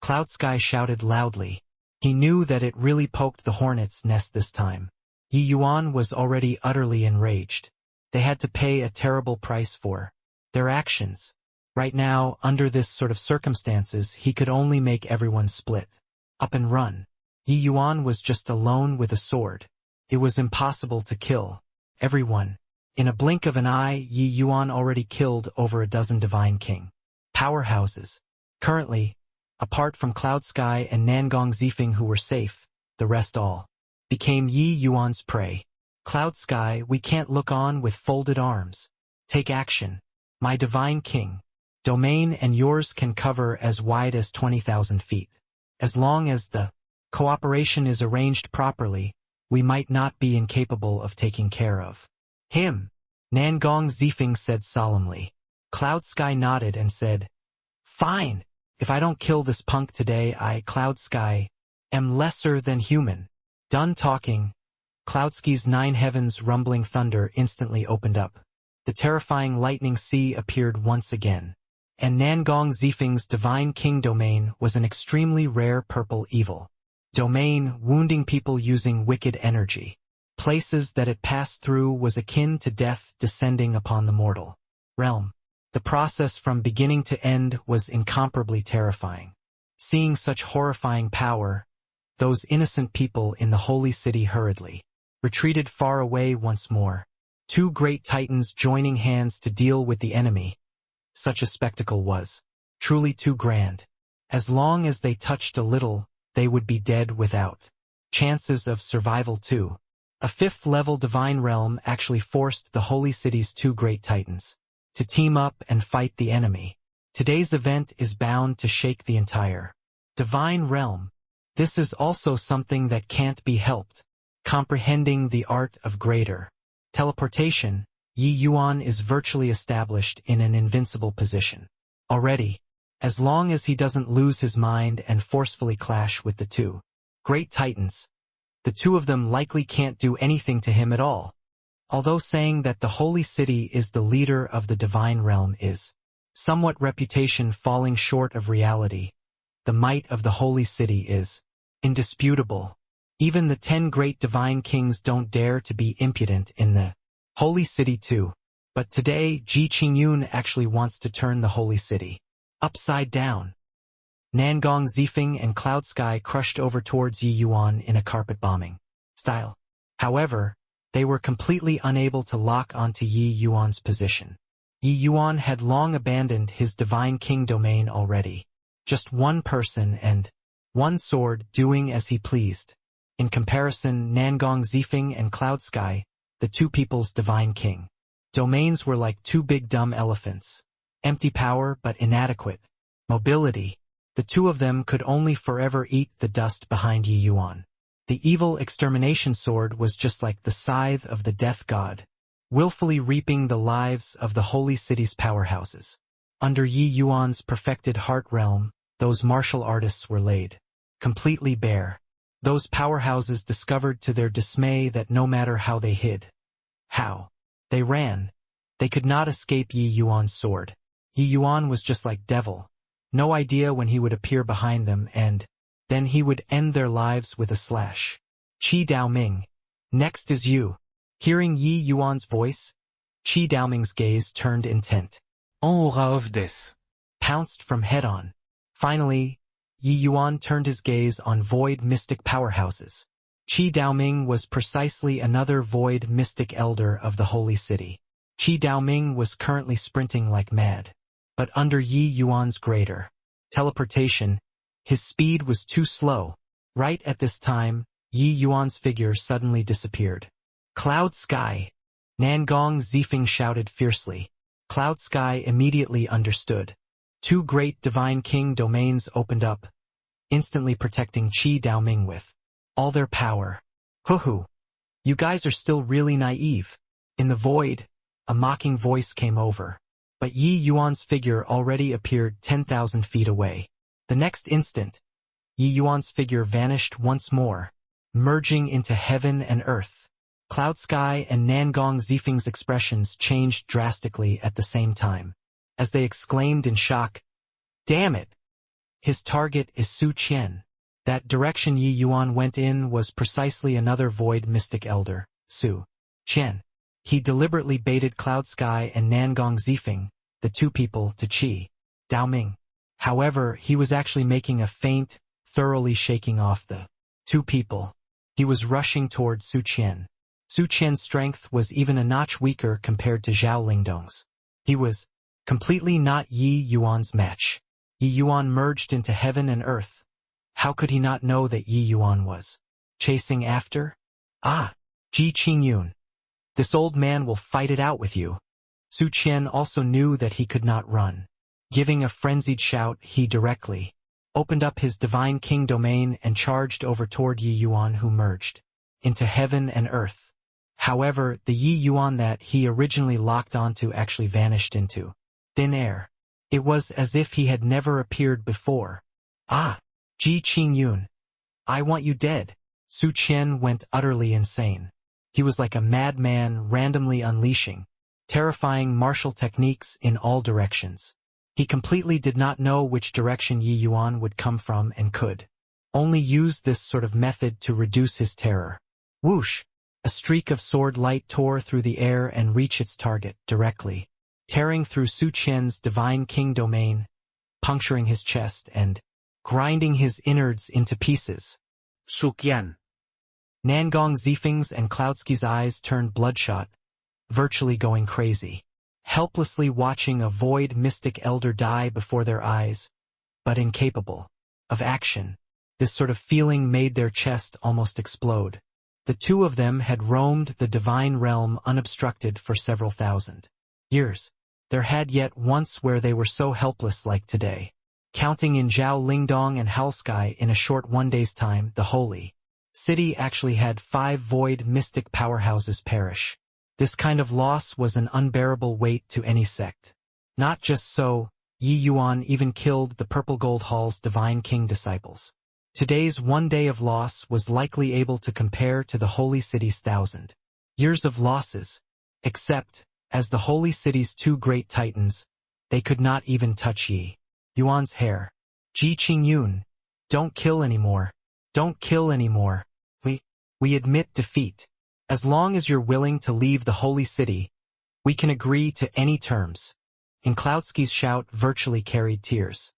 Cloudsky shouted loudly. He knew that it really poked the hornet's nest this time. Yi Yuan was already utterly enraged. They had to pay a terrible price for their actions. Right now, under this sort of circumstances, he could only make everyone split up and run. Yi Yuan was just alone with a sword. It was impossible to kill everyone. In a blink of an eye, Yi Yuan already killed over a dozen divine king powerhouses. Currently, apart from Cloudsky and Nangong Zifeng, who were safe, the rest all became Yi Yuan's prey. "Cloudsky, we can't look on with folded arms. Take action. My divine king domain and yours can cover as wide as 20,000 feet. As long as the cooperation is arranged properly, we might not be incapable of taking care of him," Nangong Zifeng said solemnly. Cloudsky nodded and said, "Fine. If I don't kill this punk today, I, Cloudsky, am lesser than human." Done talking, Cloudsky's 9 heavens rumbling thunder instantly opened up. The terrifying lightning sea appeared once again. And Nangong Zifeng's divine king domain was an extremely rare purple evil domain, wounding people using wicked energy. Places that it passed through was akin to death descending upon the mortal realm. The process from beginning to end was incomparably terrifying. Seeing such horrifying power, those innocent people in the holy city hurriedly retreated far away once more. 2 great titans joining hands to deal with the enemy. Such a spectacle was truly too grand. As long as they touched a little, they would be dead without chances of survival too. A 5th-level divine realm actually forced the holy city's 2 great titans to team up and fight the enemy. Today's event is bound to shake the entire divine realm. This is also something that can't be helped. Comprehending the art of greater teleportation, Yi Yuan is virtually established in an invincible position already, as long as he doesn't lose his mind and forcefully clash with the 2 great titans. The 2 of them likely can't do anything to him at all. Although saying that the holy city is the leader of the divine realm is somewhat reputation falling short of reality, the might of the holy city is indisputable. Even the 10 great divine kings don't dare to be impudent in the holy city too. But today, Ji Qingyun actually wants to turn the holy city upside down. Nangong Zifeng and Cloudsky crushed over towards Yi Yuan in a carpet bombing style. However, they were completely unable to lock onto Yi Yuan's position. Yi Yuan had long abandoned his divine king domain already. Just one person and one sword doing as he pleased. In comparison, Nangong Zifeng and Cloudsky, the 2 people's divine king domains, were like 2 big dumb elephants. Empty power but inadequate mobility. The 2 of them could only forever eat the dust behind Yi Yuan. The evil extermination sword was just like the scythe of the death god, willfully reaping the lives of the holy city's powerhouses. Under Yi Yuan's perfected heart realm, those martial artists were laid completely bare. Those powerhouses discovered to their dismay that no matter how they hid, How? They ran. They could not escape Yi Yuan's sword. Yi Yuan was just like devil. No idea when he would appear behind them and then he would end their lives with a slash. Qi Daoming. Next is you. Hearing Yi Yuan's voice, Qi Daoming's gaze turned intent. En aura of death. Pounced from head-on. Finally, Yi Yuan turned his gaze on void mystic powerhouses. Qi Daoming was precisely another void mystic elder of the holy city. Qi Daoming was currently sprinting like mad. But under Yi Yuan's greater teleportation, his speed was too slow. Right at this time, Yi Yuan's figure suddenly disappeared. Cloud Sky! Nangong Zifeng shouted fiercely. Cloud Sky immediately understood. Two great divine king domains opened up, instantly protecting Qi Daoming with all their power. Hoo-hoo! You guys are still really naive. In the void, a mocking voice came over. But Yi Yuan's figure already appeared 10,000 feet away. The next instant, Yi Yuan's figure vanished once more, merging into heaven and earth. Cloud Sky and Nangong Zifeng's expressions changed drastically at the same time, as they exclaimed in shock, "Damn it! His target is Su Qian." That direction Yi Yuan went in was precisely another void mystic elder, Su Qian. He deliberately baited Cloud Sky and Nangong Zifeng, the two people, to Qi Daoming. However, he was actually making a feint, thoroughly shaking off the two people. He was rushing toward Su Qian. Su Qian's strength was even a notch weaker compared to Zhao Lingdong's. He was completely not Yi Yuan's match. Yi Yuan merged into heaven and earth. How could he not know that Yi Yuan was chasing after? Ji Qingyun. This old man will fight it out with you. Su Qian also knew that he could not run. Giving a frenzied shout, he directly opened up his divine king domain and charged over toward Yi Yuan, who merged into heaven and earth. However, the Yi Yuan that he originally locked onto actually vanished into thin air. It was as if he had never appeared before. Ji Qingyun. I want you dead. Su Qian went utterly insane. He was like a madman randomly unleashing terrifying martial techniques in all directions. He completely did not know which direction Yi Yuan would come from and could only use this sort of method to reduce his terror. Whoosh! A streak of sword light tore through the air and reached its target directly, tearing through Su Qian's divine king domain, puncturing his chest and grinding his innards into pieces. Su Qian. Nangong Zifeng's and Cloudsky's eyes turned bloodshot, virtually going crazy, helplessly watching a void mystic elder die before their eyes, but incapable of action. This sort of feeling made their chest almost explode. The two of them had roamed the divine realm unobstructed for several thousand years. There had yet once where they were so helpless like today. Counting in Zhao Lingdong and Halskai in a short one day's time, the holy city actually had 5 void mystic powerhouses perish. This kind of loss was an unbearable weight to any sect. Not just so, Yi Yuan even killed the Purple Gold Hall's divine king disciples. Today's one day of loss was likely able to compare to the holy city's 1,000 years of losses, except, as the holy city's 2 great titans, they could not even touch Yi Yuan's hair. Ji Qingyun, don't kill anymore. Don't kill anymore. We admit defeat. As long as you're willing to leave the holy city, we can agree to any terms. And Cloudsky's shout virtually carried tears.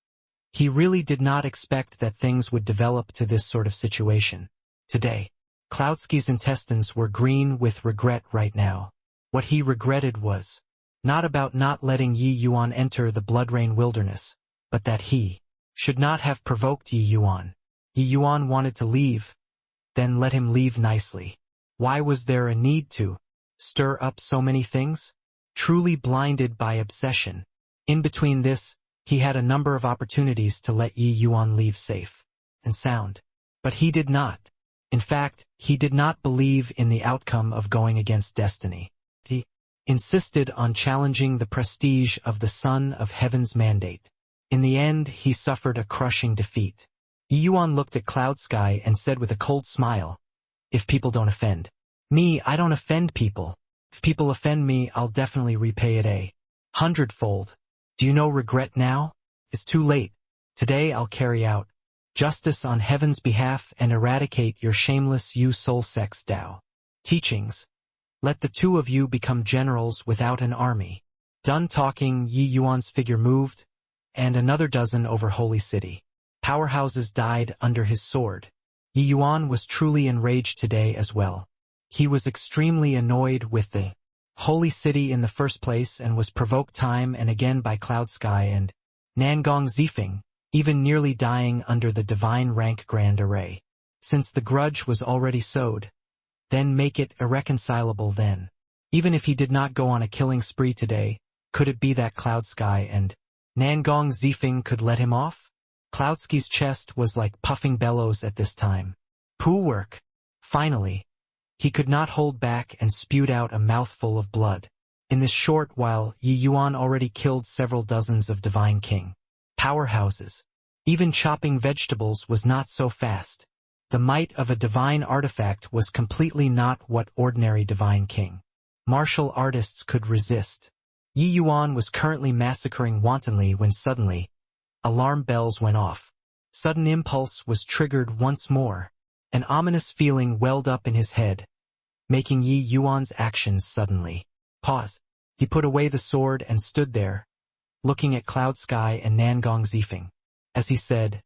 He really did not expect that things would develop to this sort of situation. Today, Cloudsky's intestines were green with regret right now. What he regretted was not about not letting Yi Yuan enter the Bloodrain wilderness, but that he should not have provoked Yi Yuan. Yi Yuan wanted to leave, then let him leave nicely. Why was there a need to stir up so many things? Truly blinded by obsession. In between this, he had a number of opportunities to let Yi Yuan leave safe and sound. But he did not. In fact, he did not believe in the outcome of going against destiny. He insisted on challenging the prestige of the Son of Heaven's mandate. In the end, he suffered a crushing defeat. Yi Yuan looked at Cloud Sky and said with a cold smile, "If people don't offend me, I don't offend people." If people offend me, I'll definitely repay it 100-fold. Do you know regret now? It's too late. Today I'll carry out justice on heaven's behalf and eradicate your shameless soul sex Tao teachings. Let the two of you become generals without an army. Done talking, Yi Yuan's figure moved, and another dozen over Holy City. Powerhouses died under his sword. Yi Yuan was truly enraged today as well. He was extremely annoyed with the Holy City in the first place and was provoked time and again by Cloud Sky and Nangong Zifeng, even nearly dying under the divine rank grand array. Since the grudge was already sowed, then make it irreconcilable then. Even if he did not go on a killing spree today, could it be that Cloud Sky and Nangong Zifeng could let him off? Cloudsky's chest was like puffing bellows at this time. Poo work. Finally, he could not hold back and spewed out a mouthful of blood. In this short while, Yi Yuan already killed several dozens of Divine King powerhouses. Even chopping vegetables was not so fast. The might of a divine artifact was completely not what ordinary Divine King martial artists could resist. Yi Yuan was currently massacring wantonly when suddenly, alarm bells went off. Sudden impulse was triggered once more. An ominous feeling welled up in his head, making Yi Yuan's actions suddenly pause. He put away the sword and stood there, looking at Cloud Sky and Nangong Zifeng. As he said,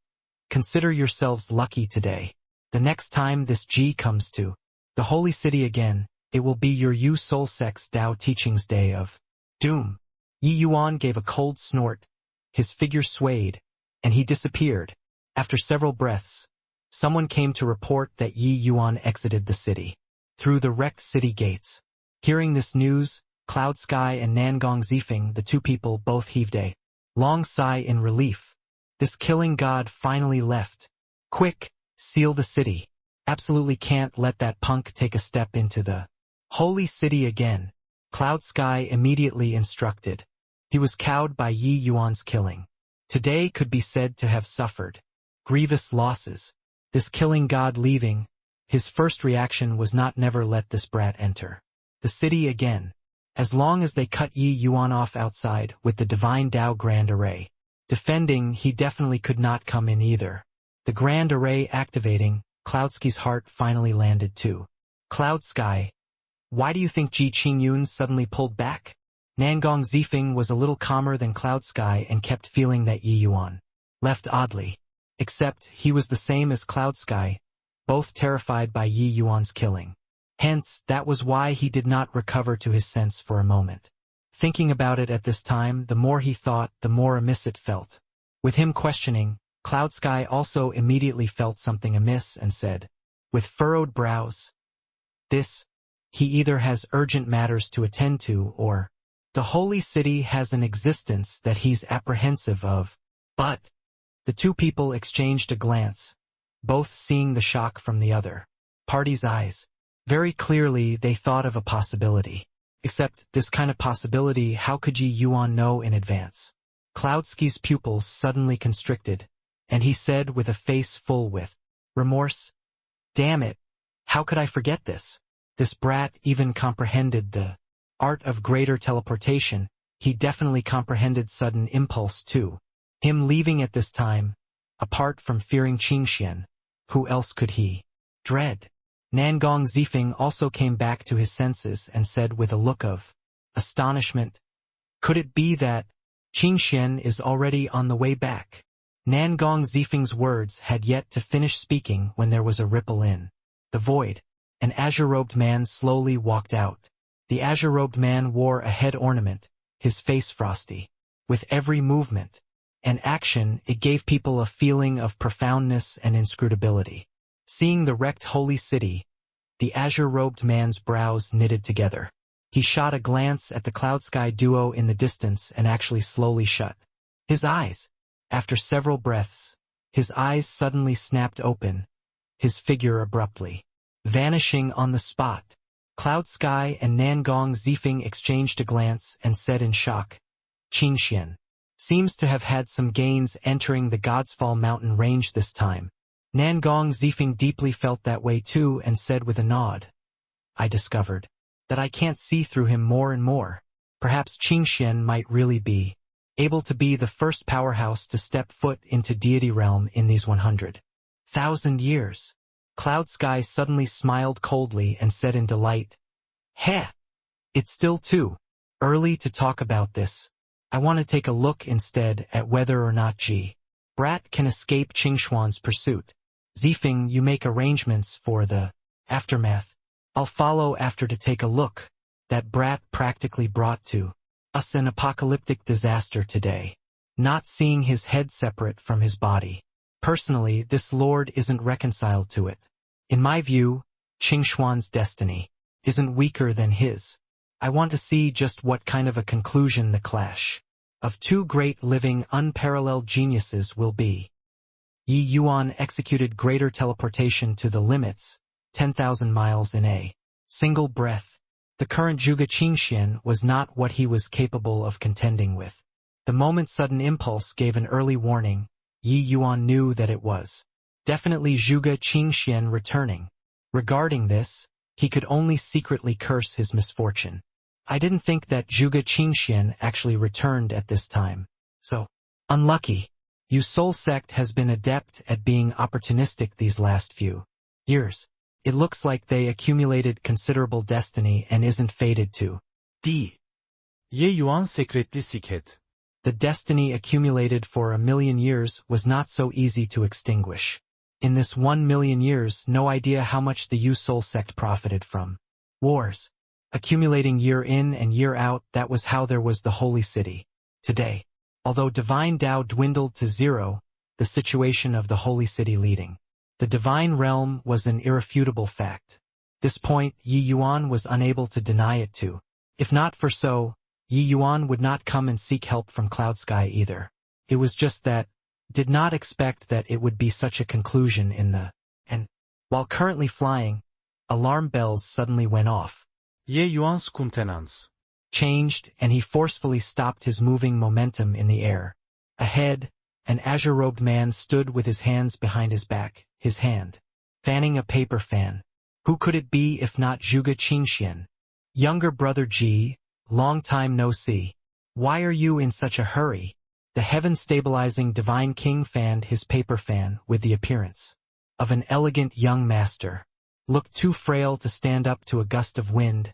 "Consider yourselves lucky today. The next time this G comes to the Holy City again, it will be your soul sex Tao teachings day of doom." Yi Yuan gave a cold snort, his figure swayed, and he disappeared. After several breaths, someone came to report that Yi Yuan exited the city through the wrecked city gates. Hearing this news, Cloud Sky and Nangong Zifeng, the two people, both heaved a long sigh in relief. This killing god finally left. Quick, seal the city. Absolutely can't let that punk take a step into the Holy City again. Cloud Sky immediately instructed. He was cowed by Yi Yuan's killing. Today could be said to have suffered grievous losses. This killing god leaving, his first reaction was not never let this brat enter the city again. As long as they cut Yi Yuan off outside with the divine Tao Grand Array defending, he definitely could not come in either. The Grand Array activating, Cloudsky's heart finally landed too. Cloud Sky, why do you think Ji Qingyun suddenly pulled back? Nangong Zifeng was a little calmer than Cloud Sky and kept feeling that Yi Yuan left oddly. Except he was the same as Cloud Sky, both terrified by Yi Yuan's killing. Hence, that was why he did not recover to his sense for a moment. Thinking about it at this time, the more he thought, the more amiss it felt. With him questioning, Cloud Sky also immediately felt something amiss and said, with furrowed brows, "This, he either has urgent matters to attend to or the Holy City has an existence that he's apprehensive of." But the two people exchanged a glance, both seeing the shock from the other party's eyes. Very clearly they thought of a possibility. Except this kind of possibility, how could Yi Yuan know in advance? Cloudsky's pupils suddenly constricted, and he said with a face full with remorse, "Damn it, how could I forget this?" This brat even comprehended the art of greater teleportation. He definitely comprehended sudden impulse too. Him leaving at this time, apart from fearing Qingxian, who else could he dread? Nangong Zifeng also came back to his senses and said with a look of astonishment, "Could it be that Qingxian is already on the way back?" Nangong Zifeng's words had yet to finish speaking when there was a ripple in the void. An azure-robed man slowly walked out. The azure-robed man wore a head ornament, his face frosty. With every movement and action, it gave people a feeling of profoundness and inscrutability. Seeing the wrecked holy city, the azure-robed man's brows knitted together. He shot a glance at the Cloud Sky duo in the distance and actually slowly shut his eyes. After several breaths, his eyes suddenly snapped open, his figure abruptly vanishing on the spot. Cloud Sky and Nangong Zifeng exchanged a glance and said in shock, "Qingxian seems to have had some gains entering the Godsfall mountain range this time." Nangong Zifeng deeply felt that way too and said with a nod, "I discovered that I can't see through him more and more. Perhaps Qingxian might really be able to be the first powerhouse to step foot into deity realm in these 100,000 years. Cloud Sky suddenly smiled coldly and said in delight, "Heh! It's still too early to talk about this. I want to take a look instead at whether or not Ji Brat can escape Qingxuan's pursuit. Zifeng, you make arrangements for the aftermath. I'll follow after to take a look. That brat practically brought to us an apocalyptic disaster today. Not seeing his head separate from his body. Personally, this lord isn't reconciled to it. In my view, Qingxuan's destiny isn't weaker than his. I want to see just what kind of a conclusion the clash of two great living unparalleled geniuses will be." Yi Yuan executed greater teleportation to the limits, 10,000 miles in a single breath. The current Zhuge Qingxian was not what he was capable of contending with. The moment's sudden impulse gave an early warning. Yi Yuan knew that it was definitely Zhuge Qingxian returning. Regarding this, he could only secretly curse his misfortune. I didn't think that Zhuge Qingxian actually returned at this time. So unlucky. Yu Soul sect has been adept at being opportunistic these last few years. It looks like they accumulated considerable destiny and isn't fated to die. Ye Yuan secretly sikhet. The destiny accumulated for 1,000,000 years was not so easy to extinguish. In this 1,000,000 years, no idea how much the Yu Soul sect profited from wars. Accumulating year in and year out, that was how there was the holy city. Today, although divine Tao dwindled to zero, the situation of the holy city leading the divine realm was an irrefutable fact. This point Yi Yuan was unable to deny it to. If not for so, Yi Yuan would not come and seek help from Cloud Sky either. It was just that, did not expect that it would be such a conclusion in the and while currently flying, alarm bells suddenly went off. Ye Yuan's contenance Changed, and he forcefully stopped his moving momentum in the air. Ahead, an azure-robed man stood with his hands behind his back, his hand fanning a paper fan. Who could it be if not Zhuge Qingxian? Younger brother Ji, long time no see. Why are you in such a hurry? The heaven-stabilizing divine king fanned his paper fan with the appearance of an elegant young master. Looked too frail to stand up to a gust of wind,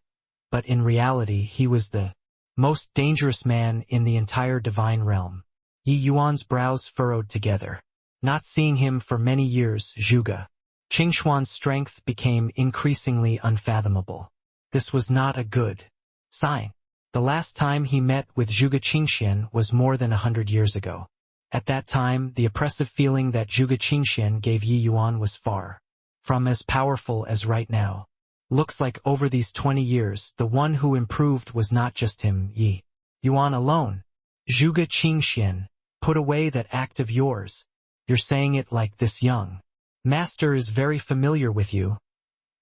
but in reality he was the most dangerous man in the entire divine realm. Yi Yuan's brows furrowed together. Not seeing him for many years, Zhuge Qingxuan's strength became increasingly unfathomable. This was not a good sign. The last time he met with Zhuge Qingxian was more than 100 years ago. At that time, the oppressive feeling that Zhuge Qingxian gave Yi Yuan was far from as powerful as right now. Looks like over these 20 years, the one who improved was not just him, Yi Yuan alone. Zhuge Qingxian, put away that act of yours. You're saying it like this young master is very familiar with you,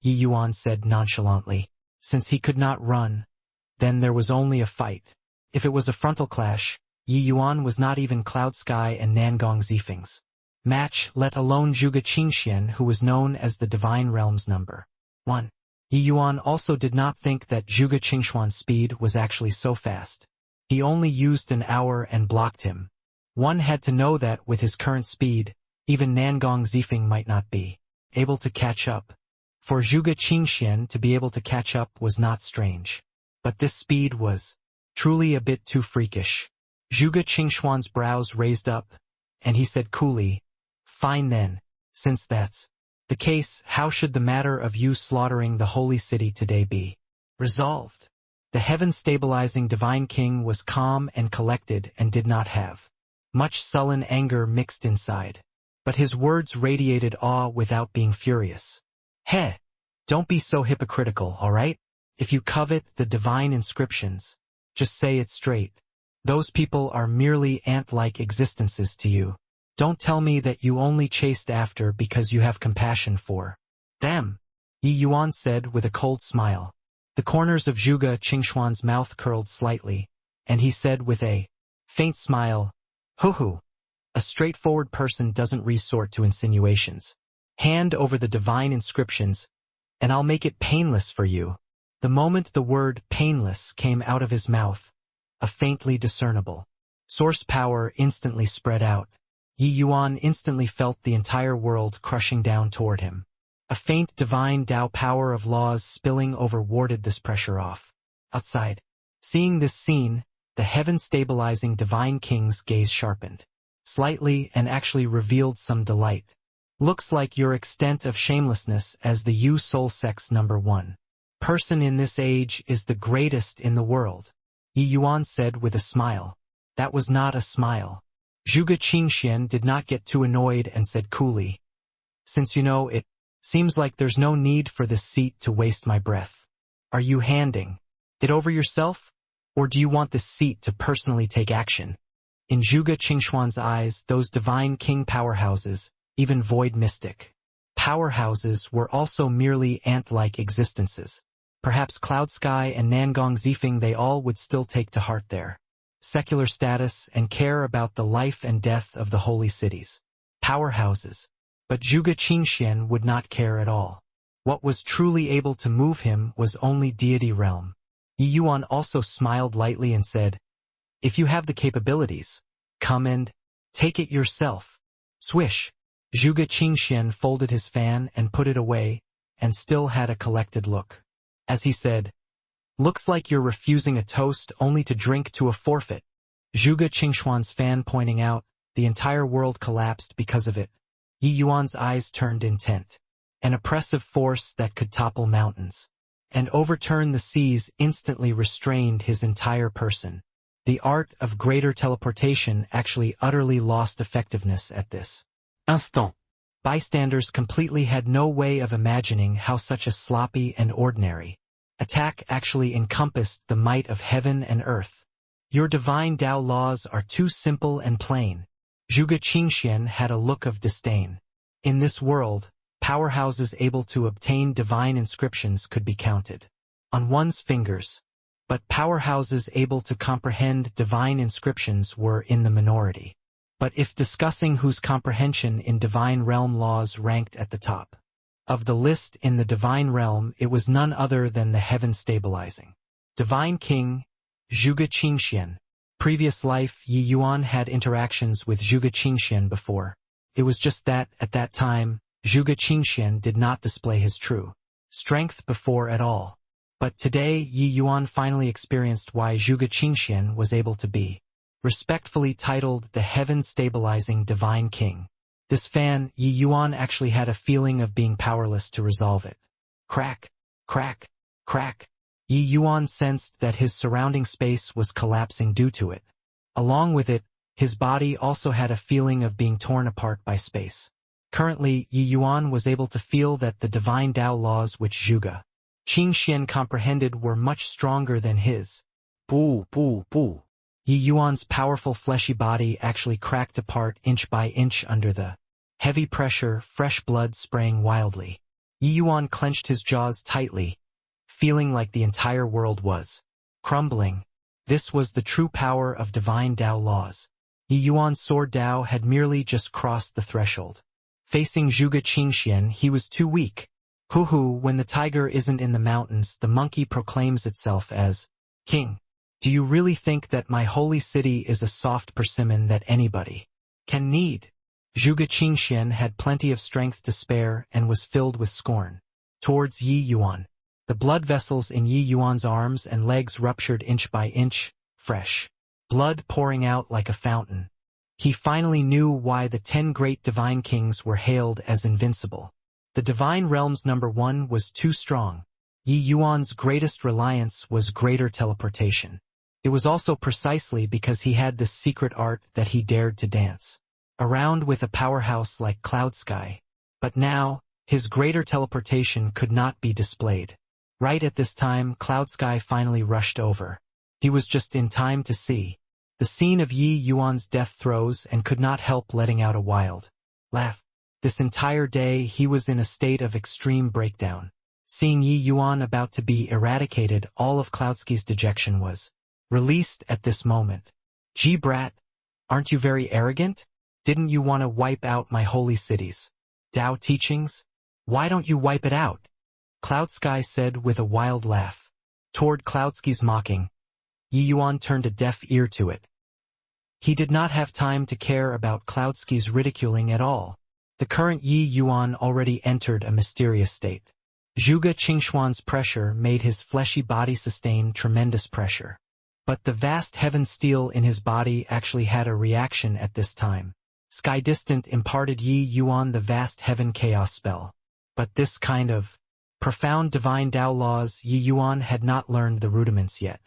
Yi Yuan said nonchalantly. Since he could not run, then there was only a fight. If it was a frontal clash, Yi Yuan was not even Cloud Sky and Nangong Zifeng's match, let alone Zhuge Qingxian, who was known as the Divine Realm's number 1. Yi Yuan also did not think that Zhuge Qingxuan's speed was actually so fast. He only used an hour and blocked him. One had to know that with his current speed, even Nangong Zifeng might not be able to catch up. For Zhuge Qingxian to be able to catch up was not strange. But this speed was truly a bit too freakish. Zhuge Qingxuan's brows raised up, and he said coolly, "Fine then, since that's the case, how should the matter of you slaughtering the holy city today be resolved?" The heaven-stabilizing divine king was calm and collected and did not have much sullen anger mixed inside. But his words radiated awe without being furious. "Heh! Don't be so hypocritical, all right? If you covet the divine inscriptions, just say it straight. Those people are merely ant-like existences to you. Don't tell me that you only chased after because you have compassion for them," Yi Yuan said with a cold smile. The corners of Zhuge Qingxuan's mouth curled slightly, and he said with a faint smile, "Hoo-hoo. A straightforward person doesn't resort to insinuations. Hand over the divine inscriptions, and I'll make it painless for you." The moment the word painless came out of his mouth, a faintly discernible source power instantly spread out. Yi Yuan instantly felt the entire world crushing down toward him. A faint divine Tao power of laws spilling over warded this pressure off. Outside, seeing this scene, the heaven-stabilizing divine king's gaze sharpened slightly and actually revealed some delight. Looks like your extent of shamelessness as the Yu soul sex #1 person in this age is the greatest in the world, Yi Yuan said with a smile. That was not a smile. Zhuge Qingxian did not get too annoyed and said coolly, since you know it seems like there's no need for this seat to waste my breath. Are you handing it over yourself? Or do you want this seat to personally take action? In Zhuge Qingxuan's eyes, those divine king powerhouses, even void mystic powerhouses, were also merely ant-like existences. Perhaps Cloud Sky and Nangong Zifeng, they all would still take to heart their secular status and care about the life and death of the holy cities. Powerhouses. But Zhuge Qingxian would not care at all. What was truly able to move him was only deity realm. Yi Yuan also smiled lightly and said, if you have the capabilities, come and take it yourself. Swish. Zhuge Qingxian folded his fan and put it away, and still had a collected look. As he said, looks like you're refusing a toast only to drink to a forfeit. Zhuge Qingxuan's fan pointing out, the entire world collapsed because of it. Yi Yuan's eyes turned intent. An oppressive force that could topple mountains and overturn the seas instantly restrained his entire person. The art of greater teleportation actually utterly lost effectiveness at this instant. Bystanders completely had no way of imagining how such a sloppy and ordinary attack actually encompassed the might of heaven and earth. Your divine Tao laws are too simple and plain. Zhuge Qingxian had a look of disdain. In this world, powerhouses able to obtain divine inscriptions could be counted on one's fingers, but powerhouses able to comprehend divine inscriptions were in the minority. But if discussing whose comprehension in divine realm laws ranked at the top of the list in the divine realm, it was none other than the heaven-stabilizing divine king, Zhuge Qingxian. Previous life, Yi Yuan had interactions with Zhuge Qingxian before. It was just that, at that time, Zhuge Qingxian did not display his true strength before at all. But today, Yi Yuan finally experienced why Zhuge Qingxian was able to be respectfully titled the heaven-stabilizing divine king. This fan, Yi Yuan actually had a feeling of being powerless to resolve it. Crack, crack, crack. Yi Yuan sensed that his surrounding space was collapsing due to it. Along with it, his body also had a feeling of being torn apart by space. Currently, Yi Yuan was able to feel that the divine Tao laws which Zhuge Qingxian comprehended were much stronger than his. Boo, boo, boo. Yi Yuan's powerful fleshy body actually cracked apart inch by inch under the heavy pressure, fresh blood spraying wildly. Yi Yuan clenched his jaws tightly, feeling like the entire world was crumbling. This was the true power of divine Tao laws. Yi Yuan's sword Tao had merely just crossed the threshold. Facing Zhuge Qingxian, he was too weak. Hoo-hoo, when the tiger isn't in the mountains, the monkey proclaims itself as king. Do you really think that my holy city is a soft persimmon that anybody can need? Zhuge Qingxian had plenty of strength to spare and was filled with scorn towards Yi Yuan. The blood vessels in Yi Yuan's arms and legs ruptured inch by inch, fresh blood pouring out like a fountain. He finally knew why the 10 great divine kings were hailed as invincible. The divine realm's #1 was too strong. Yi Yuan's greatest reliance was greater teleportation. It was also precisely because he had this secret art that he dared to dance around with a powerhouse like Cloud Sky. But now, his greater teleportation could not be displayed. Right at this time, Cloud Sky finally rushed over. He was just in time to see the scene of Yi Yuan's death throes and could not help letting out a wild laugh. This entire day, he was in a state of extreme breakdown. Seeing Yi Yuan about to be eradicated, all of Cloudsky's dejection was released at this moment. Gee brat, aren't you very arrogant? Didn't you want to wipe out my holy cities? Tao teachings? Why don't you wipe it out? Cloud Sky said with a wild laugh. Toward Cloudsky's mocking, Yi Yuan turned a deaf ear to it. He did not have time to care about Cloudsky's ridiculing at all. The current Yi Yuan already entered a mysterious state. Zhuge Qingxuan's pressure made his fleshy body sustain tremendous pressure. But the vast heaven steel in his body actually had a reaction at this time. Sky Distant imparted Yi Yuan the vast heaven chaos spell. But this kind of profound divine Tao laws Yi Yuan had not learned the rudiments yet.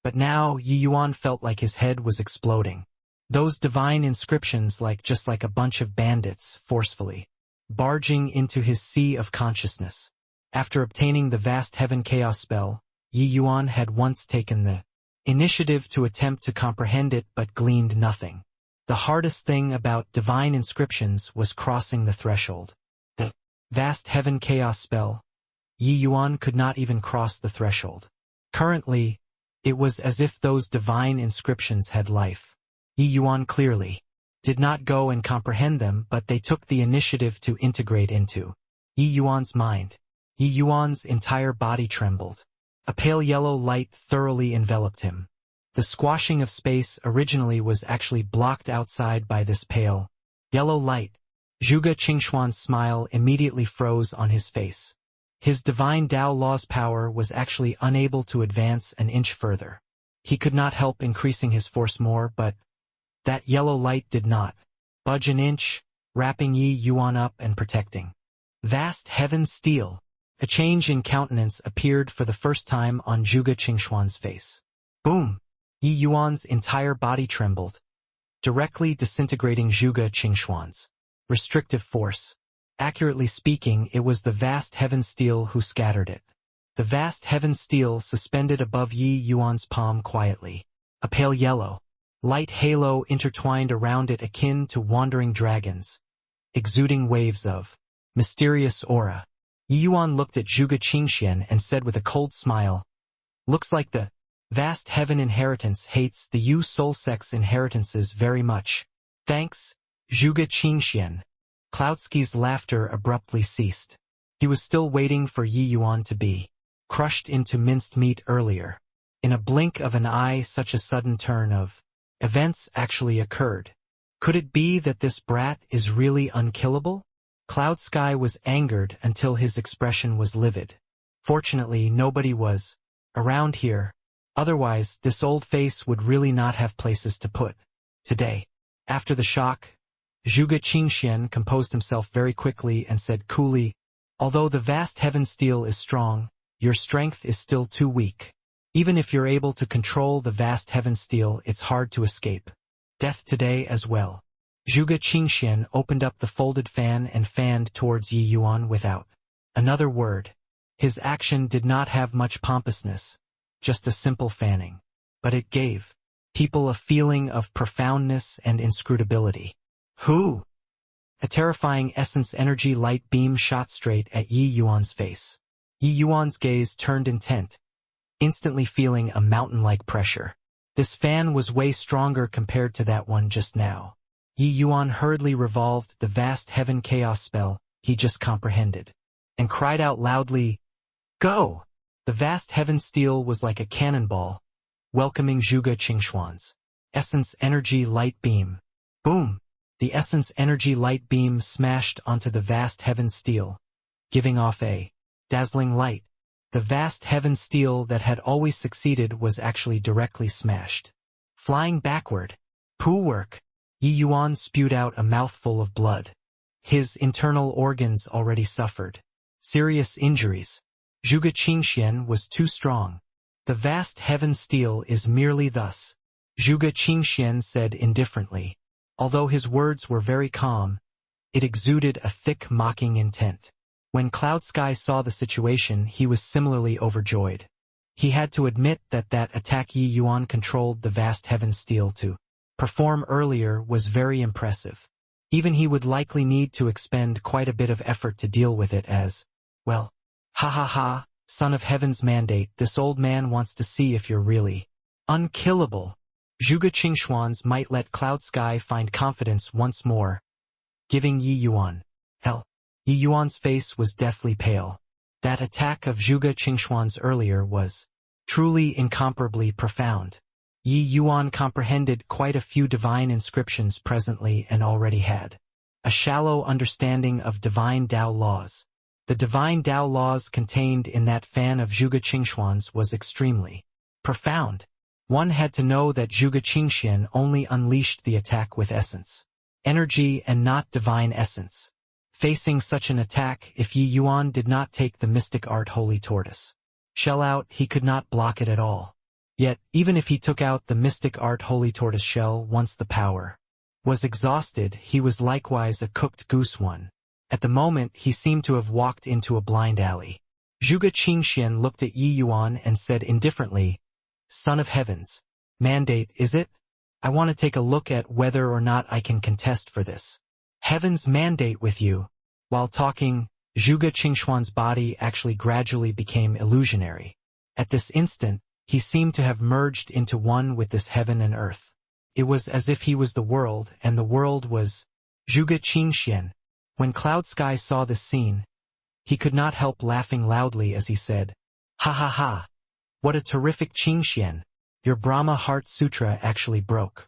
But now Yi Yuan felt like his head was exploding. Those divine inscriptions just like a bunch of bandits, forcefully barging into his sea of consciousness. After obtaining the vast heaven chaos spell, Yi Yuan had once taken the initiative to attempt to comprehend it but gleaned nothing. The hardest thing about divine inscriptions was crossing the threshold. The vast heaven chaos spell, Yi Yuan could not even cross the threshold. Currently, it was as if those divine inscriptions had life. Yi Yuan clearly did not go and comprehend them, but they took the initiative to integrate into Yi Yuan's mind. Yi Yuan's entire body trembled. A pale yellow light thoroughly enveloped him. The squashing of space originally was actually blocked outside by this pale yellow light. Zhuge Qingxuan's smile immediately froze on his face. His divine Tao law's power was actually unable to advance an inch further. He could not help increasing his force more, but that yellow light did not budge an inch, wrapping Yi Yuan up and protecting. Vast heaven steel. A change in countenance appeared for the first time on Zhuge Qingxuan's face. Boom! Yi Yuan's entire body trembled, directly disintegrating Zhuge Qingxuan's restrictive force. Accurately speaking, it was the vast heaven steel who scattered it. The vast heaven steel suspended above Yi Yuan's palm quietly. A pale yellow light halo intertwined around it akin to wandering dragons, exuding waves of mysterious aura. Yi Yuan looked at Zhuge Qingxian and said with a cold smile, "Looks like the vast heaven inheritance hates the Yu soul sex inheritances very much. Thanks, Zhuge Qingxian." Cloudsky's laughter abruptly ceased. He was still waiting for Yi Yuan to be crushed into minced meat earlier. In a blink of an eye, such a sudden turn of events actually occurred. Could it be that this brat is really unkillable? Cloudsky was angered until his expression was livid. Fortunately, nobody was around here. Otherwise, this old face would really not have places to put. Today, after the shock, Zhuge Qingxian composed himself very quickly and said coolly, "Although the vast heaven steel is strong, your strength is still too weak. Even if you're able to control the vast heaven steel, it's hard to escape death today as well." Zhuge Qingxian opened up the folded fan and fanned towards Yi Yuan without another word. His action did not have much pompousness, just a simple fanning. But it gave people a feeling of profoundness and inscrutability. Who? A terrifying essence energy light beam shot straight at Yi Yuan's face. Yi Yuan's gaze turned intent, instantly feeling a mountain-like pressure. This fan was way stronger compared to that one just now. Yi Yuan hurriedly revolved the vast heaven chaos spell he just comprehended, and cried out loudly, "Go!" The vast heaven steel was like a cannonball, welcoming Zhuge Qingxuan's essence energy light beam. Boom! The essence energy light beam smashed onto the vast heaven steel, giving off a dazzling light. The vast heaven steel that had always succeeded was actually directly smashed, flying backward. Poo work! Yi Yuan spewed out a mouthful of blood. His internal organs already suffered serious injuries. Zhuge Qingxian was too strong. The vast heaven steel is merely thus, Zhuge Qingxian said indifferently. Although his words were very calm, it exuded a thick mocking intent. When Cloudsky saw the situation, he was similarly overjoyed. He had to admit that attack Yi Yuan controlled the vast heaven steel to perform earlier was very impressive. Even he would likely need to expend quite a bit of effort to deal with it as, well, ha ha ha, son of heaven's mandate, this old man wants to see if you're really unkillable. Zhuge Qingxuan's might let Cloudsky find confidence once more, giving Yi Yuan hell. Yi Yuan's face was deathly pale. That attack of Zhuge Qingxuan's earlier was truly incomparably profound. Yi Yuan comprehended quite a few divine inscriptions presently and already had a shallow understanding of divine Tao laws. The divine Tao laws contained in that fan of Zhuge Qingxuan's was extremely profound. One had to know that Zhuge Qingxian only unleashed the attack with essence, energy, and not divine essence. Facing such an attack, if Yi Yuan did not take the mystic art holy tortoise shell out, he could not block it at all. Yet, even if he took out the mystic art holy tortoise shell once the power was exhausted, he was likewise a cooked goose one. At the moment, he seemed to have walked into a blind alley. Zhuge Qingxian looked at Yi Yuan and said indifferently, "Son of heavens, mandate, is it? I want to take a look at whether or not I can contest for this heaven's mandate with you." While talking, Zhuge Qingxuan's body actually gradually became illusionary. At this instant, he seemed to have merged into one with this heaven and earth. It was as if he was the world and the world was Zhuge Qingxian. When Cloud Sky saw this scene, he could not help laughing loudly as he said, "Ha ha ha! What a terrific Qingxian! Your Brahma Heart Sutra actually broke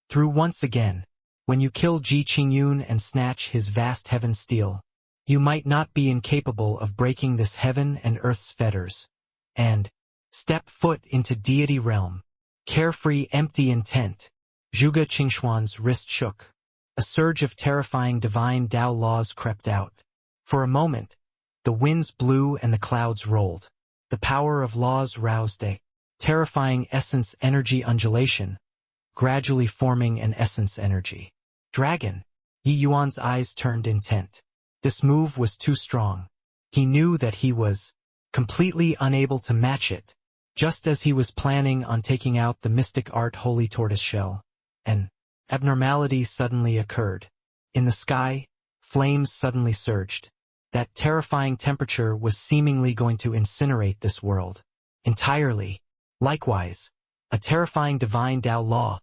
through once again. When you kill Ji Qingyun and snatch his vast heaven steel, you might not be incapable of breaking this heaven and earth's fetters, and step foot into deity realm. Carefree, empty intent." Zhuge Qingxuan's wrist shook. A surge of terrifying divine Tao laws crept out. For a moment, the winds blew and the clouds rolled. The power of laws roused a terrifying essence energy undulation, gradually forming an essence energy dragon. Yi Yuan's eyes turned intent. This move was too strong. He knew that he was completely unable to match it. Just as he was planning on taking out the mystic art holy tortoise shell, an abnormality suddenly occurred. In the sky, flames suddenly surged. That terrifying temperature was seemingly going to incinerate this world entirely. Likewise, a terrifying divine Tao law,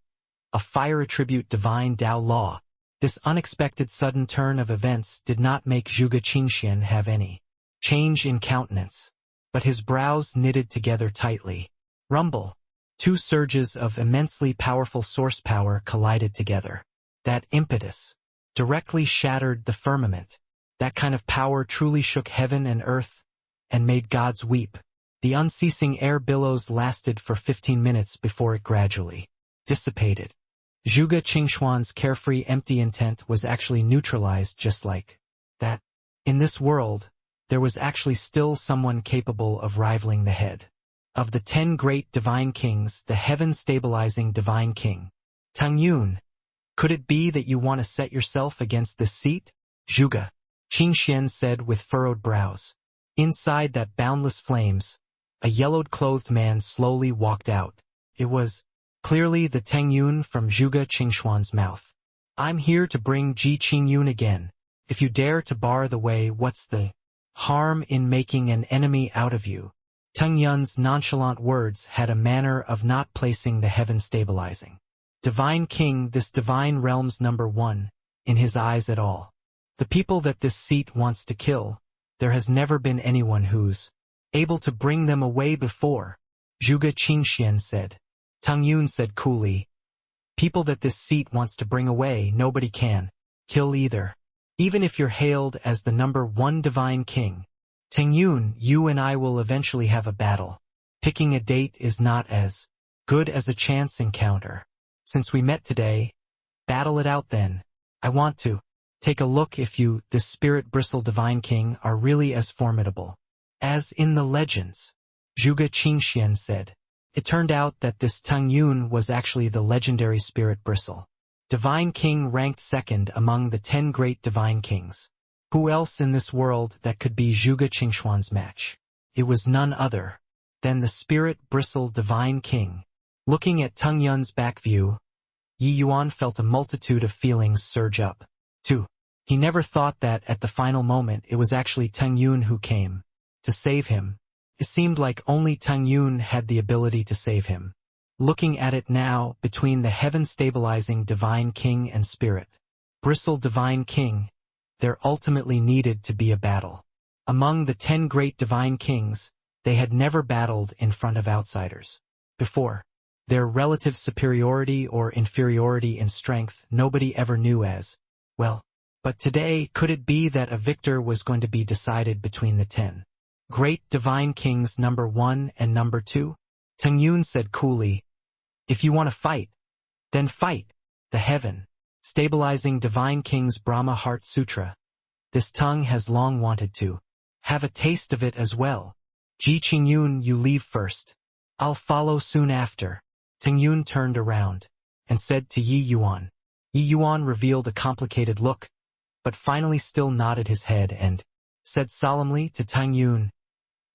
a fire attribute divine Tao law. This unexpected sudden turn of events did not make Zhuge Qingxian have any change in countenance, but his brows knitted together tightly. Rumble. Two surges of immensely powerful source power collided together. That impetus directly shattered the firmament. That kind of power truly shook heaven and earth and made gods weep. The unceasing air billows lasted for 15 minutes before it gradually dissipated. Zhuge Qingxuan's carefree empty intent was actually neutralized just like that. In this world, there was actually still someone capable of rivaling the head of the 10 great divine kings, the heaven-stabilizing divine king. Tang Yun, could it be that you want to set yourself against this seat? Zhuge Qingxian said with furrowed brows. Inside that boundless flames, a yellowed-clothed man slowly walked out. It was clearly the Tang Yun from Zhuge Qingxuan's mouth. "I'm here to bring Ji Qingyun again. If you dare to bar the way, what's the harm in making an enemy out of you?" Tang Yun's nonchalant words had a manner of not placing the heaven-stabilizing divine king, this divine realm's number one, in his eyes at all. The people that this seat wants to kill, there has never been anyone who's able to bring them away before, Zhuge Qingxian said. Tang Yun said coolly, "People that this seat wants to bring away, nobody can kill either. Even if you're hailed as the number one divine king, Tang Yun, you and I will eventually have a battle. Picking a date is not as good as a chance encounter. Since we met today, battle it out then. I want to take a look if you, this spirit bristle divine king, are really as formidable as in the legends," Zhuge Qingxian said. It turned out that this Tang Yun was actually the legendary spirit bristle divine king, ranked second among the 10 great divine kings. Who else in this world that could be Zhuge Qingxuan's match? It was none other than the spirit bristle divine king. Looking at Tang Yun's back view, Yi Yuan felt a multitude of feelings surge up. Too. He never thought that at the final moment it was actually Tang Yun who came to save him. It seemed like only Tang Yun had the ability to save him. Looking at it now, between the heaven-stabilizing divine king and spirit bristle divine king, there ultimately needed to be a battle. Among the 10 great divine kings, They had never battled in front of outsiders before. Their relative superiority or inferiority in strength nobody ever knew as well. But today, could it be that a victor was going to be decided between the 10 great divine kings number 1 and number 2? Teng Yun said coolly, "If you want to fight, then fight." The heaven, stabilizing divine king's Brahma Heart Sutra. This tongue has long wanted to have a taste of it as well. Ji Qingyun, you leave first. I'll follow soon after. Teng Yun turned around and said to Yi Yuan. Yi Yuan revealed a complicated look, but finally still nodded his head and said solemnly to Teng Yun,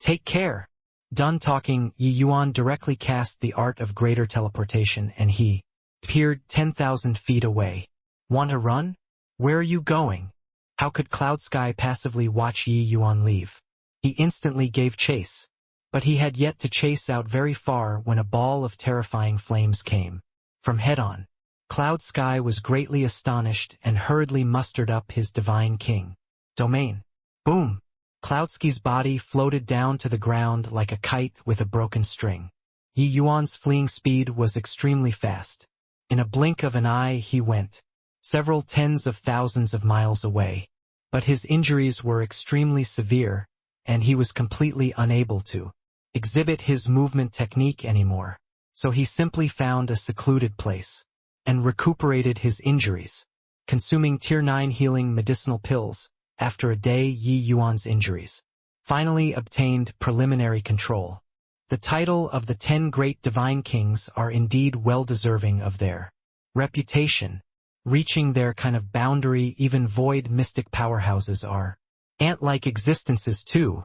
"Take care." Done talking, Yi Yuan directly cast the art of greater teleportation and he appeared 10,000 feet away. Want to run? Where are you going? How could Cloud Sky passively watch Yi Yuan leave? He instantly gave chase, but he had yet to chase out very far when a ball of terrifying flames came from head-on. Cloud Sky was greatly astonished and hurriedly mustered up his divine king domain. Boom! Cloudsky's body floated down to the ground like a kite with a broken string. Yi Yuan's fleeing speed was extremely fast. In a blink of an eye he went several tens of thousands of miles away. But his injuries were extremely severe, and he was completely unable to exhibit his movement technique anymore. So he simply found a secluded place and recuperated his injuries, consuming Tier 9 healing medicinal pills. After a day, Yi Yuan's injuries finally obtained preliminary control. The title of the 10 great divine kings are indeed well-deserving of their reputation. Reaching their kind of boundary, even void mystic powerhouses are ant-like existences too.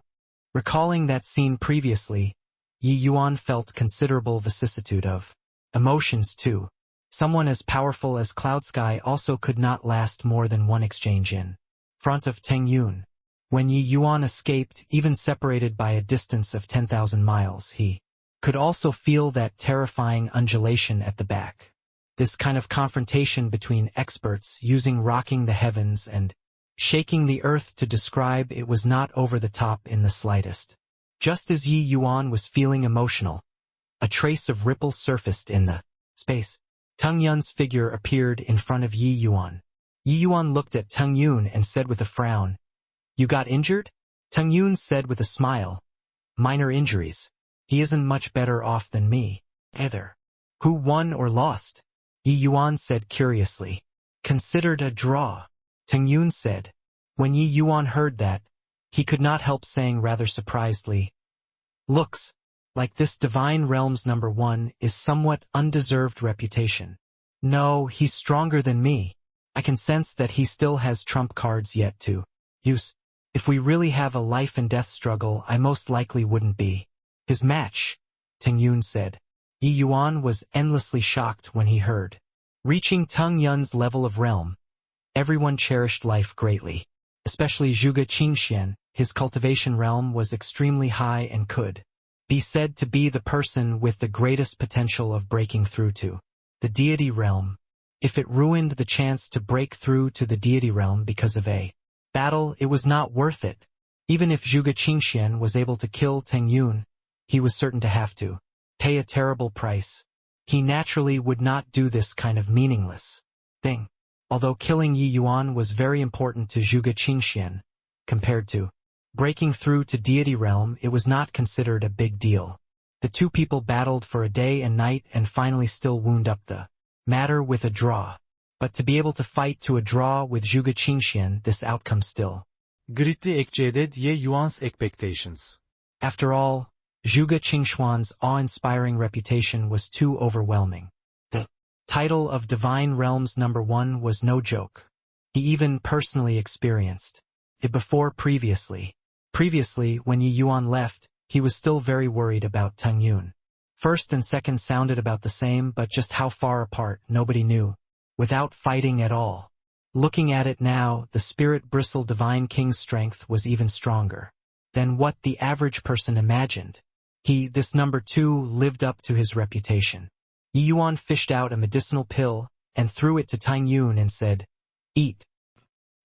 Recalling that scene previously, Yi Yuan felt considerable vicissitude of emotions too. Someone as powerful as Cloud Sky also could not last more than one exchange in front of Teng Yun. When Yi Yuan escaped, even separated by a distance of 10,000 miles, he could also feel that terrifying undulation at the back. This kind of confrontation between experts using rocking the heavens and shaking the earth to describe it was not over the top in the slightest. Just as Yi Yuan was feeling emotional, a trace of ripple surfaced in the space. Teng Yun's figure appeared in front of Yi Yuan. Yi Yuan looked at Teng Yun and said with a frown, "You got injured?" Teng Yun said with a smile, "Minor injuries. He isn't much better off than me, either." "Who won or lost?" Yi Yuan said curiously. "Considered a draw," Teng Yun said. When Yi Yuan heard that, he could not help saying rather surprisedly, "Looks like this divine realm's number 1 is somewhat undeserved reputation. No, he's stronger than me. I can sense that he still has trump cards yet to use. If we really have a life and death struggle, I most likely wouldn't be his match," Teng Yun said. Yi Yuan was endlessly shocked when he heard. Reaching Teng Yun's level of realm, everyone cherished life greatly. Especially Zhuge Qingxian, his cultivation realm was extremely high and could be said to be the person with the greatest potential of breaking through to the deity realm. If it ruined the chance to break through to the deity realm because of a battle, it was not worth it. Even if Zhuge Qingxian was able to kill Teng Yun, he was certain to have to pay a terrible price. He naturally would not do this kind of meaningless thing. Although killing Yi Yuan was very important to Zhuge Qingxian, compared to breaking through to deity realm, it was not considered a big deal. The two people battled for a day and night and finally still wound up the matter with a draw. But to be able to fight to a draw with Zhuge Qingxian, this outcome still greatly exceeded Ye Yuan's expectations. After all, Zhuge Qingxuan's awe-inspiring reputation was too overwhelming. The title of Divine Realms number 1 was no joke. He even personally experienced it before previously. Previously, when Yi Yuan left, he was still very worried about Teng Yun. First and second sounded about the same, but just how far apart, nobody knew. Without fighting at all. Looking at it now, the spirit-bristle Divine King's strength was even stronger than what the average person imagined. This number 2, lived up to his reputation. Yi Yuan fished out a medicinal pill and threw it to Teng Yun and said, "Eat.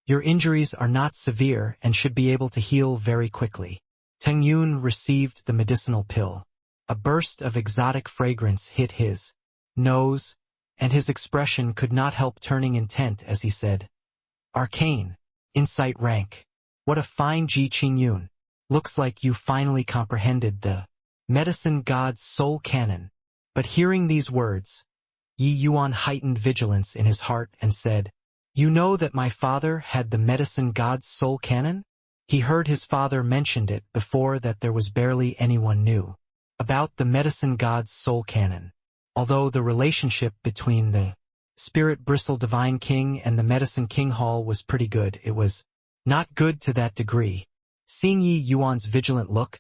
Your injuries are not severe and should be able to heal very quickly." Teng Yun received the medicinal pill. A burst of exotic fragrance hit his nose, and his expression could not help turning intent as he said, "Arcane. Insight rank. What a fine Ji Qing Yun. Looks like you finally comprehended the medicine god's soul canon." But hearing these words, Yi Yuan heightened vigilance in his heart and said, "You know that my father had the medicine god's soul canon?" He heard his father mentioned it before that there was barely anyone knew about the medicine god's soul canon. Although the relationship between the Spirit Bristle Divine King and the Medicine King Hall was pretty good, it was not good to that degree. Seeing Yi Yuan's vigilant look,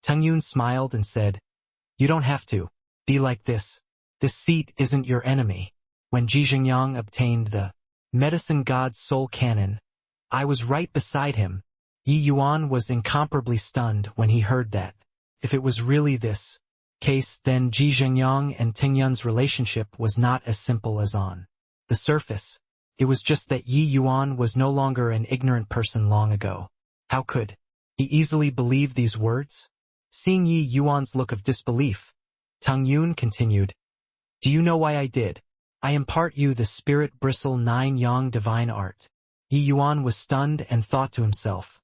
Teng Yun smiled and said, "You don't have to be like this. This seat isn't your enemy. When Ji Xingyang obtained the medicine god's soul canon, I was right beside him." Yi Yuan was incomparably stunned when he heard that. If it was really this case, then Ji Xingyang and Teng Yun's relationship was not as simple as on the surface. It was just that Yi Yuan was no longer an ignorant person long ago. How could he easily believe these words? Seeing Yi Yuan's look of disbelief, Teng Yun continued, "Do you know why I did? I impart you the Spirit Bristle 9 Yang divine art." Yi Yuan was stunned and thought to himself,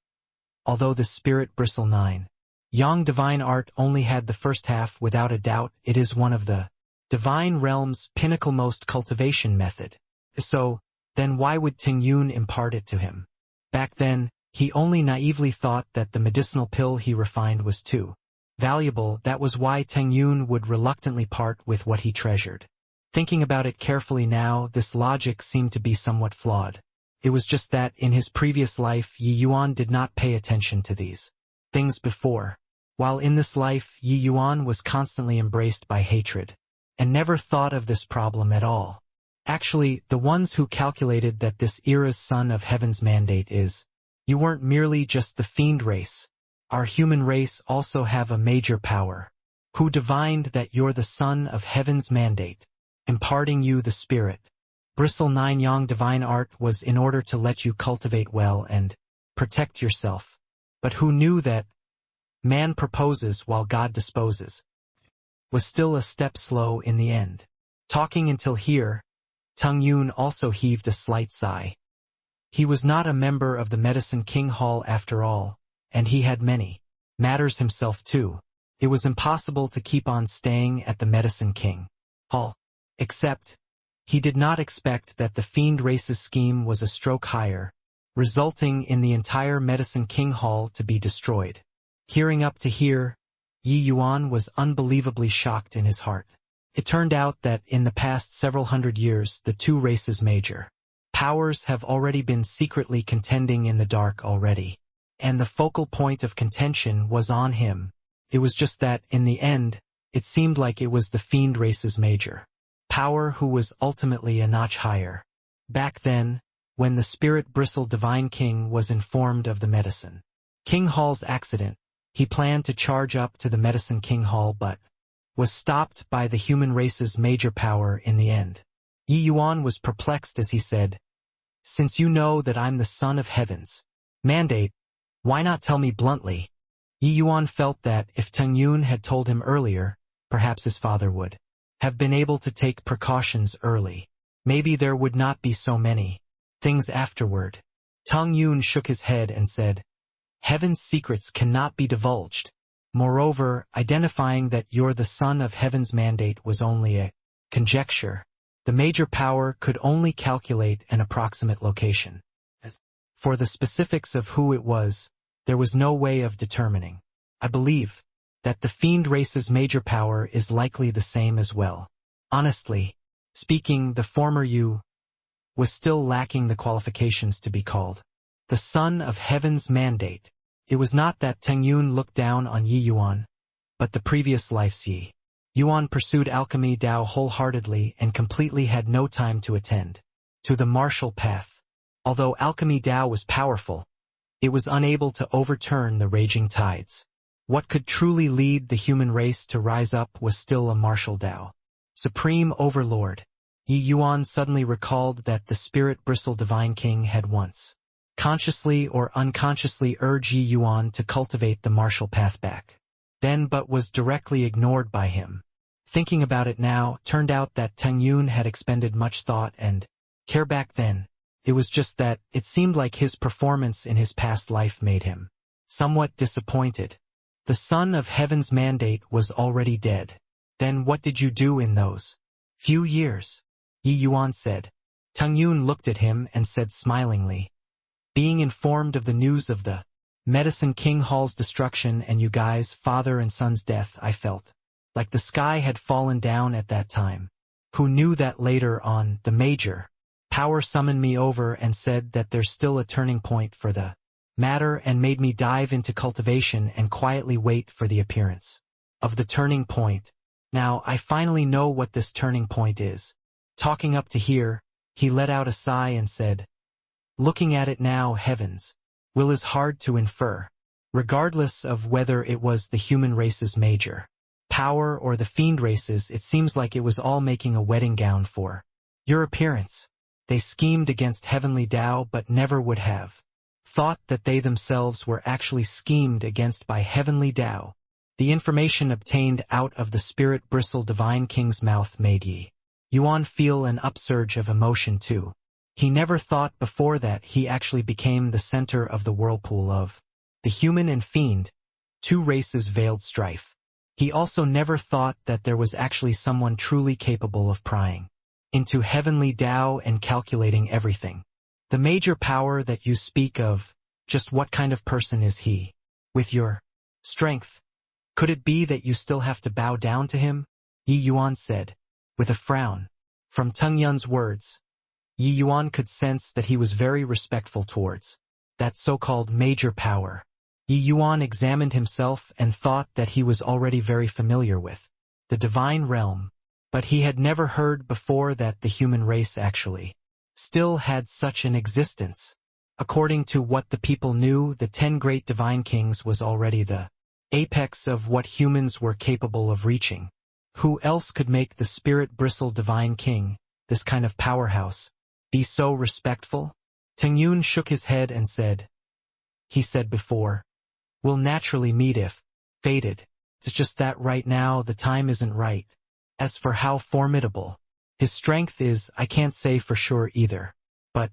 although the Spirit Bristle 9 Yang divine art only had the first half, without a doubt it is one of the divine realm's pinnaclemost cultivation method. So, then why would Teng Yun impart it to him? Back then, he only naively thought that the medicinal pill he refined was too valuable. That was why Teng Yun would reluctantly part with what he treasured. Thinking about it carefully now, this logic seemed to be somewhat flawed. It was just that in his previous life Yi Yuan did not pay attention to these things before, while in this life Yi Yuan was constantly embraced by hatred, and never thought of this problem at all. Actually, the ones who calculated that this era's son of heaven's mandate is, you weren't merely just the fiend race. Our human race also have a major power, who divined that you're the son of heaven's mandate, imparting you the spirit. Bristle 9 Yang divine art was in order to let you cultivate well and protect yourself. But who knew that man proposes while God disposes was still a step slow in the end. Talking until here, Teng Yun also heaved a slight sigh. He was not a member of the Medicine King Hall after all, and he had many matters himself too. It was impossible to keep on staying at the Medicine King Hall. Except, he did not expect that the fiend race's scheme was a stroke higher, resulting in the entire Medicine King Hall to be destroyed. Hearing up to here, Yi Yuan was unbelievably shocked in his heart. It turned out that in the past several hundred years, the two races' major powers have already been secretly contending in the dark already, and the focal point of contention was on him. It was just that, in the end, it seemed like it was the fiend race's major power who was ultimately a notch higher. Back then, when the Spirit Bristle Divine King was informed of the Medicine King Hall's accident, he planned to charge up to the Medicine King Hall but was stopped by the human race's major power in the end. Yi Yuan was perplexed as he said, "Since you know that I'm the son of heaven's mandate, why not tell me bluntly?" Yi Yuan felt that if Teng Yun had told him earlier, perhaps his father would have been able to take precautions early. Maybe there would not be so many things afterward. Teng Yun shook his head and said, "Heaven's secrets cannot be divulged. Moreover, identifying that you're the son of heaven's mandate was only a conjecture. The major power could only calculate an approximate location. As for the specifics of who it was, there was no way of determining. I believe that the fiend race's major power is likely the same as well. Honestly speaking, the former you was still lacking the qualifications to be called the son of heaven's mandate." It was not that Teng Yun looked down on Yi Yuan, but the previous life's Yi Yuan pursued alchemy Dao wholeheartedly and completely had no time to attend to the martial path. Although alchemy Dao was powerful, it was unable to overturn the raging tides. What could truly lead the human race to rise up was still a martial Dao. Supreme Overlord. Yi Yuan suddenly recalled that the Spirit Bristle Divine King had once consciously or unconsciously urge Yi Yuan to cultivate the martial path back. Then but was directly ignored by him. Thinking about it now, turned out that Teng Yun had expended much thought and care back then. It was just that it seemed like his performance in his past life made him somewhat disappointed. The Son of Heaven's mandate was already dead. Then what did you do in those few years? Yi Yuan said. Teng Yun looked at him and said smilingly, being informed of the news of the Medicine King Hall's destruction and you guys' father and son's death, I felt like the sky had fallen down at that time. Who knew that later on, the major power summoned me over and said that there's still a turning point for the matter and made me dive into cultivation and quietly wait for the appearance of the turning point. Now I finally know what this turning point is. Talking up to here, he let out a sigh and said, looking at it now, heavens, will is hard to infer. Regardless of whether it was the human race's major power or the fiend races, it seems like it was all making a wedding gown for your appearance. They schemed against heavenly Tao but never would have thought that they themselves were actually schemed against by heavenly Tao. The information obtained out of the spirit bristle divine king's mouth made Yi Yuan feel an upsurge of emotion too. He never thought before that he actually became the center of the whirlpool of the human and fiend, two races' veiled strife. He also never thought that there was actually someone truly capable of prying into heavenly Tao and calculating everything. The major power that you speak of, just what kind of person is he? With your strength, could it be that you still have to bow down to him? Yi Yuan said, with a frown. From Teng Yun's words, Yi Yuan could sense that he was very respectful towards that so-called major power. Yi Yuan examined himself and thought that he was already very familiar with the divine realm, but he had never heard before that the human race actually still had such an existence. According to what the people knew, the 10 great divine kings was already the apex of what humans were capable of reaching. Who else could make the spirit bristle divine king, this kind of powerhouse, be so respectful? Teng Yun shook his head and said, he said before, we'll naturally meet if fated. It's just that right now the time isn't right. As for how formidable his strength is, I can't say for sure either. But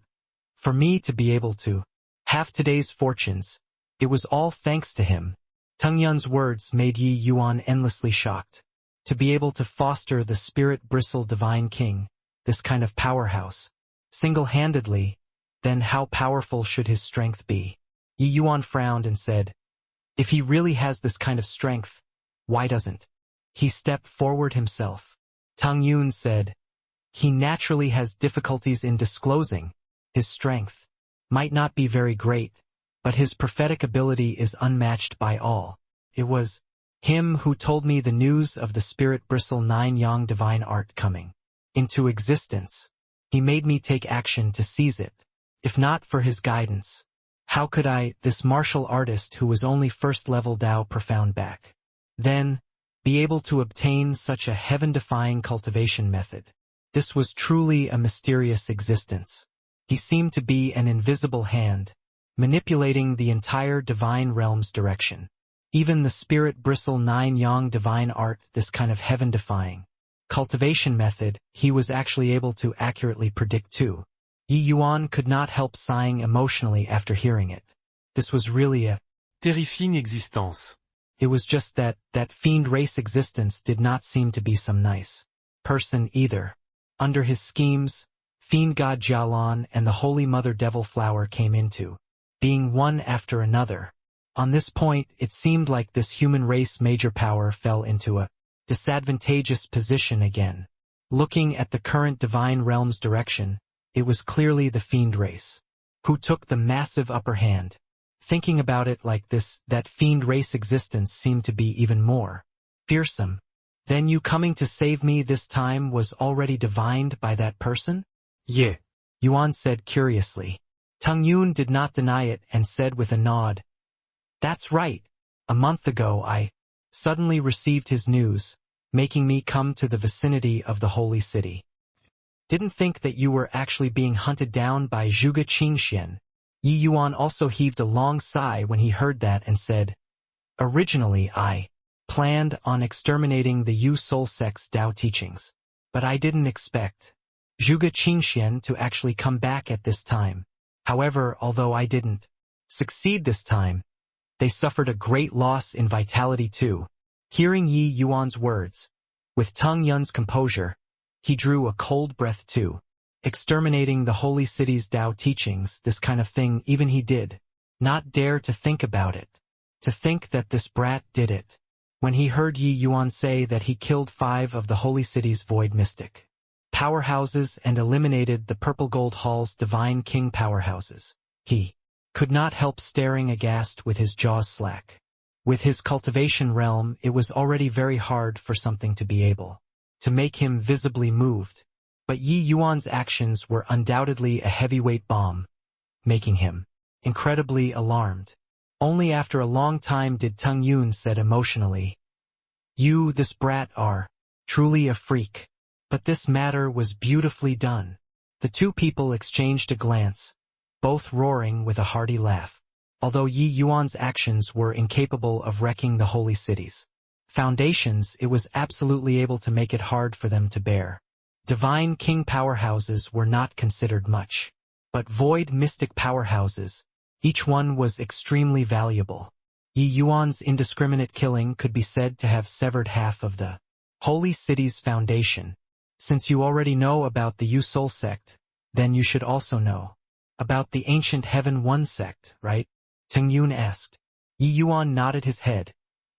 for me to be able to have today's fortunes, it was all thanks to him. Teng Yun's words made Yi Yuan endlessly shocked. To be able to foster the spirit bristle divine king, this kind of powerhouse, single-handedly, then how powerful should his strength be? Yi Yuan frowned and said, if he really has this kind of strength, why doesn't he step forward himself? Teng Yun said, he naturally has difficulties in disclosing his strength. Might not be very great, but his prophetic ability is unmatched by all. It was him who told me the news of the spirit bristle 9 yang divine art coming into existence. He made me take action to seize it. If not for his guidance, how could I, this martial artist who was only first level Tao profound back then, be able to obtain such a heaven-defying cultivation method? This was truly a mysterious existence. He seemed to be an invisible hand, manipulating the entire divine realm's direction. Even the spirit bristle 9 yang divine art, this kind of heaven-defying cultivation method, he was actually able to accurately predict too. Yi Yuan could not help sighing emotionally after hearing it. This was really a terrifying existence. It was just that fiend race existence did not seem to be some nice person either. Under his schemes, fiend god Jialan and the holy mother devil flower came into being one after another. On this point, it seemed like this human race major power fell into a disadvantageous position again. Looking at the current divine realm's direction, it was clearly the fiend race who took the massive upper hand. Thinking about it like this, that fiend race existence seemed to be even more fearsome. Then you coming to save me this time was already divined by that person? Yeah. Yuan said curiously. Teng Yun did not deny it and said with a nod, that's right. A month ago I suddenly received his news, making me come to the vicinity of the holy city. Didn't think that you were actually being hunted down by Zhuge Qingxian. Yi Yuan also heaved a long sigh when he heard that and said, "Originally I planned on exterminating the Yu Soul Sect's Dao teachings, but I didn't expect Zhuge Qingxian to actually come back at this time. However, although I didn't succeed this time, they suffered a great loss in vitality too." Hearing Yi Yuan's words, with Teng Yun's composure, he drew a cold breath too. Exterminating the holy city's Dao teachings, this kind of thing even he did not dare to think about it. To think that this brat did it. When he heard Yi Yuan say that he killed 5 of the holy city's void mystic powerhouses and eliminated the Purple Gold Hall's divine king powerhouses, he could not help staring aghast with his jaws slack. With his cultivation realm, it was already very hard for something to be able to make him visibly moved. But Yi Yuan's actions were undoubtedly a heavyweight bomb, making him incredibly alarmed. Only after a long time did Teng Yun said emotionally, "You, this brat, are truly a freak." But this matter was beautifully done. The two people exchanged a glance, both roaring with a hearty laugh. Although Yi Yuan's actions were incapable of wrecking the holy cities foundations, it was absolutely able to make it hard for them to bear. Divine king powerhouses were not considered much, but void mystic powerhouses, each one was extremely valuable. Yi Yuan's indiscriminate killing could be said to have severed half of the holy city's foundation. Since you already know about the Yu Soul sect, then you should also know about the ancient Heaven One sect, right? Teng Yun asked. Yi Yuan nodded his head,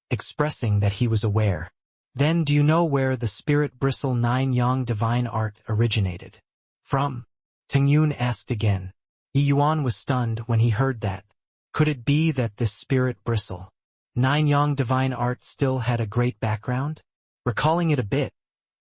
expressing that he was aware. "Then do you know where the Spirit Bristle 9 Yang divine art originated from?" Teng Yun asked again. Yi Yuan was stunned when he heard that. Could it be that this Spirit Bristle 9 Yang divine art still had a great background? Recalling it a bit,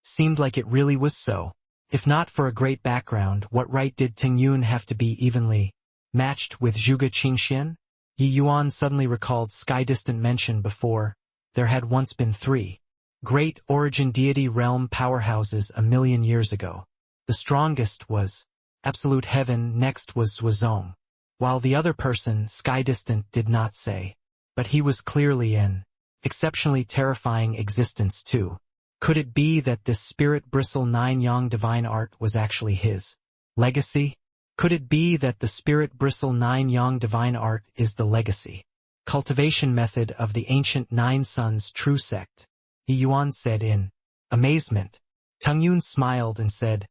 seemed like it really was so. If not for a great background, what right did Teng Yun have to be evenly matched with Zhuge Qingxian? Yi Yuan suddenly recalled sky-distant mention before. There had once been 3 great origin deity realm powerhouses a million years ago. The strongest was Absolute Heaven, next was Zhuozong, while the other person, sky-distant, did not say. But he was clearly an exceptionally terrifying existence too. Could it be that this Spirit Bristle 9 Yang divine art was actually his legacy? Could it be that the Spirit Bristle 9 Yang divine art is the legacy cultivation method of the ancient 9 Suns true sect? Yi Yuan said in amazement. Teng Yun smiled and said,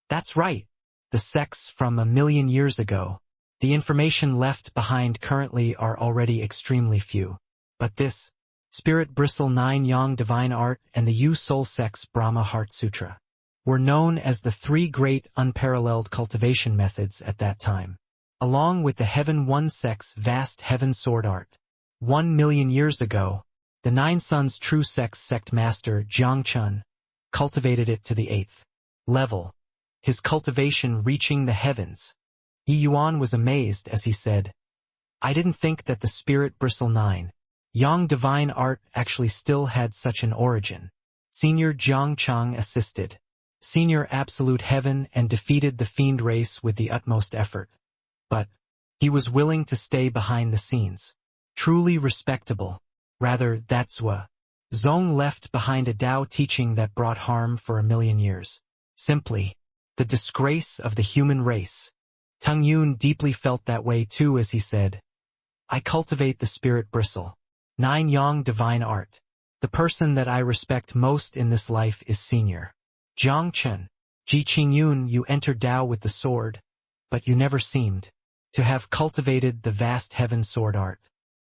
"That's right. The sects from a million years ago. The information left behind currently are already extremely few. But this Spirit Bristle 9 Yang divine art and the Yu Soul sect's Brahma Heart Sutra were known as the 3 great unparalleled cultivation methods at that time, along with the Heaven One sect's vast Heaven Sword art. 1 million years ago, the 9 Suns true sect's sect master Jiang Chun cultivated it to the 8th level, his cultivation reaching the heavens." Yi Yuan was amazed as he said, "I didn't think that the Spirit Bristle 9 Yang divine art actually still had such an origin." Senior Jiang Chang assisted Senior Absolute Heaven and defeated the fiend race with the utmost effort. But he was willing to stay behind the scenes. Truly respectable. Rather, that's Zong left behind a Tao teaching that brought harm for a million years. Simply, the disgrace of the human race. Teng Yun deeply felt that way too as he said, "I cultivate the Spirit Bristle 9 Yang divine art. The person that I respect most in this life is Senior Jiang Chen. Ji Qingyun, you entered Tao with the sword, but you never seemed to have cultivated the vast Heaven Sword art.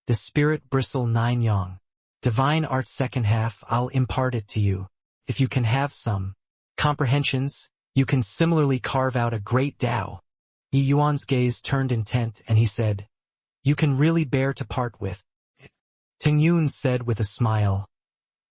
The Spirit Bristle 9 Yang divine art second half, I'll impart it to you. If you can have some comprehensions, you can similarly carve out a great Tao." Yi Yuan's gaze turned intent and he said, "You can really bear to part with it." Teng Yun said with a smile,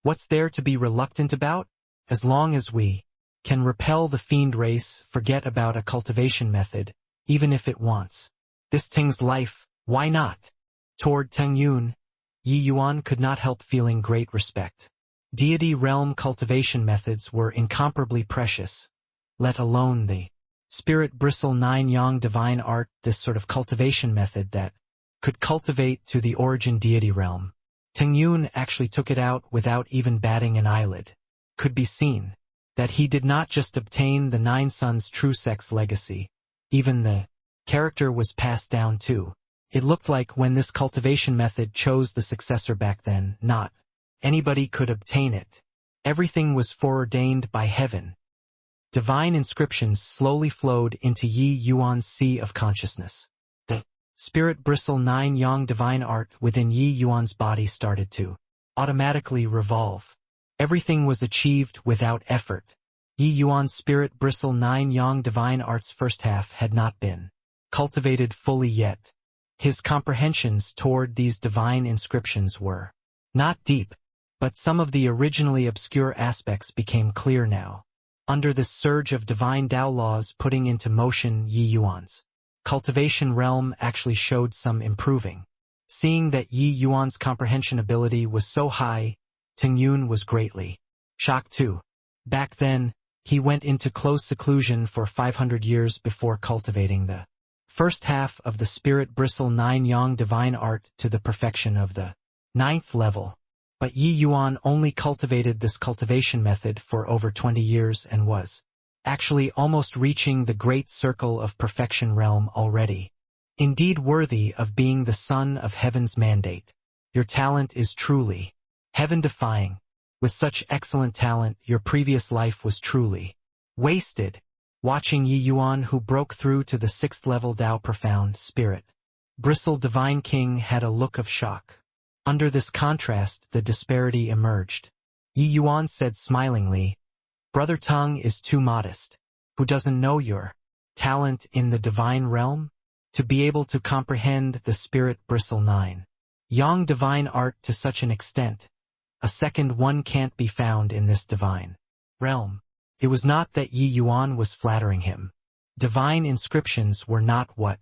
"What's there to be reluctant about? As long as we can repel the fiend race, forget about a cultivation method, even if it wants this thing's life, why not?" Toward Teng Yun, Yi Yuan could not help feeling great respect. Deity realm cultivation methods were incomparably precious, let alone the Spirit Bristle 9 Yang Divine Art, this sort of cultivation method that could cultivate to the origin deity realm. Teng Yun actually took it out without even batting an eyelid. Could be seen that he did not just obtain the Nine Sons' true sex legacy. Even the character was passed down too. It looked like when this cultivation method chose the successor back then, not anybody could obtain it. Everything was foreordained by heaven. Divine inscriptions slowly flowed into Yi Yuan's sea of consciousness. The Spirit Bristle 9 Yang Divine Art within Yi Yuan's body started to automatically revolve. Everything was achieved without effort. Yi Yuan's Spirit Bristle 9 Yang Divine Art's first half had not been cultivated fully yet. His comprehensions toward these divine inscriptions were not deep, but some of the originally obscure aspects became clear now. Under this surge of divine Tao laws putting into motion Yi Yuan's cultivation realm actually showed some improving. Seeing that Yi Yuan's comprehension ability was so high, Teng Yun was greatly shocked too. Back then, he went into close seclusion for 500 years before cultivating the first half of the Spirit Bristle 9 Yang Divine Art to the perfection of the 9th level. But Yi Yuan only cultivated this cultivation method for over 20 years and was actually almost reaching the great circle of perfection realm already. Indeed worthy of being the son of heaven's mandate. Your talent is truly heaven-defying. With such excellent talent, your previous life was truly wasted. Watching Yi Yuan, who broke through to the 6th level Tao Profound Spirit Bristle Divine King, had a look of shock. Under this contrast, the disparity emerged. Yi Yuan said smilingly, "Brother Teng is too modest. Who doesn't know your talent in the divine realm? To be able to comprehend the Spirit Bristle 9 Yang Divine Art to such an extent, a second one can't be found in this divine realm." It was not that Yi Yuan was flattering him. Divine inscriptions were not what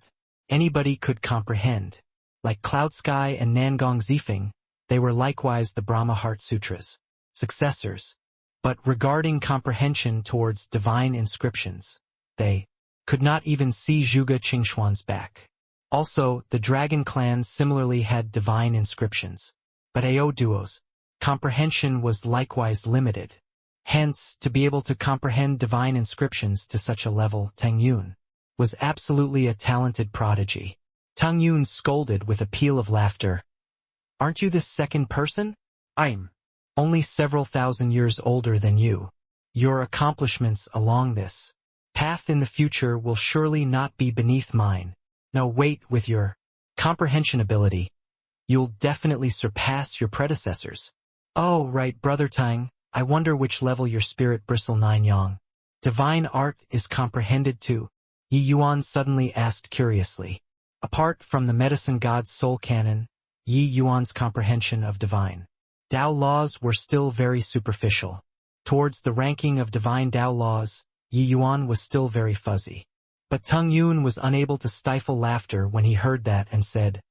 anybody could comprehend. Like Cloud Sky and Nangong Zifeng, they were likewise the Brahma Heart Sutra's successors. But regarding comprehension towards divine inscriptions, they could not even see Zhuge Qingxuan's back. Also, the Dragon Clan similarly had divine inscriptions. But Ao Duo's comprehension was likewise limited. Hence, to be able to comprehend divine inscriptions to such a level, Teng Yun was absolutely a talented prodigy. Teng Yun scolded with a peal of laughter. "Aren't you this second person? I'm only several thousand years older than you. Your accomplishments along this path in the future will surely not be beneath mine. No, wait, with your comprehension ability, you'll definitely surpass your predecessors." "Oh, right, Brother Teng, I wonder which level your Spirit Bristle 9 Yang Divine Art is comprehended to?" Yi Yuan suddenly asked curiously. Apart from the Medicine God's soul canon, Yi Yuan's comprehension of divine Tao laws were still very superficial. Towards the ranking of divine Tao laws, Yi Yuan was still very fuzzy. But Teng Yun was unable to stifle laughter when he heard that and said,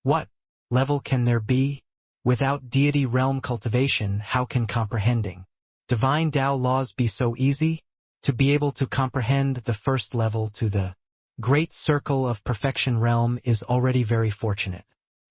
"What level can there be? Without deity realm cultivation, how can comprehending divine Tao laws be so easy? To be able to comprehend the first level to the great circle of perfection realm is already very fortunate.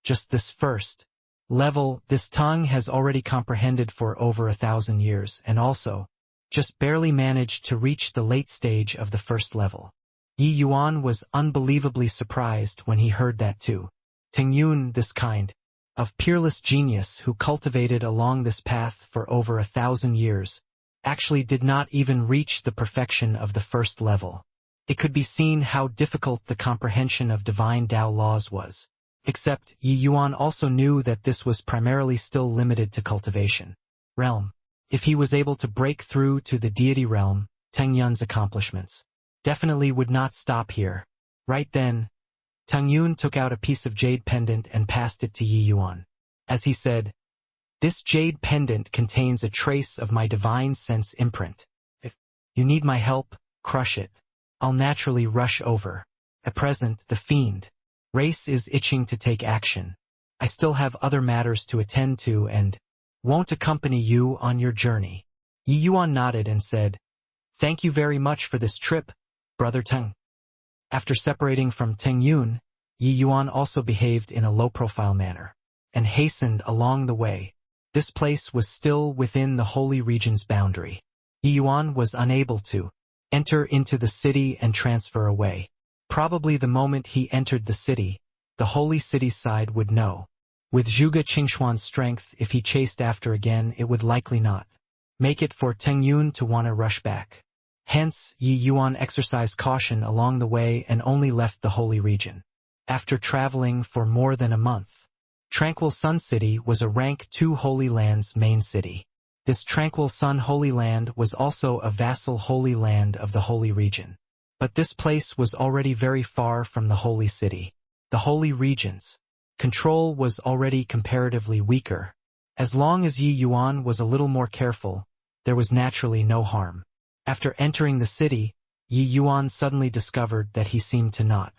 Just this first level, this tongue has already comprehended for over 1,000 years and also just barely managed to reach the late stage of the first level." Yi Yuan was unbelievably surprised when he heard that too. Teng Yun, this kind of peerless genius who cultivated along this path for over 1,000 years, actually did not even reach the perfection of the first level. It could be seen how difficult the comprehension of divine Tao laws was. Except, Yi Yuan also knew that this was primarily still limited to cultivation realm. If he was able to break through to the deity realm, Teng Yun's accomplishments definitely would not stop here. Right then, Teng Yun took out a piece of jade pendant and passed it to Yi Yuan. As he said, "This jade pendant contains a trace of my divine sense imprint. If you need my help, crush it. I'll naturally rush over. At present, the fiend race is itching to take action. I still have other matters to attend to and won't accompany you on your journey." Yi Yuan nodded and said, "Thank you very much for this trip, Brother Teng. After separating from Teng Yun, Yi Yuan also behaved in a low-profile manner, and hastened along the way. This place was still within the holy region's boundary. Yi Yuan was unable to enter into the city and transfer away. Probably the moment he entered the city, the holy city's side would know. With Zhuge Qingxuan's strength, if he chased after again, it would likely not make it for Teng Yun to want to rush back. Hence, Yi Yuan exercised caution along the way and only left the holy region after traveling for more than a month. Tranquil Sun City was a rank 2 Holy Land's main city. This Tranquil Sun Holy Land was also a vassal Holy Land of the Holy Region. But this place was already very far from the Holy City. The Holy Region's control was already comparatively weaker. As long as Yi Yuan was a little more careful, there was naturally no harm. After entering the city, Yi Yuan suddenly discovered that he seemed to not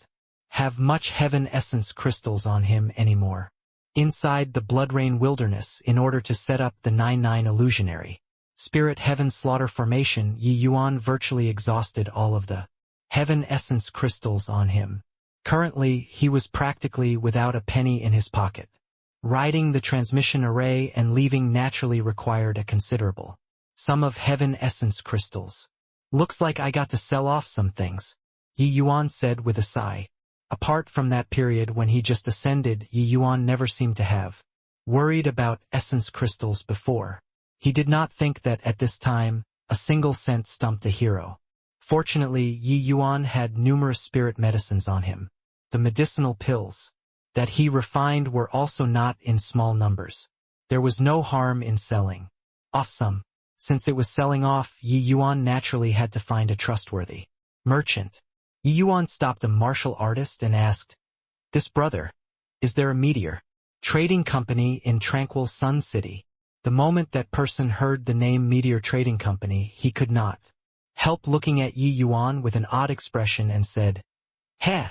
have much heaven essence crystals on him anymore. Inside the Bloodrain Wilderness, in order to set up the 9-9 illusionary Spirit Heaven Slaughter formation, Yi Yuan virtually exhausted all of the heaven essence crystals on him. Currently, he was practically without a penny in his pocket. Riding the transmission array and leaving naturally required a considerable sum of heaven essence crystals. Looks like I got to sell off some things, Yi Yuan said with a sigh. Apart from that period when he just ascended, Yi Yuan never seemed to have worried about essence crystals before. He did not think that at this time, a single cent stumped a hero. Fortunately, Yi Yuan had numerous spirit medicines on him. The medicinal pills that he refined were also not in small numbers. There was no harm in selling off some. Since it was selling off, Yi Yuan naturally had to find a trustworthy merchant. Yi Yuan stopped a martial artist and asked, "This brother, is there a meteor trading company in Tranquil Sun City?" The moment that person heard the name Meteor Trading Company, he could not help looking at Yi Yuan with an odd expression and said, "Heh,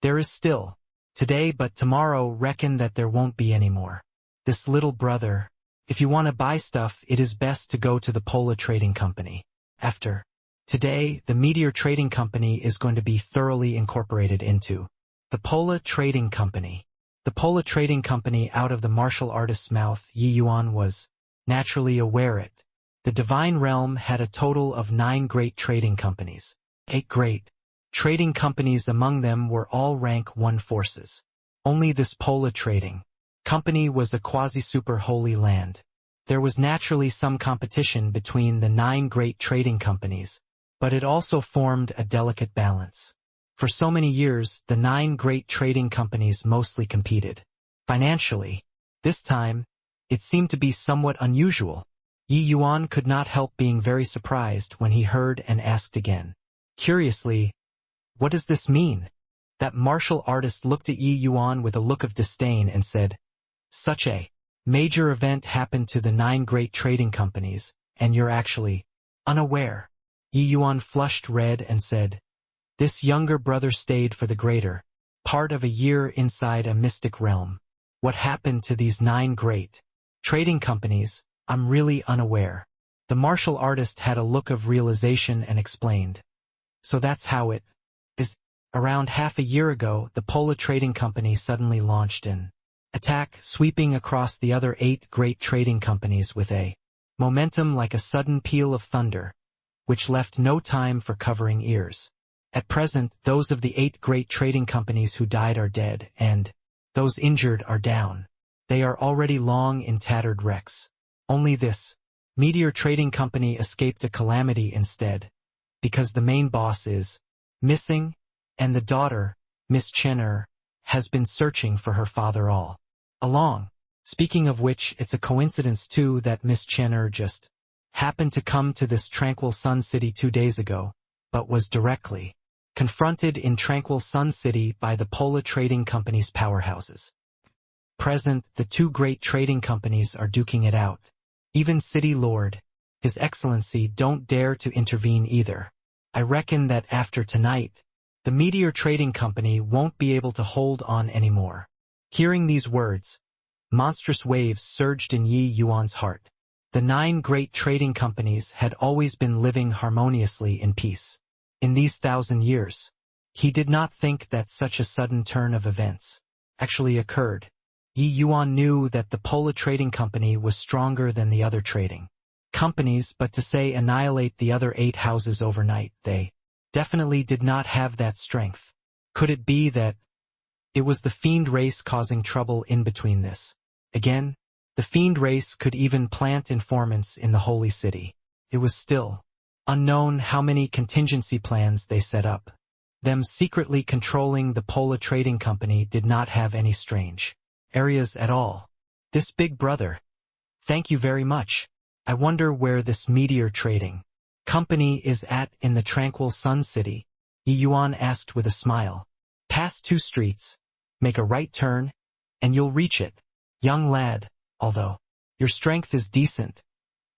there is still today, but tomorrow reckon that there won't be any more. This little brother, if you want to buy stuff, it is best to go to the Pola Trading Company. After today, the Meteor Trading Company is going to be thoroughly incorporated into the Pola Trading Company." The Pola Trading Company, out of the martial artist's mouth, Yi Yuan was naturally aware it. The Divine Realm had a total of 9 great trading companies. 8 great trading companies among them were all rank 1 forces. Only this Pola Trading Company was a quasi-super holy land. There was naturally some competition between the 9 great trading companies, but it also formed a delicate balance. For so many years, the 9 great trading companies mostly competed financially. This time, it seemed to be somewhat unusual. Yi Yuan could not help being very surprised when he heard and asked again. Curiously, "What does this mean?" That martial artist looked at Yi Yuan with a look of disdain and said, "Such a major event happened to the 9 great trading companies, and you're actually unaware." Yi Yuan flushed red and said, "This younger brother stayed for the greater part of a year inside a mystic realm. What happened to these 9 great trading companies, I'm really unaware." The martial artist had a look of realization and explained, "So that's how it is. Around half a year ago, the Pola Trading Company suddenly launched an attack, sweeping across the other 8 great trading companies with a momentum like a sudden peal of thunder, which left no time for covering ears. At present, those of the 8 great trading companies who died are dead, and those injured are down. They are already long in tattered wrecks. Only this Meteor Trading Company escaped a calamity instead, because the main boss is missing, and the daughter, Miss Chenner, has been searching for her father all along. Speaking of which, it's a coincidence too that Miss Chenner just happened to come to this Tranquil Sun City 2 days ago, but was directly confronted in Tranquil Sun City by the Pola Trading Company's powerhouses. Present, the 2 great trading companies are duking it out. Even City Lord, His Excellency, don't dare to intervene either. I reckon that after tonight, the Meteor Trading Company won't be able to hold on anymore." Hearing these words, monstrous waves surged in Yi Yuan's heart. The 9 great trading companies had always been living harmoniously in peace. in these 1,000 years. He did not think that such a sudden turn of events actually occurred. Yi Yuan knew that the Pola Trading Company was stronger than the other trading companies, but to say annihilate the other 8 houses overnight, they definitely did not have that strength. Could it be that it was the fiend race causing trouble in between this? Again, the fiend race could even plant informants in the holy city. It was still unknown how many contingency plans they set up. Them secretly controlling the Pola Trading Company did not have any strange areas at all. This big brother. Thank you very much. I wonder where this meteor trading company is at in the tranquil Sun City, Yi Yuan asked with a smile. Pass 2 streets, make a right turn, and you'll reach it. Young lad, although your strength is decent,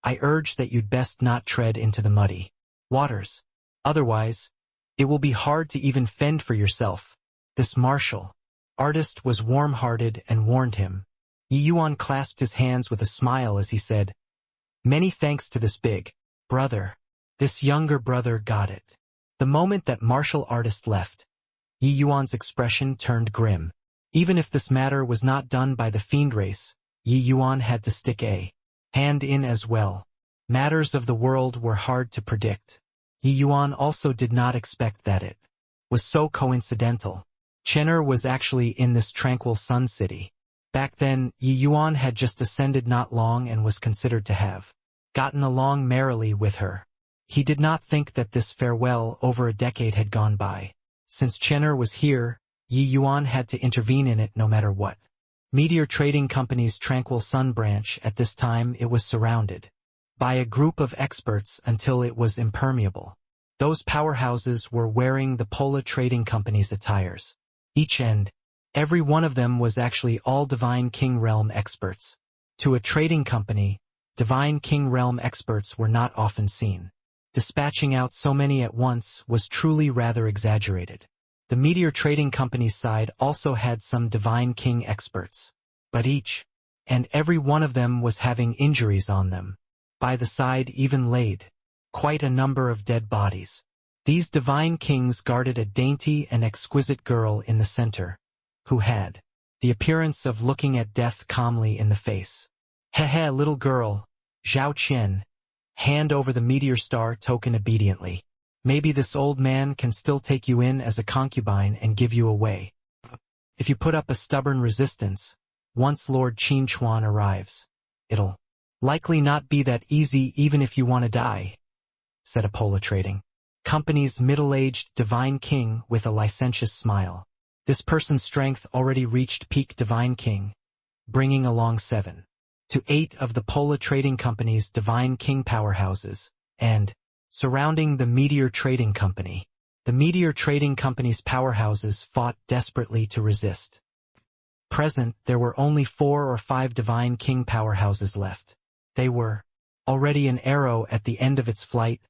I urge that you'd best not tread into the muddy waters. Otherwise, it will be hard to even fend for yourself. This martial artist was warm-hearted and warned him. Yi Yuan clasped his hands with a smile as he said, Many thanks to this big brother. This younger brother got it. The moment that martial artist left, Yi Yuan's expression turned grim. Even if this matter was not done by the fiend race, Yi Yuan had to stick a hand in as well. Matters of the world were hard to predict. Yi Yuan also did not expect that it was so coincidental. Chen'er was actually in this tranquil Sun City. Back then, Yi Yuan had just ascended not long and was considered to have gotten along merrily with her. He did not think that this farewell over a decade had gone by. Since Chen'er was here, Yi Yuan had to intervene in it no matter what. Meteor Trading Company's Tranquil Sun branch, at this time it was surrounded by a group of experts until it was impermeable. Those powerhouses were wearing the Pola Trading Company's attires. Each and every one of them was actually all Divine King Realm experts. To a trading company, Divine King Realm experts were not often seen. Dispatching out so many at once was truly rather exaggerated. The Meteor Trading Company's side also had some Divine King experts. But each and every one of them was having injuries on them. By the side even laid quite a number of dead bodies. These Divine Kings guarded a dainty and exquisite girl in the center, who had the appearance of looking at death calmly in the face. Heh, little girl, Zhao Qian, hand over the meteor star token obediently. Maybe this old man can still take you in as a concubine and give you away. If you put up a stubborn resistance, once Lord Qin Chuan arrives, it'll likely not be that easy even if you want to die, said Pola Trading Company's middle-aged Divine King with a licentious smile. This person's strength already reached peak Divine King, bringing along 7 to 8 of the Pola Trading Company's Divine King powerhouses, and surrounding the Meteor Trading Company. The Meteor Trading Company's powerhouses fought desperately to resist. Present, there were only 4 or 5 Divine King powerhouses left. They were already an arrow at the end of its flight,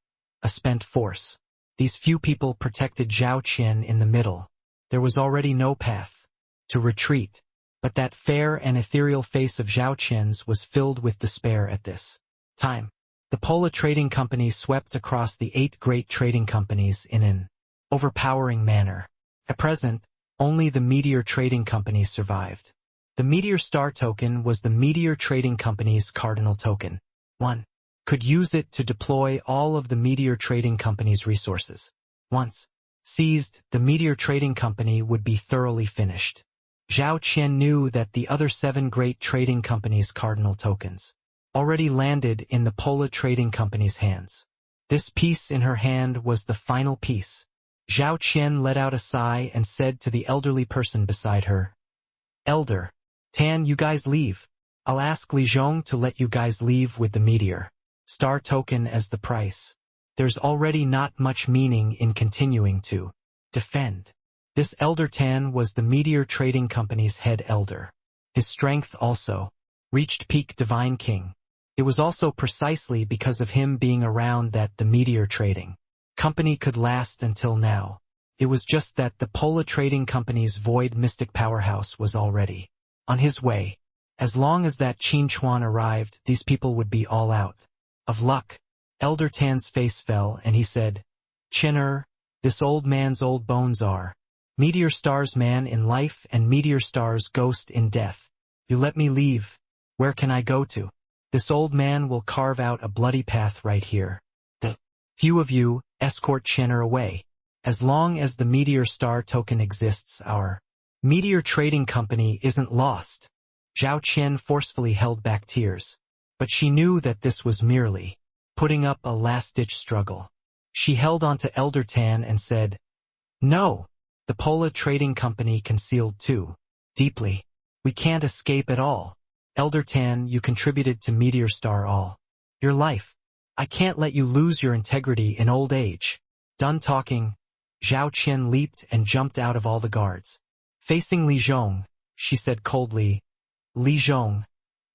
a spent force. These few people protected Zhao Qian in the middle. There was already no path to retreat, but that fair and ethereal face of Zhao Qian's was filled with despair at this time. The Pola Trading Company swept across the 8 great trading companies in an overpowering manner. At present, only the Meteor Trading Company survived. The Meteor Star token was the Meteor Trading Company's cardinal token. One could use it to deploy all of the Meteor Trading Company's resources. Once seized, the Meteor Trading Company would be thoroughly finished. Zhao Qian knew that the other 7 great trading companies' cardinal tokens already landed in the Pola Trading Company's hands. This piece in her hand was the final piece. Zhao Qian let out a sigh and said to the elderly person beside her, Elder Tan, you guys leave. I'll ask Li Zhong to let you guys leave with the Meteor Star token as the price. There's already not much meaning in continuing to defend. This Elder Tan was the Meteor Trading Company's head elder. His strength also reached peak Divine King. It was also precisely because of him being around that the Meteor Trading Company could last until now. It was just that the Pola Trading Company's Void Mystic Powerhouse was already on his way. As long as that Qin Chuan arrived, these people would be all out of luck. Elder Tan's face fell and he said, Chen'er, This old man's old bones are. Meteor Star's man in life and Meteor Star's ghost in death. You let me leave. Where can I go to? This old man will carve out a bloody path right here. The few of you escort Chenner away. As long as the Meteor Star token exists, our Meteor Trading Company isn't lost. Zhao Qian forcefully held back tears. But she knew that this was merely putting up a last-ditch struggle. She held on to Elder Tan and said, "No, the Pola Trading Company concealed too deeply. We can't escape at all. Elder Tan, you contributed to Meteor Star all your life. I can't let you lose your integrity in old age." Done talking, Zhao Qian leaped and jumped out of all the guards. Facing Li Zhong, she said coldly, "Li Zhong,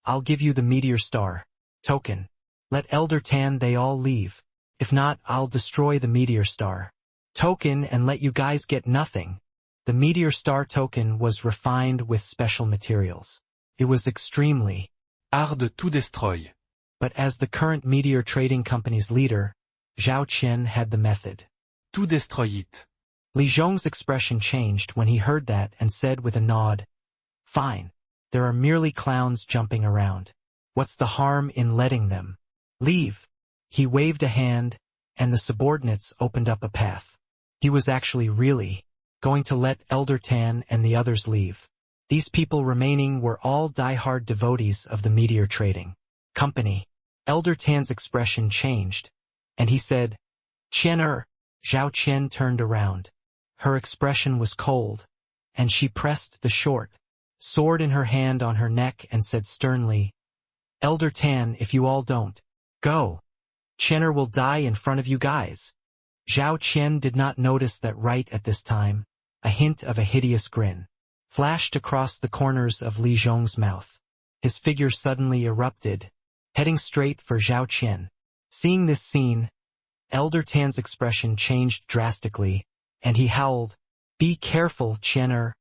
I'll give you the Meteor Star token. Let Elder Tan they all leave. If not, I'll destroy the Meteor Star token and let you guys get nothing." The Meteor Star token was refined with special materials. It was extremely hard de tout destroy. But as the current Meteor Trading Company's leader, Zhao Qian had the method. Tout destroy it. Li Zhong's expression changed when he heard that and said with a nod, "Fine. There are merely clowns jumping around. What's the harm in letting them leave?" He waved a hand, and the subordinates opened up a path. He was actually really going to let Elder Tan and the others leave. These people remaining were all die-hard devotees of the Meteor Trading Company. Elder Tan's expression changed, and he said, "Qian." Zhao Qian turned around. Her expression was cold, and she pressed the short sword in her hand on her neck and said sternly, "Elder Tan, if you all don't go, Qian will die in front of you guys." Zhao Qian did not notice that right at this time, a hint of a hideous grin flashed across the corners of Li Zhong's mouth. His figure suddenly erupted, heading straight for Zhao Qian. Seeing this scene, Elder Tan's expression changed drastically, and he howled, "Be careful, Qian."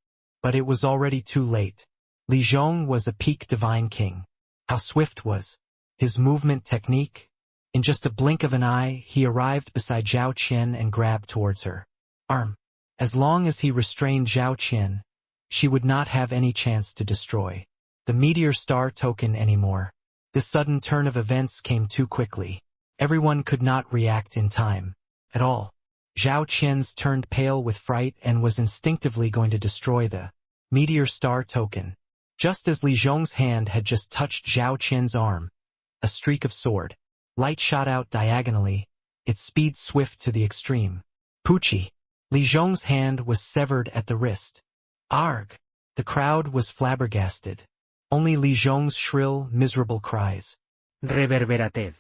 But it was already too late. Li Zhong was a peak divine king. How swift was his movement technique? In just a blink of an eye, he arrived beside Zhao Qian and grabbed towards her arm. As long as he restrained Zhao Qian, she would not have any chance to destroy the Meteor Star token anymore. This sudden turn of events came too quickly. Everyone could not react in time at all. Zhao Qian's turned pale with fright and was instinctively going to destroy the Meteor Star token. Just as Li Zhong's hand had just touched Zhao Qian's arm, a streak of sword light shot out diagonally, its speed swift to the extreme. Poochie! Li Zhong's hand was severed at the wrist. Arg! The crowd was flabbergasted. Only Li Zhong's shrill, miserable cries reverberated.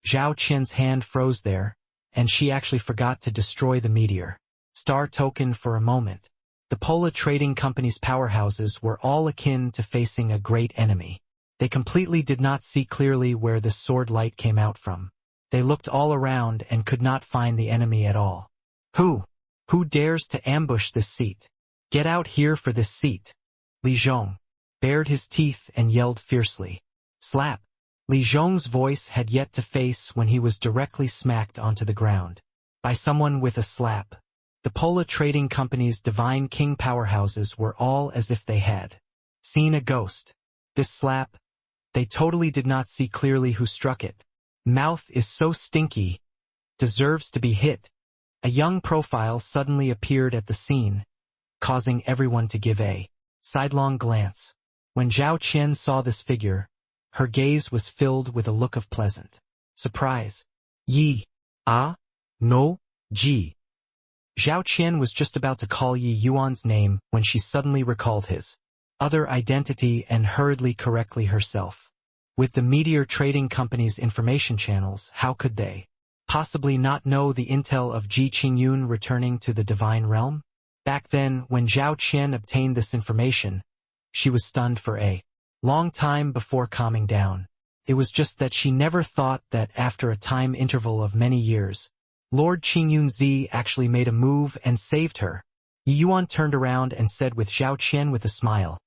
Zhao Qian's hand froze there, and she actually forgot to destroy the Meteor Star token for a moment. The Pola Trading Company's powerhouses were all akin to facing a great enemy. They completely did not see clearly where this sword light came out from. They looked all around and could not find the enemy at all. Who dares to ambush this seat? Get out here for this seat. Li Zhong bared his teeth and yelled fiercely. Slap! Li Zhong's voice had yet to face when he was directly smacked onto the ground by someone with a slap. The Pola Trading Company's Divine King powerhouses were all as if they had seen a ghost. This slap, they totally did not see clearly who struck it. Mouth is so stinky. Deserves to be hit. A young profile suddenly appeared at the scene, causing everyone to give a sidelong glance. When Zhao Qian saw this figure, her gaze was filled with a look of pleasant surprise. Yi. Ah? No? Ji. Zhao Qian was just about to call Yi Yuan's name when she suddenly recalled his other identity and hurriedly correctly herself. With the Meteor Trading Company's information channels, how could they possibly not know the intel of Ji Qingyun returning to the Divine Realm? Back then, when Zhao Qian obtained this information, she was stunned for a long time before calming down. It was just that she never thought that after a time interval of many years, Lord Qingyun Zi actually made a move and saved her. Yi Yuan turned around and said with Zhao Qian with a smile,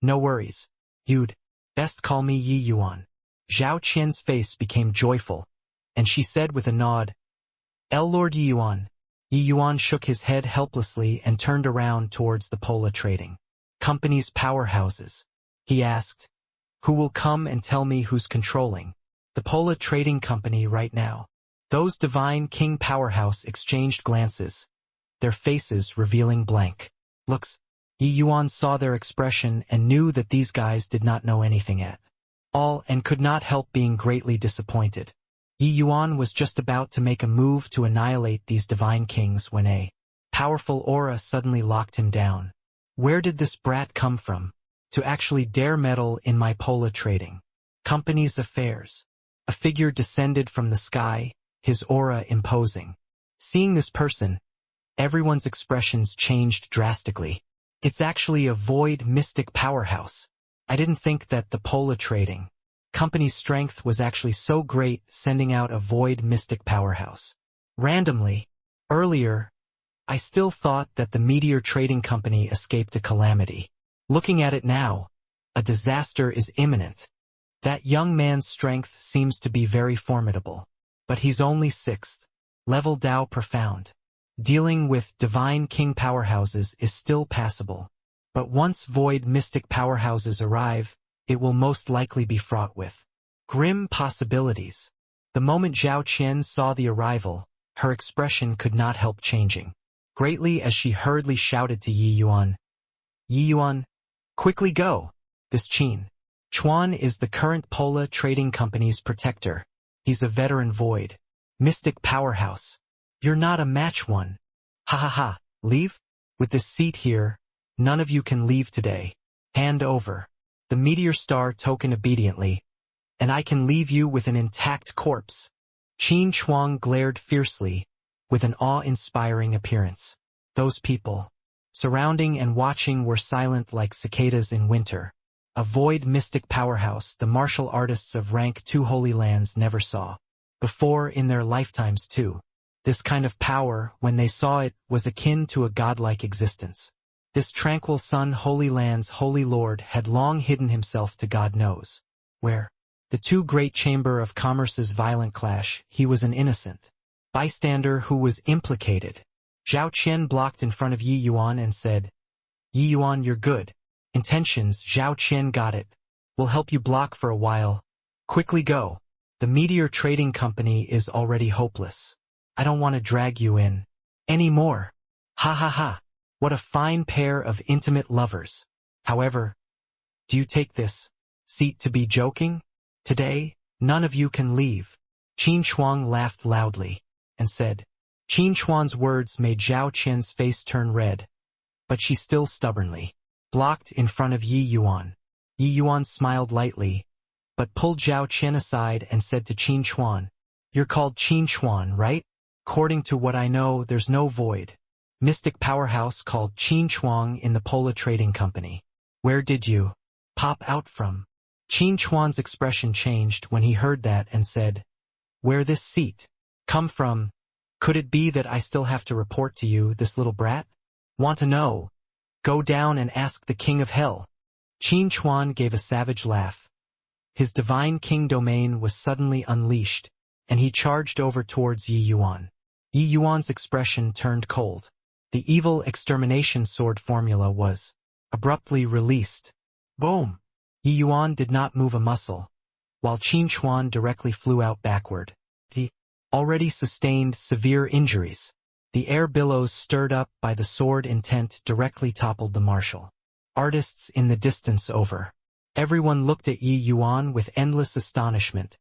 "No worries. You'd best call me Yi Yuan." Zhao Qian's face became joyful, and she said with a nod, "El Lord Yi Yuan, Yi Yuan shook his head helplessly and turned around towards the Pola Trading Company's powerhouses. He asked, "Who will come and tell me who's controlling the Pola Trading Company right now?" Those divine king powerhouse exchanged glances, their faces revealing blank looks. Yi Yuan saw their expression and knew that these guys did not know anything at all and could not help being greatly disappointed. Yi Yuan was just about to make a move to annihilate these divine kings when a powerful aura suddenly locked him down. Where did this brat come from to actually dare meddle in my Pola Trading Company's affairs? A figure descended from the sky, his aura imposing. Seeing this person, everyone's expressions changed drastically. It's actually a void mystic powerhouse. I didn't think that the Pola Trading Company's strength was actually so great, sending out a void mystic powerhouse randomly. Earlier, I still thought that the Meteor Trading Company escaped a calamity. Looking at it now, a disaster is imminent. That young man's strength seems to be very formidable, but he's only 6th level Tao profound. Dealing with divine king powerhouses is still passable, but once void mystic powerhouses arrive, it will most likely be fraught with grim possibilities. The moment Zhao Qian saw the arrival, her expression could not help changing greatly as she hurriedly shouted to Yi Yuan. "Yi Yuan, quickly go! This Qin Chuan is the current Pola Trading Company's protector. He's a veteran void mystic powerhouse. You're not a match one. Ha ha ha, leave? With this seat here, none of you can leave today. Hand over the meteor star token obediently, and I can leave you with an intact corpse." Qin Chuang glared fiercely, with an awe-inspiring appearance. Those people surrounding and watching were silent like cicadas in winter. A void mystic powerhouse the martial artists of rank 2 Holy Lands never saw before in their lifetimes too. This kind of power, when they saw it, was akin to a godlike existence. This tranquil Sun Holy Land's Holy Lord had long hidden himself to God knows where. The 2 Great Chamber of Commerce's violent clash, he was an innocent bystander who was implicated. Zhao Qian blocked in front of Yi Yuan and said, "Yi Yuan, you're good intentions." Zhao Qian got it. "We'll help you block for a while. Quickly go. The Meteor Trading Company is already hopeless. I don't want to drag you in anymore. Ha ha ha. What a fine pair of intimate lovers. However, do you take this seat to be joking? Today, none of you can leave." Qin Chuang laughed loudly and said. Qin Chuan's words made Zhao Qian's face turn red, but she still stubbornly blocked in front of Yi Yuan. Yi Yuan smiled lightly, but pulled Zhao Qian aside and said to Qin Chuan, "You're called Qin Chuan, right? According to what I know, there's no void mystic powerhouse called Qin Chuang in the Pola Trading Company. Where did you pop out from?" Qin Chuan's expression changed when he heard that and said, "Where this seat come from? Could it be that I still have to report to you, this little brat? Want to know? Go down and ask the King of Hell." Qin Chuan gave a savage laugh. His divine king domain was suddenly unleashed, and he charged over towards Yi Yuan. Yi Yuan's expression turned cold. The evil extermination sword formula was abruptly released. Boom! Yi Yuan did not move a muscle, while Qin Chuan directly flew out backward. He already sustained severe injuries. The air billows stirred up by the sword intent directly toppled the martial artists in the distance over. Everyone looked at Yi Yuan with endless astonishment,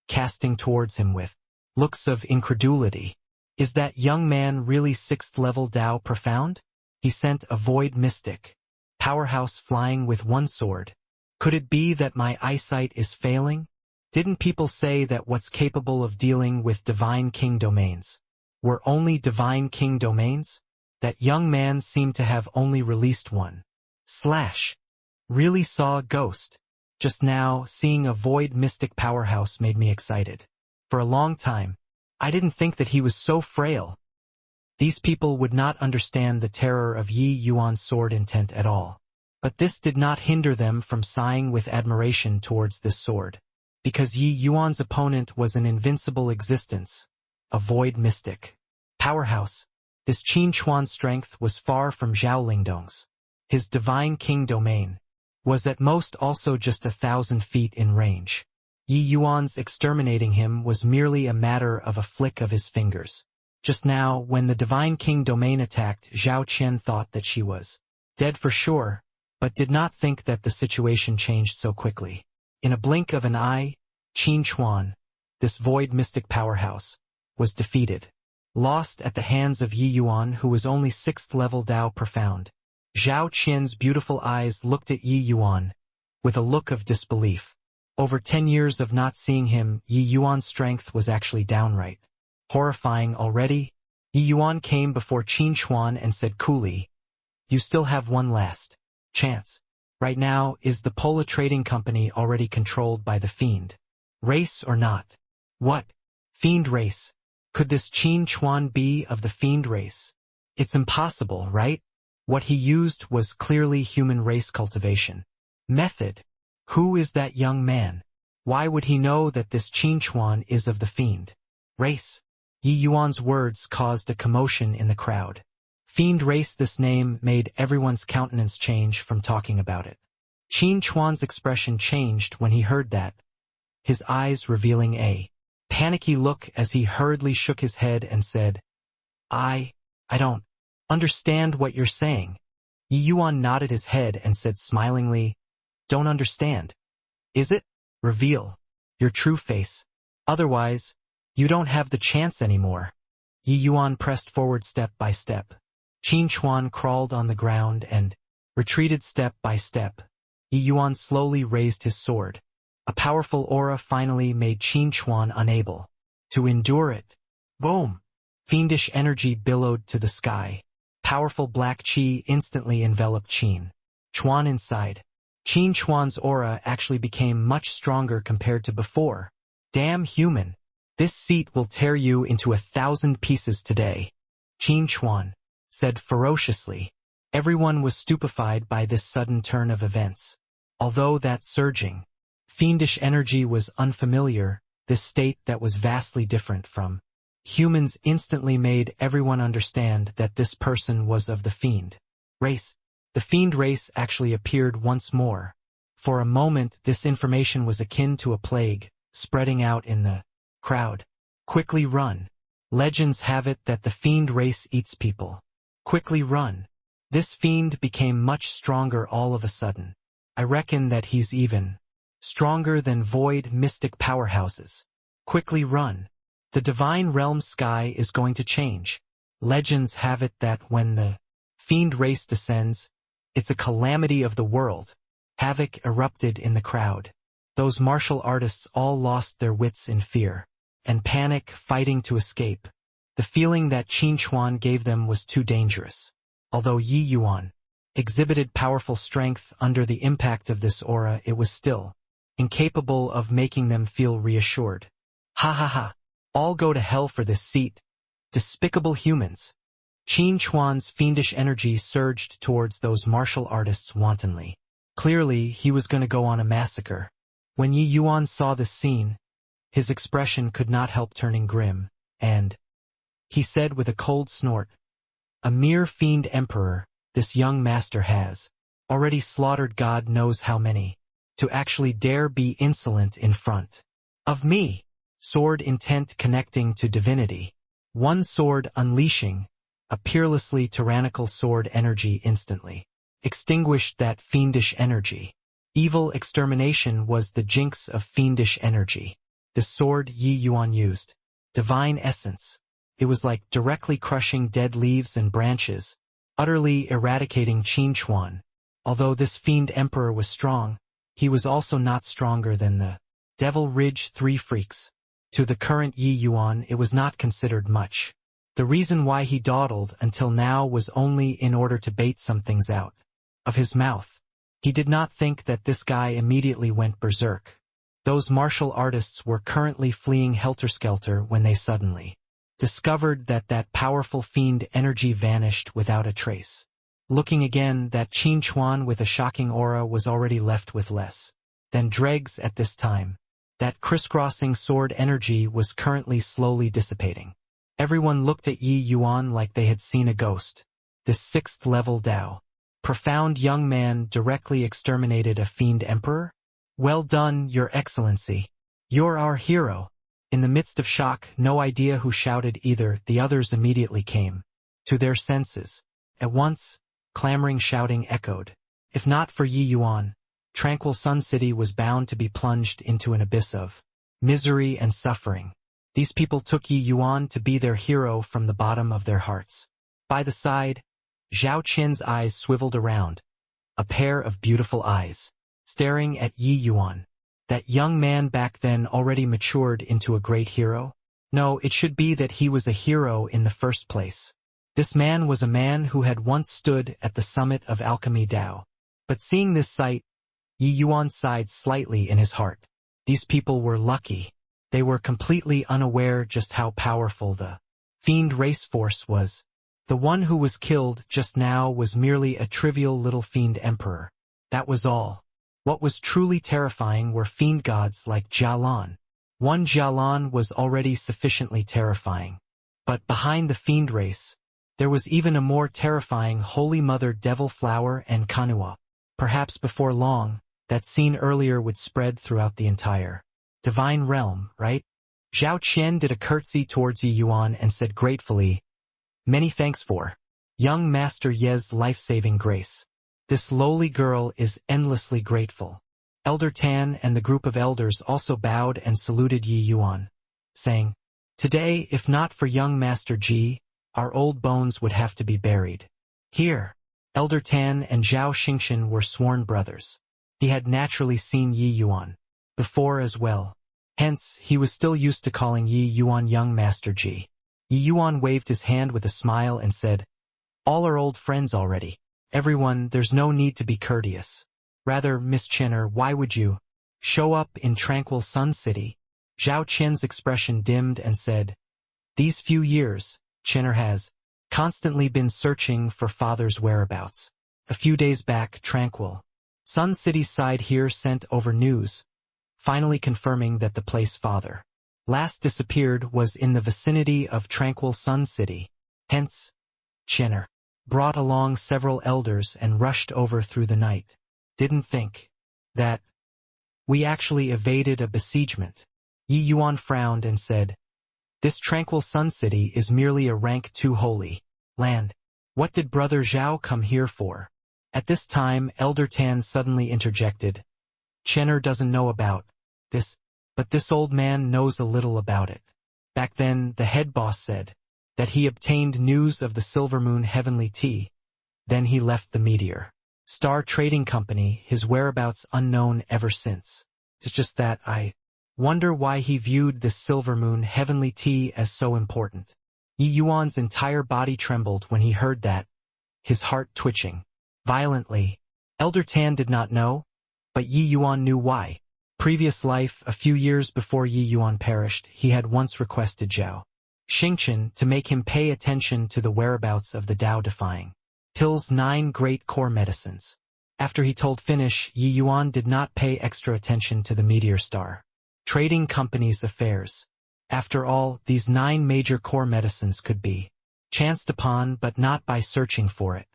casting towards him with looks of incredulity. Is that young man really 6th level Tao profound? He sent a void mystic powerhouse flying with one sword. Could it be that my eyesight is failing? Didn't people say that what's capable of dealing with divine king domains were only divine king domains? That young man seemed to have only released one. Really saw a ghost. Just now, seeing a void mystic powerhouse made me excited. For a long time, I didn't think that he was so frail. These people would not understand the terror of Yi Yuan's sword intent at all. But this did not hinder them from sighing with admiration towards this sword. Because Yi Yuan's opponent was an invincible existence, a void mystic powerhouse. This Qin Chuan's strength was far from Zhao Lingdong's. His divine king domain was at most also just 1,000 feet in range. Yi Yuan's exterminating him was merely a matter of a flick of his fingers. Just now, when the divine king domain attacked, Zhao Qian thought that she was dead for sure, but did not think that the situation changed so quickly. In a blink of an eye, Qin Chuan, this void mystic powerhouse, was defeated. Lost at the hands of Yi Yuan, who was only 6th level Dao profound. Zhao Qian's beautiful eyes looked at Yi Yuan with a look of disbelief. Over 10 years of not seeing him, Yi Yuan's strength was actually downright horrifying already. Yi Yuan came before Qin Chuan and said coolly, "You still have one last chance. Right now, is the Pola Trading Company already controlled by the Fiend race or not?" "What? Fiend race? Could this Qin Chuan be of the Fiend race? It's impossible, right? What he used was clearly human race cultivation method. Who is that young man? Why would he know that this Qin Chuan is of the Fiend race?" Yi Yuan's words caused a commotion in the crowd. Fiend race, this name made everyone's countenance change from talking about it. Qin Chuan's expression changed when he heard that, his eyes revealing a panicky look as he hurriedly shook his head and said, I don't understand what you're saying." Yi Yuan nodded his head and said smilingly, "Don't understand? Is it? Reveal your true face. Otherwise, you don't have the chance anymore." Yi Yuan pressed forward step by step. Qin Chuan crawled on the ground and retreated step by step. Yi Yuan slowly raised his sword. A powerful aura finally made Qin Chuan unable to endure it. Boom! Fiendish energy billowed to the sky. Powerful black qi instantly enveloped Qin Chuan inside. Qin Chuan's aura actually became much stronger compared to before. "Damn human! This seat will tear you into 1,000 pieces today," Qin Chuan said ferociously. Everyone was stupefied by this sudden turn of events. Although that surging, fiendish energy was unfamiliar, this state that was vastly different from humans instantly made everyone understand that this person was of the Fiend race. The Fiend race actually appeared once more. For a moment, this information was akin to a plague, spreading out in the crowd. "Quickly run. Legends have it that the Fiend race eats people. Quickly run. This Fiend became much stronger all of a sudden. I reckon that he's even stronger than void mystic powerhouses. Quickly run. The divine realm sky is going to change. Legends have it that when the Fiend race descends, it's a calamity of the world." Havoc erupted in the crowd. Those martial artists all lost their wits in fear and panic, fighting to escape. The feeling that Qin Chuan gave them was too dangerous. Although Yi Yuan exhibited powerful strength under the impact of this aura, it was still incapable of making them feel reassured. "Ha ha ha! All go to hell for this seat. Despicable humans." Qin Chuan's fiendish energy surged towards those martial artists wantonly. Clearly, he was going to go on a massacre. When Yi Yuan saw this scene, his expression could not help turning grim, and he said with a cold snort, "A mere fiend emperor, this young master has already slaughtered God knows how many, to actually dare be insolent in front of me." Sword intent connecting to divinity. One sword unleashing a peerlessly tyrannical sword energy instantly extinguished that fiendish energy. Evil extermination was the jinx of fiendish energy. The sword Yi Yuan used, divine essence. It was like directly crushing dead leaves and branches, utterly eradicating Qin Chuan. Although this fiend emperor was strong, he was also not stronger than the Devil Ridge Three Freaks. To the current Yi Yuan, it was not considered much. The reason why he dawdled until now was only in order to bait some things out of his mouth. He did not think that this guy immediately went berserk. Those martial artists were currently fleeing helter-skelter when they suddenly discovered that that powerful fiend energy vanished without a trace. Looking again, that Qin Chuan with a shocking aura was already left with less than dregs at this time. That crisscrossing sword energy was currently slowly dissipating. Everyone looked at Yi Yuan like they had seen a ghost. This 6th-level Dao. Profound young man directly exterminated a fiend emperor? Well done, Your Excellency. You're our hero. In the midst of shock, no idea who shouted either, the others immediately came to their senses. At once, clamoring shouting echoed. If not for Yi Yuan, tranquil Sun City was bound to be plunged into an abyss of misery and suffering. These people took Yi Yuan to be their hero from the bottom of their hearts. By the side, Zhao Qian's eyes swiveled around, a pair of beautiful eyes, staring at Yi Yuan. That young man back then already matured into a great hero? No, it should be that he was a hero in the first place. This man was a man who had once stood at the summit of alchemy Dao. But seeing this sight, Yi Yuan sighed slightly in his heart. These people were lucky. They were completely unaware just how powerful the fiend race force was. The one who was killed just now was merely a trivial little fiend emperor. That was all. What was truly terrifying were fiend gods like Jialan. One Jialan was already sufficiently terrifying. But behind the fiend race, there was even a more terrifying Holy Mother Devil Flower and Kanua. Perhaps before long, that scene earlier would spread throughout the entire divine realm, right? Zhao Qian did a curtsy towards Yi Yuan and said gratefully, "Many thanks for young Master Ye's life-saving grace. This lowly girl is endlessly grateful." Elder Tan and the group of elders also bowed and saluted Yi Yuan, saying, "Today, if not for young Master Ji, our old bones would have to be buried here." Elder Tan and Zhao Xingchen were sworn brothers. He had naturally seen Yi Yuan before as well. Hence, he was still used to calling Yi Yuan young Master Ji. Yi Yuan waved his hand with a smile and said, "All are old friends already. Everyone, there's no need to be courteous. Rather, Miss Chenner, why would you show up in tranquil Sun City?" Zhao Qian's expression dimmed and said, "These few years, Chenner has constantly been searching for father's whereabouts. A few days back, tranquil Sun City's side here sent over news, finally confirming that the place father last disappeared was in the vicinity of tranquil Sun City. Hence, Chenner brought along several elders and rushed over through the night. Didn't think that we actually evaded a besiegement." Yi Yuan frowned and said, "This tranquil Sun City is merely a rank 2 holy land. What did Brother Zhao come here for?" At this time, Elder Tan suddenly interjected, "Chenner doesn't know about this, but this old man knows a little about it. Back then, the head boss said that he obtained news of the Silver Moon Heavenly Tea. Then he left the Meteor Star Trading Company, his whereabouts unknown ever since. It's just that I wonder why he viewed this Silver Moon Heavenly Tea as so important." Yi Yuan's entire body trembled when he heard that, his heart twitching violently. Elder Tan did not know, but Yi Yuan knew why. Previous life, a few years before Yi Yuan perished, he had once requested Zhao Xingchen to make him pay attention to the whereabouts of the Tao-defying Pill's 9 great core medicines. After he told finish, Yi Yuan did not pay extra attention to the Meteor Star Trading Company's affairs. After all, these 9 major core medicines could be chanced upon but not by searching for it.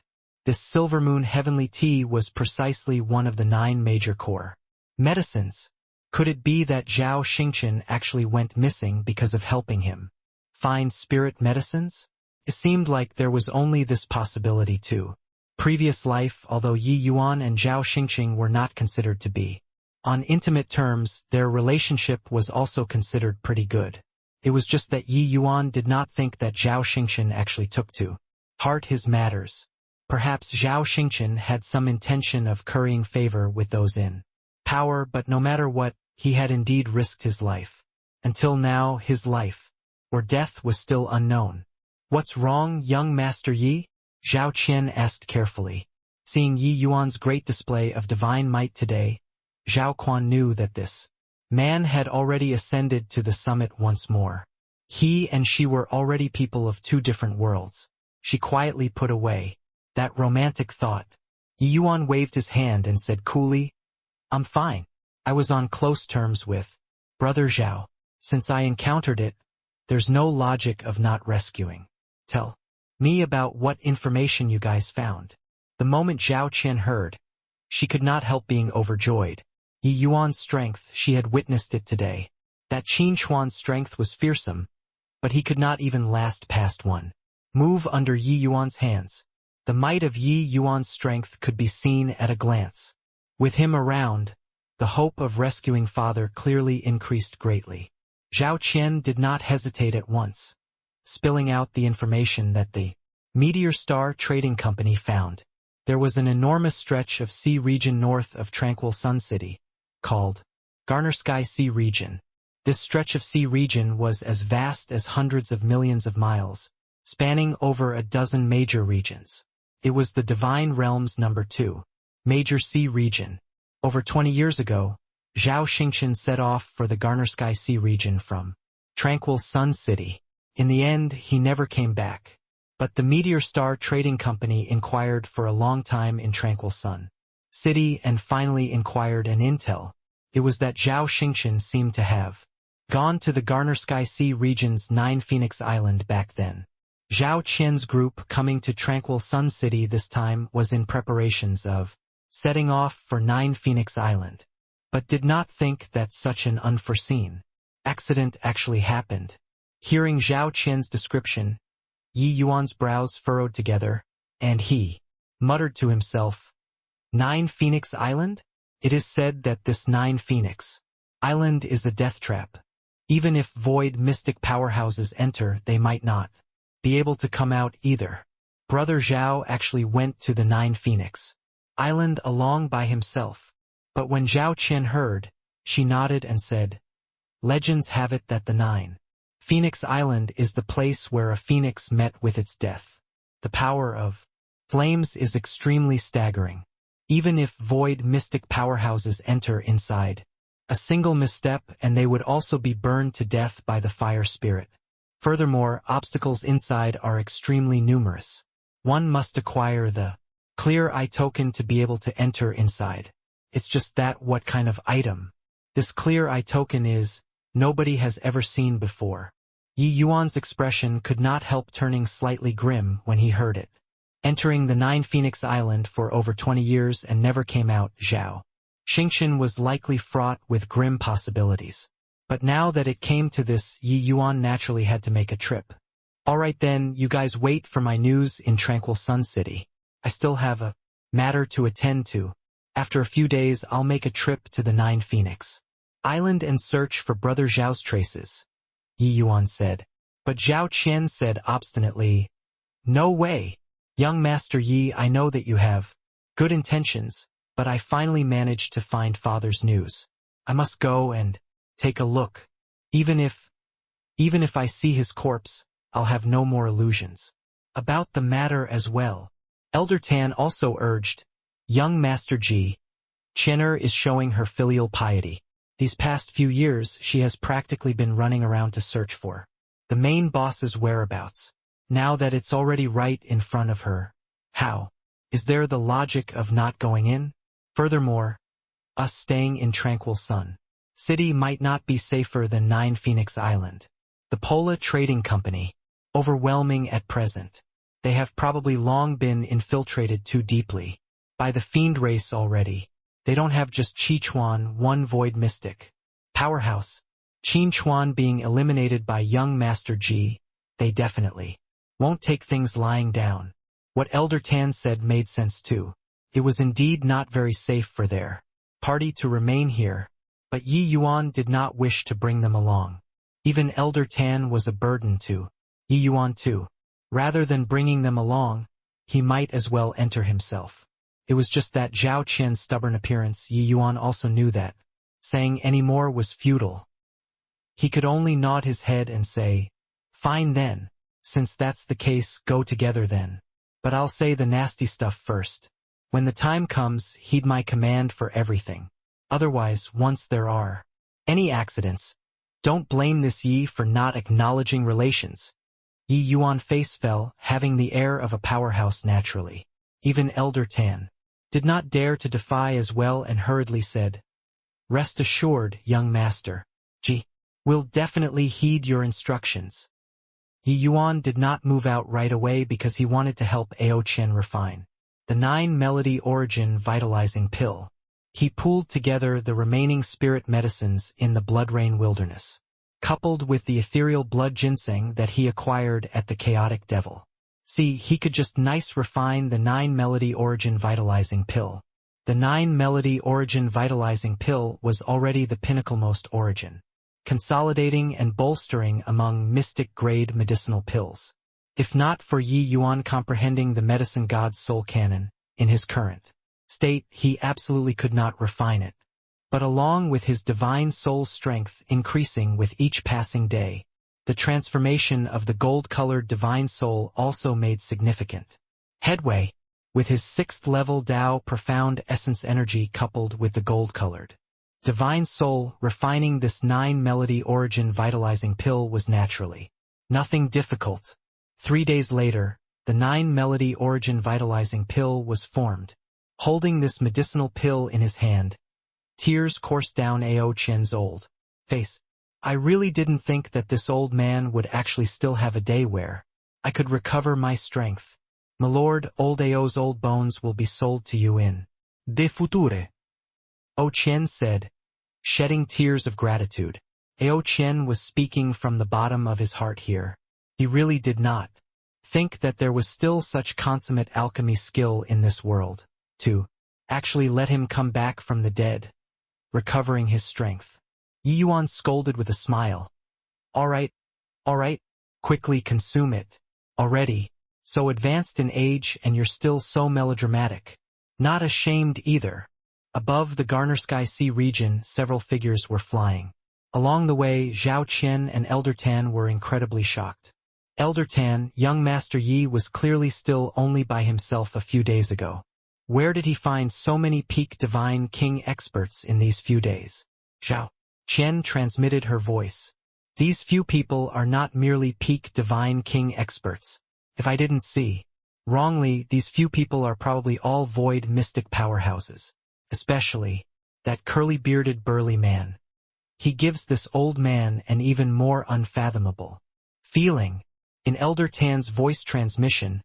This Silver Moon Heavenly Tea was precisely one of the 9 major core medicines. Could it be that Zhao Xingchen actually went missing because of helping him find spirit medicines? It seemed like there was only this possibility too. Previous life, although Yi Yuan and Zhao Xingchen were not considered to be on intimate terms, their relationship was also considered pretty good. It was just that Yi Yuan did not think that Zhao Xingchen actually took to heart his matters. Perhaps Zhao Xingchen had some intention of currying favor with those in power, but no matter what, he had indeed risked his life. Until now, his life or death was still unknown. "What's wrong, young Master Yi?" Zhao Qian asked carefully. Seeing Yi Yuan's great display of divine might today, Zhao Quan knew that this man had already ascended to the summit once more. He and she were already people of 2 different worlds. She quietly put away that romantic thought. Yi Yuan waved his hand and said coolly, "I'm fine. I was on close terms with Brother Zhao. Since I encountered it, There's no logic of not rescuing. Tell me about what information you guys found. The moment Zhao Qian heard, she could not help being overjoyed. Yi Yuan's strength, she had witnessed it today. That Qin Chuan's strength was fearsome, but he could not even last past one move under Yi Yuan's hands. The might of Yi Yuan's strength could be seen at a glance. With him around, the hope of rescuing father clearly increased greatly. Zhao Qian did not hesitate at once, spilling out the information that the Meteor Star Trading Company found. There was an enormous stretch of sea region north of Tranquil Sun City, called Garner Sky Sea Region. This stretch of sea region was as vast as hundreds of millions of miles, spanning over a dozen major regions. It was the Divine Realms number 2, major sea region. Over 20 years ago, Zhao Xingqian set off for the Garner Sky Sea region from Tranquil Sun City. In the end, he never came back. But the Meteor Star Trading Company inquired for a long time in Tranquil Sun City and finally inquired an intel. It was that Zhao Xingqian seemed to have gone to the Garner Sky Sea region's 9 Phoenix Island back then. Zhao Qian's group coming to Tranquil Sun City this time was in preparations of setting off for 9 Phoenix Island, but did not think that such an unforeseen accident actually happened. Hearing Zhao Qian's description, Yi Yuan's brows furrowed together, and he muttered to himself, 9 Phoenix Island? It is said that this 9 Phoenix Island is a death trap. Even if void mystic powerhouses enter, they might not be able to come out either. Brother Zhao actually went to the 9 Phoenix Island along by himself. But when Zhao Qian heard, she nodded and said, legends have it that the 9 Phoenix Island is the place where a phoenix met with its death. The power of flames is extremely staggering. Even if void mystic powerhouses enter inside, a single misstep and they would also be burned to death by the fire spirit. Furthermore, obstacles inside are extremely numerous. One must acquire the clear eye token to be able to enter inside. It's just that what kind of item? This clear eye token is, nobody has ever seen before. Yi Yuan's expression could not help turning slightly grim when he heard it. Entering the 9 Phoenix Island for over 20 years and never came out, Zhao Xingqian was likely fraught with grim possibilities. But now that it came to this, Yi Yuan naturally had to make a trip. Alright then, you guys wait for my news in Tranquil Sun City. I still have a matter to attend to. After a few days, I'll make a trip to the 9 Phoenix Island and search for Brother Zhao's traces, Yi Yuan said. But Zhao Qian said obstinately, no way. Young Master Yi, I know that you have good intentions, but I finally managed to find father's news. I must go and take a look. Even if I see his corpse, I'll have no more illusions about the matter as well. Elder Tan also urged, young Master Ji, Qianer is showing her filial piety. These past few years, she has practically been running around to search for the main boss's whereabouts. Now that it's already right in front of her, how is there the logic of not going in? Furthermore, us staying in Tranquil Sun City might not be safer than 9 Phoenix Island. The Pola Trading Company, overwhelming at present. They have probably long been infiltrated too deeply by the fiend race already. They don't have just Qi Chuan, one void mystic powerhouse. Qin Chuan being eliminated by young Master Ji, they definitely won't take things lying down. What Elder Tan said made sense too. It was indeed not very safe for their party to remain here, but Yi Yuan did not wish to bring them along. Even Elder Tan was a burden to Yi Yuan too. Rather than bringing them along, he might as well enter himself. It was just that Zhao Qian's stubborn appearance. Yi Yuan also knew that saying any more was futile. He could only nod his head and say, fine then, since that's the case, go together then. But I'll say the nasty stuff first. When the time comes, heed my command for everything. Otherwise, once there are any accidents, don't blame this Yi for not acknowledging relations. Yi Yuan's face fell, having the air of a powerhouse naturally. Even Elder Tan did not dare to defy as well and hurriedly said, rest assured, young master. Ji, We'll definitely heed your instructions. Yi Yuan did not move out right away because he wanted to help Ao Chen refine the 9-melody origin vitalizing pill. He pooled together the remaining spirit medicines in the Blood Rain Wilderness, coupled with the ethereal blood ginseng that he acquired at the Chaotic Devil. See, he could just nice refine the 9-melody origin vitalizing pill. The 9-melody origin vitalizing pill was already the pinnaclemost origin, consolidating and bolstering among mystic-grade medicinal pills. If not for Yi Yuan comprehending the medicine god's soul canon, in his current state he absolutely could not refine it. But along with his divine soul strength increasing with each passing day, the transformation of the gold-colored divine soul also made significant headway, with his 6th-level Tao profound essence energy coupled with the gold-colored divine soul. Refining this 9-melody origin vitalizing pill was naturally nothing difficult. 3 days later, the 9-melody origin vitalizing pill was formed. Holding this medicinal pill in his hand, tears coursed down Ao Chen's old face. I really didn't think that this old man would actually still have a day where I could recover my strength. My lord, old Ao's old bones will be sold to you in de future. Ao Chen said, shedding tears of gratitude. Ao Chen was speaking from the bottom of his heart here. He really did not think that there was still such consummate alchemy skill in this world to actually let him come back from the dead, recovering his strength. Yi Yuan scolded with a smile. All right, quickly consume it. Already, so advanced in age and you're still so melodramatic. Not ashamed either. Above the Garnersky Sea region, several figures were flying. Along the way, Zhao Qian and Elder Tan were incredibly shocked. Elder Tan, young Master Yi, was clearly still only by himself a few days ago. Where did he find so many peak divine king experts in these few days? Zhao Qian transmitted her voice. These few people are not merely peak divine king experts. If I didn't see wrongly, these few people are probably all void mystic powerhouses. Especially that curly-bearded burly man. He gives this old man an even more unfathomable feeling. In Elder Tan's voice transmission,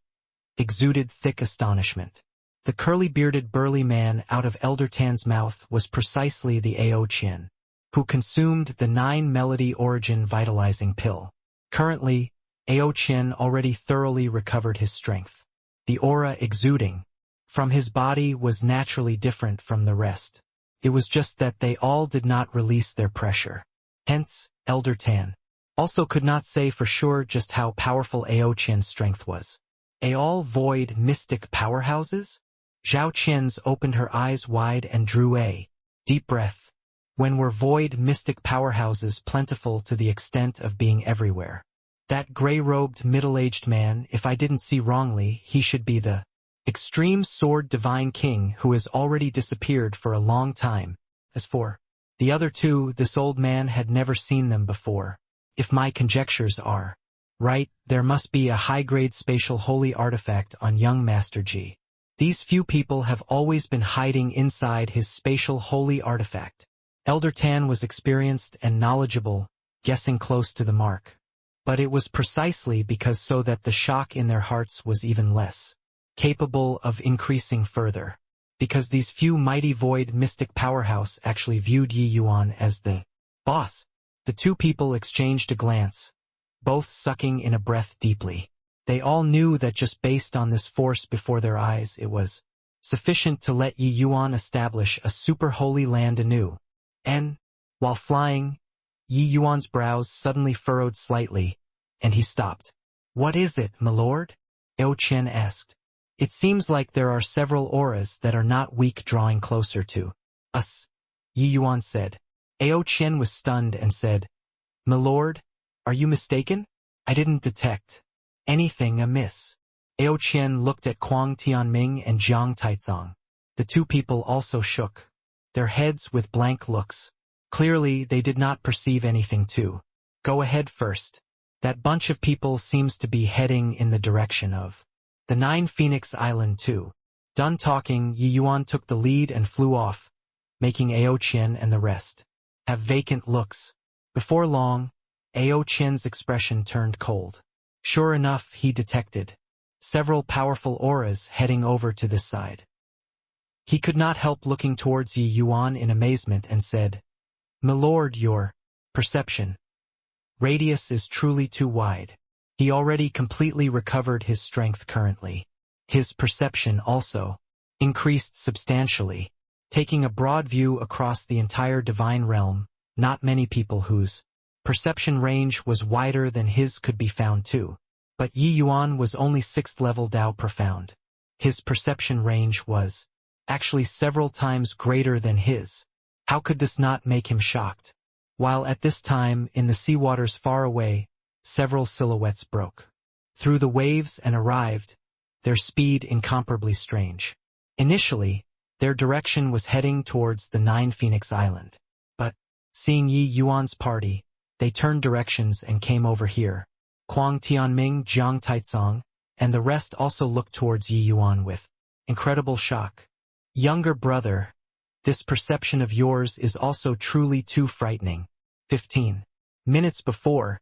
exuded thick astonishment. The curly-bearded burly man out of Elder Tan's mouth was precisely the Ao Chen, who consumed the 9-melody origin vitalizing pill. Currently, Ao Chen already thoroughly recovered his strength. The aura exuding from his body was naturally different from the rest. It was just that they all did not release their pressure. Hence, Elder Tan also could not say for sure just how powerful Ao Chen's strength was. All void mystic powerhouses? Zhao Qian's opened her eyes wide and drew a deep breath. When were void mystic powerhouses plentiful to the extent of being everywhere? That gray-robed middle-aged man, if I didn't see wrongly, he should be the extreme sword divine king who has already disappeared for a long time. As for the other two, this old man had never seen them before. If my conjectures are right, there must be a high-grade spatial holy artifact on young Master Ji. These few people have always been hiding inside his spatial holy artifact. Elder Tan was experienced and knowledgeable, guessing close to the mark. But it was precisely because so that the shock in their hearts was even less capable of increasing further. Because these few mighty void mystic powerhouse actually viewed Yi Yuan as the boss. The two people exchanged a glance, both sucking in a breath deeply. They all knew that just based on this force before their eyes, it was sufficient to let Yi Yuan establish a super holy land anew. And, while flying, Yi Yuan's brows suddenly furrowed slightly, and he stopped. What is it, my lord? Ao Chen asked. It seems like there are several auras that are not weak drawing closer to us, Yi Yuan said. Ao Chen was stunned and said, My lord, are you mistaken? I didn't detect anything amiss. Ao Chen looked at Kwang Tianming and Jiang Taizong. The two people also shook their heads with blank looks. Clearly, they did not perceive anything too. Go ahead first. That bunch of people seems to be heading in the direction of the 9 Phoenix Island too. Done talking, Yi Yuan took the lead and flew off, making Ao Chen and the rest have vacant looks. Before long, Ao Qian's expression turned cold. Sure enough, he detected several powerful auras heading over to this side. He could not help looking towards Yi Yuan in amazement and said, "Milord, your perception radius is truly too wide." He already completely recovered his strength currently. His perception also increased substantially. Taking a broad view across the entire divine realm, not many people whose perception range was wider than his could be found too. But Yi Yuan was only 6th level Dao profound. His perception range was actually several times greater than his. How could this not make him shocked? While at this time, in the seawaters far away, several silhouettes broke through the waves and arrived, their speed incomparably strange. Initially, their direction was heading towards the 9 Phoenix Island. But, seeing Yi Yuan's party, they turned directions and came over here. Kuang Tianming, Jiang Taizong, and the rest also looked towards Yi Yuan with incredible shock. "Younger brother, this perception of yours is also truly too frightening. 15 minutes before,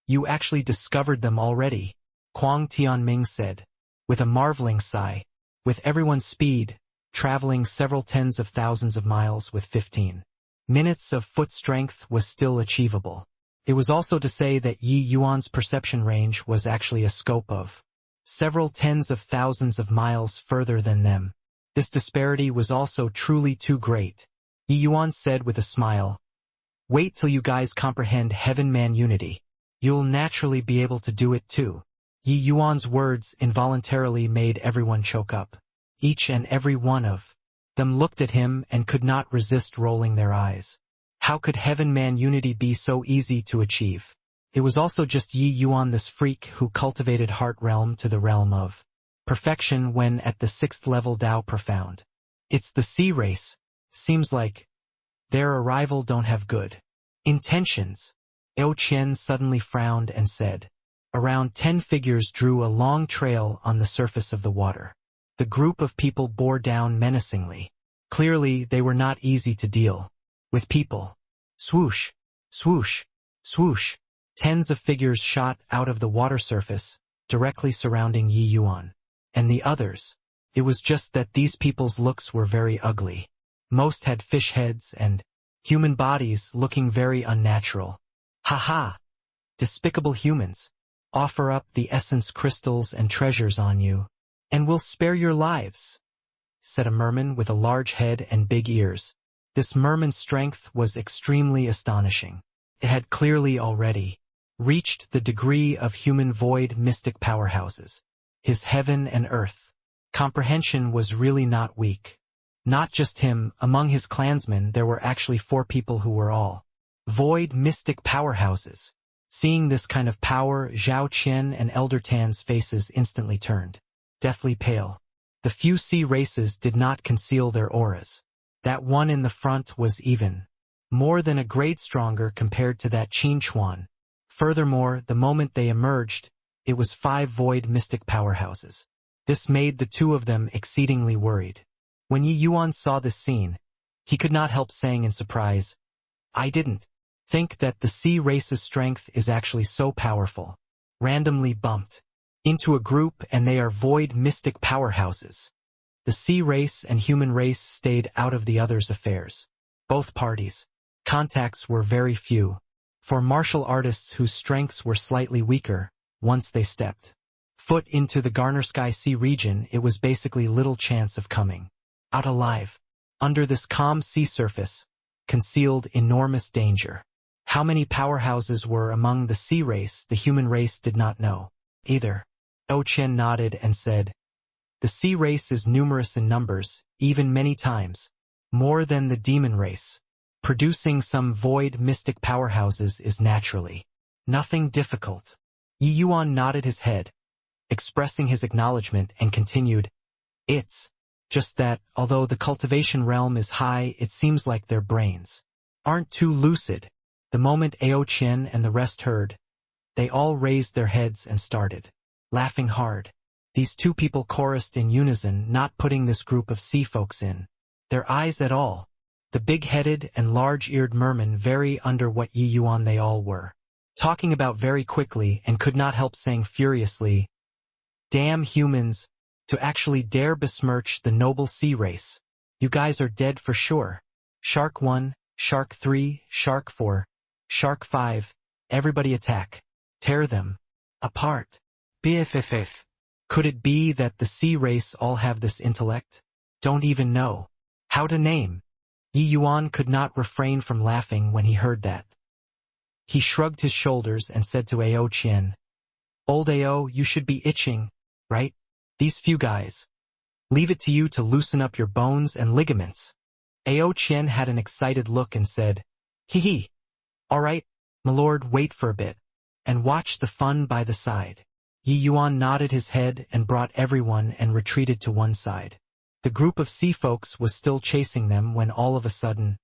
you actually discovered them already," Kuang Tianming said, with a marveling sigh. With everyone's speed, traveling several tens of thousands of miles with 15 minutes of foot strength was still achievable. It was also to say that Yi Yuan's perception range was actually a scope of several tens of thousands of miles further than them. This disparity was also truly too great. Yi Yuan said with a smile, "Wait till you guys comprehend heaven-man unity. You'll naturally be able to do it too." Yi Yuan's words involuntarily made everyone choke up. Each and every one of them looked at him and could not resist rolling their eyes. How could heaven-man unity be so easy to achieve? It was also just Yi Yuan, this freak who cultivated heart realm to the realm of perfection when at the 6th level Dao profound. It's the sea race. Seems like their arrival don't have good intentions. Ao Qian suddenly frowned and said. Around 10 figures drew a long trail on the surface of the water. The group of people bore down menacingly. Clearly, they were not easy to deal with people. Swoosh, swoosh, swoosh. Tens of figures shot out of the water surface, directly surrounding Yi Yuan. And the others. It was just that these people's looks were very ugly. Most had fish heads and human bodies looking very unnatural. Ha! Despicable humans. Offer up the essence crystals and treasures on you, and we'll spare your lives, said a merman with a large head and big ears. This merman's strength was extremely astonishing. It had clearly already reached the degree of human void mystic powerhouses. His heaven and earth comprehension was really not weak. Not just him, among his clansmen there were actually 4 people who were all void mystic powerhouses. Seeing this kind of power, Zhao Qian and Elder Tan's faces instantly turned deathly pale. The few sea races did not conceal their auras. That one in the front was even more than a grade stronger compared to that Qin Chuan. Furthermore, the moment they emerged, it was 5 void mystic powerhouses. This made the 2 of them exceedingly worried. When Yi Yuan saw this scene, he could not help saying in surprise, "I didn't think that the sea race's strength is actually so powerful." Randomly bumped into a group and they are void mystic powerhouses. The sea race and human race stayed out of the others' affairs. Both parties' contacts were very few. For martial artists whose strengths were slightly weaker, once they stepped foot into the Garnersky Sea region, it was basically little chance of coming out alive. Under this calm sea surface, concealed enormous danger. How many powerhouses were among the sea race the human race did not know either. Ao Qian nodded and said, "The sea race is numerous in numbers, even many times more than the demon race. Producing some void mystic powerhouses is naturally nothing difficult." Yi Yuan nodded his head, expressing his acknowledgement, and continued, "It's just that, although the cultivation realm is high, it seems like their brains aren't too lucid." The moment Ao Qian and the rest heard, they all raised their heads and started laughing hard. These 2 people chorused in unison, not putting this group of sea folks in their eyes at all. The big-headed and large-eared mermen very under what Yi Yuan they all were. Talking about very quickly and could not help saying furiously, "Damn humans, to actually dare besmirch the noble sea race. You guys are dead for sure. Shark 1, Shark 3, Shark 4, Shark 5, everybody attack. Tear them apart." BFFF. Could it be that the sea race all have this intellect? Don't even know how to name. Yi Yuan could not refrain from laughing when he heard that. He shrugged his shoulders and said to Ao Qian, "Old Ao, you should be itching, right? These few guys. Leave it to you to loosen up your bones and ligaments." Ao Qian had an excited look and said, "Hee hee. All right, my lord, wait for a bit, and watch the fun by the side." Yi Yuan nodded his head and brought everyone and retreated to one side. The group of sea folks was still chasing them when all of a sudden,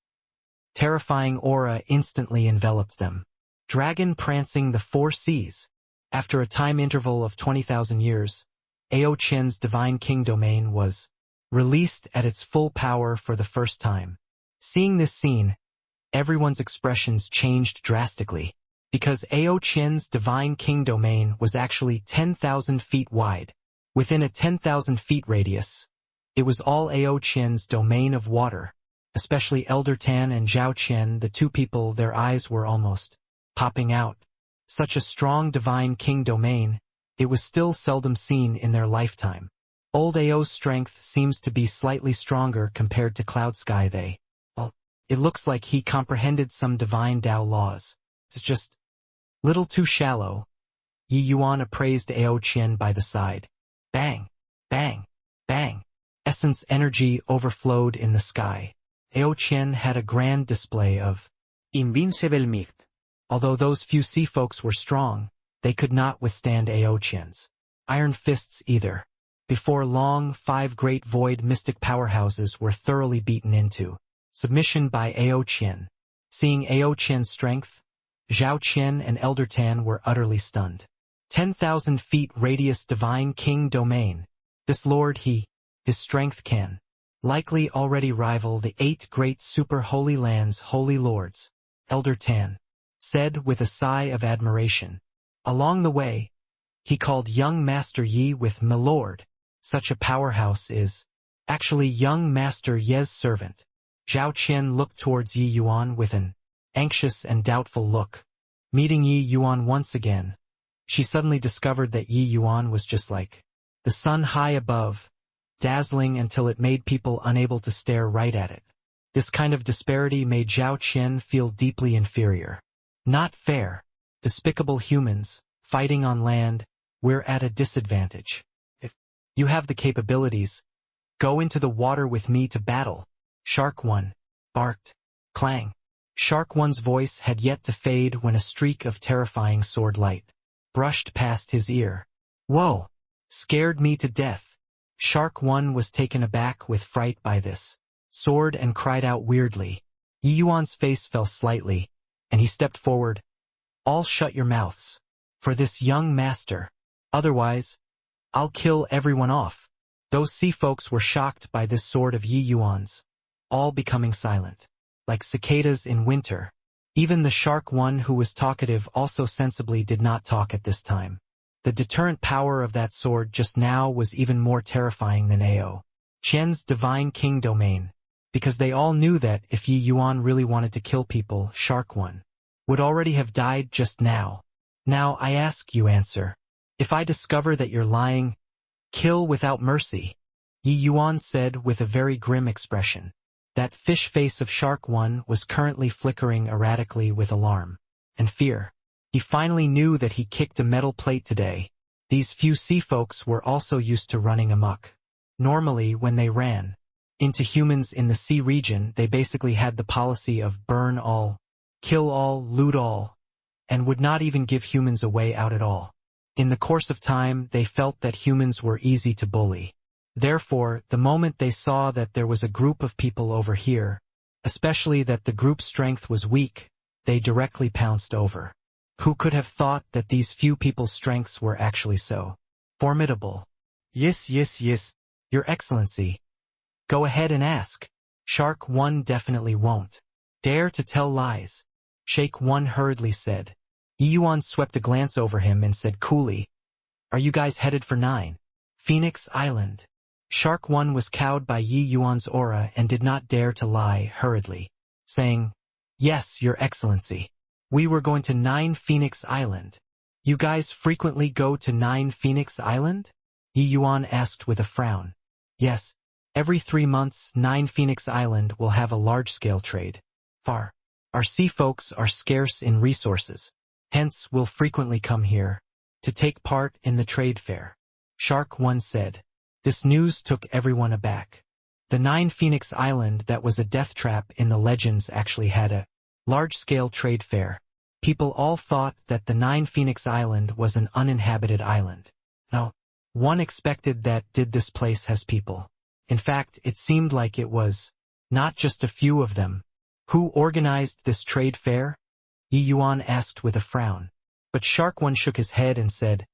terrifying aura instantly enveloped them. Dragon prancing the four seas. After a time interval of 20,000 years, Ao Qian's divine king domain was released at its full power for the first time. Seeing this scene, everyone's expressions changed drastically, because Ao Qian's divine king domain was actually 10,000 feet wide. Within a 10,000 feet radius, it was all Ao Qian's domain of water, especially Elder Tan and Zhao Qian, the two people their eyes were almost popping out. Such a strong divine king domain, it was still seldom seen in their lifetime. Old Ao's strength seems to be slightly stronger compared to Cloud Sky. It looks like he comprehended some divine Tao laws. It's just little too shallow. Yi Yuan appraised Ao Qian by the side. Bang, bang, bang. Essence energy overflowed in the sky. Ao Qian had a grand display of Invincible Might. Although those few sea folks were strong, they could not withstand Ao Qian's iron fists either. Before long, 5 great void mystic powerhouses were thoroughly beaten into submission by Ao Qian. Seeing Ao Qian's strength, Zhao Qian and Elder Tan were utterly stunned. 10,000 feet radius divine king domain. This lord his strength can likely already rival the 8 great super holy lands holy lords, Elder Tan said with a sigh of admiration. Along the way, he called young Master Yi with "my lord." Such a powerhouse is actually young Master Ye's servant. Zhao Qian looked towards Yi Yuan with an anxious and doubtful look. Meeting Yi Yuan once again, she suddenly discovered that Yi Yuan was just like the sun high above, dazzling until it made people unable to stare right at it. This kind of disparity made Zhao Qian feel deeply inferior. Not fair. Despicable humans, fighting on land, we're at a disadvantage. If you have the capabilities, go into the water with me to battle. Shark 1 barked. Clang. Shark 1's voice had yet to fade when a streak of terrifying sword light brushed past his ear. Whoa! Scared me to death. Shark 1 was taken aback with fright by this sword and cried out weirdly. Yi Yuan's face fell slightly, and he stepped forward. All shut your mouths. For this young master. Otherwise, I'll kill everyone off. Those sea folks were shocked by this sword of Yi Yuan's, all becoming silent, like cicadas in winter. Even the Shark 1 who was talkative also sensibly did not talk at this time. The deterrent power of that sword just now was even more terrifying than Ao Qian's divine king domain, because they all knew that if Yi Yuan really wanted to kill people, Shark 1 would already have died just now. Now I ask you answer. If I discover that you're lying, kill without mercy. Yi Yuan said with a very grim expression. That fish face of Shark 1 was currently flickering erratically with alarm and fear. He finally knew that he kicked a metal plate today. These few sea folks were also used to running amok. Normally, when they ran into humans in the sea region, they basically had the policy of burn all, kill all, loot all, and would not even give humans a way out at all. In the course of time, they felt that humans were easy to bully. Therefore, the moment they saw that there was a group of people over here, especially that the group's strength was weak, they directly pounced over. Who could have thought that these few people's strengths were actually so formidable? Yes, Your Excellency. Go ahead and ask. Shark 1 definitely won't dare to tell lies, Shake 1 hurriedly said. Yuan swept a glance over him and said coolly, "Are you guys headed for 9 Phoenix Island?" Shark 1 was cowed by Yuan's aura and did not dare to lie hurriedly, saying, "Yes, Your Excellency. We were going to 9 Phoenix Island." "You guys frequently go to 9 Phoenix Island?" Yuan asked with a frown. "Yes. Every 3 months 9 Phoenix Island will have a large-scale trade. Our sea folks are scarce in resources, hence we'll frequently come here to take part in the trade fair," Shark 1 said. This news took everyone aback. The 9 Phoenix Island that was a death trap in the legends actually had a large-scale trade fair. People all thought that the 9 Phoenix Island was an uninhabited island. No one expected that this place has people. In fact, it seemed like it was not just a few of them. "Who organized this trade fair?" Yuan asked with a frown. But Shark 1 shook his head and said,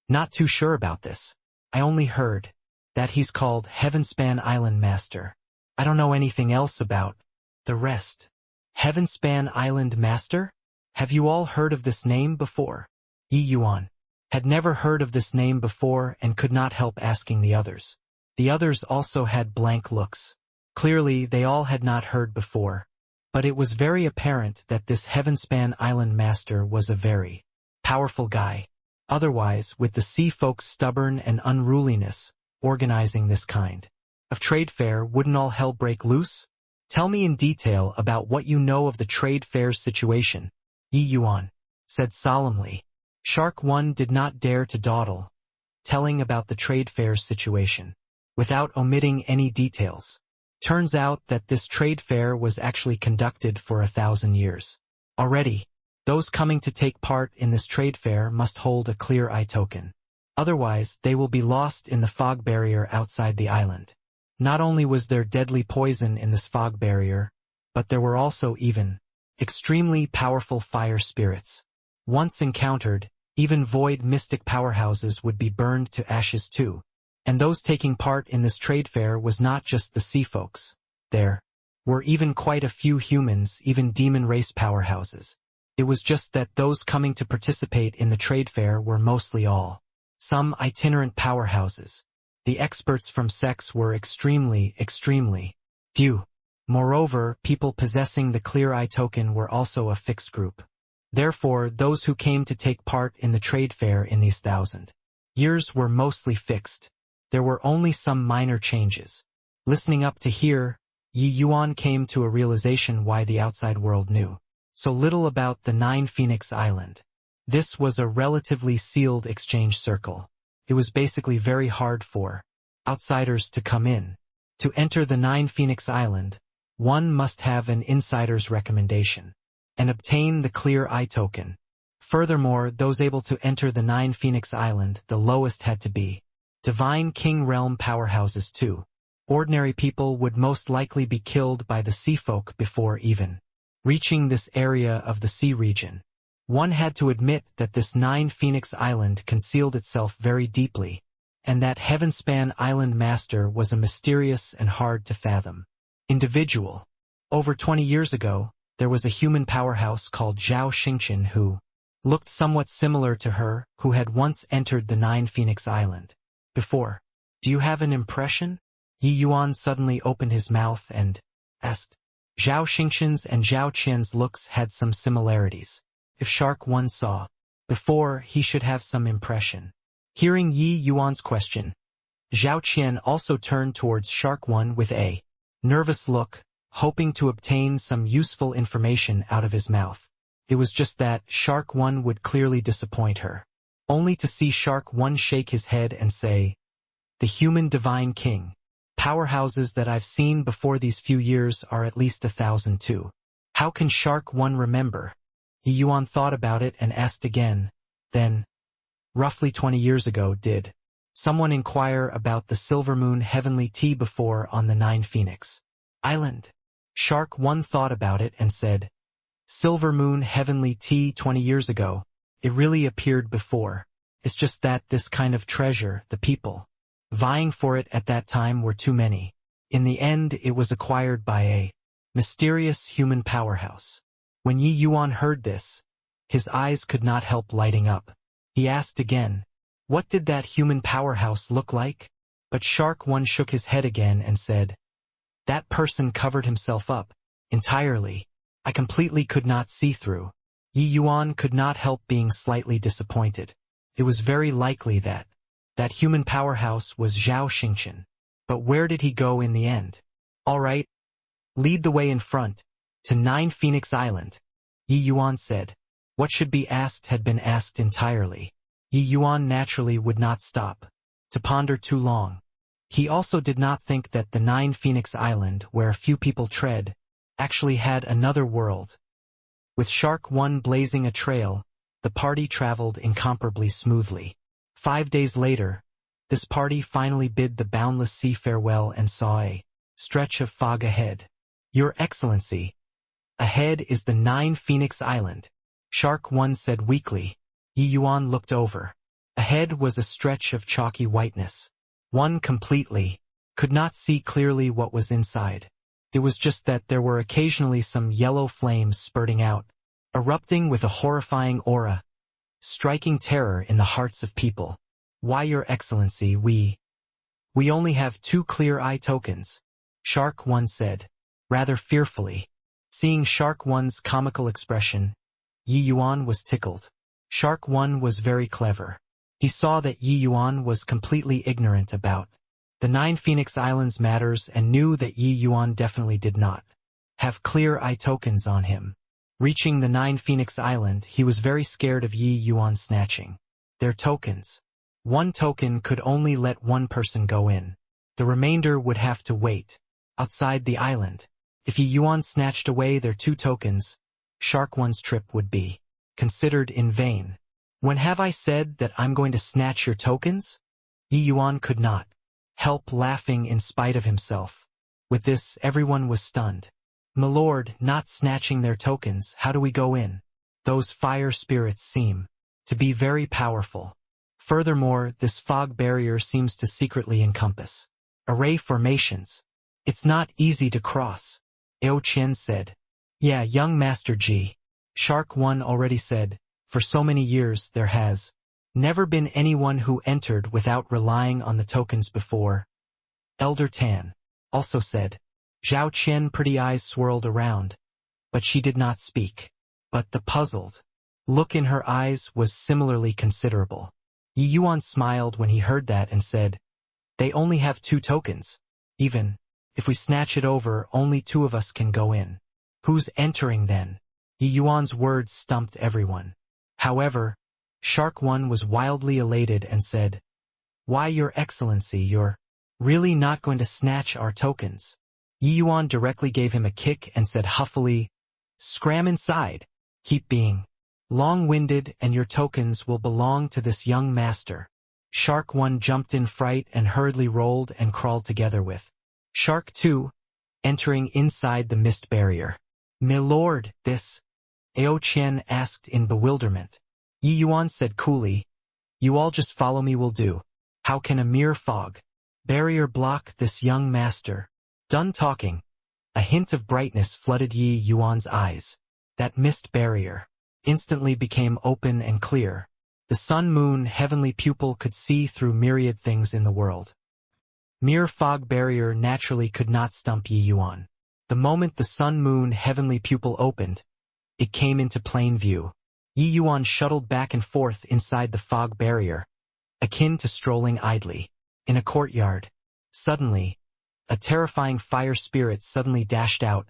"Not too sure about this. I only heard that he's called Heavenspan Island Master. I don't know anything else about the rest." Heavenspan Island Master? Have you all heard of this name before? Yuan had never heard of this name before and could not help asking the others. The others also had blank looks. Clearly, they all had not heard before. But it was very apparent that this Heavenspan Island Master was a very powerful guy. Otherwise, with the sea folks stubborn and unruliness, organizing this kind of trade fair, wouldn't all hell break loose? "Tell me in detail about what you know of the trade fair's situation," Yuan said solemnly. Shark 1 did not dare to dawdle, telling about the trade fair's situation, without omitting any details. Turns out that this trade fair was actually conducted for 1,000 years. Already, those coming to take part in this trade fair must hold a clear eye token. Otherwise, they will be lost in the fog barrier outside the island. Not only was there deadly poison in this fog barrier, but there were also even extremely powerful fire spirits. Once encountered, even void mystic powerhouses would be burned to ashes too. And those taking part in this trade fair was not just the sea folks. There were even quite a few humans, even demon race powerhouses. It was just that those coming to participate in the trade fair were mostly all some itinerant powerhouses. The experts from sex were extremely few. Moreover, people possessing the clear eye token were also a fixed group. Therefore, those who came to take part in the trade fair in these 1,000 years were mostly fixed. There were only some minor changes. Listening up to here, Yuan came to a realization why the outside world knew so little about the 9 Phoenix Island. This was a relatively sealed exchange circle. It was basically very hard for outsiders to come in. To enter the 9 Phoenix Island, one must have an insider's recommendation and obtain the clear eye token. Furthermore, those able to enter the 9 Phoenix Island, the lowest had to be Divine King Realm powerhouses too. Ordinary people would most likely be killed by the sea folk before even reaching this area of the sea region. One had to admit that this 9 Phoenix Island concealed itself very deeply, and that Heavenspan Island Master was a mysterious and hard to fathom individual. Over 20 years ago, there was a human powerhouse called Zhao Xingqian who looked somewhat similar to her, who had once entered the 9 Phoenix Island before. "Do you have an impression?" Yuan suddenly opened his mouth and asked. Zhao Xingqian's and Zhao Qian's looks had some similarities. If Shark 1 saw before, he should have some impression. Hearing Yuan's question, Zhao Qian also turned towards Shark 1 with a nervous look, hoping to obtain some useful information out of his mouth. It was just that Shark 1 would clearly disappoint her. Only to see Shark 1 shake his head and say, "The human divine king. Powerhouses that I've seen before these few years are at least 1,000 too. How can Shark 1 remember?" Yuan thought about it and asked again, then, "Roughly 20 years ago, did someone inquire about the Silver Moon Heavenly Tea before on the 9 Phoenix Island?" Shark 1 thought about it and said, "Silver Moon Heavenly Tea 20 years ago. It really appeared before. It's just that this kind of treasure, the people vying for it at that time were too many. In the end, it was acquired by a mysterious human powerhouse. When Yi Yuan heard this, his eyes could not help lighting up. He asked again, what did that human powerhouse look like? But Shark One shook his head again and said, that person covered himself up entirely. I completely could not see through. Yi Yuan could not help being slightly disappointed. It was very likely that human powerhouse was Zhao Xingqian. But where did he go in the end? All right, lead the way in front, to 9 Phoenix Island, Yi Yuan said. What should be asked had been asked entirely. Yi Yuan naturally would not stop to ponder too long. He also did not think that the 9 Phoenix Island, where a few people tread, actually had another world. With Shark One blazing a trail, the party traveled incomparably smoothly. 5 days later, this party finally bid the boundless sea farewell and saw a stretch of fog ahead. Your Excellency, ahead is the 9 Phoenix Island, Shark One said weakly. Yi Yuan looked over. Ahead was a stretch of chalky whiteness. One completely could not see clearly what was inside. It was just that there were occasionally some yellow flames spurting out, erupting with a horrifying aura, striking terror in the hearts of people. Why, Your Excellency, we only have 2 clear eye tokens, Shark One said, rather fearfully. Seeing Shark One's comical expression, Yi Yuan was tickled. Shark One was very clever. He saw that Yi Yuan was completely ignorant about the 9 Phoenix Islands matters and knew that Yi Yuan definitely did not have clear eye tokens on him. Reaching the 9 Phoenix Island, he was very scared of Yi Yuan snatching their tokens. 1 token could only let 1 person go in. The remainder would have to wait outside the island. If Yi Yuan snatched away their 2 tokens, Shark One's trip would be considered in vain. When have I said that I'm going to snatch your tokens? Yi Yuan could not help laughing in spite of himself. With this, everyone was stunned. My lord, not snatching their tokens, how do we go in? Those fire spirits seem to be very powerful. Furthermore, this fog barrier seems to secretly encompass array formations. It's not easy to cross, Ao Qian said. Yeah, young Master Ji, Shark One already said, for so many years there has never been anyone who entered without relying on the tokens before. Elder Tan also said. Zhao Qian pretty eyes swirled around, but she did not speak. But the puzzled look in her eyes was similarly considerable. Yi Yuan smiled when he heard that and said, they only have 2 tokens. Even if we snatch it over, only 2 of us can go in. Who's entering then? Yi Yuan's words stumped everyone. However, Shark One was wildly elated and said, why, Your Excellency, you're really not going to snatch our tokens? Yi Yuan directly gave him a kick and said huffily, scram inside. Keep being long-winded and your tokens will belong to this young master. Shark One jumped in fright and hurriedly rolled and crawled together with Shark Two, entering inside the mist barrier. My lord, this? Ao Qian asked in bewilderment. Yi Yuan said coolly, you all just follow me will do. How can a mere fog barrier block this young master? Done talking. A hint of brightness flooded Yi Yuan's eyes. That mist barrier instantly became open and clear. The sun-moon heavenly pupil could see through myriad things in the world. Mere fog barrier naturally could not stump Yi Yuan. The moment the sun-moon heavenly pupil opened, it came into plain view. Yi Yuan shuttled back and forth inside the fog barrier, akin to strolling idly in a courtyard. Suddenly, a terrifying fire spirit suddenly dashed out,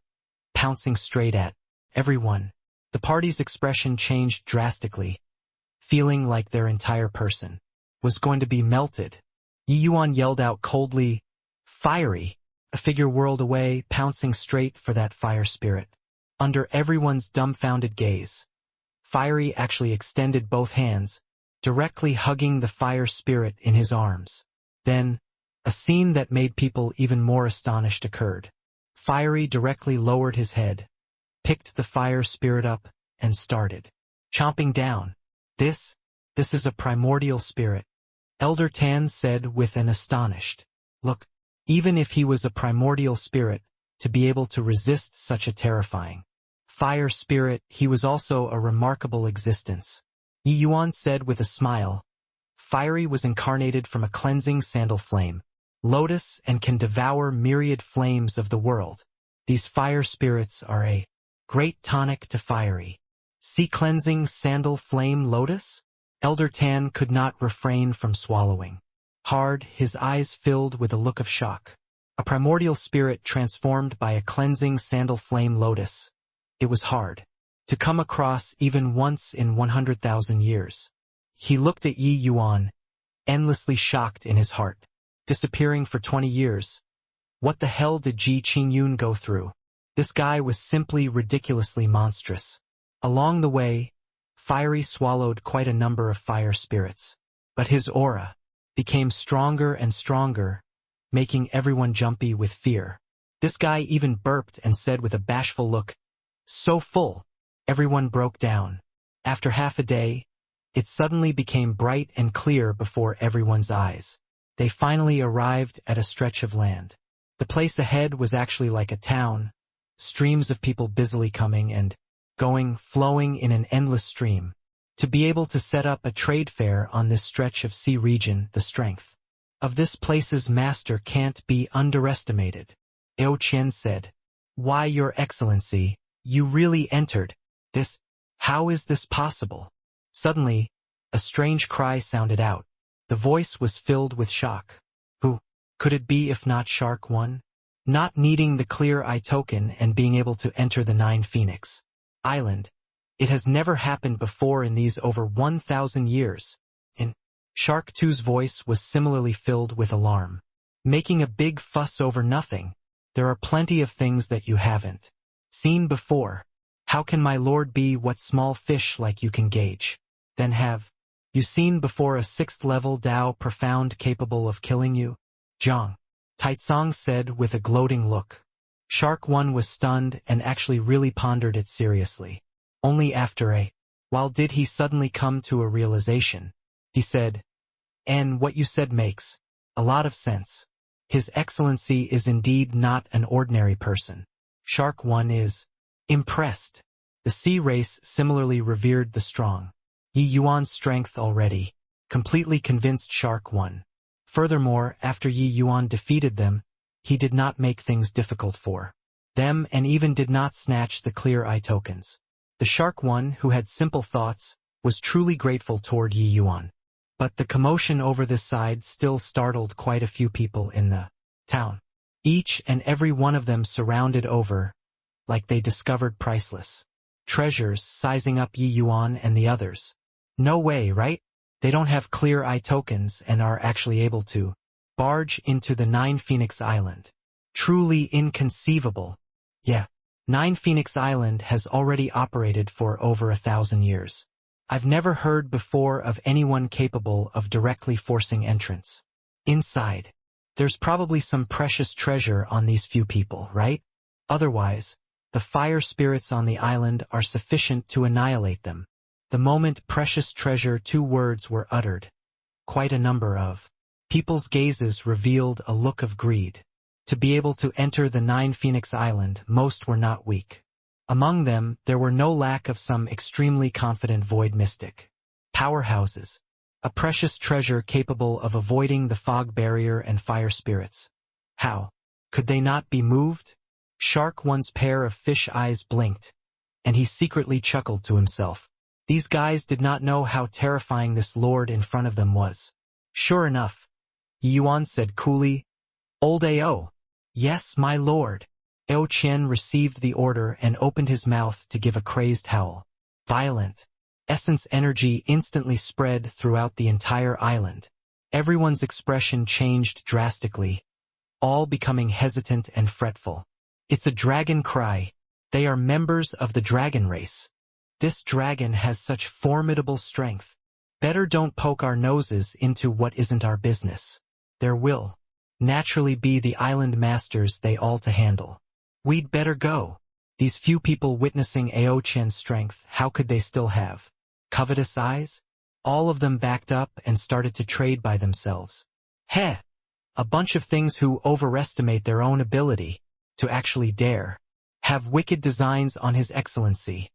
pouncing straight at everyone. The party's expression changed drastically, feeling like their entire person was going to be melted. Yi Yuan yelled out coldly, fiery! A figure whirled away, pouncing straight for that fire spirit. Under everyone's dumbfounded gaze, Fiery actually extended both hands, directly hugging the fire spirit in his arms. Then, a scene that made people even more astonished occurred. Fiery directly lowered his head, picked the fire spirit up, and started chomping down. This is a primordial spirit, Elder Tan said with an astonished look. Even if he was a primordial spirit, to be able to resist such a terrifying fire spirit, he was also a remarkable existence. Yi Yuan said with a smile. Fiery was incarnated from a cleansing sandal flame, lotus, and can devour myriad flames of the world. These fire spirits are a great tonic to fiery. See cleansing sandal flame lotus? Elder Tan could not refrain from swallowing hard, his eyes filled with a look of shock. A primordial spirit transformed by a cleansing sandal flame lotus. It was hard to come across even once in 100,000 years. He looked at Yi Yuan, endlessly shocked in his heart. Disappearing for 20 years. What the hell did Ji Qingyun go through? This guy was simply ridiculously monstrous. Along the way, Fiery swallowed quite a number of fire spirits. But his aura became stronger and stronger, making everyone jumpy with fear. This guy even burped and said with a bashful look, "So full." Everyone broke down. After half a day, it suddenly became bright and clear before everyone's eyes. They finally arrived at a stretch of land. The place ahead was actually like a town, streams of people busily coming and going, flowing in an endless stream. To be able to set up a trade fair on this stretch of sea region, the strength of this place's master can't be underestimated. Eo Qian said, "Why, Your Excellency, you really entered this? How is this possible?" Suddenly, a strange cry sounded out. The voice was filled with shock. Who could it be if not Shark One? Not needing the clear eye token and being able to enter the Nine Phoenix Island. It has never happened before in these over 1,000 years. And Shark Two's voice was similarly filled with alarm. Making a big fuss over nothing. There are plenty of things that you haven't seen before. How can my lord be what small fish like you can gauge? Then have you seen before a 6th level Dao profound capable of killing you? Jiang Taitsong said with a gloating look. Shark One was stunned and actually really pondered it seriously. Only after a while did he suddenly come to a realization. He said, "And what you said makes a lot of sense. His Excellency is indeed not an ordinary person." Shark One is impressed. The sea race similarly revered the strong. Yi Yuan's strength already completely convinced Shark One. Furthermore, after Yi Yuan defeated them, he did not make things difficult for them and even did not snatch the clear eye tokens. The Shark One, who had simple thoughts, was truly grateful toward Yi Yuan. But the commotion over this side still startled quite a few people in the town. Each and every one of them surrounded over, like they discovered priceless treasures, sizing up Yi Yuan and the others. No way, right? They don't have clear eye tokens and are actually able to barge into the Nine Phoenix Island. Truly inconceivable. Yeah, Nine Phoenix Island has already operated for over 1,000 years. I've never heard before of anyone capable of directly forcing entrance. Inside, there's probably some precious treasure on these few people, right? Otherwise, the fire spirits on the island are sufficient to annihilate them. The moment precious treasure 2 words were uttered, quite a number of people's gazes revealed a look of greed. To be able to enter the Nine Phoenix Island, most were not weak. Among them, there were no lack of some extremely confident void mystic powerhouses, a precious treasure capable of avoiding the fog barrier and fire spirits. How could they not be moved? Shark One's pair of fish eyes blinked, and he secretly chuckled to himself. These guys did not know how terrifying this lord in front of them was. Sure enough, Yi Yuan said coolly, "Old Ao." "Yes, my lord." Eo Qian received the order and opened his mouth to give a crazed howl. Violent essence energy instantly spread throughout the entire island. Everyone's expression changed drastically, all becoming hesitant and fretful. It's a dragon cry. They are members of the dragon race. This dragon has such formidable strength. Better don't poke our noses into what isn't our business. There will naturally be the island masters they all to handle. We'd better go. These few people witnessing Ao Qian's strength, how could they still have covetous eyes? All of them backed up and started to trade by themselves. Heh! A bunch of things who overestimate their own ability to actually dare have wicked designs on his excellency,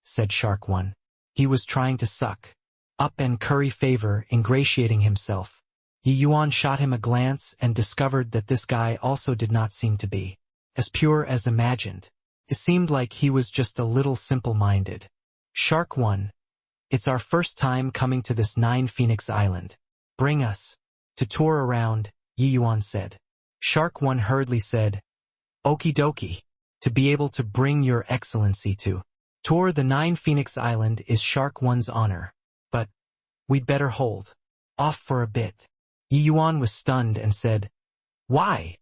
said Shark One. He was trying to suck up and curry favor, ingratiating himself. Yi Yuan shot him a glance and discovered that this guy also did not seem to be as pure as imagined. It seemed like he was just a little simple-minded. Shark One, it's our first time coming to this 9 Phoenix Island. Bring us to tour around, Yi Yuan said. Shark One hurriedly said, Okie dokie, to be able to bring your excellency to tour the 9 Phoenix Island is Shark One's honor. But we'd better hold off for a bit. Yi Yuan was stunned and said, Why?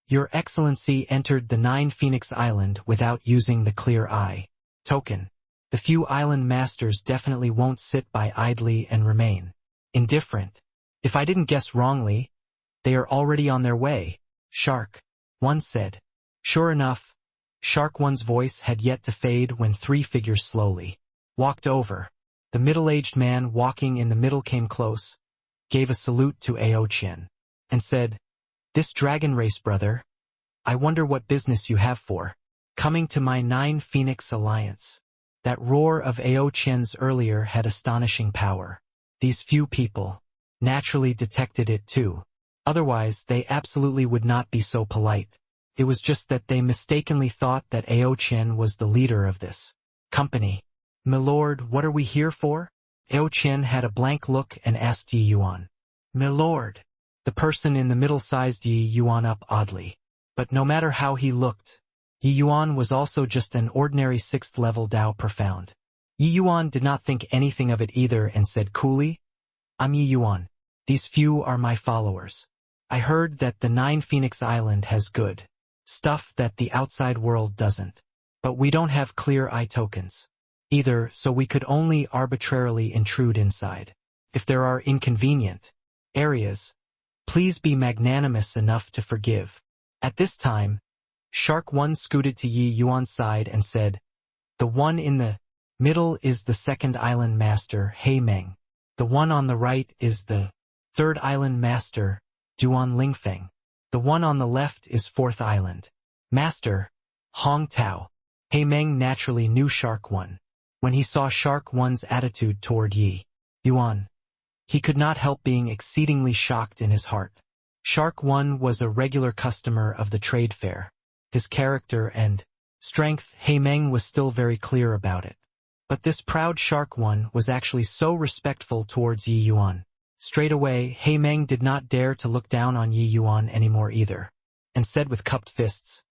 Your excellency entered the 9 Phoenix Island without using the clear eye token. The few island masters definitely won't sit by idly and remain indifferent. If I didn't guess wrongly, they are already on their way, Shark One said. Sure enough, Shark One's voice had yet to fade when 3 figures slowly walked over. The middle-aged man walking in the middle came close, gave a salute to Ao Qian, and said, This dragon race brother, I wonder what business you have for coming to my 9 Phoenix Alliance. That roar of Ao Qian's earlier had astonishing power. These few people naturally detected it too. Otherwise, they absolutely would not be so polite. It was just that they mistakenly thought that Ao Qian was the leader of this company. Milord, what are we here for? Ao Qian had a blank look and asked Yi Yuan. Milord. The person in the middle sized Yi Yuan up oddly. But no matter how he looked, Yi Yuan was also just an ordinary 6th level Dao Profound. Yi Yuan did not think anything of it either and said coolly, I'm Yi Yuan. These few are my followers. I heard that the 9 Phoenix Island has good stuff that the outside world doesn't. But we don't have clear eye tokens either, so we could only arbitrarily intrude inside. If there are inconvenient areas, please be magnanimous enough to forgive. At this time, Shark One scooted to Yi Yuan's side and said, The one in the middle is the 2nd Island Master, Hei Meng. The one on the right is the 3rd Island Master, Duan Lingfeng. The one on the left is 4th Island Master, Hong Tao. Hei Meng naturally knew Shark One. When he saw Shark One's attitude toward Yi Yuan, he could not help being exceedingly shocked in his heart. Shark One was a regular customer of the trade fair. His character and strength, Hei Meng was still very clear about it. But this proud Shark One was actually so respectful towards Yi Yuan. Straight away, Hei Meng did not dare to look down on Yi Yuan anymore either, and said with cupped fists,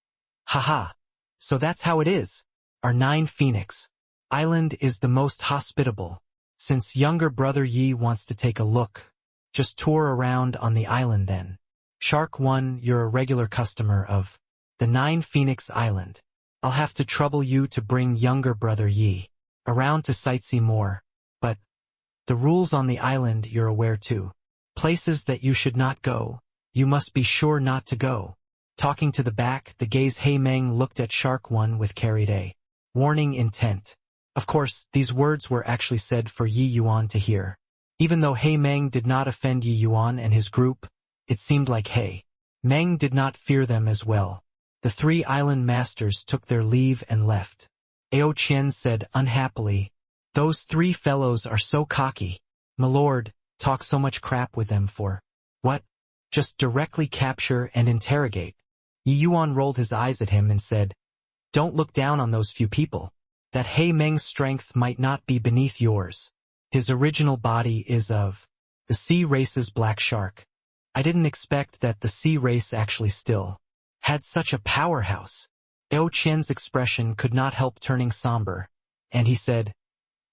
Haha, so that's how it is. Our 9 Phoenix Island is the most hospitable. Since younger brother Yi wants to take a look, just tour around on the island then. Shark One, you're a regular customer of the 9 Phoenix Island. I'll have to trouble you to bring younger brother Yi around to sightsee more. But the rules on the island you're aware too. Places that you should not go, you must be sure not to go. Talking to the back, the gaze Hei Meng looked at Shark One with carried a warning intent. Of course, these words were actually said for Yi Yuan to hear. Even though Hei Meng did not offend Yi Yuan and his group, it seemed like Hei Meng did not fear them as well. The 3 island masters took their leave and left. Ao Qian said unhappily, Those 3 fellows are so cocky. Milord, talk so much crap with them for what? Just directly capture and interrogate. Yi Yuan rolled his eyes at him and said, Don't look down on those few people. That Hei Meng's strength might not be beneath yours. His original body is of the sea race's black shark. I didn't expect that the sea race actually still had such a powerhouse. Ao Qian's expression could not help turning somber, and he said,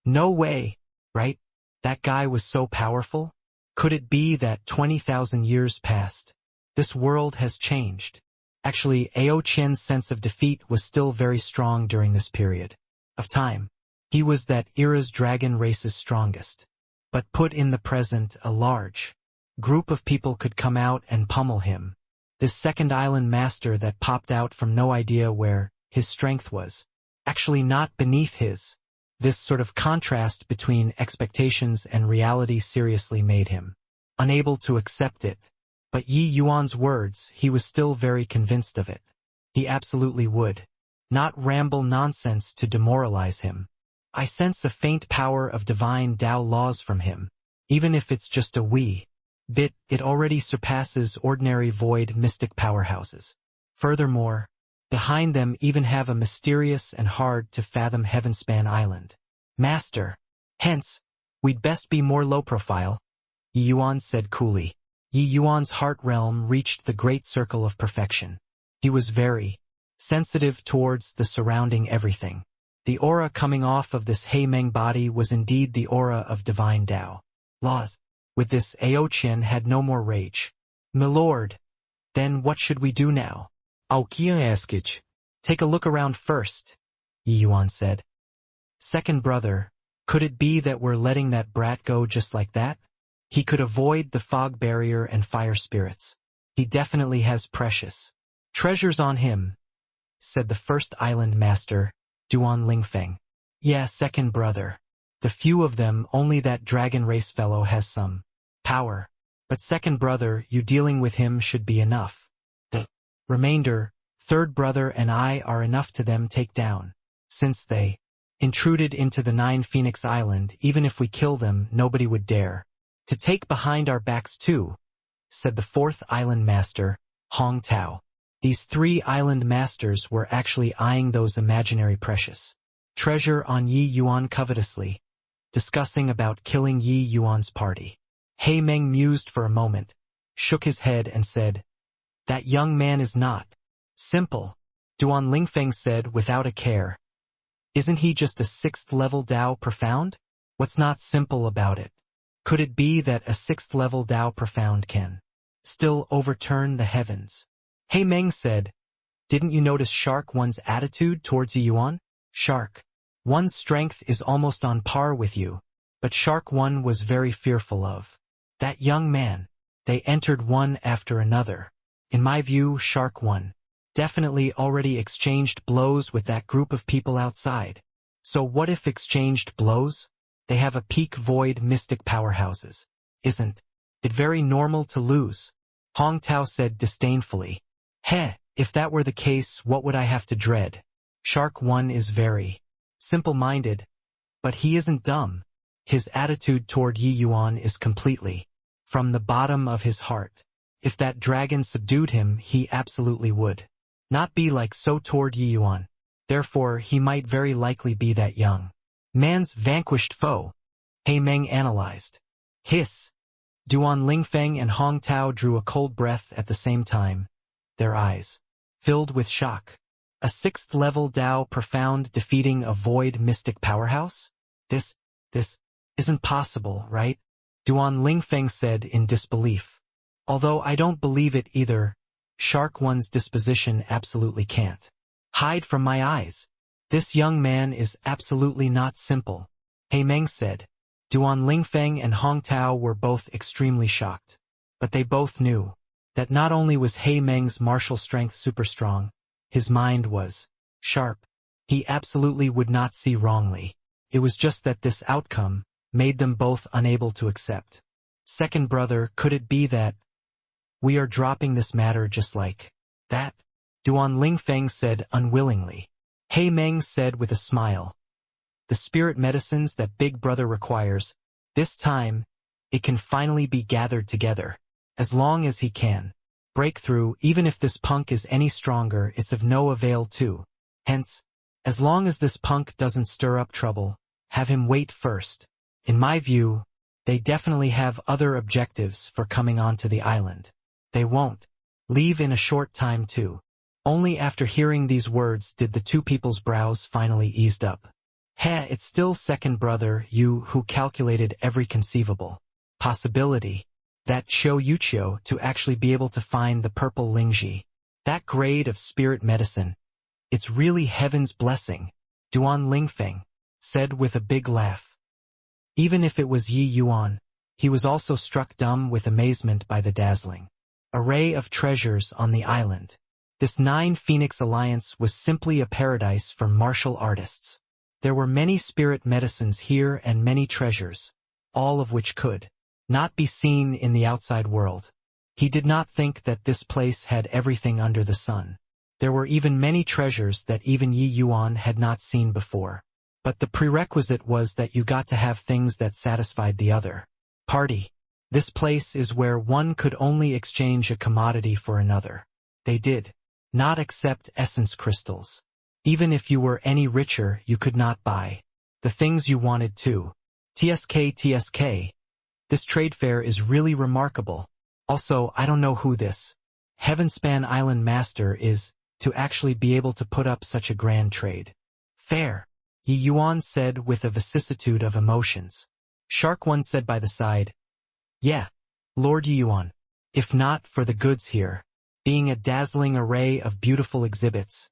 No way, right? That guy was so powerful? Could it be that 20,000 years passed? This world has changed. Actually, Ao Qian's sense of defeat was still very strong during this period of time. He was that era's dragon race's strongest. But put in the present, a large group of people could come out and pummel him. This 2nd island master that popped out from no idea where his strength was, actually not beneath his. This sort of contrast between expectations and reality seriously made him unable to accept it. But Yi Yuan's words, he was still very convinced of it. He absolutely would not ramble nonsense to demoralize him. I sense a faint power of divine Tao laws from him. Even if it's just a wee bit, it already surpasses ordinary void mystic powerhouses. Furthermore, behind them even have a mysterious and hard-to-fathom heavenspan island. Master, hence, we'd best be more low-profile, Yi Yuan said coolly. Yi Yuan's heart realm reached the great circle of perfection. He was very sensitive towards the surrounding everything. The aura coming off of this Heimeng body was indeed the aura of divine Tao laws. With this, Aoqian had no more rage. "Milord, then what should we do now?" "Aoqian. Take a look around first," Yi Yuan said. "Second brother, could it be that we're letting that brat go just like that? He could avoid the fog barrier and fire spirits. He definitely has precious treasures on him," said the first island master, Duan Lingfeng. "Yeah, second brother. The few of them, only that dragon race fellow has some power. But second brother, you dealing with him should be enough. The remainder, third brother and I are enough to them take down. Since they intruded into the 9 Phoenix Island, even if we kill them, nobody would dare to take behind our backs too," said the fourth island master, Hong Tao. These 3 island masters were actually eyeing those imaginary precious treasure on Yi Yuan covetously, discussing about killing Yi Yuan's party. Heimeng mused for a moment, shook his head and said, "That young man is not simple," Duan Lingfeng said without a care. "Isn't he just a 6th-level Tao profound? What's not simple about it? Could it be that a 6th-level Tao profound can still overturn the heavens?" Heimeng said, "Didn't you notice Shark One's attitude towards Yi Yuan? Shark One's strength is almost on par with you, but Shark One was very fearful of that young man. They entered one after another. In my view, Shark One definitely already exchanged blows with that group of people outside. So what if exchanged blows? They have a peak void mystic powerhouses. Isn't it very normal to lose?" Hong Tao said disdainfully. "Heh, if that were the case, what would I have to dread? Shark One is very simple-minded, but he isn't dumb. His attitude toward Yi Yuan is completely from the bottom of his heart. If that dragon subdued him, he absolutely would not be like so toward Yi Yuan. Therefore, he might very likely be that young man's vanquished foe," Heimeng analyzed. Hiss. Duan Lingfeng and Hong Tao drew a cold breath at the same time, their eyes filled with shock. A 6th-level Tao profound defeating a void mystic powerhouse? This isn't possible, right? Duan Lingfeng said in disbelief. "Although I don't believe it either, Shark One's disposition absolutely can't hide from my eyes. This young man is absolutely not simple," Heimeng said. Duan Lingfeng and Hong Tao were both extremely shocked. But they both knew that not only was Heimeng's martial strength super strong, his mind was sharp. He absolutely would not see wrongly. It was just that this outcome made them both unable to accept. "Second brother, could it be that we are dropping this matter just like that?" Duan Lingfeng said unwillingly. Heimeng said with a smile, "The spirit medicines that Big Brother requires, this time, it can finally be gathered together. As long as he can break through, even if this punk is any stronger, it's of no avail too. Hence, as long as this punk doesn't stir up trouble, have him wait first. In my view, they definitely have other objectives for coming onto the island. They won't leave in a short time too." Only after hearing these words did the two people's brows finally eased up. "Heh, it's still second brother, you who calculated every conceivable possibility. That Qiu Yuqiu to actually be able to find the purple Lingji. That grade of spirit medicine. It's really heaven's blessing," Duan Lingfeng said with a big laugh. Even if it was Yi Yuan, he was also struck dumb with amazement by the dazzling array of treasures on the island. This 9 Phoenix Alliance was simply a paradise for martial artists. There were many spirit medicines here and many treasures, all of which could not be seen in the outside world. He did not think that this place had everything under the sun. There were even many treasures that even Yi Yuan had not seen before. But the prerequisite was that you got to have things that satisfied the other party. This place is where one could only exchange a commodity for another. They did not accept essence crystals. Even if you were any richer, you could not buy the things you wanted to. TSK. This trade fair is really remarkable. Also, I don't know who this Heavenspan Island master is to actually be able to put up such a grand trade fair. Yi Yuan said with a vicissitude of emotions. Shark One said by the side, "Yeah, Lord Yi Yuan. If not for the goods here, being a dazzling array of beautiful exhibits,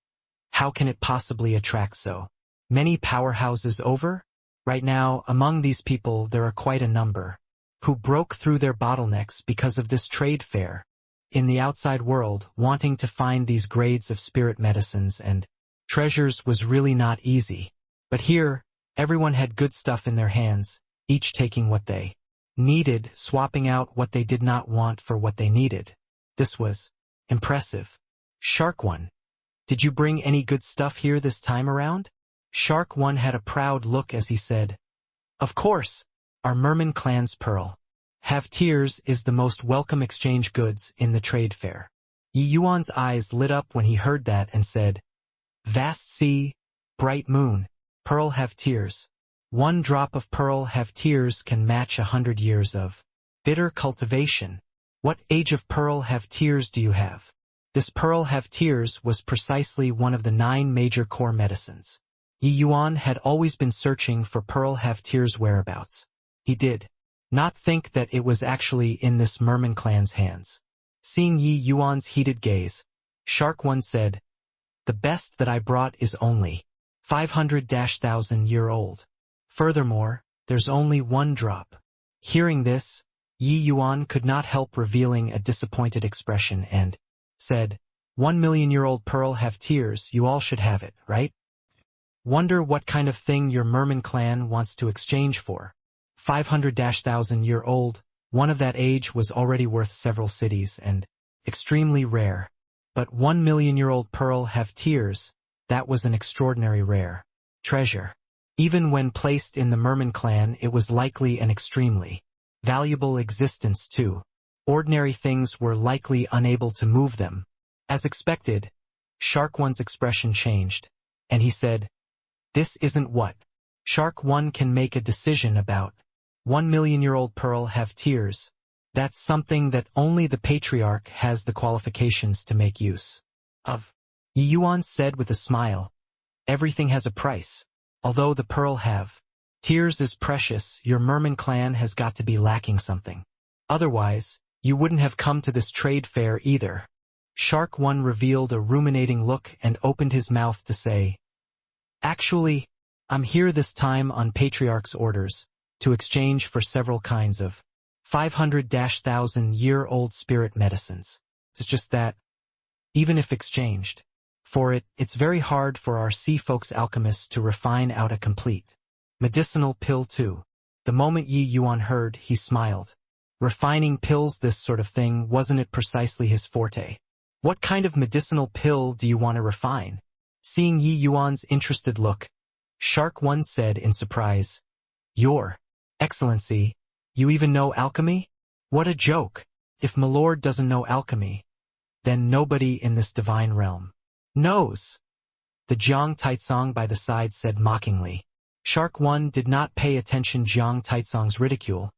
how can it possibly attract so many powerhouses over? Right now, among these people there are quite a number who broke through their bottlenecks because of this trade fair. In the outside world, wanting to find these grades of spirit medicines and treasures was really not easy. But here, everyone had good stuff in their hands, each taking what they needed, swapping out what they did not want for what they needed. This was impressive. Shark One, did you bring any good stuff here this time around?" Shark One had a proud look as he said, "Of course, our Merman clan's pearl. Have tears is the most welcome exchange goods in the trade fair." Yi Yuan's eyes lit up when he heard that and said, "Vast sea, bright moon, pearl have tears. One drop of pearl have tears can match 100 years of bitter cultivation. What age of pearl have tears do you have?" This pearl have tears was precisely one of the 9 major core medicines. Yi Yuan had always been searching for pearl have tears whereabouts. He did not think that it was actually in this Merman clan's hands. Seeing Yi Yuan's heated gaze, Shark One said, "The best that I brought is only 500,000 year old. Furthermore, there's only 1 drop." Hearing this, Yi Yuan could not help revealing a disappointed expression and said, 1,000,000-year-old pearl have tears, you all should have it, right? Wonder what kind of thing your Merman clan wants to exchange for. 500,000-year-old, one of that age was already worth several cities and extremely rare. But 1,000,000-year-old pearl have tears, that was an extraordinary rare treasure. Even when placed in the Merman clan, it was likely an extremely valuable existence too. Ordinary things were likely unable to move them. As expected, Shark One's expression changed, and he said, "This isn't what Shark One can make a decision about. 1,000,000-year-old pearl have tears. That's something that only the patriarch has the qualifications to make use of." Yi Yuan said with a smile, "Everything has a price. Although the pearl have tears is precious, your Merman clan has got to be lacking something. Otherwise, you wouldn't have come to this trade fair either." Shark One revealed a ruminating look and opened his mouth to say, "Actually, I'm here this time on Patriarch's orders, to exchange for several kinds of 500,000-year-old spirit medicines. It's just that, even if exchanged for it, it's very hard for our sea folks alchemists to refine out a complete medicinal pill too." The moment Yi Yuan heard, he smiled. Refining pills, this sort of thing, wasn't it precisely his forte? "What kind of medicinal pill do you want to refine?" Seeing Yi Yuan's interested look, Shark One said in surprise, "Your Excellency, you even know alchemy? What a joke! If my lord doesn't know alchemy, then nobody in this divine realm knows." The Jiang Taitsong by the side said mockingly. Shark One did not pay attention Jiang Taitsong's ridicule,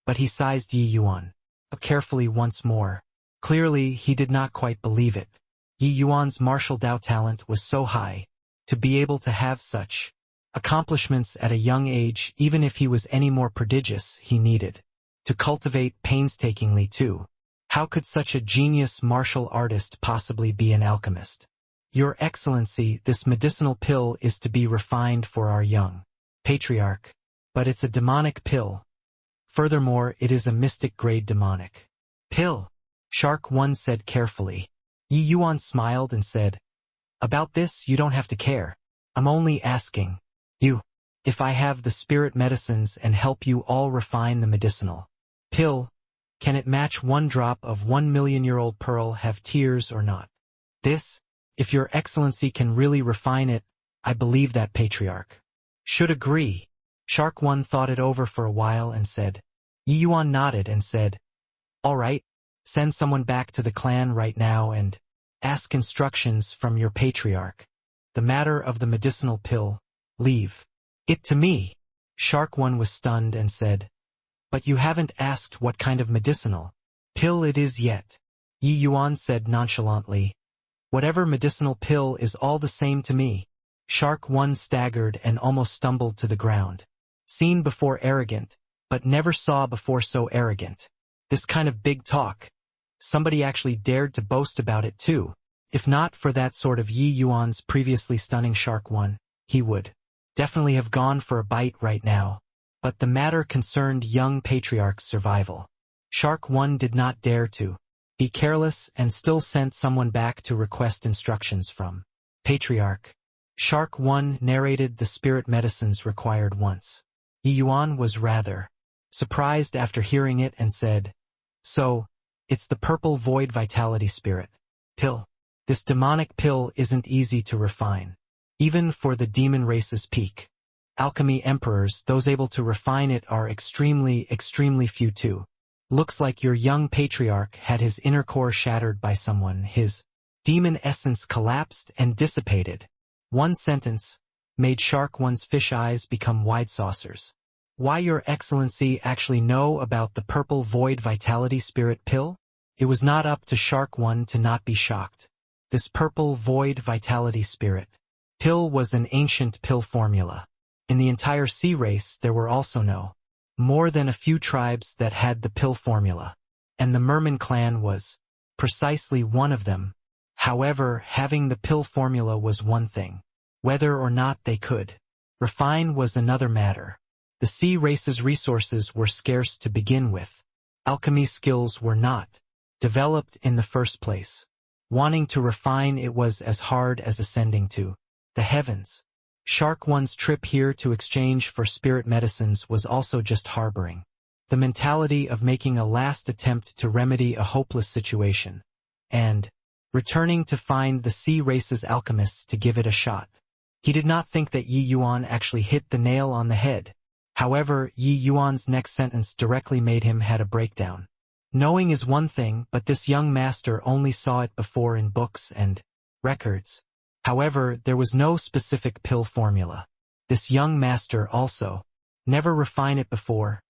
but he sized Yi Yuan up carefully once more. Clearly, he did not quite believe it. Yi Yuan's martial Dao talent was so high. To be able to have such accomplishments at a young age, even if he was any more prodigious, he needed to cultivate painstakingly too. How could such a genius martial artist possibly be an alchemist? "Your Excellency, this medicinal pill is to be refined for our young patriarch, but it's a demonic pill. Furthermore, it is a mystic-grade demonic pill," Shark One said carefully. Yi Yuan smiled and said, "About this you don't have to care. I'm only asking you if I have the spirit medicines and help you all refine the medicinal pill. Can it match one drop of 1 million-year-old pearl have tears or not? This, if your excellency can really refine it, I believe that patriarch should agree. Shark One thought it over for a while and said. Yi Yuan nodded and said, all right, send someone back to the clan right now and ask instructions from your patriarch. The matter of the medicinal pill, leave it to me. Shark One was stunned and said, but you haven't asked what kind of medicinal pill it is yet. Yi Yuan said nonchalantly, whatever medicinal pill is all the same to me. Shark One staggered and almost stumbled to the ground. Seen before arrogant, but never saw before so arrogant. This kind of big talk. Somebody actually dared to boast about it too. If not for that sort of Yi Yuan's previously stunning Shark One, he would definitely have gone for a bite right now. But the matter concerned young patriarch's survival. Shark One did not dare to be careless and still sent someone back to request instructions from patriarch. Shark One narrated the spirit medicines required once. Yi Yuan was rather surprised after hearing it and said, so, it's the purple void vitality spirit pill. This demonic pill isn't easy to refine. Even for the demon race's peak alchemy emperors, those able to refine it are extremely few too. Looks like your young patriarch had his inner core shattered by someone. His demon essence collapsed and dissipated. One sentence made Shark One's fish eyes become wide saucers. Why your excellency actually know about the purple void vitality spirit pill? It was not up to Shark One to not be shocked. This purple void vitality spirit pill was an ancient pill formula. In the entire sea race there were also no more than a few tribes that had the pill formula, and the Merman clan was precisely one of them. However, having the pill formula was one thing. Whether or not they could refine was another matter. The sea race's resources were scarce to begin with. Alchemy skills were not developed in the first place. Wanting to refine it was as hard as ascending to the heavens. Shark One's trip here to exchange for spirit medicines was also just harboring the mentality of making a last attempt to remedy a hopeless situation, and returning to find the sea race's alchemists to give it a shot. He did not think that Yi Yuan actually hit the nail on the head. However, Yi Yuan's next sentence directly made him had a breakdown. Knowing is one thing, but this young master only saw it before in books and records. However, there was no specific pill formula. This young master also never refined it before.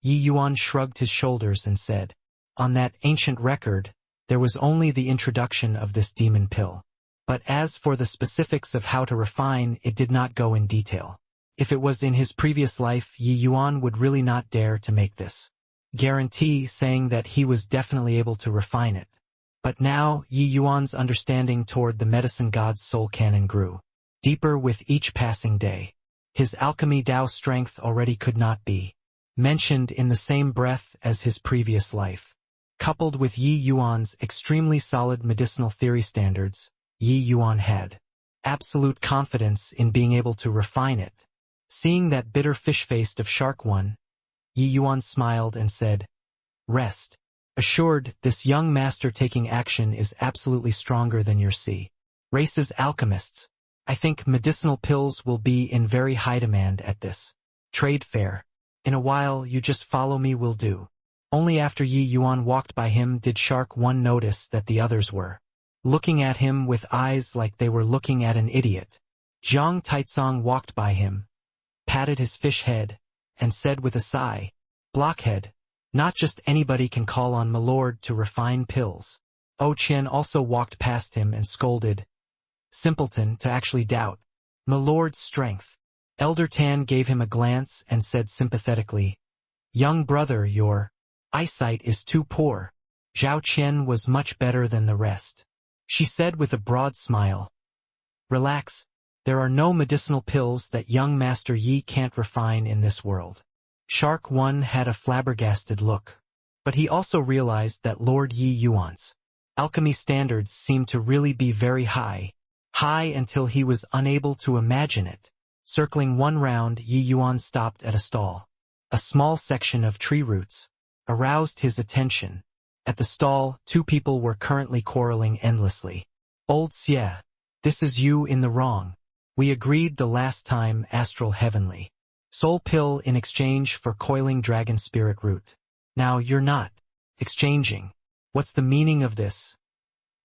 Yi Yuan shrugged his shoulders and said, on that ancient record, there was only the introduction of this demon pill. But as for the specifics of how to refine, it did not go in detail. If it was in his previous life, Yi Yuan would really not dare to make this guarantee, saying that he was definitely able to refine it. But now, Yi Yuan's understanding toward the medicine god's soul canon grew deeper with each passing day. His alchemy Tao strength already could not be mentioned in the same breath as his previous life. Coupled with Yi Yuan's extremely solid medicinal theory standards, Yi Yuan had absolute confidence in being able to refine it. Seeing that bitter fish-faced of Shark One, Yi Yuan smiled and said, rest assured, this young master taking action is absolutely stronger than your sea race's alchemists. I think medicinal pills will be in very high demand at this trade fair. In a while, you just follow me will do. Only after Yi Yuan walked by him did Shark One notice that the others were looking at him with eyes like they were looking at an idiot. Zhang Taizong walked by him, patted his fish head, and said with a sigh, blockhead, not just anybody can call on my lord to refine pills. O Qian also walked past him and scolded, simpleton to actually doubt my lord's strength. Elder Tan gave him a glance and said sympathetically, young brother, your eyesight is too poor. Zhao Qian was much better than the rest. She said with a broad smile, relax, there are no medicinal pills that young Master Yi can't refine in this world. Shark One had a flabbergasted look, but he also realized that Lord Yi Yuan's alchemy standards seemed to really be very high until he was unable to imagine it. Circling one round, Yi Yuan stopped at a stall. A small section of tree roots aroused his attention. At the stall, two people were currently quarreling endlessly. Old Xie, this is you in the wrong. We agreed the last time astral heavenly soul pill in exchange for coiling dragon spirit root. Now you're not exchanging. What's the meaning of this?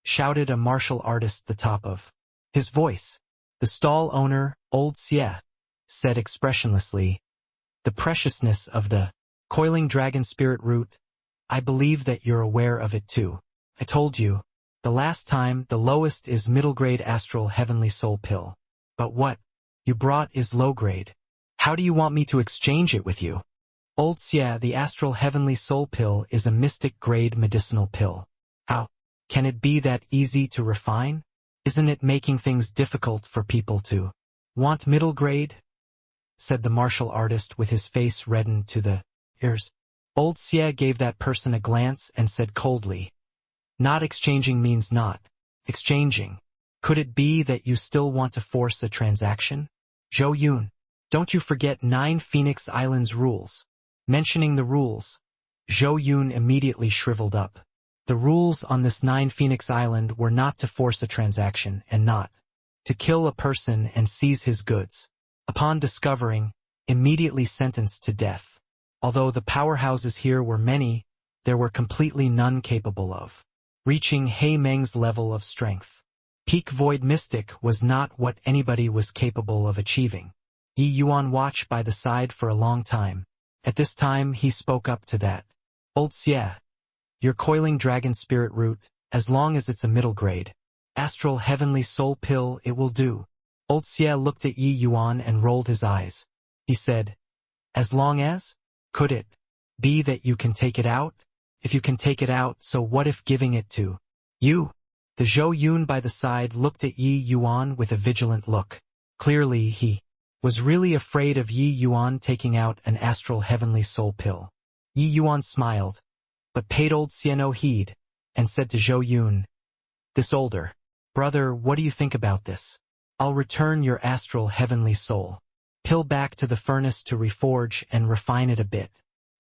Shouted a martial artist the top of his voice. The stall owner, Old Xie, said expressionlessly, the preciousness of the coiling dragon spirit root. I believe that you're aware of it too. I told you, the last time the lowest is middle grade astral heavenly soul pill. But what you brought is low grade. How do you want me to exchange it with you? Old Xie, the astral heavenly soul pill is a mystic grade medicinal pill. How can it be that easy to refine? Isn't it making things difficult for people to want middle grade? Said the martial artist with his face reddened to the ears. Old Xie gave that person a glance and said coldly, not exchanging means not exchanging. Could it be that you still want to force a transaction? Zhou Yun, don't you forget 9 Phoenix Islands rules. Mentioning the rules, Zhou Yun immediately shriveled up. The rules on this 9 Phoenix Island were not to force a transaction and not to kill a person and seize his goods. Upon discovering, immediately sentenced to death. Although the powerhouses here were many, there were completely none capable of reaching He Meng's level of strength. Peak Void Mystic was not what anybody was capable of achieving. Yi Yuan watched by the side for a long time. At this time he spoke up to that. Old Xie, your coiling dragon spirit root, as long as it's a middle grade astral heavenly soul pill, it will do. Old Xie looked at Yi Yuan and rolled his eyes. He said, as long as? Could it be that you can take it out? If you can take it out, so what if giving it to you? The Zhou Yun by the side looked at Yi Yuan with a vigilant look. Clearly he was really afraid of Yi Yuan taking out an astral heavenly soul pill. Yi Yuan smiled, but paid Old Xie no heed, and said to Zhou Yun, this older brother, what do you think about this? I'll return your astral heavenly soul pill back to the furnace to reforge and refine it a bit.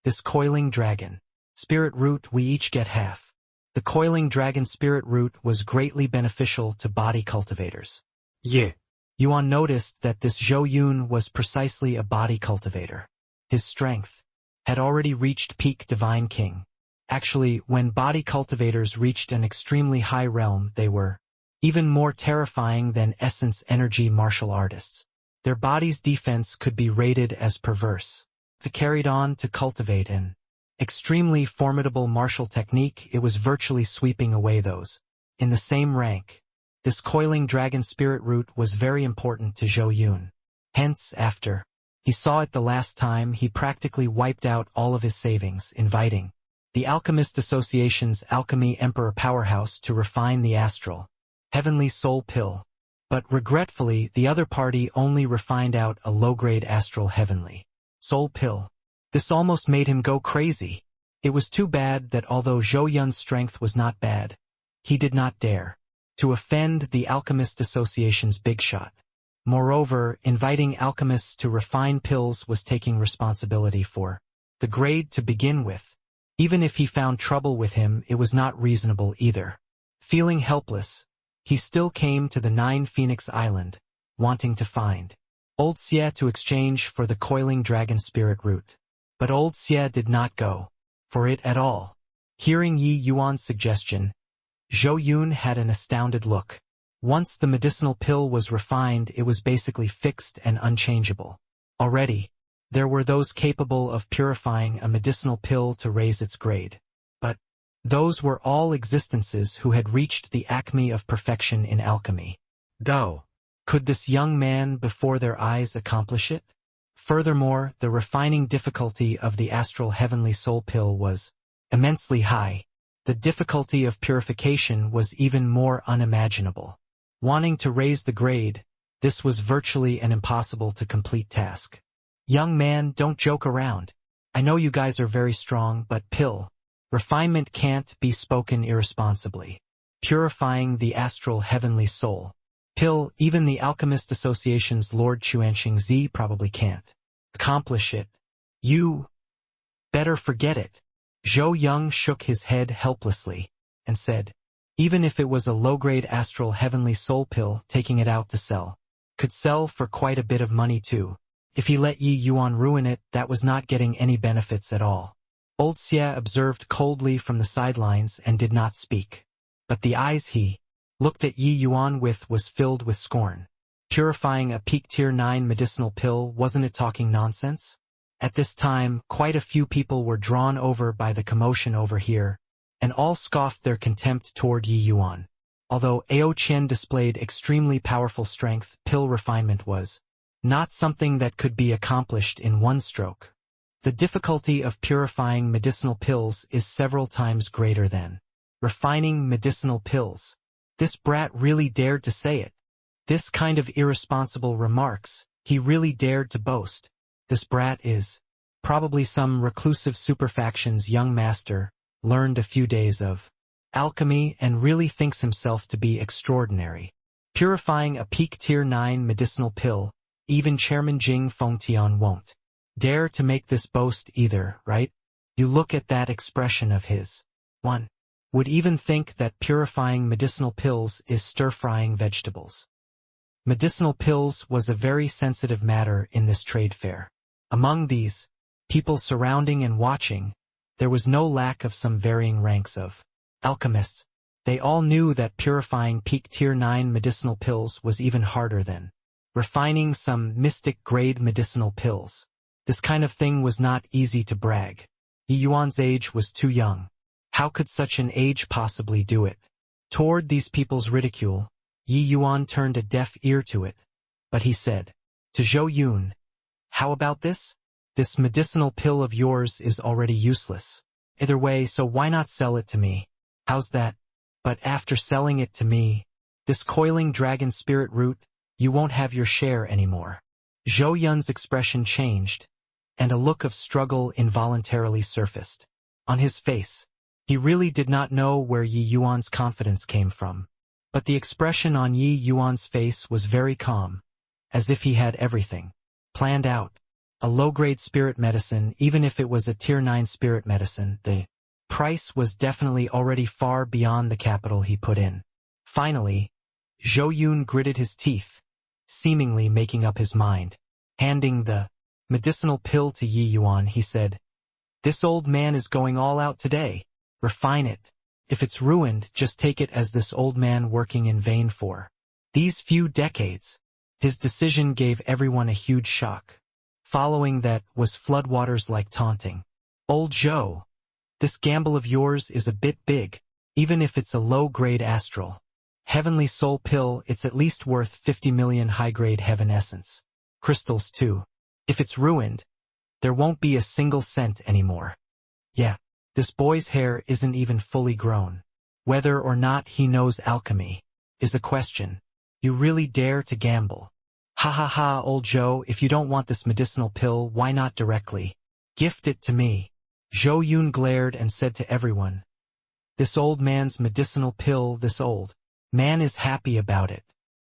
This coiling dragon spirit root, we each get half. The coiling dragon spirit root was greatly beneficial to body cultivators. Yeah. Yuan noticed that this Zhou Yun was precisely a body cultivator. His strength had already reached peak divine king. Actually, when body cultivators reached an extremely high realm, they were even more terrifying than essence energy martial artists. Their body's defense could be rated as perverse. If carried on to cultivate an extremely formidable martial technique, it was virtually sweeping away those in the same rank. This coiling dragon spirit root was very important to Zhou Yun. Hence, after he saw it the last time, he practically wiped out all of his savings, inviting the Alchemist Association's Alchemy Emperor Powerhouse to refine the astral heavenly soul pill. But regretfully, the other party only refined out a low-grade astral heavenly soul pill. This almost made him go crazy. It was too bad that although Zhou Yun's strength was not bad, he did not dare to offend the Alchemist Association's big shot. Moreover, inviting alchemists to refine pills was taking responsibility for the grade to begin with. Even if he found trouble with him, it was not reasonable either. Feeling helpless, he still came to the 9 Phoenix Island, wanting to find Old Xie to exchange for the coiling dragon spirit root. But Old Xie did not go for it at all. Hearing Yi Yuan's suggestion, Zhou Yun had an astounded look. Once the medicinal pill was refined, it was basically fixed and unchangeable. Already, there were those capable of purifying a medicinal pill to raise its grade. But those were all existences who had reached the acme of perfection in alchemy. Dao. Could this young man before their eyes accomplish it? Furthermore, the refining difficulty of the astral heavenly soul pill was immensely high. The difficulty of purification was even more unimaginable. Wanting to raise the grade, this was virtually an impossible to complete task. Young man, don't joke around. I know you guys are very strong, but pill refinement can't be spoken irresponsibly. Purifying the astral heavenly soul pill, even the Alchemist Association's Lord Chuanxing Z probably can't accomplish it. You better forget it. Zhou Yung shook his head helplessly, and said, even if it was a low-grade astral heavenly soul pill, taking it out to sell, could sell for quite a bit of money too. If he let Yi Yuan ruin it, that was not getting any benefits at all. Old Xie observed coldly from the sidelines and did not speak. But the eyes he looked at Yi Yuan with was filled with scorn. Purifying a peak tier 9 medicinal pill, wasn't it talking nonsense? At this time, quite a few people were drawn over by the commotion over here, and all scoffed their contempt toward Yi Yuan. Although Ao Qian displayed extremely powerful strength, pill refinement was not something that could be accomplished in one stroke. The difficulty of purifying medicinal pills is several times greater than refining medicinal pills. This brat really dared to say it. This kind of irresponsible remarks, he really dared to boast. This brat is probably some reclusive superfaction's young master, learned a few days of alchemy and really thinks himself to be extraordinary. Purifying a peak tier 9 medicinal pill, even Chairman Jing Fengtian won't dare to make this boast either, right? You look at that expression of his. One would even think that purifying medicinal pills is stir-frying vegetables. Medicinal pills was a very sensitive matter in this trade fair. Among these people surrounding and watching, there was no lack of some varying ranks of alchemists. They all knew that purifying peak tier 9 medicinal pills was even harder than refining some mystic-grade medicinal pills. This kind of thing was not easy to brag. Yi Yuan's age was too young. How could such an age possibly do it? Toward these people's ridicule, Yi Yuan turned a deaf ear to it. But he said to Zhou Yun, how about this? This medicinal pill of yours is already useless. Either way, so why not sell it to me? How's that? But after selling it to me, this coiling dragon spirit root, you won't have your share anymore. Zhou Yun's expression changed, and a look of struggle involuntarily surfaced on his face. He really did not know where Yi Yuan's confidence came from. But the expression on Yi Yuan's face was very calm, as if he had everything planned out. A low-grade spirit medicine, even if it was a tier 9 spirit medicine, the price was definitely already far beyond the capital he put in. Finally, Zhou Yun gritted his teeth, seemingly making up his mind. Handing the medicinal pill to Yi Yuan, he said, this old man is going all out today. Refine it. If it's ruined, just take it as this old man working in vain for these few decades. His decision gave everyone a huge shock. Following that was floodwaters like taunting. Old Zhou, this gamble of yours is a bit big. Even if it's a low-grade astral heavenly soul pill, it's at least worth 50 million high-grade heaven essence crystals too. If it's ruined, there won't be a single cent anymore. Yeah, this boy's hair isn't even fully grown. Whether or not he knows alchemy is a question. You really dare to gamble? Ha ha ha, old Zhou, if you don't want this medicinal pill, why not directly gift it to me? Zhou Yun glared and said to everyone, this old man's medicinal pill, this old man is happy about it.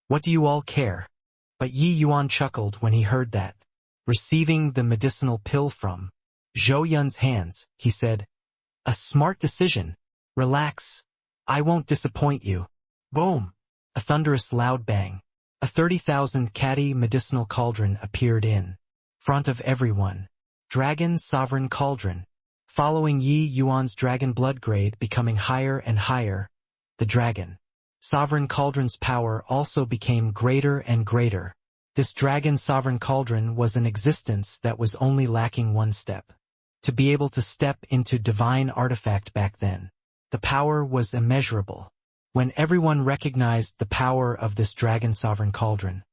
What do you all care? But Yi Yuan chuckled when he heard that. Receiving the medicinal pill from Zhou Yun's hands, he said, a smart decision. Relax. I won't disappoint you. Boom! A thunderous loud bang. A 30,000 catty medicinal cauldron appeared in front of everyone. Dragon Sovereign Cauldron. Following Yi Yuan's dragon blood grade becoming higher and higher, the dragon Sovereign Cauldron's power also became greater and greater. This dragon Sovereign Cauldron was an existence that was only lacking one step. To be able to step into divine artifact back then, the power was immeasurable. When everyone recognized the power of this dragon Sovereign Cauldron,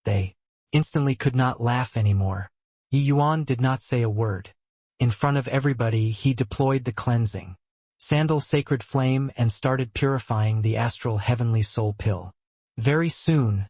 they instantly could not laugh anymore. Yi Yuan did not say a word. In front of everybody, he deployed the cleansing sandal sacred flame and started purifying the astral heavenly soul pill. Very soon,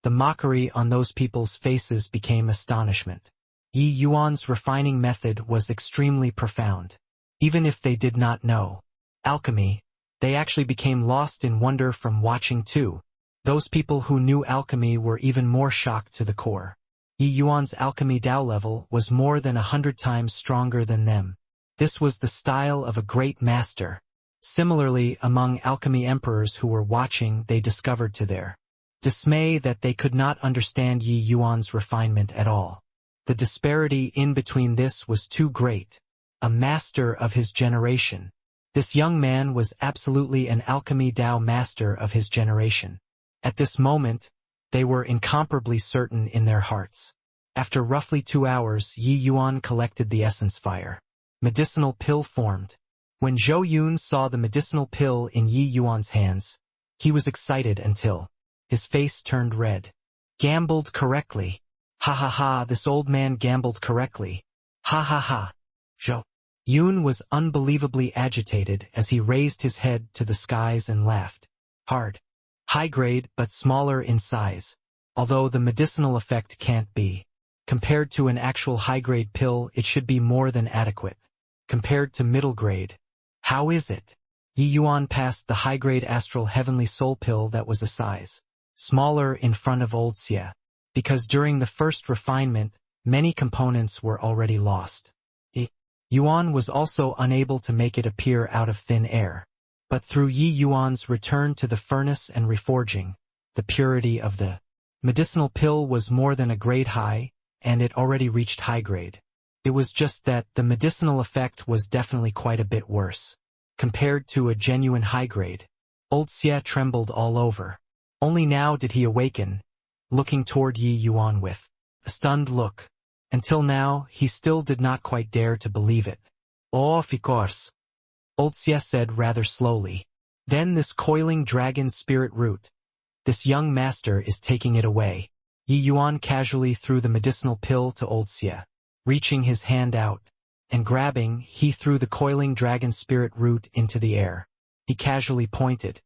the mockery on those people's faces became astonishment. Yi Yuan's refining method was extremely profound. Even if they did not know alchemy, they actually became lost in wonder from watching too. Those people who knew alchemy were even more shocked to the core. Yi Yuan's alchemy Dao level was more than 100 times stronger than them. This was the style of a great master. Similarly, among alchemy emperors who were watching, they discovered to their dismay that they could not understand Yi Yuan's refinement at all. The disparity in between this was too great. A master of his generation. This young man was absolutely an alchemy Dao master of his generation. At this moment, they were incomparably certain in their hearts. After roughly 2 hours, Yi Yuan collected the essence fire. Medicinal pill formed. When Zhou Yun saw the medicinal pill in Yi Yuan's hands, he was excited until his face turned red. Gambled correctly. Ha ha ha, this old man gambled correctly. Ha ha ha. Zhou Yun was unbelievably agitated as he raised his head to the skies and laughed. Hard. High grade but smaller in size. Although the medicinal effect can't be compared to an actual high-grade pill, it should be more than adequate. Compared to middle grade. How is it? Yi Yuan passed the high-grade astral heavenly soul pill that was a size smaller in front of old Xie. Because during the first refinement, many components were already lost. Yi Yuan was also unable to make it appear out of thin air. But through Yi Yuan's return to the furnace and reforging, the purity of the medicinal pill was more than a grade high, and it already reached high grade. It was just that the medicinal effect was definitely quite a bit worse. Compared to a genuine high grade, old Xie trembled all over. Only now did he awaken, looking toward Yi Yuan with a stunned look. Until now, he still did not quite dare to believe it. Oh, of course, old Xie said rather slowly. Then this coiling dragon spirit root. This young master is taking it away. Yi Yuan casually threw the medicinal pill to old Xie. Reaching his hand out and grabbing, he threw the coiling dragon spirit root into the air. He casually pointed.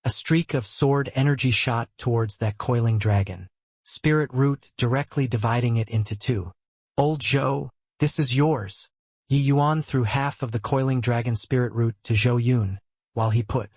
A streak of sword energy shot towards that coiling dragon spirit root, directly dividing it into two. Old Zhou, this is yours. Yi Yuan threw half of the coiling dragon spirit root to Zhou Yun, while he put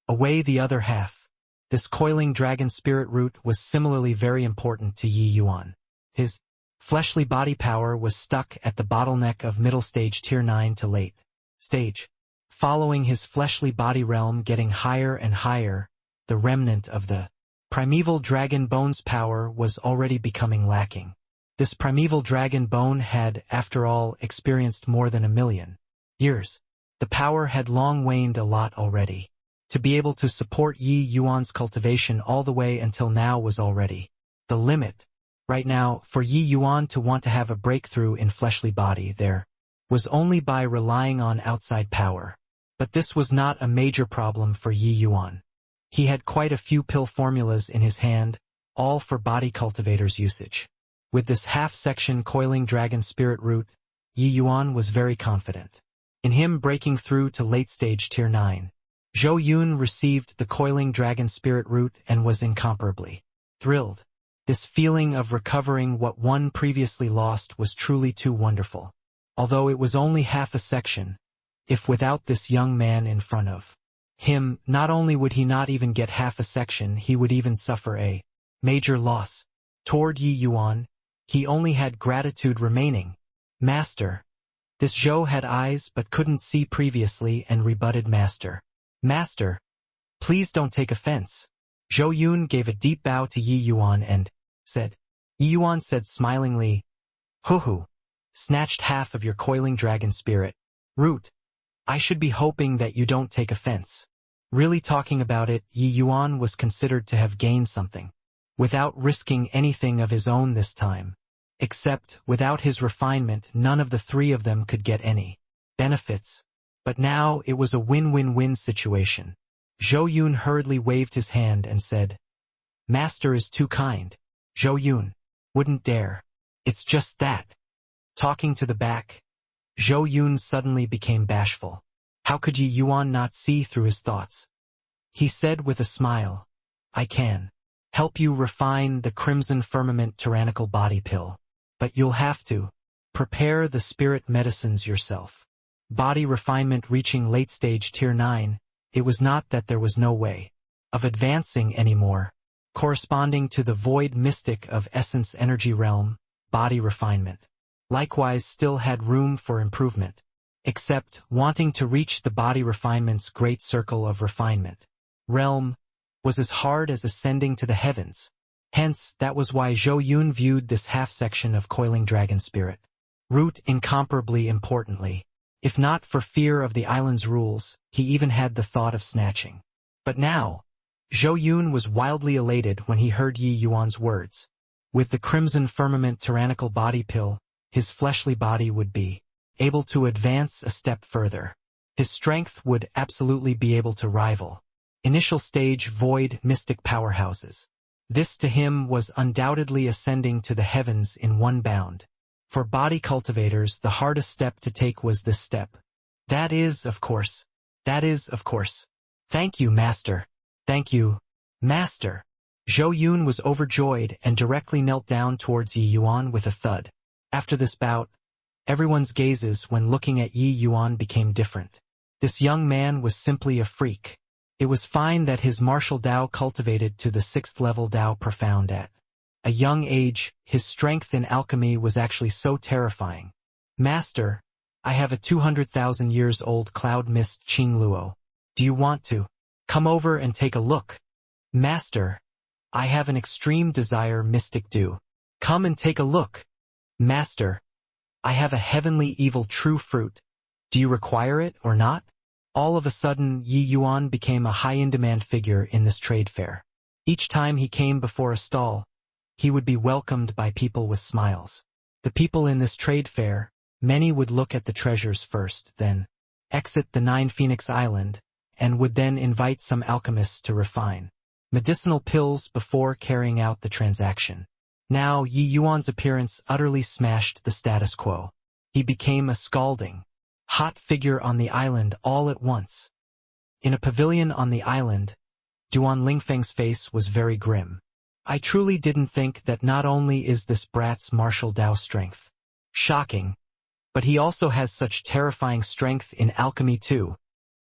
away the other half. This coiling dragon spirit root was similarly very important to Yi Yuan. His fleshly body power was stuck at the bottleneck of middle stage tier 9 to late stage. Following his fleshly body realm getting higher and higher, the remnant of the primeval dragon bone's power was already becoming lacking. This primeval dragon bone had, after all, experienced more than 1,000,000 years. The power had long waned a lot already. To be able to support Yi Yuan's cultivation all the way until now was already the limit. Right now, for Yi Yuan to want to have a breakthrough in fleshly body there was only by relying on outside power. But this was not a major problem for Yi Yuan. He had quite a few pill formulas in his hand, all for body cultivators' usage. With this half-section coiling dragon spirit root, Yi Yuan was very confident in him breaking through to late-stage tier 9. Zhou Yun received the coiling dragon spirit root and was incomparably thrilled. This feeling of recovering what one previously lost was truly too wonderful. Although it was only half a section, if without this young man in front of him, not only would he not even get half a section, he would even suffer a major loss. Toward Yi Yuan, he only had gratitude remaining. Master. This Zhou had eyes but couldn't see previously and rebutted Master. Master. Please don't take offense. Zhou Yun gave a deep bow to Yi Yuan and said. Yi Yuan said smilingly, Hoo-hoo. Snatched half of your coiling dragon spirit root. I should be hoping that you don't take offense. Really talking about it, Yi Yuan was considered to have gained something. Without risking anything of his own this time. Except, without his refinement, none of the three of them could get any benefits. But now it was a win-win-win situation. Zhou Yun hurriedly waved his hand and said, Master is too kind. Zhou Yun. Wouldn't dare. It's just that. Talking to the back, Zhou Yun suddenly became bashful. How could Yi Yuan not see through his thoughts? He said with a smile, I can help you refine the crimson firmament tyrannical body pill. But you'll have to prepare the spirit medicines yourself. Body refinement reaching late stage tier 9, it was not that there was no way of advancing anymore. Corresponding to the void mystic of essence energy realm, body refinement likewise still had room for improvement. except wanting to reach the body refinement's great circle of refinement. Realm was as hard as ascending to the heavens. Hence, that was why Zhou Yun viewed this half-section of coiling dragon spirit root incomparably importantly. If not for fear of the island's rules, he even had the thought of snatching. But now, Zhou Yun was wildly elated when he heard Yi Yuan's words. With the crimson firmament tyrannical body pill, his fleshly body would be able to advance a step further. His strength would absolutely be able to rival initial stage void mystic powerhouses. This to him was undoubtedly ascending to the heavens in one bound. For body cultivators, the hardest step to take was this step. That is, of course. Thank you, Master. Thank you, Master. Zhou Yun was overjoyed and directly knelt down towards Yi Yuan with a thud. After this bout, everyone's gazes when looking at Yi Yuan became different. This young man was simply a freak. It was fine that his martial Dao cultivated to the 6th level Dao profound at a young age. His strength in alchemy was actually so terrifying. Master, I have a 200,000 years old cloud mist Qing Luo. Do you want to come over and take a look? Master, I have an extreme desire mystic dew. Come and take a look. Master, I have a heavenly evil true fruit. Do you require it or not? All of a sudden, Yi Yuan became a high-in-demand figure in this trade fair. Each time he came before a stall, he would be welcomed by people with smiles. The people in this trade fair, many would look at the treasures first, then exit the 9 Phoenix Island, and would then invite some alchemists to refine medicinal pills before carrying out the transaction. Now, Yi Yuan's appearance utterly smashed the status quo. He became a scalding, hot figure on the island all at once. In a pavilion on the island, Duan Lingfeng's face was very grim. I truly didn't think that not only is this brat's martial Dao strength shocking, but he also has such terrifying strength in alchemy too.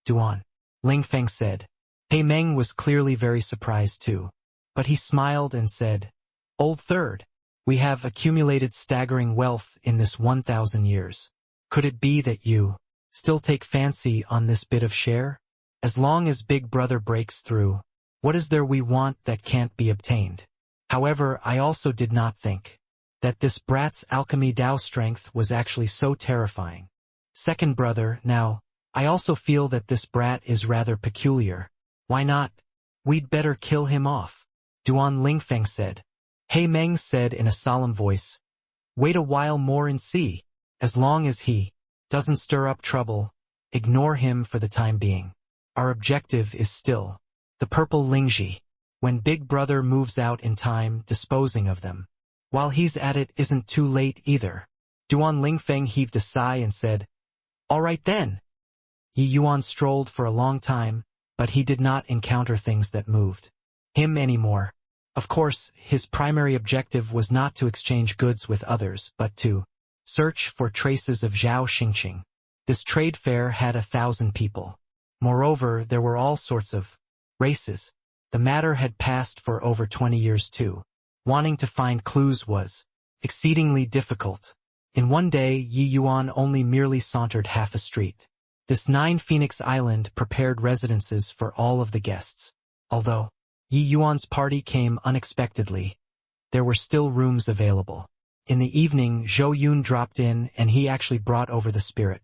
Duan Lingfeng said. He Meng was clearly very surprised too, but he smiled and said, Old Third, we have accumulated staggering wealth in this 1,000 years. Could it be that you still take fancy on this bit of share? As long as Big Brother breaks through, what is there we want that can't be obtained? However, I also did not think that this brat's alchemy Dao strength was actually so terrifying. Second brother, now, I also feel that this brat is rather peculiar. Why not? We'd better kill him off. Duan Lingfeng said. He Meng said in a solemn voice, Wait a while more and see. As long as he doesn't stir up trouble, ignore him for the time being. Our objective is still the purple Lingji. When Big Brother moves out in time, disposing of them while he's at it isn't too late either. Duan Lingfeng heaved a sigh and said, All right then. Yi Yuan strolled for a long time, but he did not encounter things that moved him anymore. Of course, his primary objective was not to exchange goods with others, but to search for traces of Zhao Xingqing. This trade fair had 1,000 people. Moreover, there were all sorts of races. The matter had passed for over 20 years too. Wanting to find clues was exceedingly difficult. In one day, Yi Yuan only merely sauntered half a street. This 9 Phoenix Island prepared residences for all of the guests. Although Yi Yuan's party came unexpectedly, there were still rooms available. In the evening, Zhou Yun dropped in and he actually brought over the spirit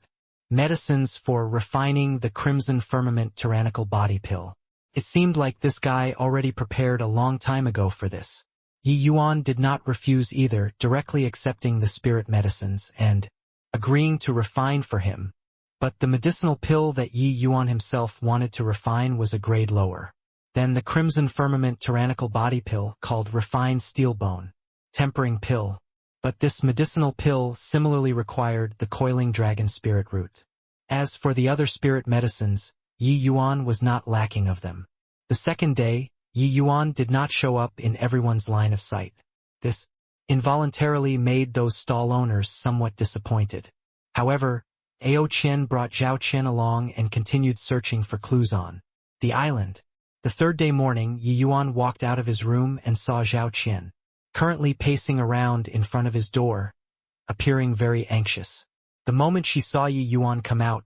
medicines for refining the crimson firmament tyrannical body pill. It seemed like this guy already prepared a long time ago for this. Yi Yuan did not refuse either, directly accepting the spirit medicines and agreeing to refine for him. But the medicinal pill that Yi Yuan himself wanted to refine was a grade lower than the crimson firmament tyrannical body pill called refined steel bone tempering pill. But this medicinal pill similarly required the coiling dragon spirit root. As for the other spirit medicines, Yi Yuan was not lacking of them. The second day, Yi Yuan did not show up in everyone's line of sight. This involuntarily made those stall owners somewhat disappointed. However, Ao Qian brought Zhao Qian along and continued searching for clues on the island. The third day morning, Yi Yuan walked out of his room and saw Zhao Qian currently pacing around in front of his door, appearing very anxious. The moment she saw Yi Yuan come out,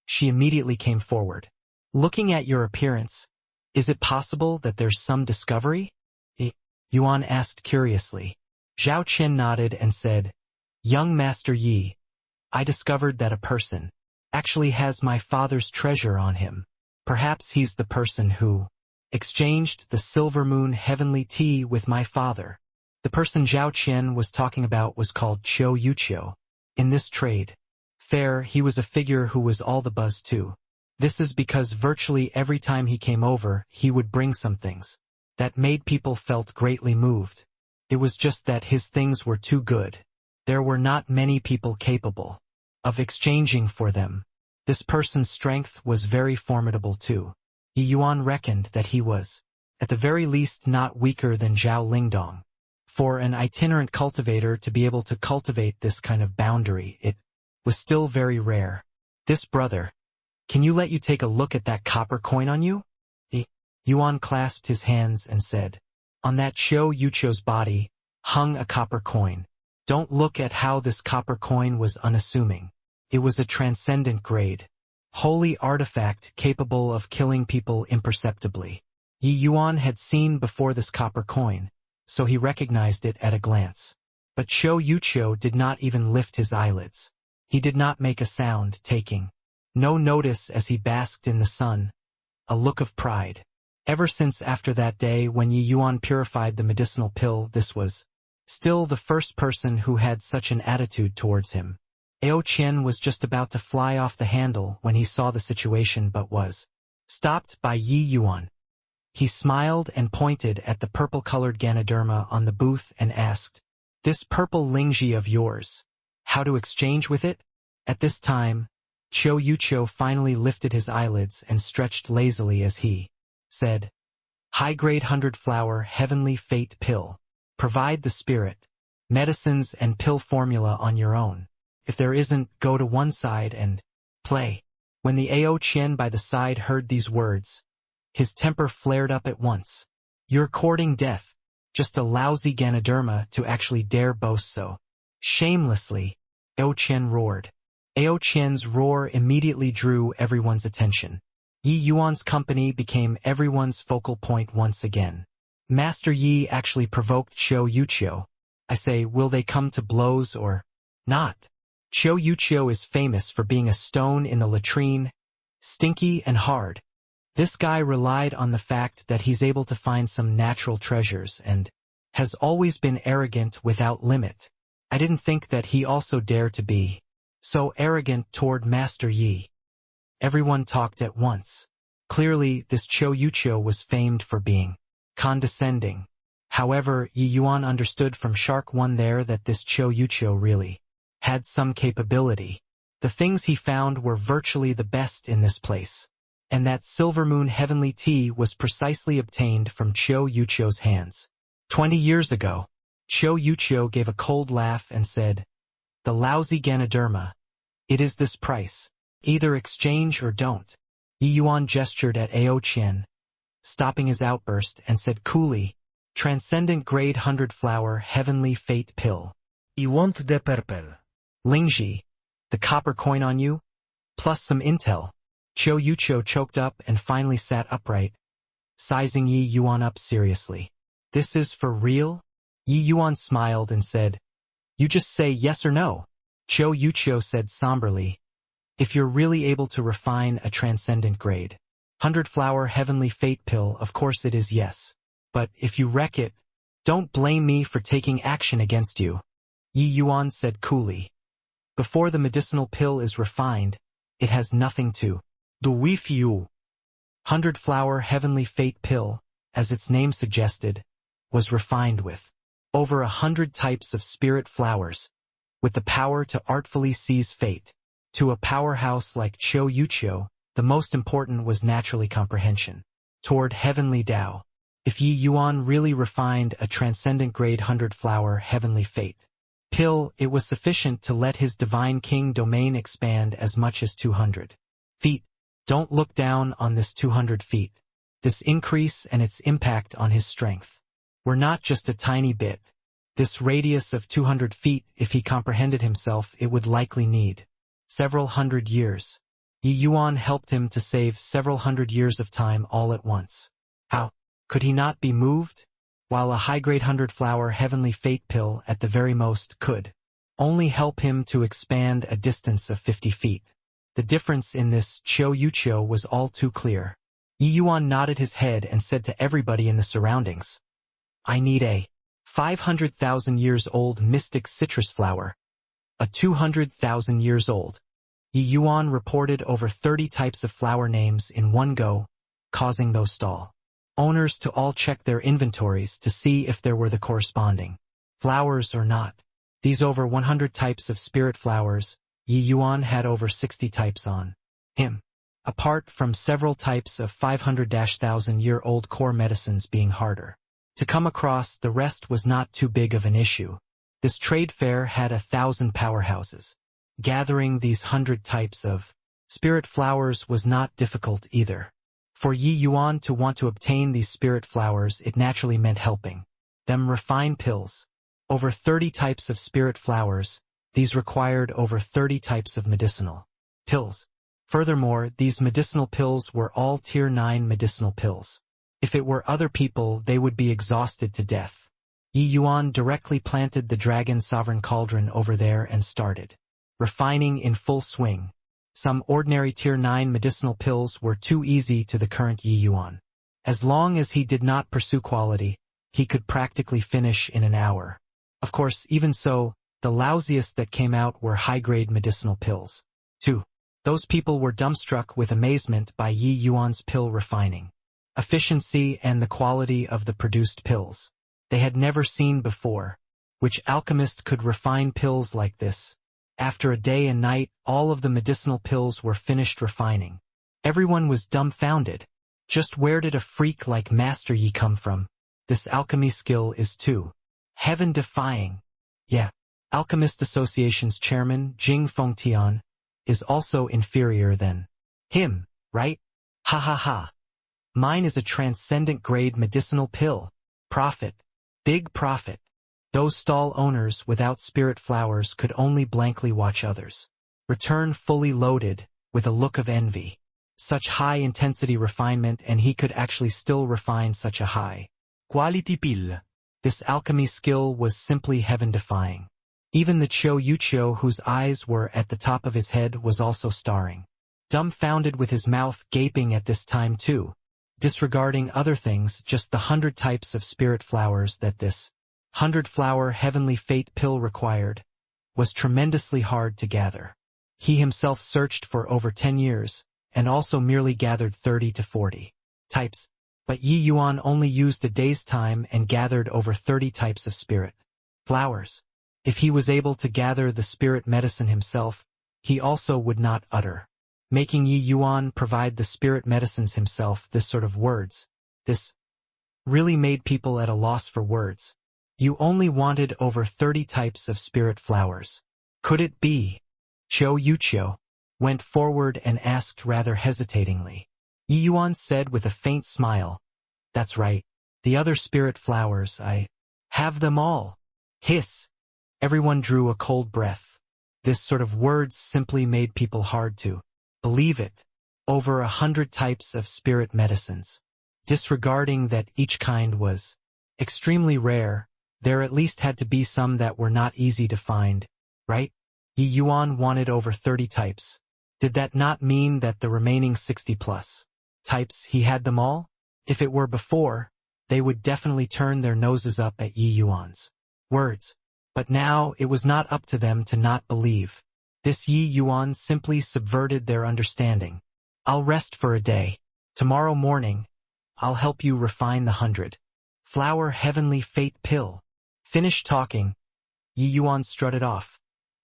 she immediately came forward. Looking at your appearance, is it possible that there's some discovery? Yuan asked curiously. Zhao Qian nodded and said, Young Master Yi, I discovered that a person actually has my father's treasure on him. Perhaps he's the person who exchanged the silver moon heavenly tea with my father. The person Zhao Qian was talking about was called Qiu Yuqiu. In this trade fair, he was a figure who was all the buzz too. This is because virtually every time he came over, he would bring some things that made people felt greatly moved. It was just that his things were too good. There were not many people capable of exchanging for them. This person's strength was very formidable too. Yi Yuan reckoned that he was, at the very least, not weaker than Zhao Lingdong. For an itinerant cultivator to be able to cultivate this kind of boundary, it was still very rare. This brother, can you let you take a look at that copper coin on you? Yuan clasped his hands and said, on that Qiu Yuqiu's body hung a copper coin. Don't look at how this copper coin was unassuming. It was a transcendent grade, holy artifact capable of killing people imperceptibly. Yi Yuan had seen before this copper coin, so he recognized it at a glance. But Qiu Yuqiu did not even lift his eyelids. He did not make a sound, taking no notice as he basked in the sun, a look of pride. Ever since after that day when Yi Yuan purified the medicinal pill, this was still the first person who had such an attitude towards him. Ao Qian was just about to fly off the handle when he saw the situation but was stopped by Yi Yuan. He smiled and pointed at the purple-colored Ganoderma on the booth and asked, this purple Lingji of yours, how to exchange with it? At this time, Qiu Yuqiu finally lifted his eyelids and stretched lazily as he said, high-grade 100-flower heavenly fate pill. Provide the spirit, medicines and pill formula on your own. If there isn't, go to one side and play. When the Ao Qian by the side heard these words, his temper flared up at once. You're courting death, just a lousy Ganoderma to actually dare boast so shamelessly, Ao Qian roared. Ao Qian's roar immediately drew everyone's attention. Yi Yuan's company became everyone's focal point once again. Master Yi actually provoked Qiu Yuqiu. I say, will they come to blows or not? Qiu Yuqiu is famous for being a stone in the latrine, stinky and hard. This guy relied on the fact that he's able to find some natural treasures and has always been arrogant without limit. I didn't think that he also dared to be so arrogant toward Master Yi. Everyone talked at once. Clearly, this Qiu Yuqiu was famed for being condescending. However, Yi Yuan understood from Shark 1 there that this Qiu Yuqiu really had some capability. The things he found were virtually the best in this place. And that silver moon heavenly tea was precisely obtained from Qiu Yuqiu's hands. 20 years ago, Qiu Yuqiu gave a cold laugh and said, the lousy Ganoderma. It is this price. Either exchange or don't. Yi Yuan gestured at Ao Qian, stopping his outburst, and said coolly, transcendent grade 100-flower heavenly fate pill. You want the purple Lingji, the copper coin on you? Plus some intel. Qiu Yuqiu choked up and finally sat upright, sizing Yi Yuan up seriously. This is for real? Yi Yuan smiled and said, you just say yes or no. Qiu Yuqiu said somberly, if you're really able to refine a transcendent grade 100-flower heavenly fate pill, of course it is yes. But if you wreck it, don't blame me for taking action against you. Yi Yuan said coolly. Before the medicinal pill is refined, it has nothing to do with you. 100-flower heavenly fate pill, as its name suggested, was refined with over 100 types of spirit flowers, with the power to artfully seize fate. To a powerhouse like Qiu Yuqiu, the most important was naturally comprehension toward heavenly Tao. If Yi Yuan really refined a transcendent grade 100-flower heavenly fate pill, it was sufficient to let his divine king domain expand as much as 200 feet. Don't look down on this 200 feet. This increase and its impact on his strength were not just a tiny bit. This radius of 200 feet, if he comprehended himself, it would likely need several hundred years. Yi Yuan helped him to save several hundred years of time all at once. How could he not be moved? While a high-grade 100-flower heavenly fate pill at the very most could only help him to expand a distance of 50 feet. The difference in this Qiu Yuqiu was all too clear. Yi Yuan nodded his head and said to everybody in the surroundings, I need a 500,000 years old mystic citrus flower. A 200,000 years old. Yi Yuan reported over 30 types of flower names in one go, causing those stall owners to all check their inventories to see if there were the corresponding flowers or not. These over 100 types of spirit flowers, Yi Yuan had over 60 types on him. Apart from several types of 500,000-year-old core medicines being harder to come across, the rest was not too big of an issue. This trade fair had 1,000 powerhouses. Gathering these 100 types of spirit flowers was not difficult either. For Yi Yuan to want to obtain these spirit flowers, it naturally meant helping them refine pills. Over 30 types of spirit flowers, these required over 30 types of medicinal pills. Furthermore, these medicinal pills were all Tier 9 medicinal pills. If it were other people, they would be exhausted to death. Yi Yuan directly planted the Dragon Sovereign Cauldron over there and started refining in full swing. Some ordinary Tier 9 medicinal pills were too easy to the current Yi Yuan. As long as he did not pursue quality, he could practically finish in an hour. Of course, even so, the lousiest that came out were high-grade medicinal pills. 2. Those people were dumbstruck with amazement by Yi Yuan's pill refining efficiency and the quality of the produced pills. They had never seen before. Which alchemist could refine pills like this? After a day and night, all of the medicinal pills were finished refining. Everyone was dumbfounded. Just where did a freak like Master Yi come from? This alchemy skill is too heaven-defying. Yeah. Alchemist Association's chairman, Jing Fengtian, is also inferior than him, right? Ha ha ha. Mine is a transcendent grade medicinal pill. Profit. Big profit. Those stall owners without spirit flowers could only blankly watch others return fully loaded, with a look of envy. Such high-intensity refinement, and he could actually still refine such a high-quality pill. This alchemy skill was simply heaven-defying. Even the Qiu Yuqiu, whose eyes were at the top of his head, was also staring, dumbfounded with his mouth gaping at this time too, disregarding other things, just the 100 types of spirit flowers that this 100-flower heavenly fate pill required, was tremendously hard to gather. He himself searched for over 10 years, and also merely gathered 30 to 40 types, but Yi Yuan only used a day's time and gathered over 30 types of spirit flowers. If he was able to gather the spirit medicine himself, he also would not utter. Making Yi Yuan provide the spirit medicines himself, this sort of words. This really made people at a loss for words. You only wanted over 30 types of spirit flowers. Could it be? Qiu Yuqiu went forward and asked rather hesitatingly. Yi Yuan said with a faint smile, That's right. The other spirit flowers, I have them all. Hiss. Everyone drew a cold breath. This sort of words simply made people hard to believe it. Over 100 types of spirit medicines. Disregarding that each kind was extremely rare, there at least had to be some that were not easy to find, right? Yi Yuan wanted over 30 types. Did that not mean that the remaining 60+ types, he had them all? If it were before, they would definitely turn their noses up at Yi Yuan's words. But now it was not up to them to not believe. This Yi Yuan simply subverted their understanding. I'll rest for a day. Tomorrow morning, I'll help you refine the 100-flower heavenly fate pill. Finished talking, Yi Yuan strutted off,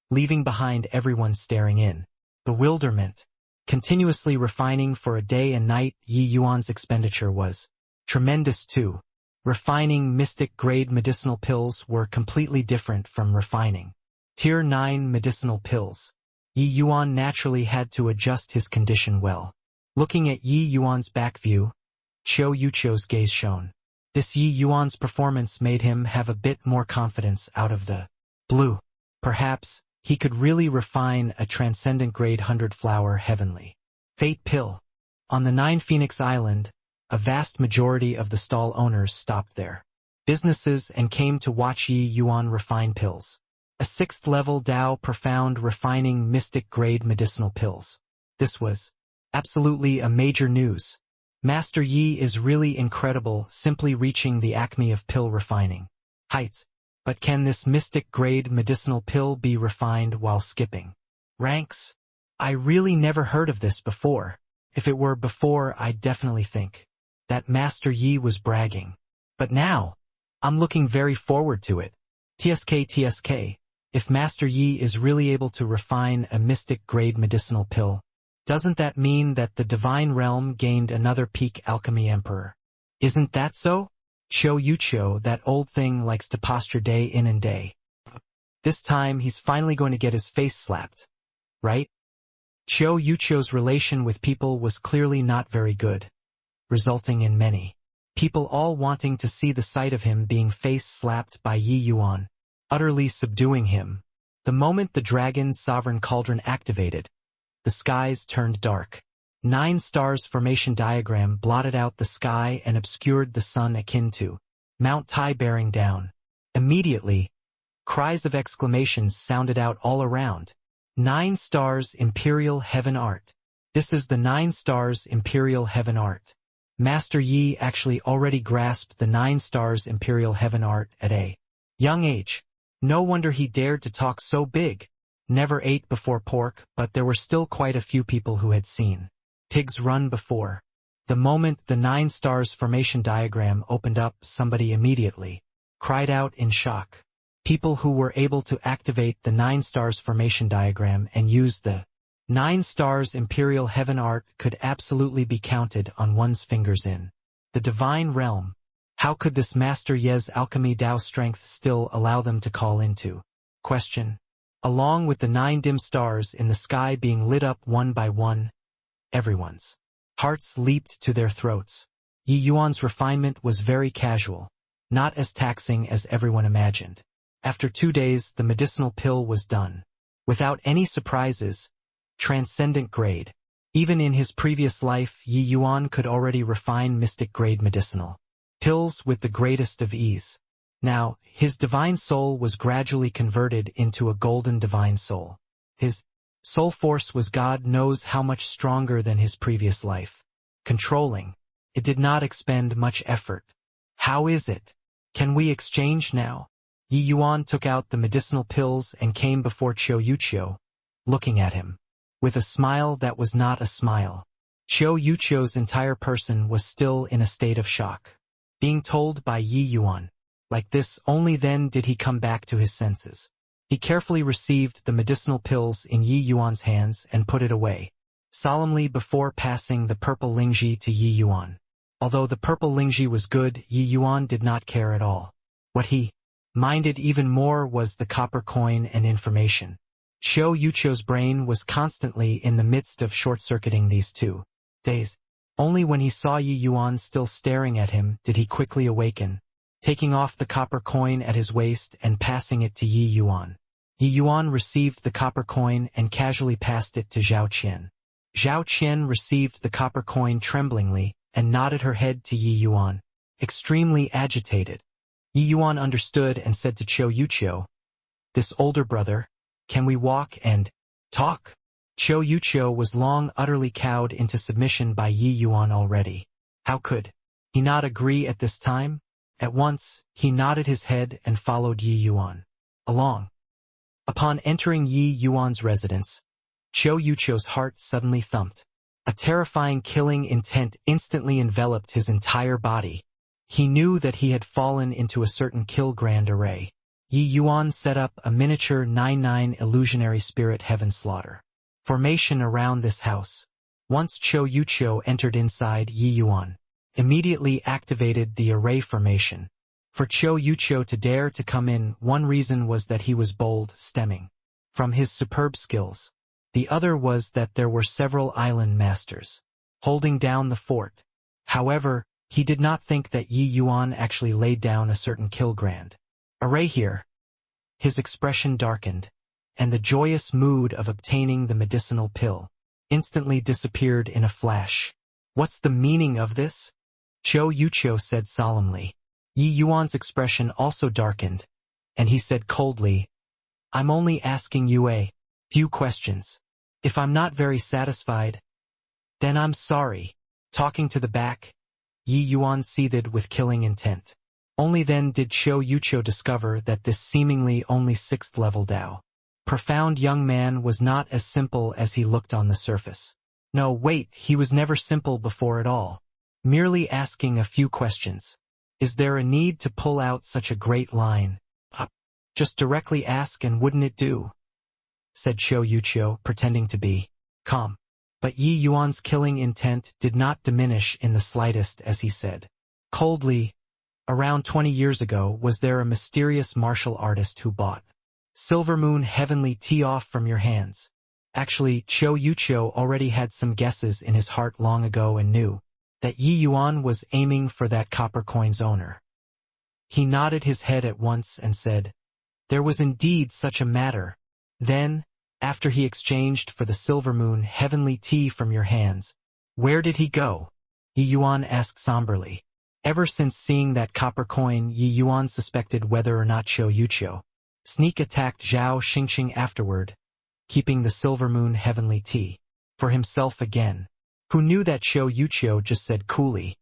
leaving behind everyone staring in bewilderment. Continuously refining for a day and night, Yi Yuan's expenditure was tremendous too. Refining mystic-grade medicinal pills were completely different from refining Tier 9 medicinal pills. Yi Yuan naturally had to adjust his condition well. Looking at Yi Yuan's back view, Qiu Yuqiu's gaze shone. This Yi Yuan's performance made him have a bit more confidence out of the blue. Perhaps he could really refine a transcendent grade 100-flower heavenly. Fate pill. On the 9 Phoenix Island, a vast majority of the stall owners stopped their businesses and came to watch Yi Yuan refine pills. A 6th-level Tao profound refining mystic-grade medicinal pills. This was absolutely a major news. Master Yi is really incredible, simply reaching the acme of pill refining heights. But can this mystic-grade medicinal pill be refined while skipping ranks? I really never heard of this before. If it were before, I'd definitely think that Master Yi was bragging. But now, I'm looking very forward to it. TSK, if Master Yi is really able to refine a mystic-grade medicinal pill, doesn't that mean that the divine realm gained another peak alchemy emperor? Isn't that so? Cho Yucho, that old thing, likes to posture day in and day. This time he's finally going to get his face slapped. Right? Cho Yucho's relation with people was clearly not very good, resulting in many people all wanting to see the sight of him being face-slapped by Yi Yuan, utterly subduing him. The moment the dragon's sovereign cauldron activated, the skies turned dark. 9 stars formation diagram blotted out the sky and obscured the sun akin to Mount Tai bearing down. Immediately, cries of exclamations sounded out all around. 9 stars Imperial Heaven Art. This is the 9 stars Imperial Heaven Art. Master Yi actually already grasped the 9 stars Imperial Heaven Art at a young age. No wonder he dared to talk so big. Never ate before pork, but there were still quite a few people who had seen pigs run before. The moment the 9 stars formation diagram opened up, somebody immediately cried out in shock. People who were able to activate the 9 stars formation diagram and use the 9 stars Imperial Heaven Art could absolutely be counted on one's fingers in the divine realm. How could this Master Ye's alchemy Tao strength still allow them to call into question? Along with the 9 dim stars in the sky being lit up one by one, everyone's hearts leaped to their throats. Yi Yuan's refinement was very casual, not as taxing as everyone imagined. After 2 days, the medicinal pill was done. Without any surprises, transcendent grade. Even in his previous life, Yi Yuan could already refine mystic-grade medicinal pills with the greatest of ease. Now, his divine soul was gradually converted into a golden divine soul. His soul force was God knows how much stronger than his previous life. Controlling. It did not expend much effort. How is it? Can we exchange now? Yi Yuan took out the medicinal pills and came before Cho Yucho, looking at him with a smile that was not a smile. Cho Yucho's entire person was still in a state of shock. Being told by Yi Yuan like this, only then did he come back to his senses. He carefully received the medicinal pills in Yi Yuan's hands and put it away, solemnly before passing the purple lingji to Yi Yuan. Although the purple lingji was good, Yi Yuan did not care at all. What he minded even more was the copper coin and information. Cho Yucho's brain was constantly in the midst of short-circuiting these 2 days. Only when he saw Yi Yuan still staring at him did he quickly awaken, taking off the copper coin at his waist and passing it to Yi Yuan. Yi Yuan received the copper coin and casually passed it to Zhao Qian. Zhao Qian received the copper coin tremblingly and nodded her head to Yi Yuan, extremely agitated. Yi Yuan understood and said to Cho Yucho, "This older brother, can we walk and talk?" Cho Yucho was long utterly cowed into submission by Yi Yuan already. How could he not agree at this time? At once, he nodded his head and followed Yi Yuan along. Upon entering Yi Yuan's residence, Cho Yucho's heart suddenly thumped. A terrifying killing intent instantly enveloped his entire body. He knew that he had fallen into a certain kill grand array. Yi Yuan set up a miniature 9-9 illusionary spirit heaven slaughter formation around this house. Once Cho Yucho entered inside, Yi Yuan immediately activated the array formation. For Cho Yucho to dare to come in, one reason was that he was bold, stemming from his superb skills. The other was that there were several island masters holding down the fort. However, he did not think that Yi Yuan actually laid down a certain kill grand array here. His expression darkened, and the joyous mood of obtaining the medicinal pill instantly disappeared in a flash. What's the meaning of this? Cho Yucho said solemnly. Yi Yuan's expression also darkened, and he said coldly, I'm only asking you a few questions. If I'm not very satisfied, then I'm sorry. Talking to the back, Yi Yuan seethed with killing intent. Only then did Cho Yucho discover that this seemingly only 6th level Dao profound young man was not as simple as he looked on the surface. No, wait, he was never simple before at all. Merely asking a few questions. Is there a need to pull out such a great line? Just directly ask and wouldn't it do? Said Cho Yucho, pretending to be calm. But Yi Yuan's killing intent did not diminish in the slightest as he said coldly, around 20 years ago was there a mysterious martial artist who bought Silver Moon Heavenly Tea off from your hands. Actually, Cho Yucho already had some guesses in his heart long ago and knew that Yi Yuan was aiming for that copper coin's owner. He nodded his head at once and said, there was indeed such a matter. Then, after he exchanged for the Silver Moon Heavenly Tea from your hands, where did he go? Yi Yuan asked somberly. Ever since seeing that copper coin, Yi Yuan suspected whether or not Cho Yucho sneak attacked Zhao Xingqing afterward, keeping the Silver Moon Heavenly Tea for himself again. Who knew that Cho Yucho just said coolly.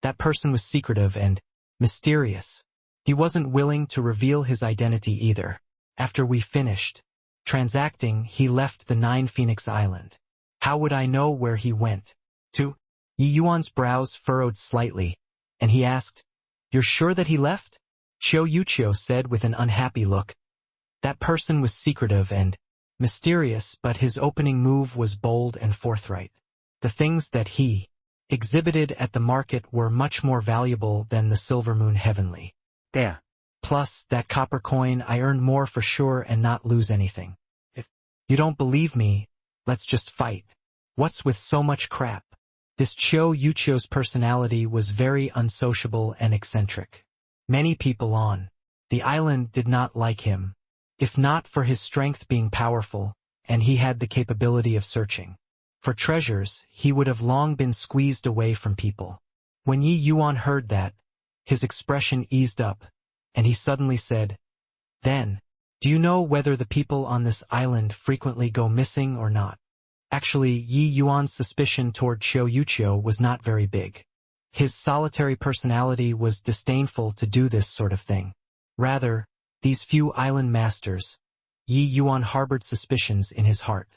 That person was secretive and mysterious. He wasn't willing to reveal his identity either. After we finished transacting, he left the 9 Phoenix Island. How would I know where he went? To? Yi Yuan's brows furrowed slightly, and he asked, you're sure that he left? Cho Yucho said with an unhappy look. That person was secretive and mysterious, but his opening move was bold and forthright. The things that he exhibited at the market were much more valuable than the Silver Moon Heavenly. There. Plus, that copper coin, I earned more for sure and not lose anything. If you don't believe me, let's just fight. What's with so much crap? This Cho Yucho's personality was very unsociable and eccentric. Many people on the island did not like him, if not for his strength being powerful, and he had the capability of searching for treasures, he would have long been squeezed away from people. When Yi Yuan heard that, his expression eased up, and he suddenly said, then, do you know whether the people on this island frequently go missing or not? Actually, Yi Yuan's suspicion toward Cho Yucho was not very big. His solitary personality was disdainful to do this sort of thing. Rather, these few island masters, Yi Yuan harbored suspicions in his heart.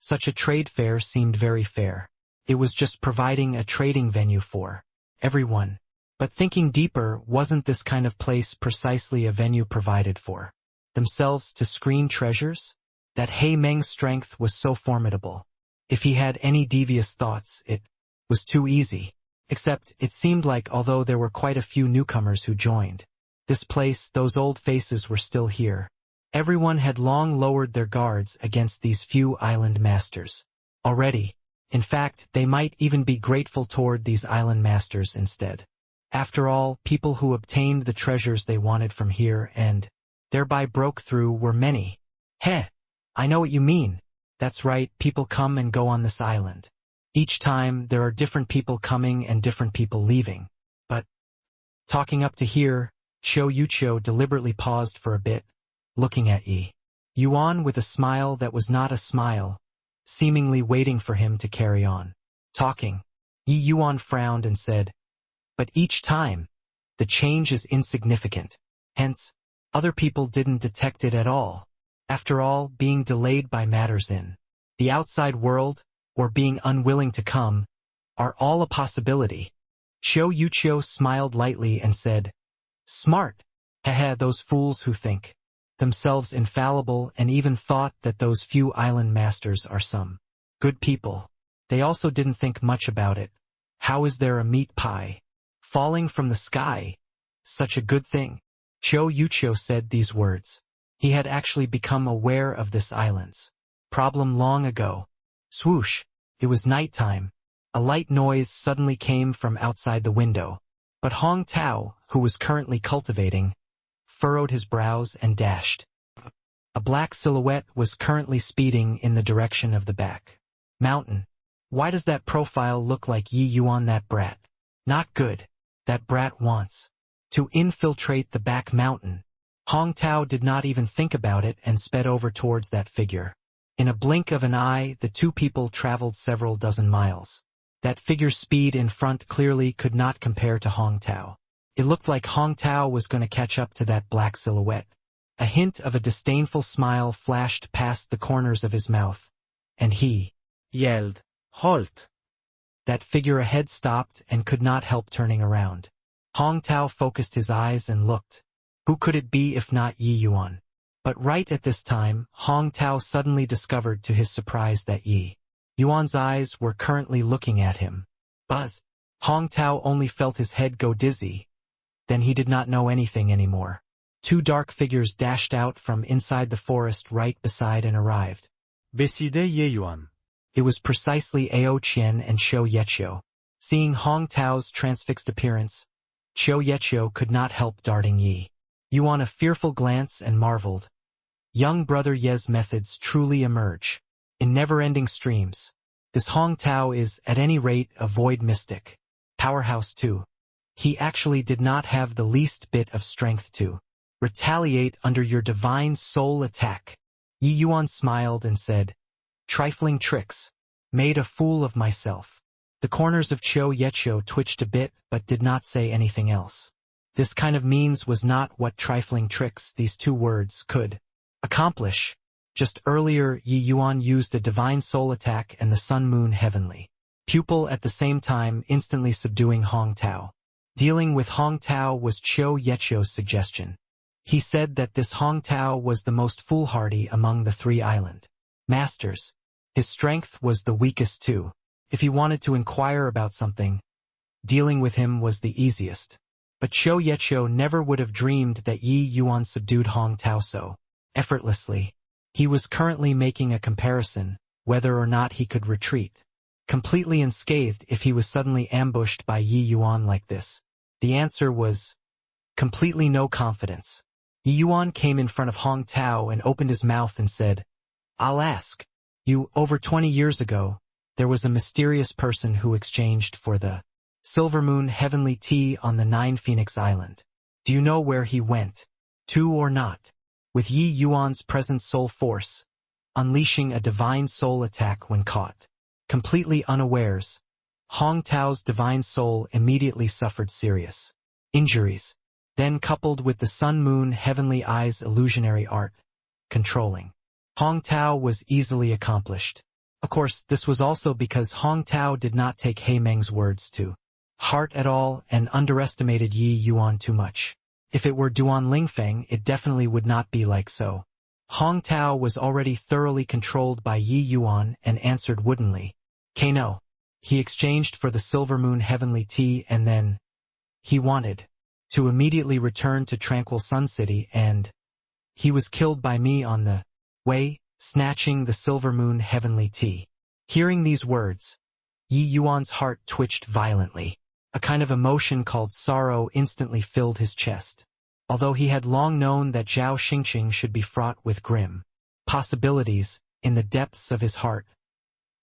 Such a trade fair seemed very fair. It was just providing a trading venue for everyone. But thinking deeper, wasn't this kind of place precisely a venue provided for themselves to screen treasures? That He Meng's strength was so formidable. If he had any devious thoughts, it was too easy. Except, it seemed like although there were quite a few newcomers who joined this place, those old faces were still here. Everyone had long lowered their guards against these few island masters. Already, in fact, they might even be grateful toward these island masters instead. After all, people who obtained the treasures they wanted from here and thereby broke through were many. Heh, I know what you mean. That's right, people come and go on this island. Each time, there are different people coming and different people leaving. But, talking up to here, Cho Yucho deliberately paused for a bit, looking at Yi Yuan with a smile that was not a smile, seemingly waiting for him to carry on talking. Yi Yuan frowned and said, but each time, the change is insignificant. Hence, other people didn't detect it at all. After all, being delayed by matters in the outside world, or being unwilling to come, are all a possibility. Cho Yucho smiled lightly and said, smart. Haha, those fools who think themselves infallible and even thought that those few island masters are some good people. They also didn't think much about it. How is there a meat pie falling from the sky? Such a good thing. Cho Yucho said these words. He had actually become aware of this island's problem long ago. Swoosh! It was nighttime. A light noise suddenly came from outside the window. But Hong Tao, who was currently cultivating, furrowed his brows and dashed A black silhouette was currently speeding in the direction of the back mountain. Why does that profile look like Yi Yuan, that brat? Not good. That brat wants to infiltrate the back mountain. Hong Tao did not even think about it and sped over towards that figure. In a blink of an eye, the two people traveled several dozen miles. That figure's speed in front clearly could not compare to Hong Tao. It looked like Hong Tao was going to catch up to that black silhouette. A hint of a disdainful smile flashed past the corners of his mouth, and he yelled, "Halt!" That figure ahead stopped and could not help turning around. Hong Tao focused his eyes and looked. Who could it be if not Yi Yuan? But right at this time, Hong Tao suddenly discovered to his surprise that Yi Yuan's eyes were currently looking at him. Buzz! Hong Tao only felt his head go dizzy. Then he did not know anything anymore. Two dark figures dashed out from inside the forest right beside and arrived. Beside Ye Yuan. It was precisely Ao Qian and Qiu Yeqiu. Seeing Hong Tao's transfixed appearance, Qiu Yeqiu could not help darting Yi Yuan a fearful glance and marveled. Young brother Ye's methods truly emerge in never-ending streams. This Hong Tao is, at any rate, a void mystic. Powerhouse too. He actually did not have the least bit of strength to retaliate under your divine soul attack. Yi Yuan smiled and said, "Trifling tricks. Made a fool of myself." The corners of Qiu Yeqiu twitched a bit but did not say anything else. This kind of means was not what trifling tricks these two words could accomplish. Just earlier, Yi Yuan used a divine soul attack and the sun-moon heavenly pupil at the same time, instantly subduing Hong Tao. Dealing with Hong Tao was Qiu Yeqiu's suggestion. He said that this Hong Tao was the most foolhardy among the three island masters. His strength was the weakest too. If he wanted to inquire about something, dealing with him was the easiest. But Qiu Yeqiu never would have dreamed that Yi Yuan subdued Hong Tao so effortlessly. He was currently making a comparison, whether or not he could retreat completely unscathed if he was suddenly ambushed by Yi Yuan like this. The answer was completely no confidence. Yi Yuan came in front of Hong Tao and opened his mouth and said, "I'll ask you, over 20 years ago, there was a mysterious person who exchanged for the Silver Moon Heavenly Tea on the 9 Phoenix Island. Do you know where he went to or not?" With Yi Yuan's present soul force, unleashing a divine soul attack when caught completely unawares, Hong Tao's divine soul immediately suffered serious injuries. Then coupled with the sun-moon heavenly eyes illusionary art, controlling Hong Tao was easily accomplished. Of course, this was also because Hong Tao did not take He Meng's words to heart at all and underestimated Yi Yuan too much. If it were Duan Lingfeng, it definitely would not be like so. Hong Tao was already thoroughly controlled by Yi Yuan and answered woodenly, "Kano." He exchanged for the Silver Moon Heavenly Tea and then he wanted to immediately return to Tranquil Sun City, and he was killed by me on the way, snatching the Silver Moon Heavenly Tea. Hearing these words, Yi Yuan's heart twitched violently. A kind of emotion called sorrow instantly filled his chest. Although he had long known that Zhao Xingqing should be fraught with grim possibilities, in the depths of his heart,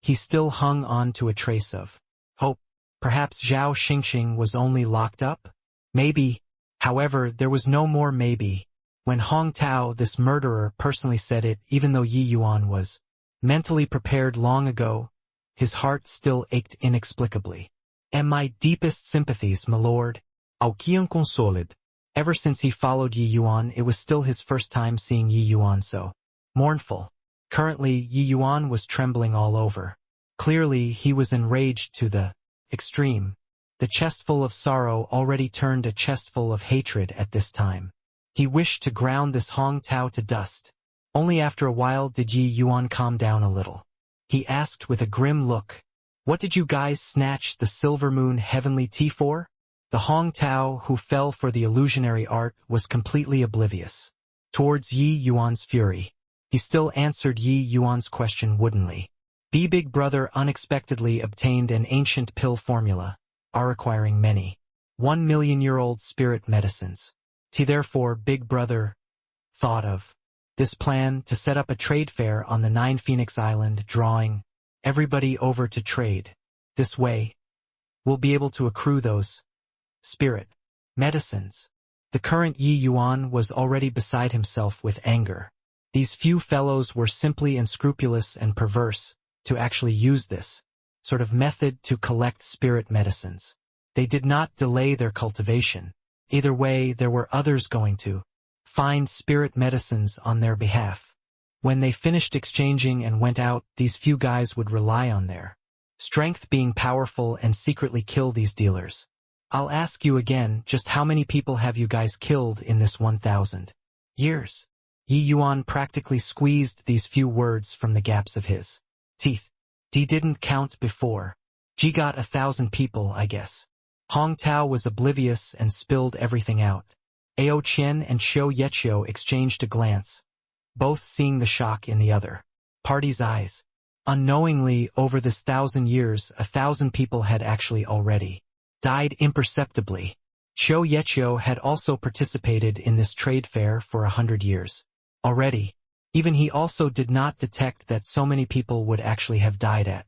he still hung on to a trace of hope. Perhaps Zhao Xingqing was only locked up? Maybe. However, there was no more maybe. When Hong Tao, this murderer, personally said it, even though Yi Yuan was mentally prepared long ago, his heart still ached inexplicably. "And my deepest sympathies, my lord." Ao Qian consoled. Ever since he followed Yi Yuan, it was still his first time seeing Yi Yuan so mournful. Currently, Yi Yuan was trembling all over. Clearly, he was enraged to the extreme. The chestful of sorrow already turned a chestful of hatred at this time. He wished to ground this Hong Tao to dust. Only after a while did Yi Yuan calm down a little. He asked with a grim look, "What did you guys snatch the Silver Moon Heavenly Tea for?" The Hong Tao, who fell for the illusionary art, was completely oblivious towards Yi Yuan's fury. He still answered Yi Yuan's question woodenly. Big Brother unexpectedly obtained an ancient pill formula, requiring many 1 million-year-old spirit medicines. Therefore Big Brother thought of This plan to set up a trade fair on the 9 Phoenix Island, drawing everybody over to trade. This way, we'll be able to accrue those spirit medicines. The current Yi Yuan was already beside himself with anger. These few fellows were simply unscrupulous and perverse to actually use this sort of method to collect spirit medicines. They did not delay their cultivation. Either way, there were others going to find spirit medicines on their behalf. When they finished exchanging and went out, these few guys would rely on their strength being powerful and secretly kill these dealers. I'll ask you again, just how many people have you guys killed in this 1,000 years? Yi Yuan practically squeezed these few words from the gaps of his teeth. D didn't count before. G got 1,000 people, I guess. Hong Tao was oblivious and spilled everything out. Ao Qian and Xiao Yeqiu exchanged a glance, both seeing the shock in the other party's eyes. Unknowingly, over this 1,000 years, 1,000 people had actually already died imperceptibly. Xiao Yeqiu had also participated in this trade fair for 100 years. Already, even he also did not detect that so many people would actually have died at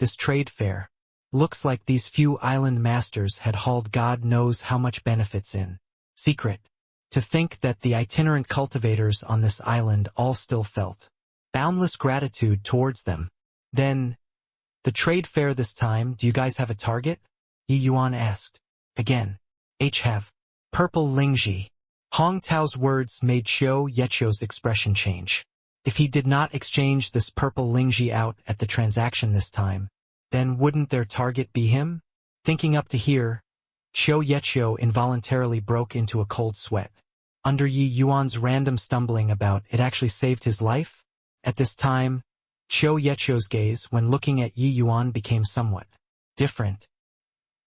this trade fair. Looks like these few island masters had hauled God knows how much benefits in secret. To think that the itinerant cultivators on this island all still felt boundless gratitude towards them. Then, the trade fair this time, do you guys have a target? Yi Yuan asked. Again. Have. Purple Lingji. Hong Tao's words made Xiao Yeqiu's expression change. If he did not exchange this purple Lingji out at the transaction this time, then wouldn't their target be him? Thinking up to here, Xiao Yeqiu involuntarily broke into a cold sweat. Under Yi Yuan's random stumbling about, it actually saved his life? At this time, Xiao Yeqiu's gaze when looking at Yi Yuan became somewhat different.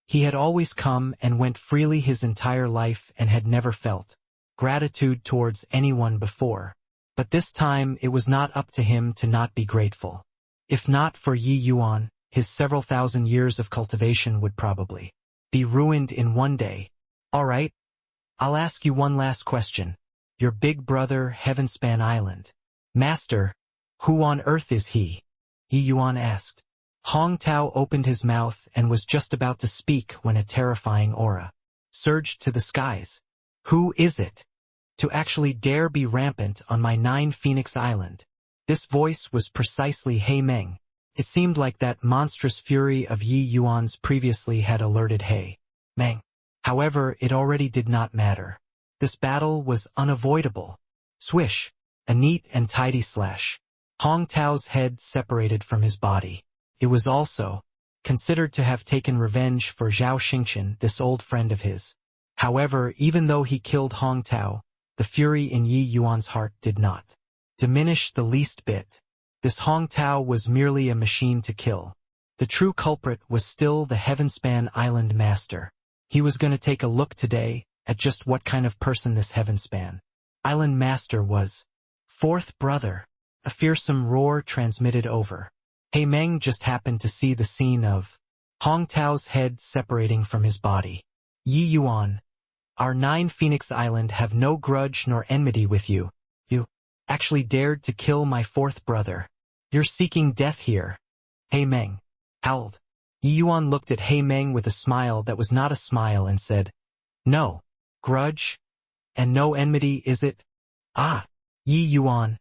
He had always come and went freely his entire life and had never felt gratitude towards anyone before. But this time it was not up to him to not be grateful. If not for Yi Yuan, his several thousand years of cultivation would probably be ruined in one day. All right, I'll ask you one last question. Your big brother, Heavenspan Island Master, who on earth is he? Yi Yuan asked. Hong Tao opened his mouth and was just about to speak when a terrifying aura surged to the skies. Who is it? To actually dare be rampant on my 9 Phoenix Island. This voice was precisely He Meng. It seemed like that monstrous fury of Yi Yuan's previously had alerted He Meng. However, it already did not matter. This battle was unavoidable. Swish. A neat and tidy slash. Hong Tao's head separated from his body. It was also considered to have taken revenge for Zhao Xingqian, this old friend of his. However, even though he killed Hong Tao, the fury in Yi Yuan's heart did not diminish the least bit. This Hong Tao was merely a machine to kill. The true culprit was still the Heavenspan Island Master. He was going to take a look today at just what kind of person this Heavenspan Island Master was. Fourth brother. A fearsome roar transmitted over. He Meng just happened to see the scene of Hong Tao's head separating from his body. Yi Yuan, our 9 Phoenix Island have no grudge nor enmity with you. You actually dared to kill my fourth brother. You're seeking death here. He Meng howled. Yi Yuan looked at He Meng with a smile that was not a smile and said, No. Grudge? And no enmity, is it? Ah, Yi Yuan.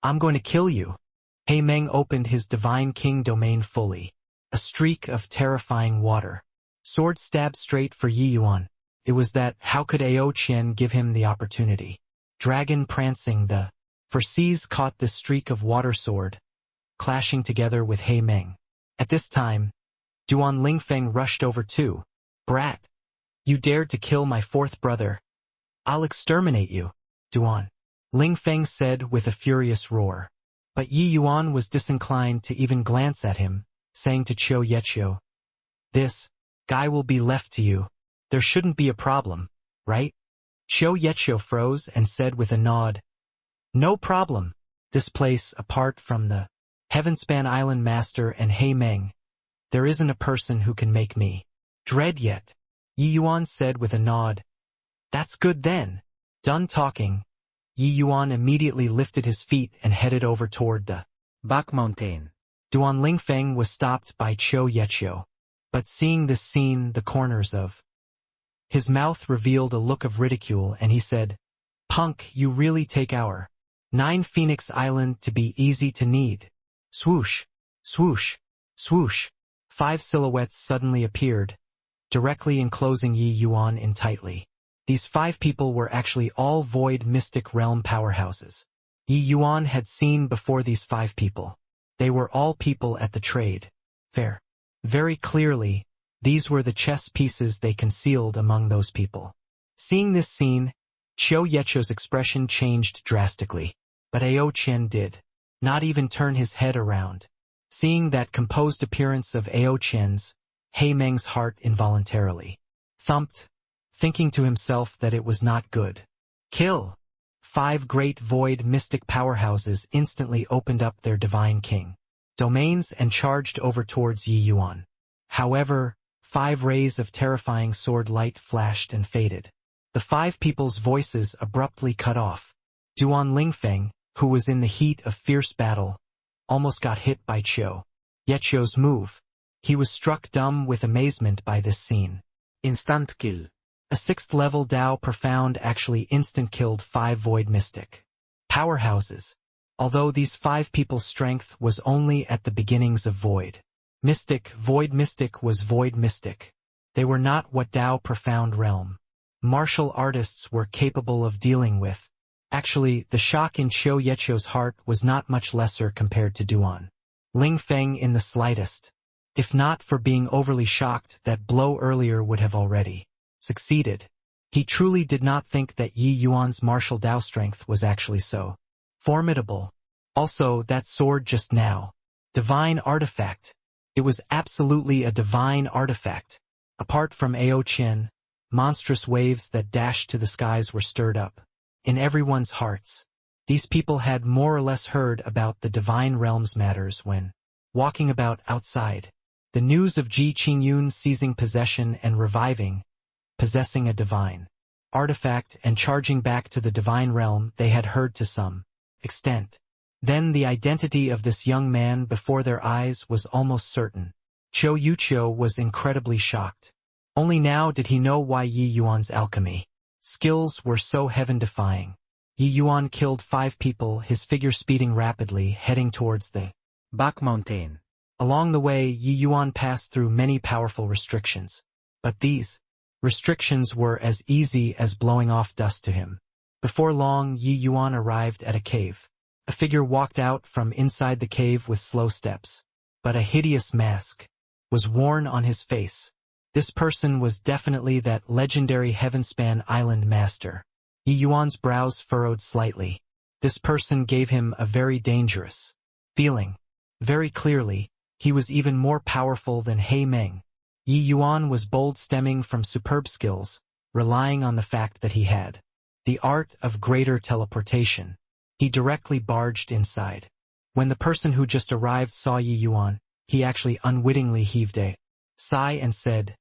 I'm going to kill you. He Meng opened his Divine King domain fully. A streak of terrifying water. Sword stabbed straight for Yi Yuan. It was that, how could Ao Qian give him the opportunity? Dragon prancing the Forces caught this streak of water sword, clashing together with He Meng. At this time, Duan Lingfeng rushed over too. Brat! You dared to kill my fourth brother. I'll exterminate you, Duan Lingfeng said with a furious roar. But Yi Yuan was disinclined to even glance at him, saying to Xiao Yeqiu, This guy will be left to you. There shouldn't be a problem, right? Xiao Yeqiu froze and said with a nod, No problem. This place, apart from the Heavenspan Island Master and He Meng, there isn't a person who can make me dread yet. Yi Yuan said with a nod, That's good then. Done talking, Yi Yuan immediately lifted his feet and headed over toward the back mountain. Duan Lingfeng was stopped by Qiu Yeqiu. But seeing this scene, the corners of his mouth revealed a look of ridicule, and he said, "Punk, you really take our 9 Phoenix Island to be easy to knead." Swoosh, swoosh, swoosh. 5 silhouettes suddenly appeared, directly enclosing Yi Yuan in tightly. These 5 people were actually all void mystic realm powerhouses. Yi Yuan had seen before these 5 people. They were all people at the trade fair. Very clearly, these were the chess pieces they concealed among those people. Seeing this scene, Qiu Yeqiu's expression changed drastically, but Ao Qian did not even turn his head around. Seeing that composed appearance of Ao Qian's, He Meng's heart involuntarily thumped, thinking to himself that it was not good. Kill! 5 great void mystic powerhouses instantly opened up their divine king domains and charged over towards Yi Yuan. However, 5 rays of terrifying sword light flashed and faded. The 5 people's voices abruptly cut off. Duan Lingfeng, who was in the heat of fierce battle, almost got hit by Qiu Yeqiu's move. He was struck dumb with amazement by this scene. Instant kill. A 6th level Dao Profound actually instant-killed 5 void mystic powerhouses, although these 5 people's strength was only at the beginnings of void mystic. Void mystic was void mystic. They were not what Dao Profound realm martial artists were capable of dealing with. Actually, the shock in Qiu Yeqiu's heart was not much lesser compared to Duan Lingfeng in the slightest. If not for being overly shocked, that blow earlier would have already succeeded. He truly did not think that Yi Yuan's martial Dao strength was actually so formidable. Also, that sword just now. Divine artifact. It was absolutely a divine artifact. Apart from Ao Qian, monstrous waves that dashed to the skies were stirred up in everyone's hearts. These people had more or less heard about the divine realms matters when walking about outside. The news of Ji Qingyun seizing possession and possessing a divine artifact and charging back to the divine realm they had heard to some extent. Then the identity of this young man before their eyes was almost certain. Qiu Yeqiu was incredibly shocked. Only now did he know why Yi Yuan's alchemy skills were so heaven-defying. Yi Yuan killed 5 people, his figure speeding rapidly, heading towards the back mountain. Along the way, Yi Yuan passed through many powerful restrictions, but these restrictions were as easy as blowing off dust to him. Before long, Yi Yuan arrived at a cave. A figure walked out from inside the cave with slow steps, but a hideous mask was worn on his face. This person was definitely that legendary Heavenspan Island master. Yi Yuan's brows furrowed slightly. This person gave him a very dangerous feeling. Very clearly, he was even more powerful than He Meng. Yi Yuan was bold, stemming from superb skills, relying on the fact that he had the art of greater teleportation. He directly barged inside. When the person who just arrived saw Yi Yuan, he actually unwittingly heaved a sigh and said,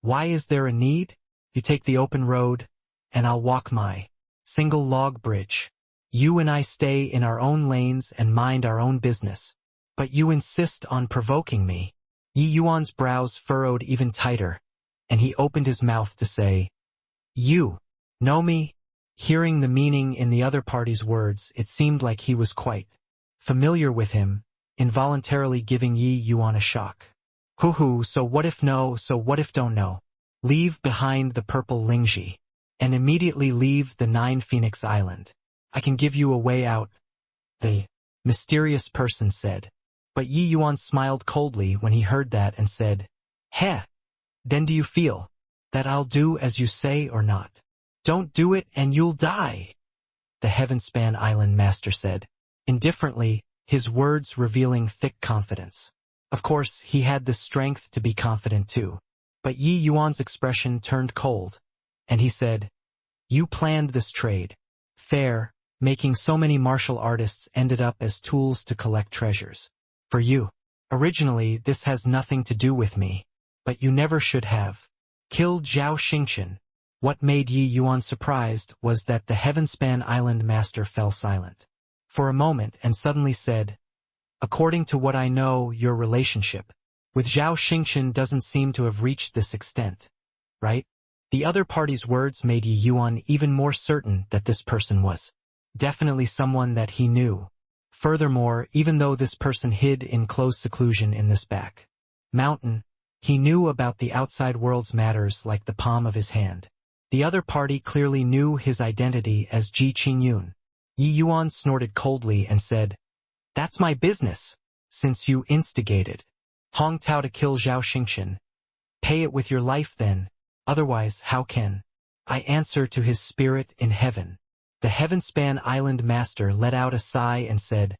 "Why is there a need? You take the open road, and I'll walk my single log bridge. You and I stay in our own lanes and mind our own business. But you insist on provoking me." Yi Yuan's brows furrowed even tighter, and he opened his mouth to say, "You know me?" Hearing the meaning in the other party's words, it seemed like he was quite familiar with him, involuntarily giving Yi Yuan a shock. "Hoo-hoo, so what if no, so what if don't know? Leave behind the purple Lingji, and immediately leave the 9 Phoenix Island. I can give you a way out," the mysterious person said. But Yi Yuan smiled coldly when he heard that and said, "Heh, then do you feel that I'll do as you say or not?" "Don't do it and you'll die," the Heavenspan Island master said, indifferently, his words revealing thick confidence. Of course, he had the strength to be confident too. But Yi Yuan's expression turned cold, and he said, "You planned this trade fair, making so many martial artists ended up as tools to collect treasures. For you. Originally, this has nothing to do with me, but you never should have killed Zhao Xingchen. What made Yi Yuan surprised was that the Heavenspan Island master fell silent for a moment and suddenly said, "According to what I know, your relationship with Zhao Xingchen doesn't seem to have reached this extent, right?" The other party's words made Yi Yuan even more certain that this person was definitely someone that he knew. Furthermore, even though this person hid in close seclusion in this back mountain, he knew about the outside world's matters like the palm of his hand. The other party clearly knew his identity as Ji Qingyun. Yi Yuan snorted coldly and said, "That's my business. Since you instigated Hong Tao to kill Zhao Xingchen, pay it with your life then, otherwise how can I answer to his spirit in heaven?" The Heavenspan Island master let out a sigh and said,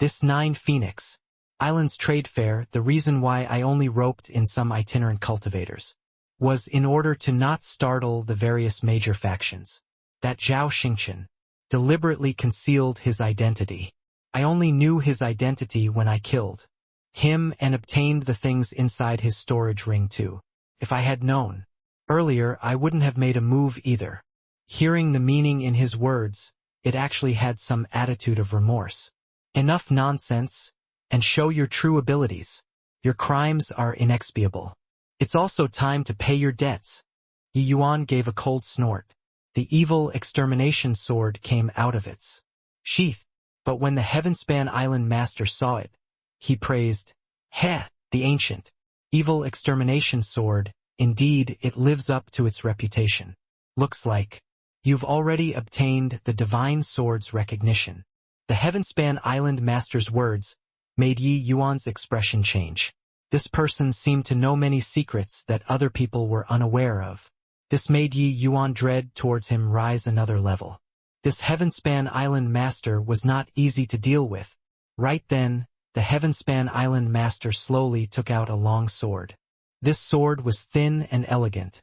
"This 9 Phoenix Islands trade fair, the reason why I only roped in some itinerant cultivators was in order to not startle the various major factions. That Zhao Xingchen deliberately concealed his identity. I only knew his identity when I killed him and obtained the things inside his storage ring too. If I had known earlier, I wouldn't have made a move either." Hearing the meaning in his words, it actually had some attitude of remorse. "Enough nonsense, and show your true abilities. Your crimes are inexpiable. It's also time to pay your debts." Yi Yuan gave a cold snort. The evil extermination sword came out of its sheath, but when the Heavenspan Island master saw it, he praised, "Heh, the ancient evil extermination sword, indeed it lives up to its reputation. Looks like you've already obtained the divine sword's recognition." The Heavenspan Island master's words made Yi Yuan's expression change. This person seemed to know many secrets that other people were unaware of. This made Yi Yuan dread towards him rise another level. This Heavenspan Island master was not easy to deal with. Right then, the Heavenspan Island master slowly took out a long sword. This sword was thin and elegant,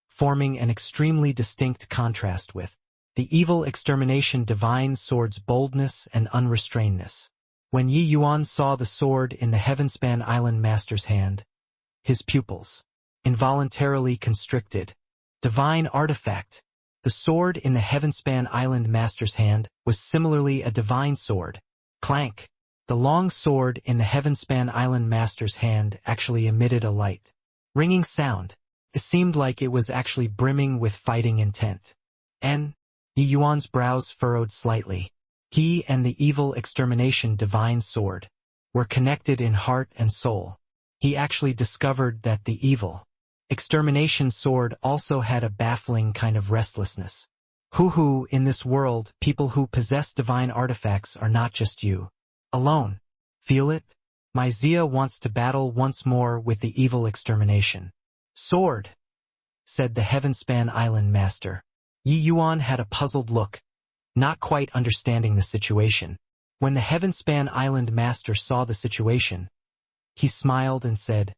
forming an extremely distinct contrast with the evil extermination divine sword's boldness and unrestrainedness. When Yi Yuan saw the sword in the Heavenspan Island master's hand, his pupils involuntarily constricted. Divine artifact. The sword in the Heavenspan Island master's hand was similarly a divine sword. Clank. The long sword in the Heavenspan Island master's hand actually emitted a light, ringing sound. It seemed like it was actually brimming with fighting intent. Yi Yuan's brows furrowed slightly. He and the evil extermination divine sword were connected in heart and soul. He actually discovered that the evil extermination sword also had a baffling kind of restlessness. Hoo-hoo, in this world, people who possess divine artifacts are not just you alone. Feel it? My Zia wants to battle once more with the evil extermination sword, said the Heavenspan Island master. Yi Yuan had a puzzled look, not quite understanding the situation. When the Heavenspan Island master saw the situation, he smiled and said,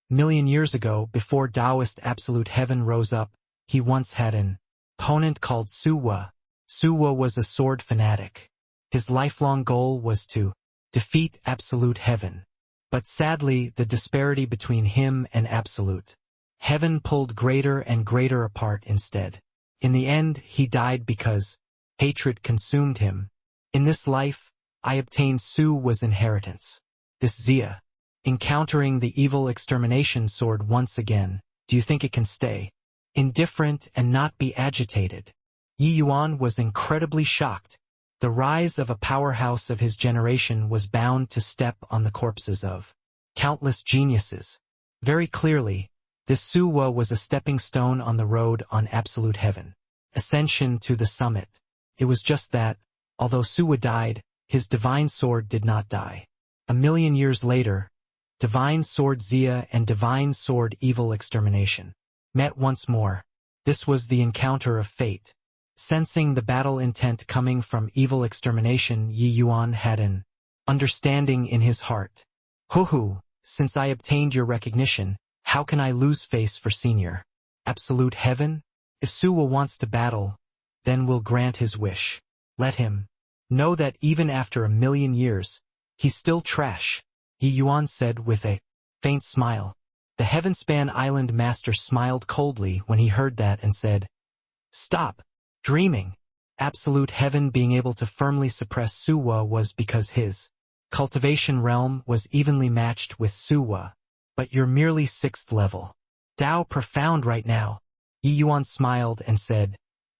"Million years ago, before Taoist absolute heaven rose up, he once had an opponent called Suwa. Suwa was a sword fanatic. His lifelong goal was to defeat absolute heaven. But sadly, the disparity between him and absolute heaven pulled greater and greater apart instead. In the end, he died because hatred consumed him. In this life, I obtained Suwa's inheritance. This Zia, encountering the evil extermination sword once again, do you think it can stay indifferent and not be agitated?" Yi Yuan was incredibly shocked. The rise of a powerhouse of his generation was bound to step on the corpses of countless geniuses. Very clearly, this Suwa was a stepping stone on the road on absolute heaven, ascension to the summit. It was just that, although Suwa died, his divine sword did not die. A million years later, divine sword Zia and divine sword evil extermination met once more. This was the encounter of fate. Sensing the battle intent coming from evil extermination, Yi Yuan had an understanding in his heart. Hoo-hoo, since I obtained your recognition, how can I lose face for senior absolute heaven? If Suwa wants to battle, then we'll grant his wish. Let him know that even after a million years, he's still trash, Yi Yuan said with a faint smile. The Heavenspan Island Master smiled coldly when he heard that and said, "Stop dreaming." Absolute heaven being able to firmly suppress Suwa was because his cultivation realm was evenly matched with Suwa, but you're merely 6th level. Dao profound right now. Yi Yuan smiled and said,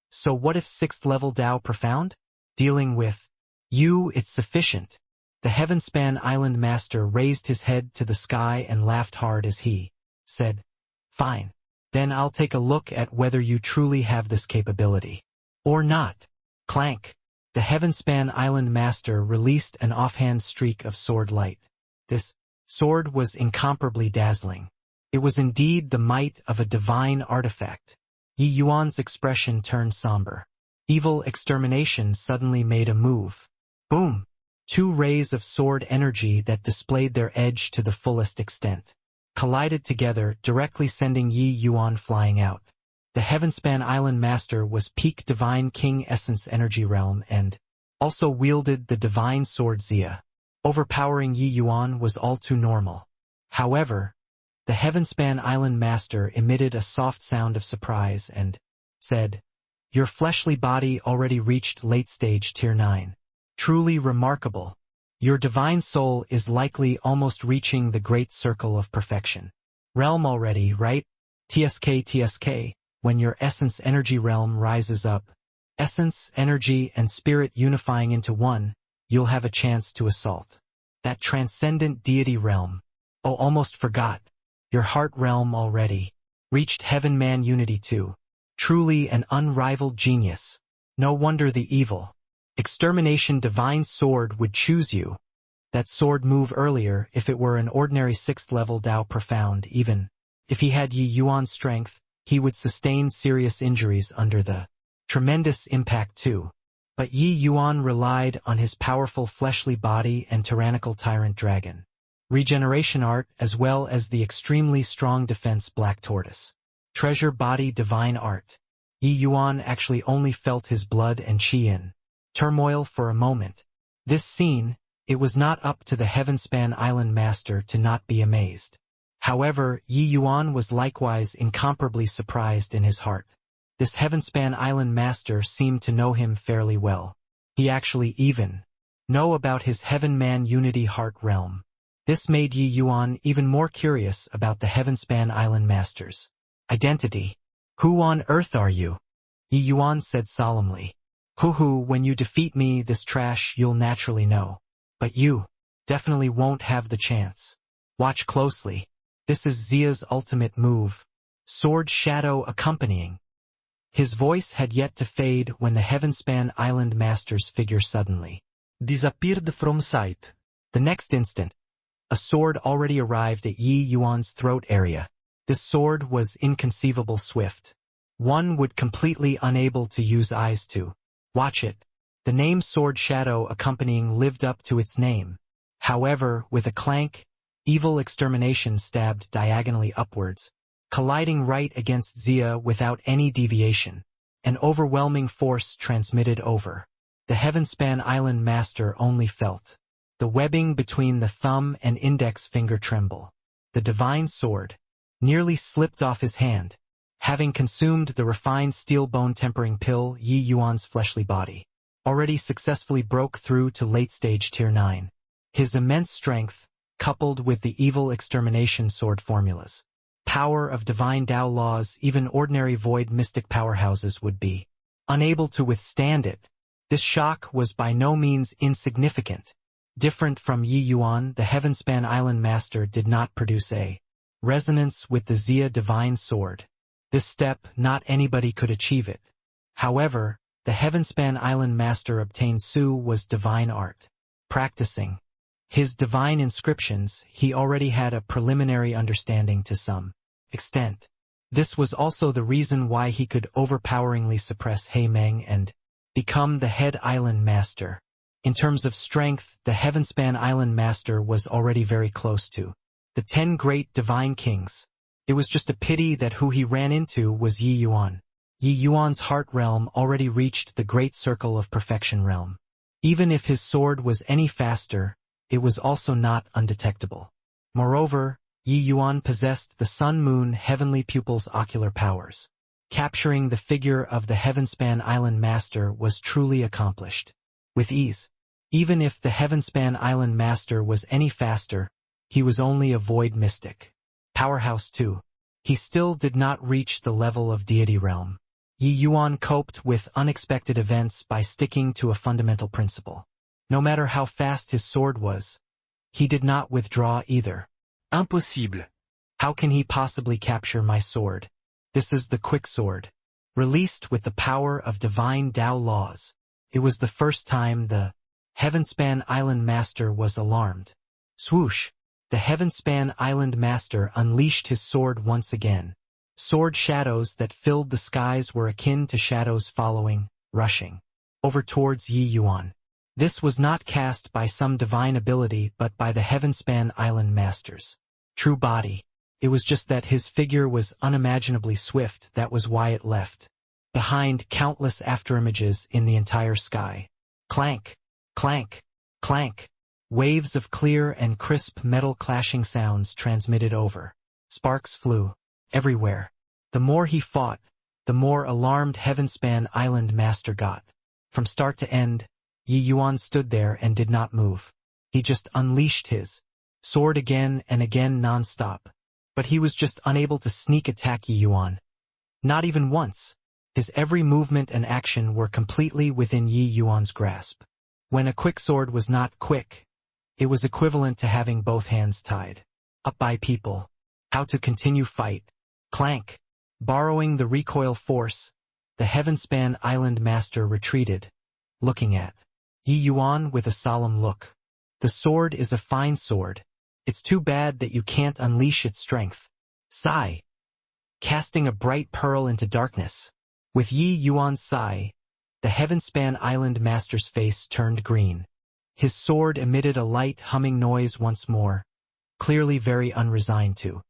"So what if 6th level Dao profound? Dealing with you, it's sufficient." The Heavenspan Island Master raised his head to the sky and laughed hard as he said, "Fine. Then I'll take a look at whether you truly have this capability. Or not." Clank. The Heavenspan Island Master released an offhand streak of sword light. This sword was incomparably dazzling. It was indeed the might of a divine artifact. Yi Yuan's expression turned somber. Evil extermination suddenly made a move. Boom! 2 rays of sword energy that displayed their edge to the fullest extent collided together, directly sending Yi Yuan flying out. The Heavenspan Island Master was peak Divine King Essence Energy Realm and also wielded the Divine Sword Xia. Overpowering Yi Yuan was all too normal. However, the Heavenspan Island Master emitted a soft sound of surprise and said, "Your fleshly body already reached late stage tier 9. Truly remarkable. Your divine soul is likely almost reaching the great circle of perfection. Realm already, right? TSK. When your essence energy realm rises up, essence, energy, and spirit unifying into one, you'll have a chance to assault that transcendent deity realm. Oh, almost forgot. Your heart realm already reached Heaven Man Unity 2. Truly an unrivaled genius. No wonder the evil extermination divine sword would choose you. That sword move earlier if it were an ordinary 6th level Dao profound. Even if he had Yi Yuan's strength, he would sustain serious injuries under the tremendous impact too. But Yi Yuan relied on his powerful fleshly body and tyrannical tyrant dragon regeneration art, as well as the extremely strong defense black tortoise treasure body divine art. Yi Yuan actually only felt his blood and qi in turmoil for a moment. This scene, it was not up to the Heavenspan Island Master to not be amazed. However, Yi Yuan was likewise incomparably surprised in his heart. This Heavenspan Island Master seemed to know him fairly well. He actually even know about his Heaven Man Unity Heart realm. This made Yi Yuan even more curious about the Heavenspan Island Master's identity. "Who on earth are you?" Yi Yuan said solemnly. "Hoo-hoo, when you defeat me, this trash, you'll naturally know. But you definitely won't have the chance. Watch closely. This is Xia's ultimate move. Sword Shadow accompanying." His voice had yet to fade when the Heavenspan Island Master's figure suddenly disappeared from sight. The next instant, a sword already arrived at Yi Yuan's throat area. This sword was inconceivable swift. One would completely unable to use eyes to watch it. The name Sword Shadow accompanying lived up to its name. However, with a clank, evil extermination stabbed diagonally upwards, colliding right against Xia without any deviation. An overwhelming force transmitted over. The Heavenspan Island Master only felt the webbing between the thumb and index finger tremble. The divine sword nearly slipped off his hand, having consumed the refined steel bone tempering pill. Yi Yuan's fleshly body already successfully broke through to late-stage tier 9. His immense strength, coupled with the evil extermination sword formulas, power of divine Tao laws, even ordinary void mystic powerhouses would be unable to withstand it. This shock was by no means insignificant. Different from Yi Yuan, the Heavenspan Island Master did not produce a resonance with the Xia divine sword. This step, not anybody could achieve it. However, the Heavenspan Island Master obtained Su was divine art. Practicing his divine inscriptions, he already had a preliminary understanding to some extent. This was also the reason why he could overpoweringly suppress Heimeng and become the head island master. In terms of strength, the Heavenspan Island Master was already very close to the 10 great divine kings. It was just a pity that who he ran into was Yi Yuan. Yi Yuan's heart realm already reached the great circle of perfection realm. Even if his sword was any faster, it was also not undetectable. Moreover, Yi Yuan possessed the sun-moon heavenly pupil's ocular powers. Capturing the figure of the Heavenspan Island Master was truly accomplished. With ease. Even if the Heavenspan Island Master was any faster, he was only a void mystic. Powerhouse too. He still did not reach the level of deity realm. Yi Yuan coped with unexpected events by sticking to a fundamental principle. No matter how fast his sword was, he did not withdraw either. Impossible. How can he possibly capture my sword? This is the quick sword. Released with the power of divine Tao laws. It was the first time the Heavenspan Island Master was alarmed. Swoosh! The Heavenspan Island Master unleashed his sword once again. Sword shadows that filled the skies were akin to shadows following, rushing, over towards Yi Yuan. This was not cast by some divine ability but by the Heavenspan Island Master's true body. It was just that his figure was unimaginably swift. That was why it left behind countless afterimages in the entire sky. Clank, clank, clank. Waves of clear and crisp metal clashing sounds transmitted over. Sparks flew everywhere. The more he fought, the more alarmed Heavenspan Island Master got. From start to end, Yi Yuan stood there and did not move. He just unleashed his sword again and again non-stop. But he was just unable to sneak attack Yi Yuan. Not even once. His every movement and action were completely within Yi Yuan's grasp. When a quick sword was not quick, it was equivalent to having both hands tied up by people. How to continue fight. Clank. Borrowing the recoil force, the Heavenspan Island Master retreated, looking at Yi Yuan with a solemn look. The sword is a fine sword. It's too bad that you can't unleash its strength. Sigh. Casting a bright pearl into darkness. With Yi Yuan's sigh, the Heavenspan Island Master's face turned green. His sword emitted a light humming noise once more, clearly very unresigned to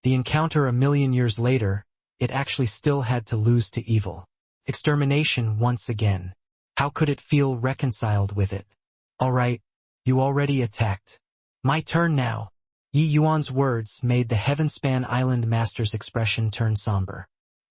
the encounter. A million years later, it actually still had to lose to evil. Extermination once again. How could it feel reconciled with it? All right, you already attacked. My turn now. Yi Yuan's words made the Heavenspan Island Master's expression turn somber.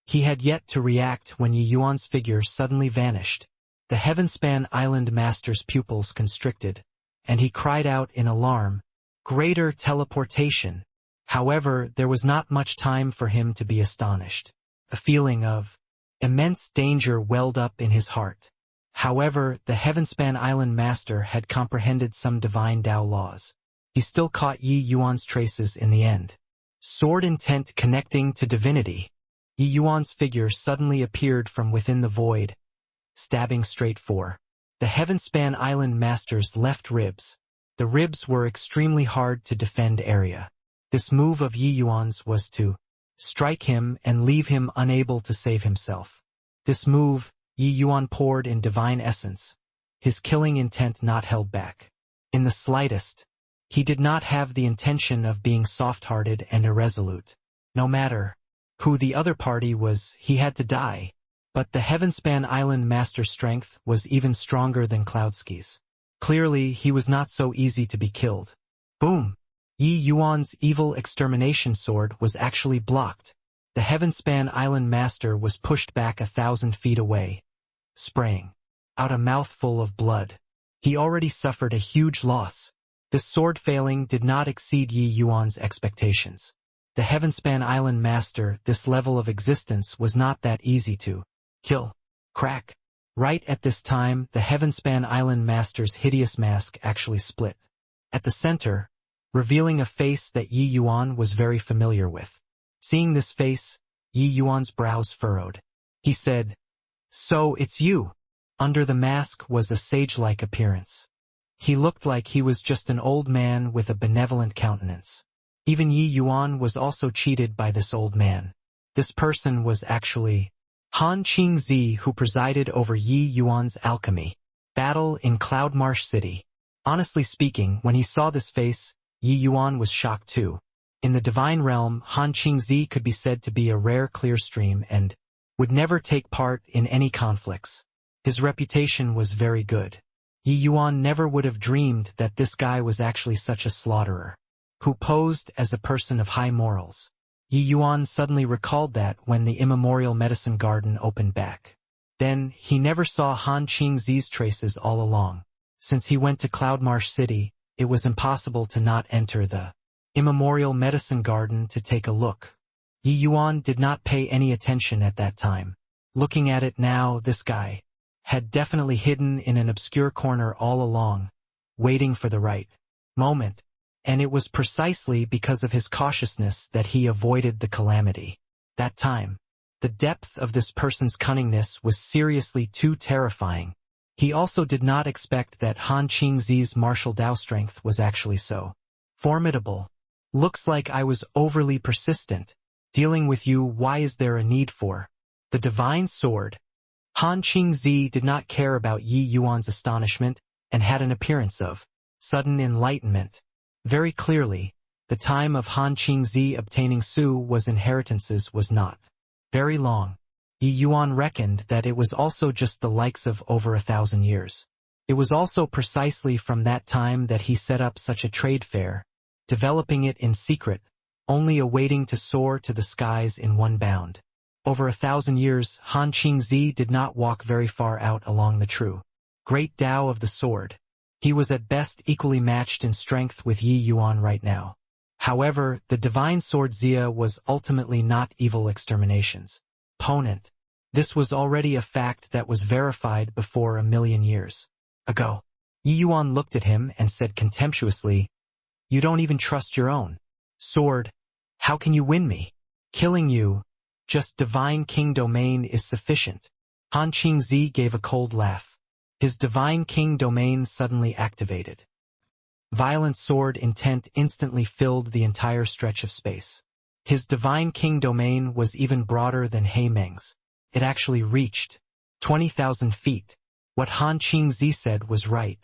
He had yet to react when Yi Yuan's figure suddenly vanished. The Heavenspan Island Master's pupils constricted, and he cried out in alarm, "Greater teleportation!" However, there was not much time for him to be astonished. A feeling of immense danger welled up in his heart. However, the Heavenspan Island Master had comprehended some divine Tao laws. He still caught Yi Yuan's traces in the end. Sword intent connecting to divinity. Yi Yuan's figure suddenly appeared from within the void, stabbing straight for the Heavenspan Island Master's left ribs. The ribs were extremely hard to defend area. This move of Yi Yuan's was to strike him and leave him unable to save himself. This move, Yi Yuan poured in divine essence, his killing intent not held back. In the slightest, he did not have the intention of being soft-hearted and irresolute. No matter who the other party was, he had to die. But the Heavenspan Island Master's strength was even stronger than Cloudski's. Clearly, he was not so easy to be killed. Boom! Yi Yuan's evil extermination sword was actually blocked. The Heavenspan Island Master was pushed back 1,000 feet away, spraying out a mouthful of blood. He already suffered a huge loss. This sword failing did not exceed Yi Yuan's expectations. The Heavenspan Island Master, this level of existence was not that easy to kill. Crack. Right at this time, the Heavenspan Island Master's hideous mask actually split. At the center, revealing a face that Yi Yuan was very familiar with. Seeing this face, Yi Yuan's brows furrowed. He said, "So it's you." Under the mask was a sage-like appearance. He looked like he was just an old man with a benevolent countenance. Even Yi Yuan was also cheated by this old man. This person was actually Han Qingzi, who presided over Yi Yuan's alchemy battle in Cloudmarsh City. Honestly speaking, when he saw this face, Yi Yuan was shocked too. In the divine realm, Han Qingzi could be said to be a rare clearstream and would never take part in any conflicts. His reputation was very good. Yi Yuan never would have dreamed that this guy was actually such a slaughterer. who posed as a person of high morals. Yi Yuan suddenly recalled that when the immemorial medicine garden opened back. Then, he never saw Han Qingzi's traces all along. Since he went to Cloudmarsh City, it was impossible to not enter the immemorial medicine garden to take a look. Yi Yuan did not pay any attention at that time. Looking at it now, this guy had definitely hidden in an obscure corner all along, waiting for the right moment. And it was precisely because of his cautiousness that he avoided the calamity. That time, the depth of this person's cunningness was seriously too terrifying. He also did not expect that Han Qingzi's martial Dao strength was actually so formidable. Looks like I was overly persistent. Dealing with you, why is there a need for the divine sword? Han Qingzi did not care about Yi Yuan's astonishment and had an appearance of sudden enlightenment. Very clearly, the time of Han Qingzi obtaining Su was inheritances was not very long. Yi Yuan reckoned that it was also just the likes of over 1,000 years. It was also precisely from that time that he set up such a trade fair, developing it in secret, only awaiting to soar to the skies in one bound. Over 1,000 years, Han Qingzi did not walk very far out along the true great Tao of the sword. He was at best equally matched in strength with Yi Yuan right now. However, the divine sword Xia was ultimately not evil extermination's opponent. This was already a fact that was verified before 1,000,000 years ago. Yi Yuan looked at him and said contemptuously, "You don't even trust your own sword. How can you win me? Killing you, just divine king domain is sufficient." Han Qingzi gave a cold laugh. His divine king domain suddenly activated. Violent sword intent instantly filled the entire stretch of space. His divine king domain was even broader than He Meng's. It actually reached 20,000 feet. What Han Qingzi said was right.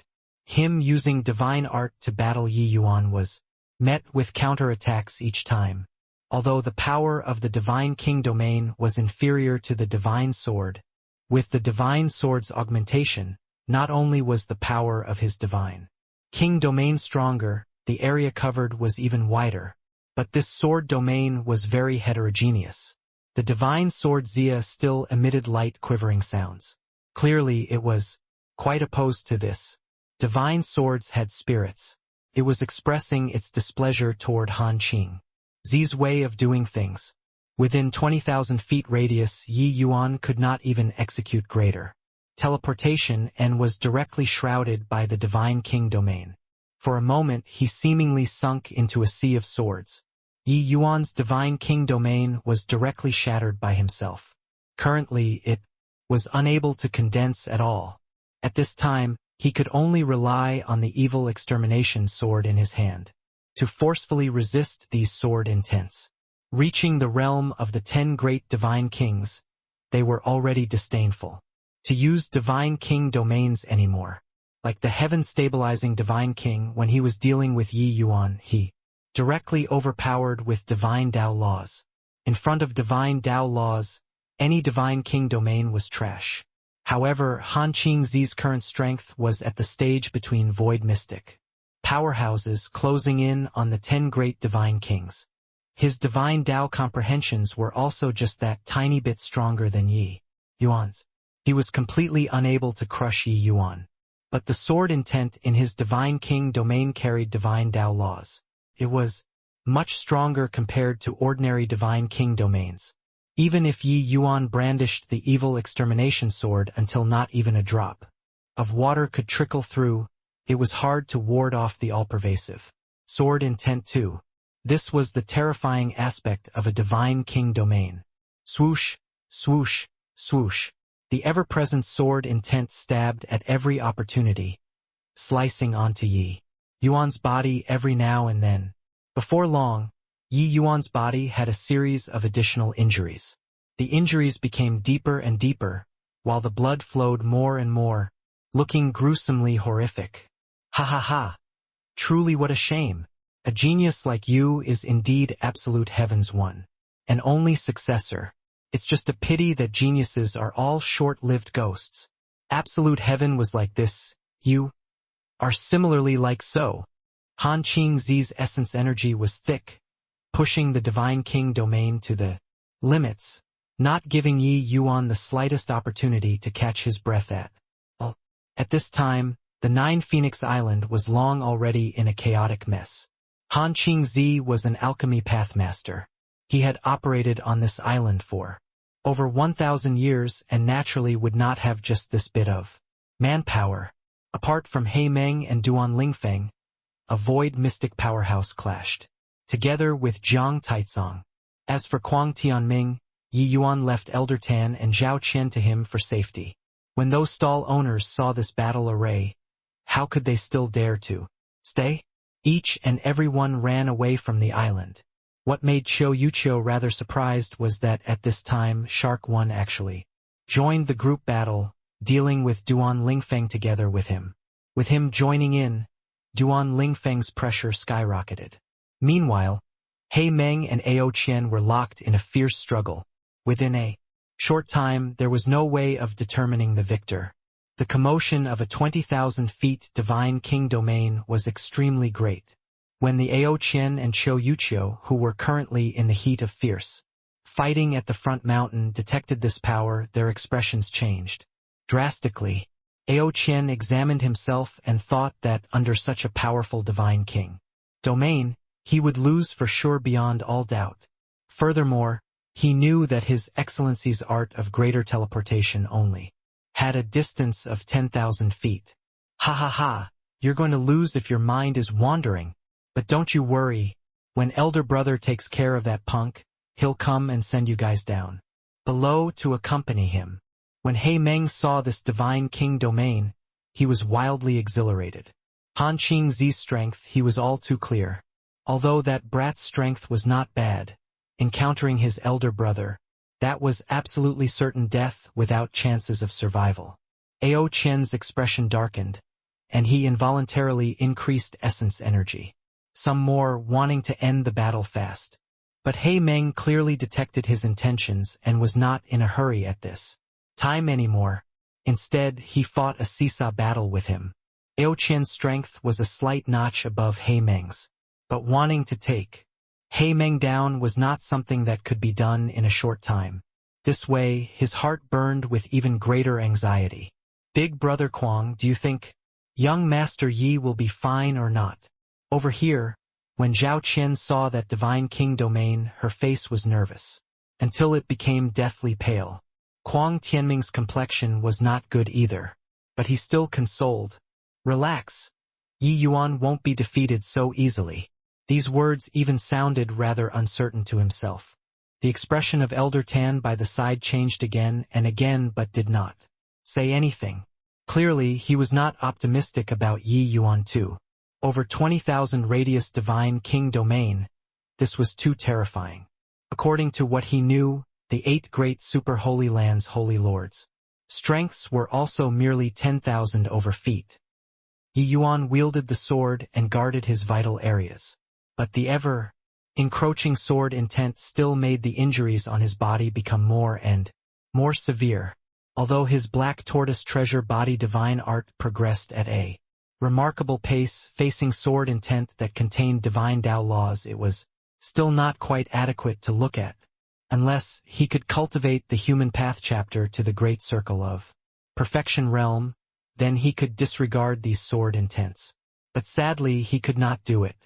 Him using divine art to battle Yi Yuan was met with counterattacks each time. Although the power of the divine king domain was inferior to the divine sword, with the divine sword's augmentation, not only was the power of his divine king domain stronger, the area covered was even wider. But this sword domain was very heterogeneous. The divine sword Xia still emitted light quivering sounds. Clearly it was quite opposed to this. Divine swords had spirits. It was expressing its displeasure toward Han Qingzi's way of doing things. Within 20,000 feet radius, Yi Yuan could not even execute greater teleportation and was directly shrouded by the divine king domain. For a moment he seemingly sunk into a sea of swords. Yi Yuan's divine king domain was directly shattered by himself. Currently it was unable to condense at all. At this time, he could only rely on the evil extermination sword in his hand to forcefully resist these sword intents. Reaching the realm of the 10 great divine kings, they were already disdainful to use divine king domains anymore. Like the heaven-stabilizing divine king when he was dealing with Yi Yuan, he directly overpowered with divine Tao laws. In front of divine Tao laws, any divine king domain was trash. However, Han Qingzi's current strength was at the stage between void mystic powerhouses closing in on the 10 great divine kings. His divine Tao comprehensions were also just that tiny bit stronger than Yi Yuan's. He was completely unable to crush Yi Yuan. But the sword intent in his divine king domain carried divine Tao laws. It was much stronger compared to ordinary divine king domains. Even if Yi Yuan brandished the evil extermination sword until not even a drop of water could trickle through, it was hard to ward off the all-pervasive sword intent too. This was the terrifying aspect of a divine king domain. Swoosh, swoosh, swoosh. The ever-present sword intent stabbed at every opportunity, slicing onto Yi Yuan's body every now and then. Before long, Yi Yuan's body had a series of additional injuries. The injuries became deeper and deeper, while the blood flowed more and more, looking gruesomely horrific. Ha ha ha! Truly what a shame! A genius like you is indeed absolute heaven's one and only successor. It's just a pity that geniuses are all short-lived ghosts. Absolute heaven was like this. You are similarly like so. Han Qingzi's essence energy was thick, pushing the Divine King domain to the limits, not giving Yi Yuan the slightest opportunity to catch his breath at all. At this time, the Nine Phoenix Island was long already in a chaotic mess. Han Qingzi was an alchemy pathmaster. He had operated on this island for over 1,000 years and naturally would not have just this bit of manpower. Apart from He Meng and Duan Lingfeng, a void mystic powerhouse clashed together with Jiang Taizong. As for Kuang Tianming, Yi Yuan left Elder Tan and Zhao Qian to him for safety. When those stall owners saw this battle array, how could they still dare to stay? Each and every one ran away from the island. What made Qiu Yuqiu rather surprised was that at this time Shark One actually joined the group battle, dealing with Duan Lingfeng together with him. With him joining in, Duan Lingfeng's pressure skyrocketed. Meanwhile, He Meng and Ao Qian were locked in a fierce struggle. Within a short time there was no way of determining the victor. The commotion of a 20,000 feet Divine King domain was extremely great. When the Ao Qian and Qiu Yuqiu, who were currently in the heat of fierce fighting at the front mountain, detected this power, their expressions changed drastically. Ao Qian examined himself and thought that under such a powerful Divine King domain, he would lose for sure beyond all doubt. Furthermore, he knew that His Excellency's art of greater teleportation only had a distance of 10,000 feet. Ha ha ha, you're going to lose if your mind is wandering. But don't you worry, when Elder Brother takes care of that punk, he'll come and send you guys down below to accompany him. When He Meng saw this Divine King domain, he was wildly exhilarated. Han Qingzi's strength, he was all too clear. Although that brat's strength was not bad, encountering his elder brother, that was absolutely certain death without chances of survival. Ao Qian's expression darkened, and he involuntarily increased essence energy. Some more wanting to end the battle fast. But He Meng clearly detected his intentions and was not in a hurry at this time anymore. Instead, he fought a seesaw battle with him. Ao Qian's strength was a slight notch above He Meng's, but wanting to take He Meng down was not something that could be done in a short time. This way, his heart burned with even greater anxiety. Big Brother Kuang, do you think young Master Yi will be fine or not? Over here, when Zhao Qian saw that Divine King domain, her face was nervous, until it became deathly pale. Kuang Tianming's complexion was not good either, but he still consoled. Relax. Yi Yuan won't be defeated so easily. These words even sounded rather uncertain to himself. The expression of Elder Tan by the side changed again and again but did not say anything. Clearly, he was not optimistic about Yi Yuan too. Over 20,000 radius Divine King domain, this was too terrifying. According to what he knew, the 8 great super holy lands' holy lords' strengths were also merely 10,000 over feet. Yi Yuan wielded the sword and guarded his vital areas. But the ever-encroaching sword intent still made the injuries on his body become more and more severe. Although his black tortoise treasure body divine art progressed at a remarkable pace, facing sword intent that contained divine Tao laws, it was still not quite adequate to look at. Unless he could cultivate the human path chapter to the great circle of perfection realm, then he could disregard these sword intents. But sadly he could not do it.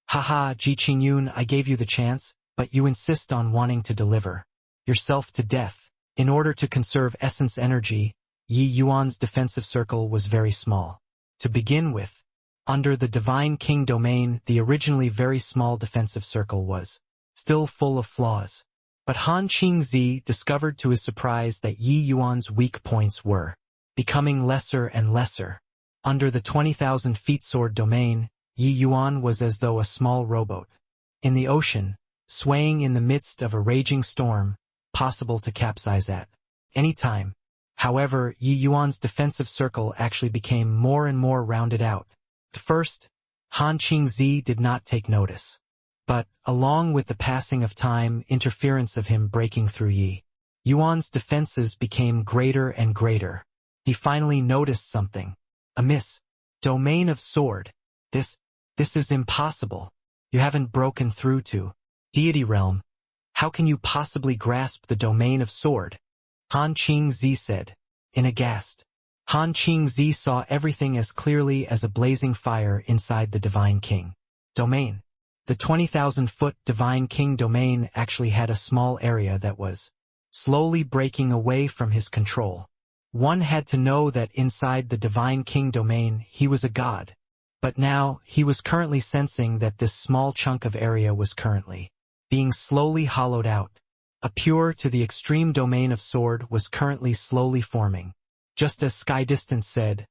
Haha, Ji Qingyun, I gave you the chance, but you insist on wanting to deliver yourself to death. In order to conserve essence energy, Yi Yuan's defensive circle was very small. To begin with, under the Divine King domain, the originally very small defensive circle was still full of flaws. But Han Qingzi discovered to his surprise that Yi Yuan's weak points were becoming lesser and lesser. Under the 20,000 feet sword domain, Yi Yuan was as though a small rowboat in the ocean, swaying in the midst of a raging storm, possible to capsize at any time. However, Yi Yuan's defensive circle actually became more and more rounded out. At first, Han Qingzi did not take notice. But, along with the passing of time, interference of him breaking through Yi Yuan's defenses became greater and greater. He finally noticed something amiss. Domain of sword. This This is impossible. You haven't broken through to deity realm. How can you possibly grasp the domain of sword? Han Qingzi said, in aghast. Han Qingzi saw everything as clearly as a blazing fire inside the Divine King domain. The 20,000-foot Divine King domain actually had a small area that was slowly breaking away from his control. One had to know that inside the Divine King domain he was a god. But now, he was currently sensing that this small chunk of area was currently being slowly hollowed out. A pure to the extreme domain of sword was currently slowly forming. Just as Sky Distance said,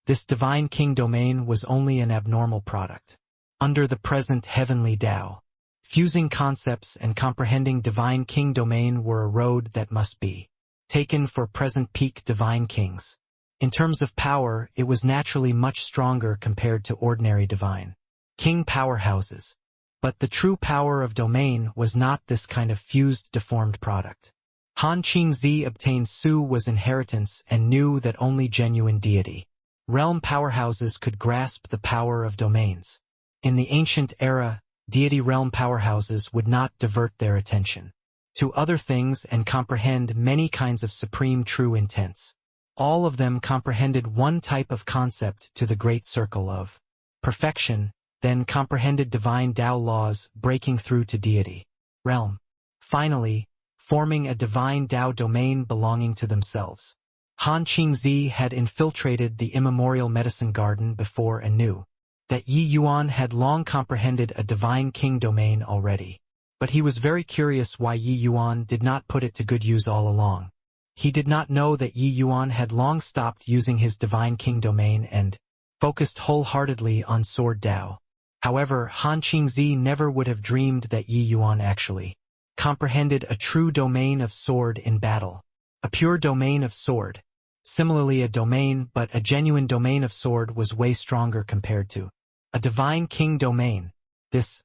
this Divine King domain was only an abnormal product. Under the present heavenly Tao, fusing concepts and comprehending Divine King domain were a road that must be taken for present peak Divine Kings. In terms of power, it was naturally much stronger compared to ordinary Divine King powerhouses. But the true power of domain was not this kind of fused, deformed product. Han Qingzi obtained Su was inheritance and knew that only genuine deity realm powerhouses could grasp the power of domains. In the ancient era, deity realm powerhouses would not divert their attention to other things and comprehend many kinds of supreme true intents. All of them comprehended one type of concept to the great circle of perfection, then comprehended divine Tao laws breaking through to deity realm. Finally, forming a divine Tao domain belonging to themselves. Han Qingzi had infiltrated the immemorial medicine garden before and knew that Yi Yuan had long comprehended a Divine King domain already. But he was very curious why Yi Yuan did not put it to good use all along. He did not know that Yi Yuan had long stopped using his Divine King domain and focused wholeheartedly on Sword Tao. However, Han Qingzi never would have dreamed that Yi Yuan actually comprehended a true domain of sword in battle. A pure domain of sword. Similarly, a domain, but a genuine domain of sword was way stronger compared to a Divine King domain. This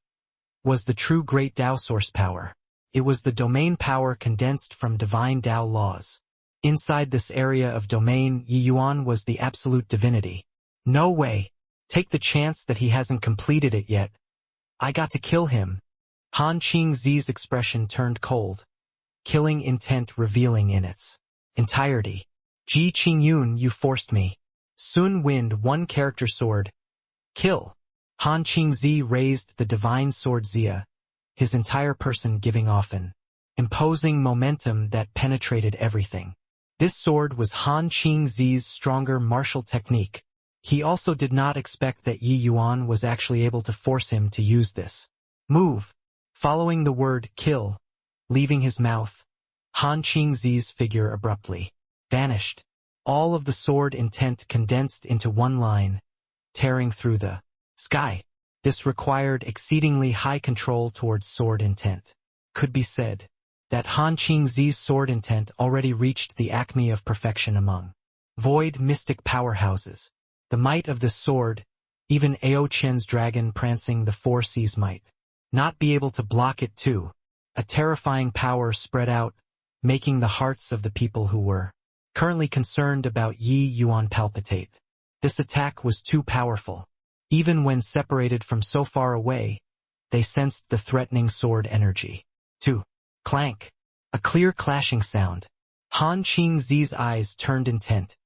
was the true great Tao source power. It was the domain power condensed from divine Tao laws. Inside this area of domain, Yi Yuan was the absolute divinity. No way. Take the chance that he hasn't completed it yet. I got to kill him. Han Qingzi's expression turned cold. Killing intent revealing in its entirety. Ji Qingyun, you forced me. Sun Wind, one character sword. Kill. Han Qingzi raised the divine sword Xia, his entire person giving off an imposing momentum that penetrated everything. This sword was Han Qingzi's stronger martial technique. He also did not expect that Yi Yuan was actually able to force him to use this move. Following the word kill, leaving his mouth, Han Qingzi's figure abruptly vanished. All of the sword intent condensed into one line, tearing through the sky. This required exceedingly high control towards sword intent. Could be said that Han Qingzi's sword intent already reached the acme of perfection among void mystic powerhouses. The might of this sword, even Ao Chen's dragon prancing the four seas might not be able to block it too. A terrifying power spread out, making the hearts of the people who were currently concerned about Yi Yuan palpitate. This attack was too powerful. Even when separated from so far away, they sensed the threatening sword energy. 2. Clank. A clear clashing sound. Han Qingzi's eyes turned intent,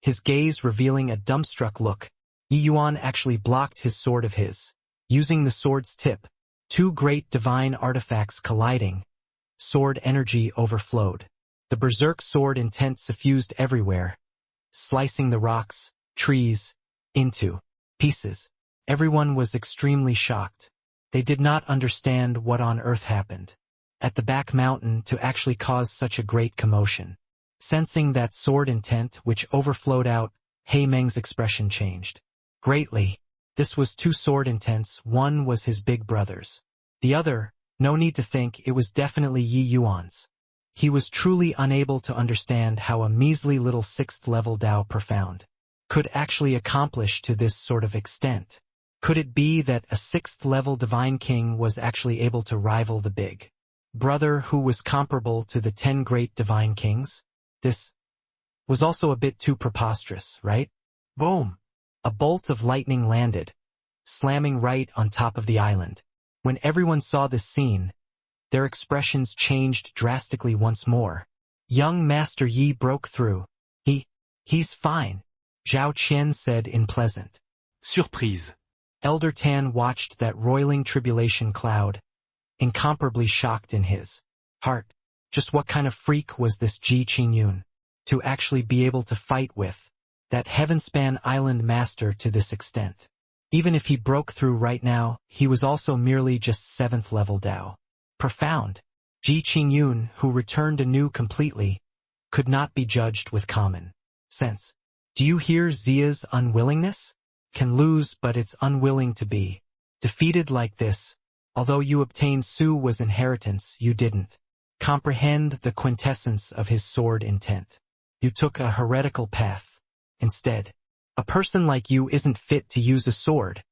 his gaze revealing a dumbstruck look. Yi Yuan actually blocked his sword of his. Using the sword's tip, two great divine artifacts colliding. Sword energy overflowed. The berserk sword intent suffused everywhere, slicing the rocks, trees, into pieces. Everyone was extremely shocked. They did not understand what on earth happened at the back mountain to actually cause such a great commotion. Sensing that sword intent which overflowed out, He Meng's expression changed greatly. This was two sword intents, one was his big brother's. The other, no need to think, it was definitely Yi Yuan's. He was truly unable to understand how a measly little 6th level Tao profound could actually accomplish to this sort of extent. Could it be that a 6th level divine king was actually able to rival the big brother who was comparable to the 10 great divine kings? This was also a bit too preposterous, right? Boom! A bolt of lightning landed. slamming right on top of the island. When everyone saw this scene, their expressions changed drastically once more. Young Master Yi broke through. He's fine, Zhao Qian said in pleasant Surprise. Elder Tan watched that roiling tribulation cloud, incomparably shocked in his heart. Just what kind of freak was this Ji Qingyun, to actually be able to fight with that Heavenspan Island master to this extent? Even if he broke through right now, he was also merely just 7th level Dao. Profound. Ji Qingyun, who returned anew completely, could not be judged with common sense. Do you hear Zia's unwillingness? Can lose, but it's unwilling to be defeated like this. Although you obtained Su was inheritance, you didn't comprehend the quintessence of his sword intent. You took a heretical path. Instead, a person like you isn't fit to use a sword.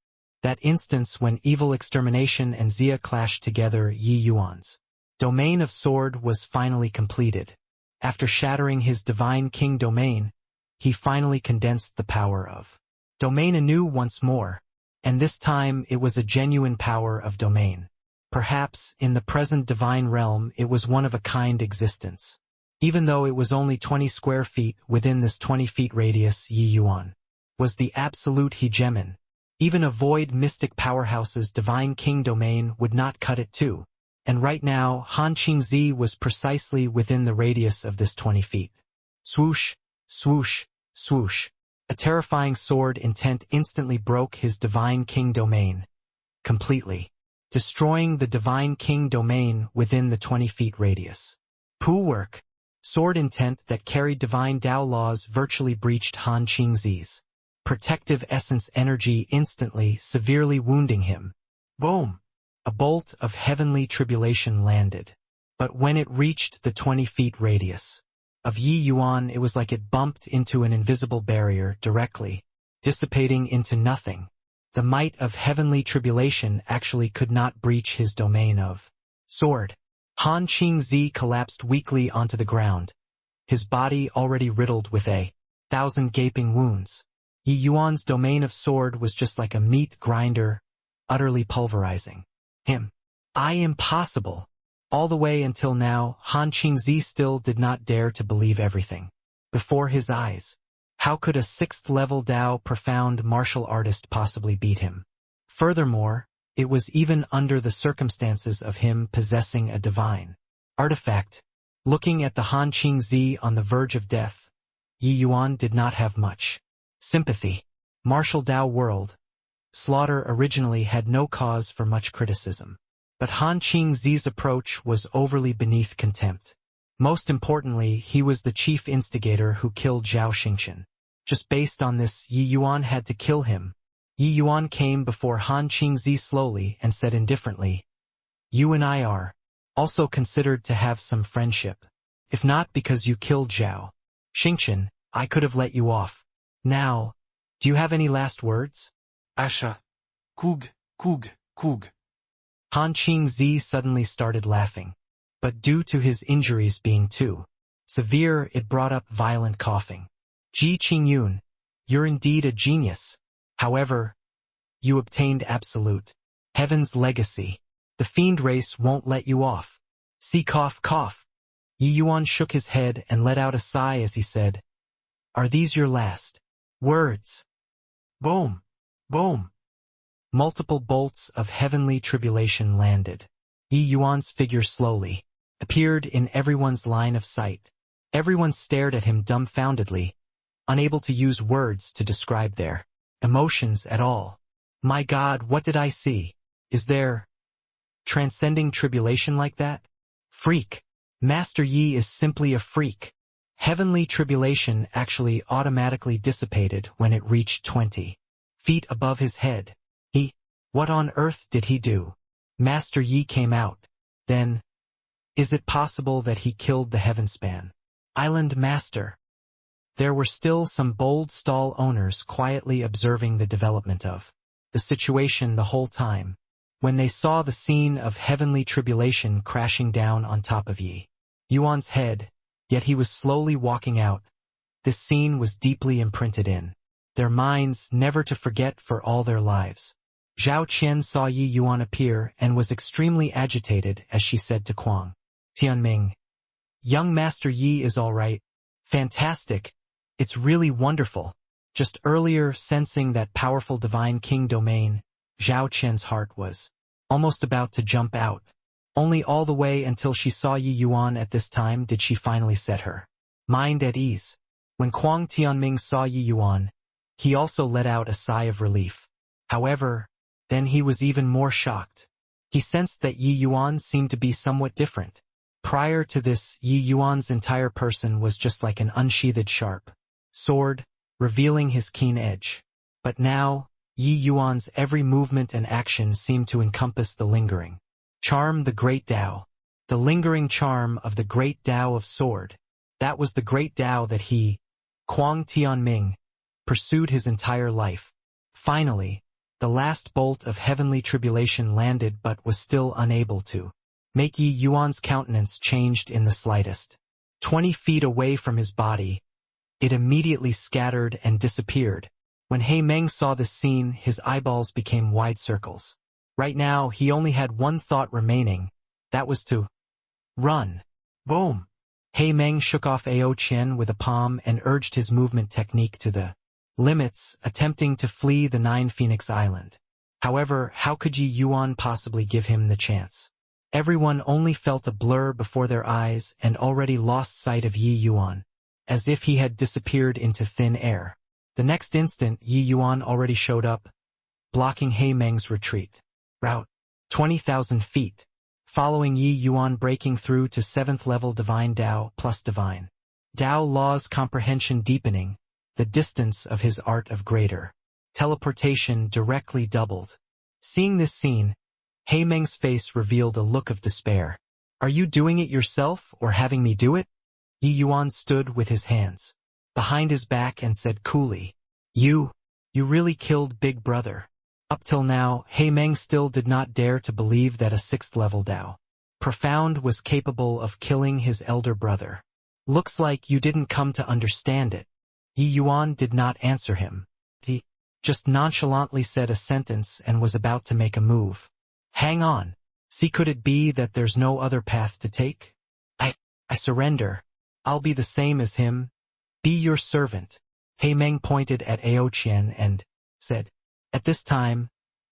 That instance when evil extermination and Zia clashed together, Yi Yuan's domain of sword was finally completed. After shattering his divine king domain, he finally condensed the power of domain anew once more, and this time it was a genuine power of domain. Perhaps, in the present divine realm, it was one-of-a-kind existence. Even though it was only 20 square feet within this 20-feet radius, Yi Yuan was the absolute hegemon. Even a void mystic powerhouse's divine king domain would not cut it too. And right now, Han Qingzi was precisely within the radius of this 20 feet. Swoosh, swoosh, swoosh. A terrifying sword intent instantly broke his divine king domain completely, destroying the divine king domain within the 20 feet radius. Poo work. Sword intent that carried divine Dao laws virtually breached Han Qingzi's protective essence energy instantly, severely wounding him. Boom! A bolt of heavenly tribulation landed. But when it reached the 20 feet radius of Yi Yuan, it was like it bumped into an invisible barrier directly, dissipating into nothing. The might of heavenly tribulation actually could not breach his domain of sword. Han Qingzi collapsed weakly onto the ground, his body already riddled with 1,000 gaping wounds. Yi Yuan's domain of sword was just like a meat grinder, utterly pulverizing him. Impossible. All the way until now, Han Qingzi still did not dare to believe everything before his eyes. How could a 6th-level Dao profound martial artist possibly beat him? Furthermore, it was even under the circumstances of him possessing a divine artifact. Looking at the Han Qingzi on the verge of death, Yi Yuan did not have much sympathy. Martial Dao world. Slaughter originally had no cause for much criticism. But Han Qingzi's approach was overly beneath contempt. Most importantly, he was the chief instigator who killed Zhao Xingchen. Just based on this, Yi Yuan had to kill him. Yi Yuan came before Han Qingzi slowly and said indifferently, "You and I are also considered to have some friendship. If not because you killed Zhao Xingchen, I could have let you off. Now, do you have any last words?" Asha. Koug, koug, koug. Han Qingzi suddenly started laughing, but due to his injuries being too severe, it brought up violent coughing. Ji Qingyun, you're indeed a genius. However, you obtained absolute heaven's legacy. The fiend race won't let you off. See, cough, cough. Yi Yuan shook his head and let out a sigh as he said, "Are these your last words?" Boom, boom. Multiple bolts of heavenly tribulation landed. Yi Yuan's figure slowly appeared in everyone's line of sight. Everyone stared at him dumbfoundedly, unable to use words to describe their emotions at all. My God, what did I see? Is there transcending tribulation like that? Freak. Master Yi is simply a freak. Heavenly tribulation actually automatically dissipated when it reached 20 feet above his head. What on earth did he do? Master Yi came out. Then, is it possible that he killed the Heavenspan Island Master? There were still some bold stall owners quietly observing the development of the situation the whole time. When they saw the scene of heavenly tribulation crashing down on top of Yi Yuan's head, yet he was slowly walking out, this scene was deeply imprinted in their minds, never to forget for all their lives. Zhao Qian saw Yi Yuan appear and was extremely agitated as she said to Kuang Tianming, "Young Master Yi is all right. Fantastic. It's really wonderful." Just earlier, sensing that powerful divine king domain, Zhao Qian's heart was almost about to jump out. Only all the way until she saw Yi Yuan at this time did she finally set her mind at ease. When Kuang Tianming saw Yi Yuan, he also let out a sigh of relief. However, then he was even more shocked. He sensed that Yi Yuan seemed to be somewhat different. Prior to this, Yi Yuan's entire person was just like an unsheathed sharp sword, revealing his keen edge. But now, Yi Yuan's every movement and action seemed to encompass the lingering charm, the great Tao. The lingering charm of the great Tao of sword. That was the great Tao that he, Kuang Tianming, pursued his entire life. Finally, the last bolt of heavenly tribulation landed but was still unable to make Yi Yuan's countenance changed in the slightest. 20 feet away from his body, it immediately scattered and disappeared. When He Meng saw this scene, his eyeballs became wide circles. Right now, he only had one thought remaining. That was to run. Boom! He Meng shook off Ao Qian with a palm and urged his movement technique to the limits, attempting to flee the Nine Phoenix Island. However, how could Yi Yuan possibly give him the chance? Everyone only felt a blur before their eyes and already lost sight of Yi Yuan, as if he had disappeared into thin air. The next instant, Yi Yuan already showed up, blocking He Meng's retreat. Route 20,000 feet. Following Yi Yuan breaking through to 7th level Divine Tao plus Divine Tao Law's comprehension deepening, the distance of his art of greater teleportation directly doubled. Seeing this scene, He Meng's face revealed a look of despair. "Are you doing it yourself or having me do it?" Yi Yuan stood with his hands behind his back and said coolly, You really killed Big Brother." Up till now, He Meng still did not dare to believe that a 6th level Tao Profound was capable of killing his elder brother. "Looks like you didn't come to understand it." Yi Yuan did not answer him. He just nonchalantly said a sentence and was about to make a move. "Hang on. See, could it be that there's no other path to take? I surrender. I'll be the same as him. Be your servant." He Meng pointed at Ao Qian and said. At this time,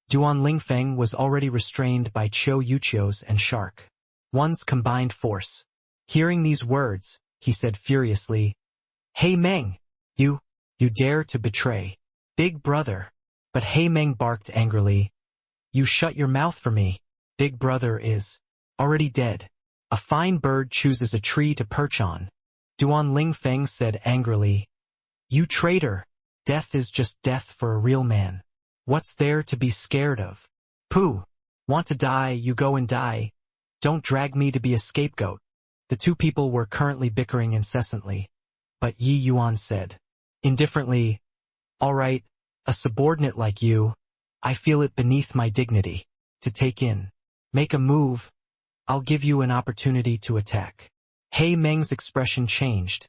Duan Lingfeng was already restrained by Qiu Yuqiu's and Shark One's combined force. Hearing these words, he said furiously, "He Meng, you dare to betray Big Brother." But He Meng barked angrily, "You shut your mouth for me. Big Brother is already dead. A fine bird chooses a tree to perch on." Duan Lingfeng said angrily, "You traitor! Death is just death for a real man. What's there to be scared of? Pooh! Want to die, you go and die. Don't drag me to be a scapegoat." The two people were currently bickering incessantly, but Yi Yuan said indifferently, "All right, a subordinate like you, I feel it beneath my dignity to take in. Make a move. I'll give you an opportunity to attack." He Meng's expression changed,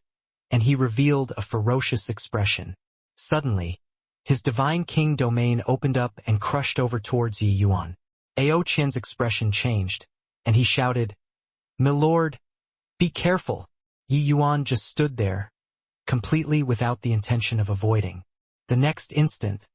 and he revealed a ferocious expression. Suddenly, his divine king domain opened up and crushed over towards Yi Yuan. Ao Qian's expression changed, and he shouted, "Milord, be careful." Yi Yuan just stood there, completely without the intention of avoiding. The next instant,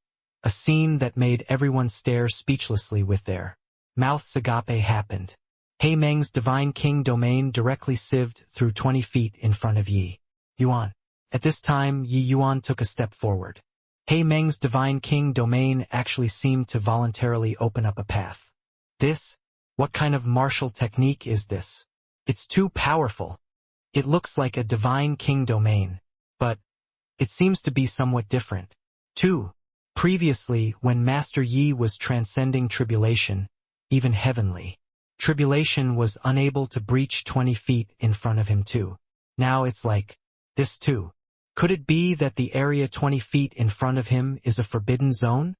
a scene that made everyone stare speechlessly with their mouths agape happened. He Meng's divine king domain directly sieved through 20 feet in front of Yi Yuan. At this time, Yi Yuan took a step forward. He Meng's divine king domain actually seemed to voluntarily open up a path. What kind of martial technique is this? It's too powerful. It looks like a divine king domain, but it seems to be somewhat different. 2. Previously, when Master Yi was transcending tribulation, even heavenly tribulation was unable to breach 20 feet in front of him too. Now it's like this too. Could it be that the area 20 feet in front of him is a forbidden zone?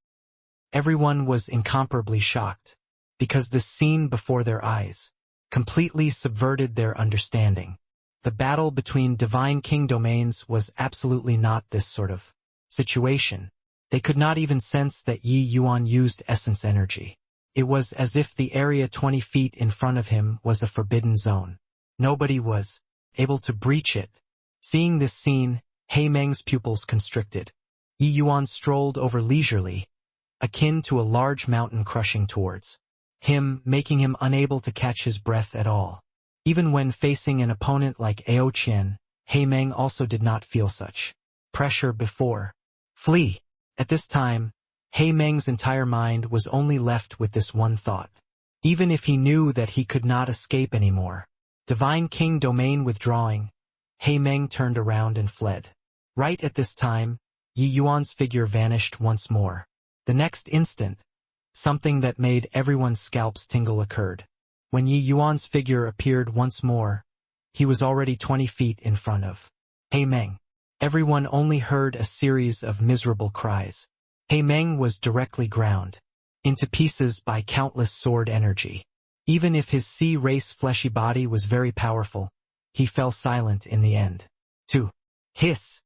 Everyone was incomparably shocked, because this scene before their eyes completely subverted their understanding. The battle between divine king domains was absolutely not this sort of situation. They could not even sense that Yi Yuan used essence energy. It was as if the area 20 feet in front of him was a forbidden zone. Nobody was able to breach it. Seeing this scene, He Meng's pupils constricted. Yi Yuan strolled over leisurely, akin to a large mountain crushing towards him, making him unable to catch his breath at all. Even when facing an opponent like Ao Qian, He Meng also did not feel such pressure before. Flee! At this time, He Meng's entire mind was only left with this one thought. Even if he knew that he could not escape anymore. Divine King domain withdrawing, He Meng turned around and fled. Right at this time, Yi Yuan's figure vanished once more. The next instant, something that made everyone's scalps tingle occurred. When Yi Yuan's figure appeared once more, he was already 20 feet in front of He Meng. Everyone only heard a series of miserable cries. He Meng was directly ground into pieces by countless sword energy. Even if his sea-race fleshy body was very powerful, he fell silent in the end. 2. Hiss!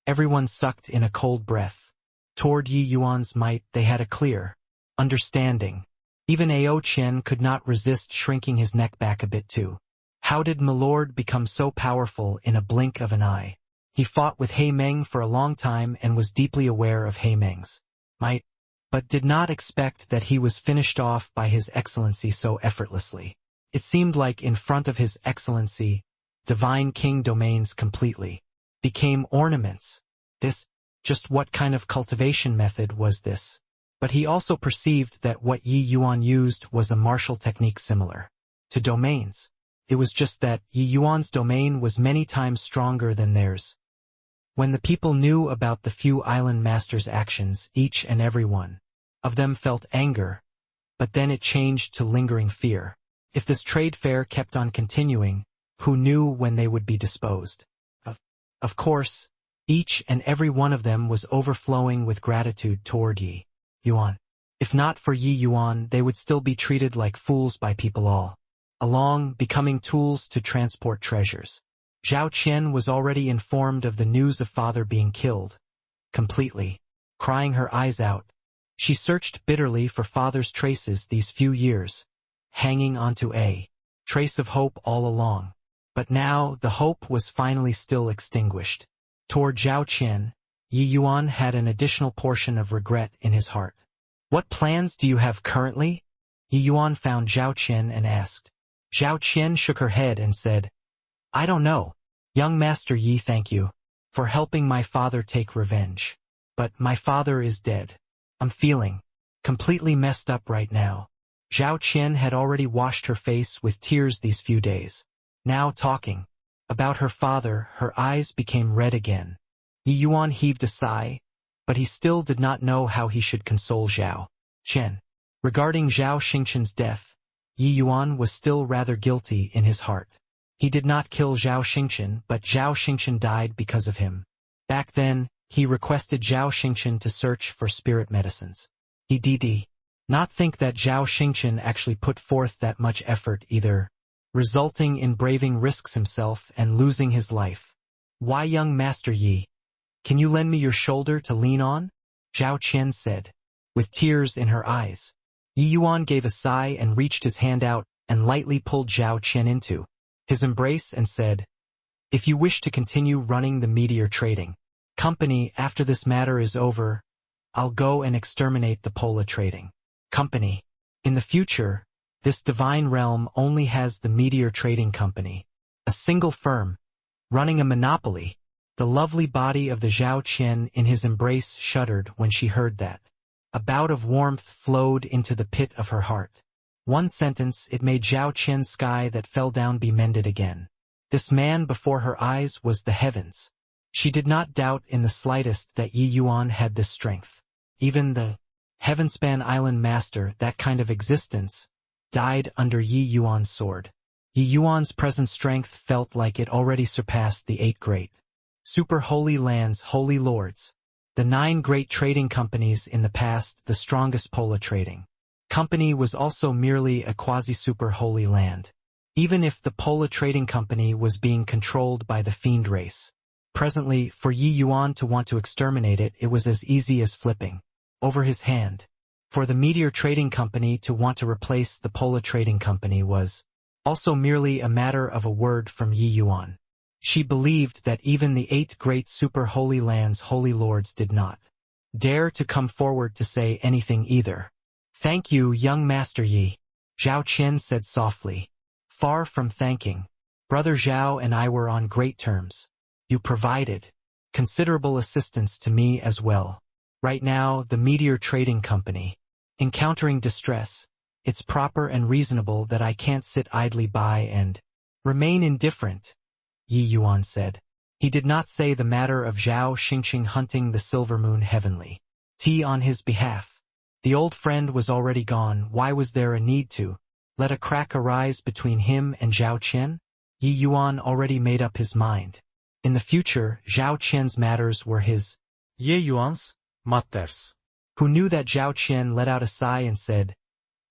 Everyone sucked in a cold breath. Toward Yi Yuan's might they had a clear understanding. Even Ao Qian could not resist shrinking his neck back a bit too. How did Milord become so powerful in a blink of an eye? He fought with He Meng for a long time and was deeply aware of He Meng's might, but did not expect that he was finished off by His Excellency so effortlessly. It seemed like in front of His Excellency, Divine King domains completely became ornaments. Just what kind of cultivation method was this? But he also perceived that what Yi Yuan used was a martial technique similar to domains. It was just that Yi Yuan's domain was many times stronger than theirs. When the people knew about the few island masters' actions, each and every one of them felt anger, but then it changed to lingering fear. If this trade fair kept on continuing, who knew when they would be disposed of? Of course, each and every one of them was overflowing with gratitude toward Yi Yuan. If not for Yi Yuan, they would still be treated like fools by people all along, becoming tools to transport treasures. Zhao Qian was already informed of the news of father being killed. Completely crying her eyes out, she searched bitterly for father's traces these few years, hanging onto a trace of hope all along. But now the hope was finally still extinguished. Toward Zhao Qian, Yi Yuan had an additional portion of regret in his heart. What plans do you have currently? Yi Yuan found Zhao Qian and asked. Zhao Qian shook her head and said, I don't know. Young Master Yi, thank you for helping my father take revenge. But my father is dead. I'm feeling completely messed up right now. Zhao Qian had already washed her face with tears these few days. Now talking about her father, her eyes became red again. Yi Yuan heaved a sigh, but he still did not know how he should console Zhao Qian. Regarding Zhao Xingqian's death, Yi Yuan was still rather guilty in his heart. He did not kill Zhao Xingqian, but Zhao Xingqian died because of him. Back then, he requested Zhao Xingqian to search for spirit medicines. He did not think that Zhao Xingqian actually put forth that much effort either, resulting in braving risks himself and losing his life. Why, young Master Yi? Can you lend me your shoulder to lean on? Zhao Qian said, with tears in her eyes. Yi Yuan gave a sigh and reached his hand out and lightly pulled Zhao Qian into his embrace and said, If you wish to continue running the meteor trading company after this matter is over, I'll go and exterminate the Pola trading company. In the future, this divine realm only has the meteor trading company, a single firm, running a monopoly. The lovely body of the Zhao Qian in his embrace shuddered when she heard that. A bout of warmth flowed into the pit of her heart. One sentence, it made Zhao Qian's sky that fell down be mended again. This man before her eyes was the heavens. She did not doubt in the slightest that Yi Yuan had this strength. Even the Heavenspan Island Master, that kind of existence, died under Yi Yuan's sword. Yi Yuan's present strength felt like it already surpassed the 8 great super holy lands, holy lords. The 9 great trading companies in the past, the strongest Pola trading company was also merely a quasi-super holy land. Even if the Pola trading company was being controlled by the fiend race Presently, for Yi Yuan to want to exterminate it, it was as easy as flipping over his hand. For the Meteor Trading Company to want to replace the Pola Trading Company was also merely a matter of a word from Yi Yuan. She believed that even the 8 great super holy lands' holy lords did not dare to come forward to say anything either. "Thank you, young Master Yi," Zhao Qian said softly. "Far from thanking. Brother Zhao and I were on great terms. You provided considerable assistance to me as well. Right now, the Meteor Trading Company encountering distress, it's proper and reasonable that I can't sit idly by and remain indifferent," Yi Yuan said. He did not say the matter of Zhao Xingqing hunting the Silver Moon heavenly tea on his behalf. The old friend was already gone. Why was there a need to let a crack arise between him and Zhao Qian? Yi Yuan already made up his mind. In the future, Zhao Qian's matters were his Ye Yuan's matters. Who knew that Zhao Qian let out a sigh and said,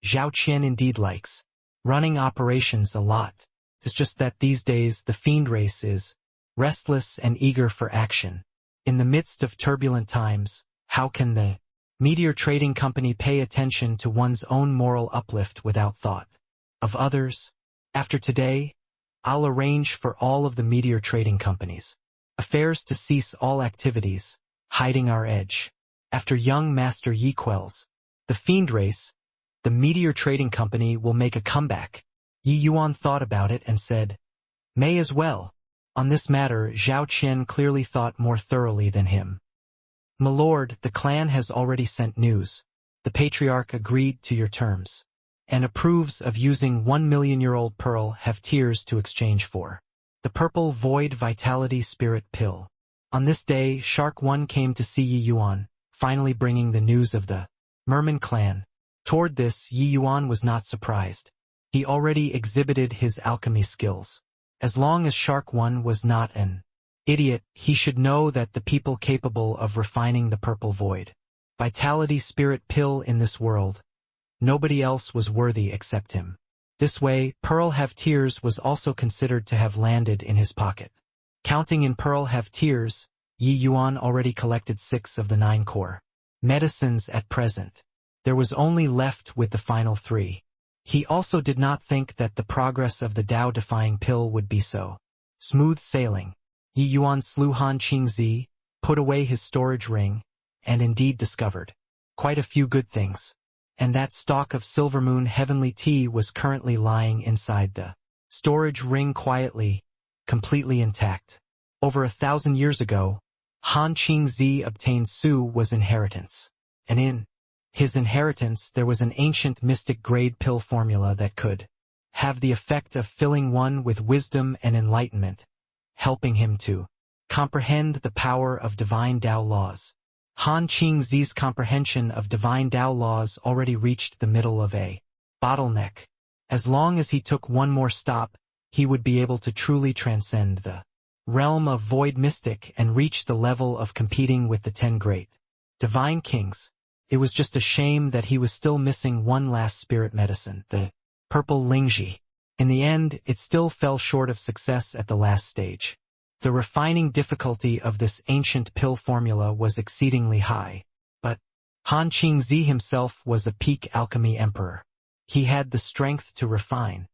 "Zhao Qian indeed likes running operations a lot. It's just that these days the fiend race is restless and eager for action. In the midst of turbulent times, how can the Meteor Trading Company pay attention to one's own moral uplift without thought of others? After today, I'll arrange for all of the Meteor Trading Companies' affairs to cease all activities, hiding our edge. After young Master Yi quells the fiend race, the Meteor Trading Company will make a comeback." Yi Yuan thought about it and said, "May as well." On this matter, Zhao Qian clearly thought more thoroughly than him. "My lord, the clan has already sent news. The patriarch agreed to your terms and approves of using 1 million-year-old pearl have tears to exchange for the purple void vitality spirit pill." On this day, Shark One came to see Yi Yuan, finally bringing the news of the Merman clan. Toward this, Yi Yuan was not surprised. He already exhibited his alchemy skills. As long as Shark One was not an idiot, he should know that the people capable of refining the purple void vitality spirit pill in this world, nobody else was worthy except him. This way, Pearl Have Tears was also considered to have landed in his pocket. Counting in Pearl Have Tears, Yi Yuan already collected 6 of the 9 core medicines at present. There was only left with the final 3. He also did not think that the progress of the Tao-defying pill would be so smooth sailing. Yi Yuan slew Han Qingzi, put away his storage ring, and indeed discovered quite a few good things. And that stock of Silver Moon heavenly tea was currently lying inside the storage ring quietly, completely intact. Over 1,000 years ago, Han Qingzi obtained Su was inheritance. And in his inheritance there was an ancient mystic grade pill formula that could have the effect of filling one with wisdom and enlightenment, helping him to comprehend the power of divine Tao laws. Han Qingzi's comprehension of divine Tao laws already reached the middle of a bottleneck. As long as he took one more stop, he would be able to truly transcend the realm of void mystic and reach the level of competing with the 10 great divine kings. It was just a shame that he was still missing one last spirit medicine, the purple Lingji. In the end, it still fell short of success at the last stage. The refining difficulty of this ancient pill formula was exceedingly high, but Han Qingzi himself was a peak alchemy emperor. He had the strength to refine.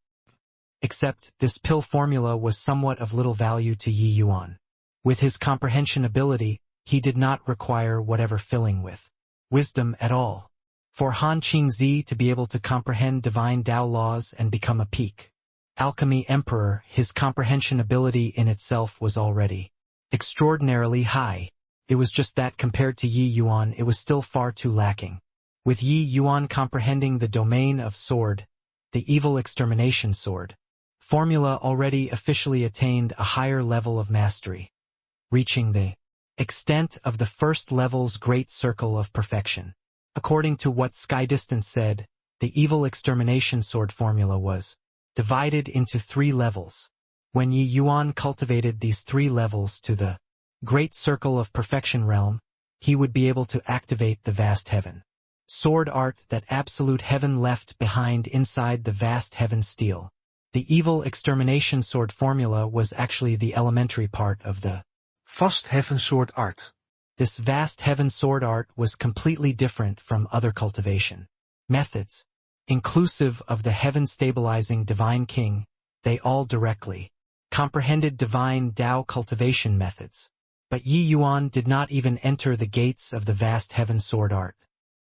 Except, this pill formula was somewhat of little value to Yi Yuan. With his comprehension ability, he did not require whatever filling with wisdom at all. For Han Qingzi to be able to comprehend divine Tao laws and become a peak alchemy emperor, his comprehension ability in itself was already extraordinarily high. It was just that compared to Yi Yuan, it was still far too lacking. With Yi Yuan comprehending the domain of sword, the evil extermination sword formula already officially attained a higher level of mastery, reaching the extent of the first level's great circle of perfection. According to what Sky Distance said, the evil extermination sword formula was divided into 3 levels. When Yi Yuan cultivated these 3 levels to the great circle of perfection realm, he would be able to activate the vast heaven sword art that absolute heaven left behind inside the vast heaven steel. The evil extermination sword formula was actually the elementary part of the Vast heaven sword art. This vast heaven sword art was completely different from other cultivation methods. Inclusive of the heaven-stabilizing divine king, they all directly comprehended divine Tao cultivation methods. But Yi Yuan did not even enter the gates of the vast heaven sword art.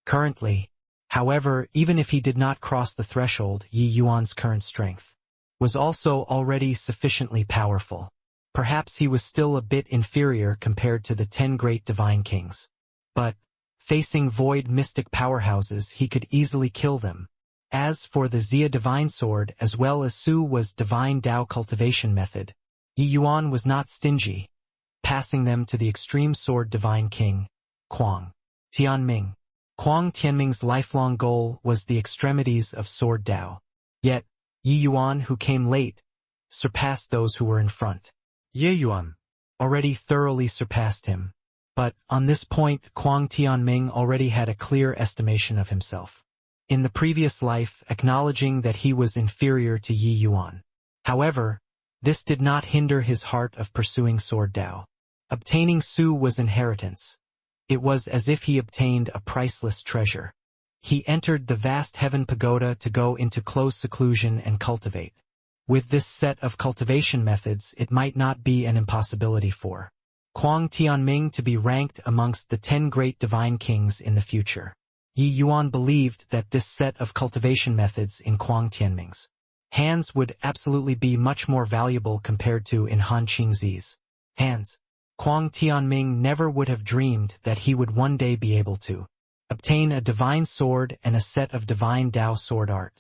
Currently, however, even if he did not cross the threshold, Yi Yuan's current strength was also already sufficiently powerful. Perhaps he was still a bit inferior compared to the 10 great divine kings. But, facing void mystic powerhouses, he could easily kill them. As for the Xia divine sword as well as Su was divine Tao cultivation method, Yi Yuan was not stingy, passing them to the extreme sword divine king, Kuang Tianming. Kuang Tianming's lifelong goal was the extremities of sword Tao. Yet, Yi Yuan, who came late, surpassed those who were in front. Ye Yuan already thoroughly surpassed him. But, on this point, Kuang Tianming already had a clear estimation of himself. In the previous life, acknowledging that he was inferior to Yi Yuan. However, this did not hinder his heart of pursuing sword Tao. Obtaining Su was inheritance. It was as if he obtained a priceless treasure. He entered the vast heaven pagoda to go into close seclusion and cultivate. With this set of cultivation methods, it might not be an impossibility for Kuang Tianming to be ranked amongst the 10 great divine kings in the future. Yi Yuan believed that this set of cultivation methods in Kuang Tianming's hands would absolutely be much more valuable compared to in Han Qingzi's hands. Kuang Tianming never would have dreamed that he would one day be able to obtain a divine sword and a set of divine Tao sword art.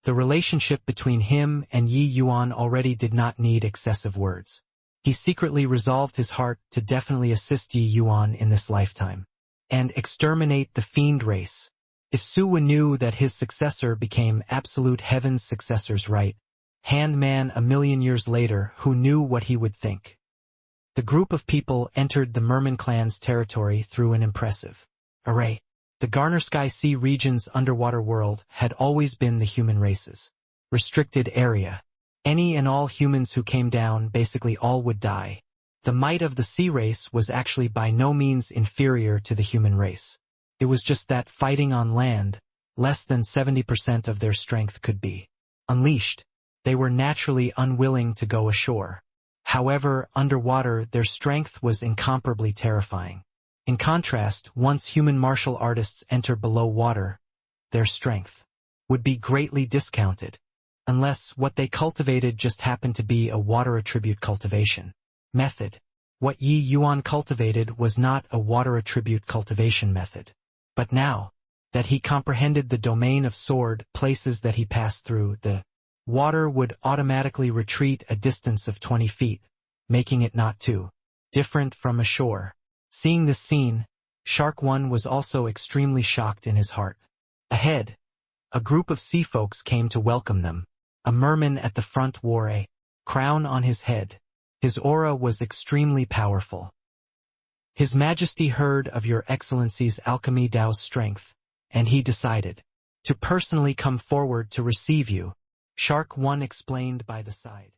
The relationship between him and Yi Yuan already did not need excessive words. He secretly resolved his heart to definitely assist Yi Yuan in this lifetime and exterminate the fiend race. If Su knew that his successor became absolute heaven's successor's right hand man a million years later, who knew what he would think? The group of people entered the Merman clan's territory through an impressive array. The Garner-Sky Sea region's underwater world had always been the human race's restricted area. Any and all humans who came down, basically all would die. The might of the sea race was actually by no means inferior to the human race. It was just that fighting on land, less than 70% of their strength could be unleashed. They were naturally unwilling to go ashore. However, underwater their strength was incomparably terrifying. In contrast, once human martial artists enter below water, their strength would be greatly discounted, unless what they cultivated just happened to be a water attribute cultivation method. What Yi Yuan cultivated was not a water attribute cultivation method. But now that he comprehended the domain of sword places that he passed through, the water would automatically retreat a distance of 20 feet, making it not too different from ashore. Seeing this scene, Shark One was also extremely shocked in his heart. Ahead, a group of sea folks came to welcome them. A merman at the front wore a crown on his head. His aura was extremely powerful. His Majesty heard of your Excellency's alchemy Tao's strength, and he decided to personally come forward to receive you, Shark One explained by the side.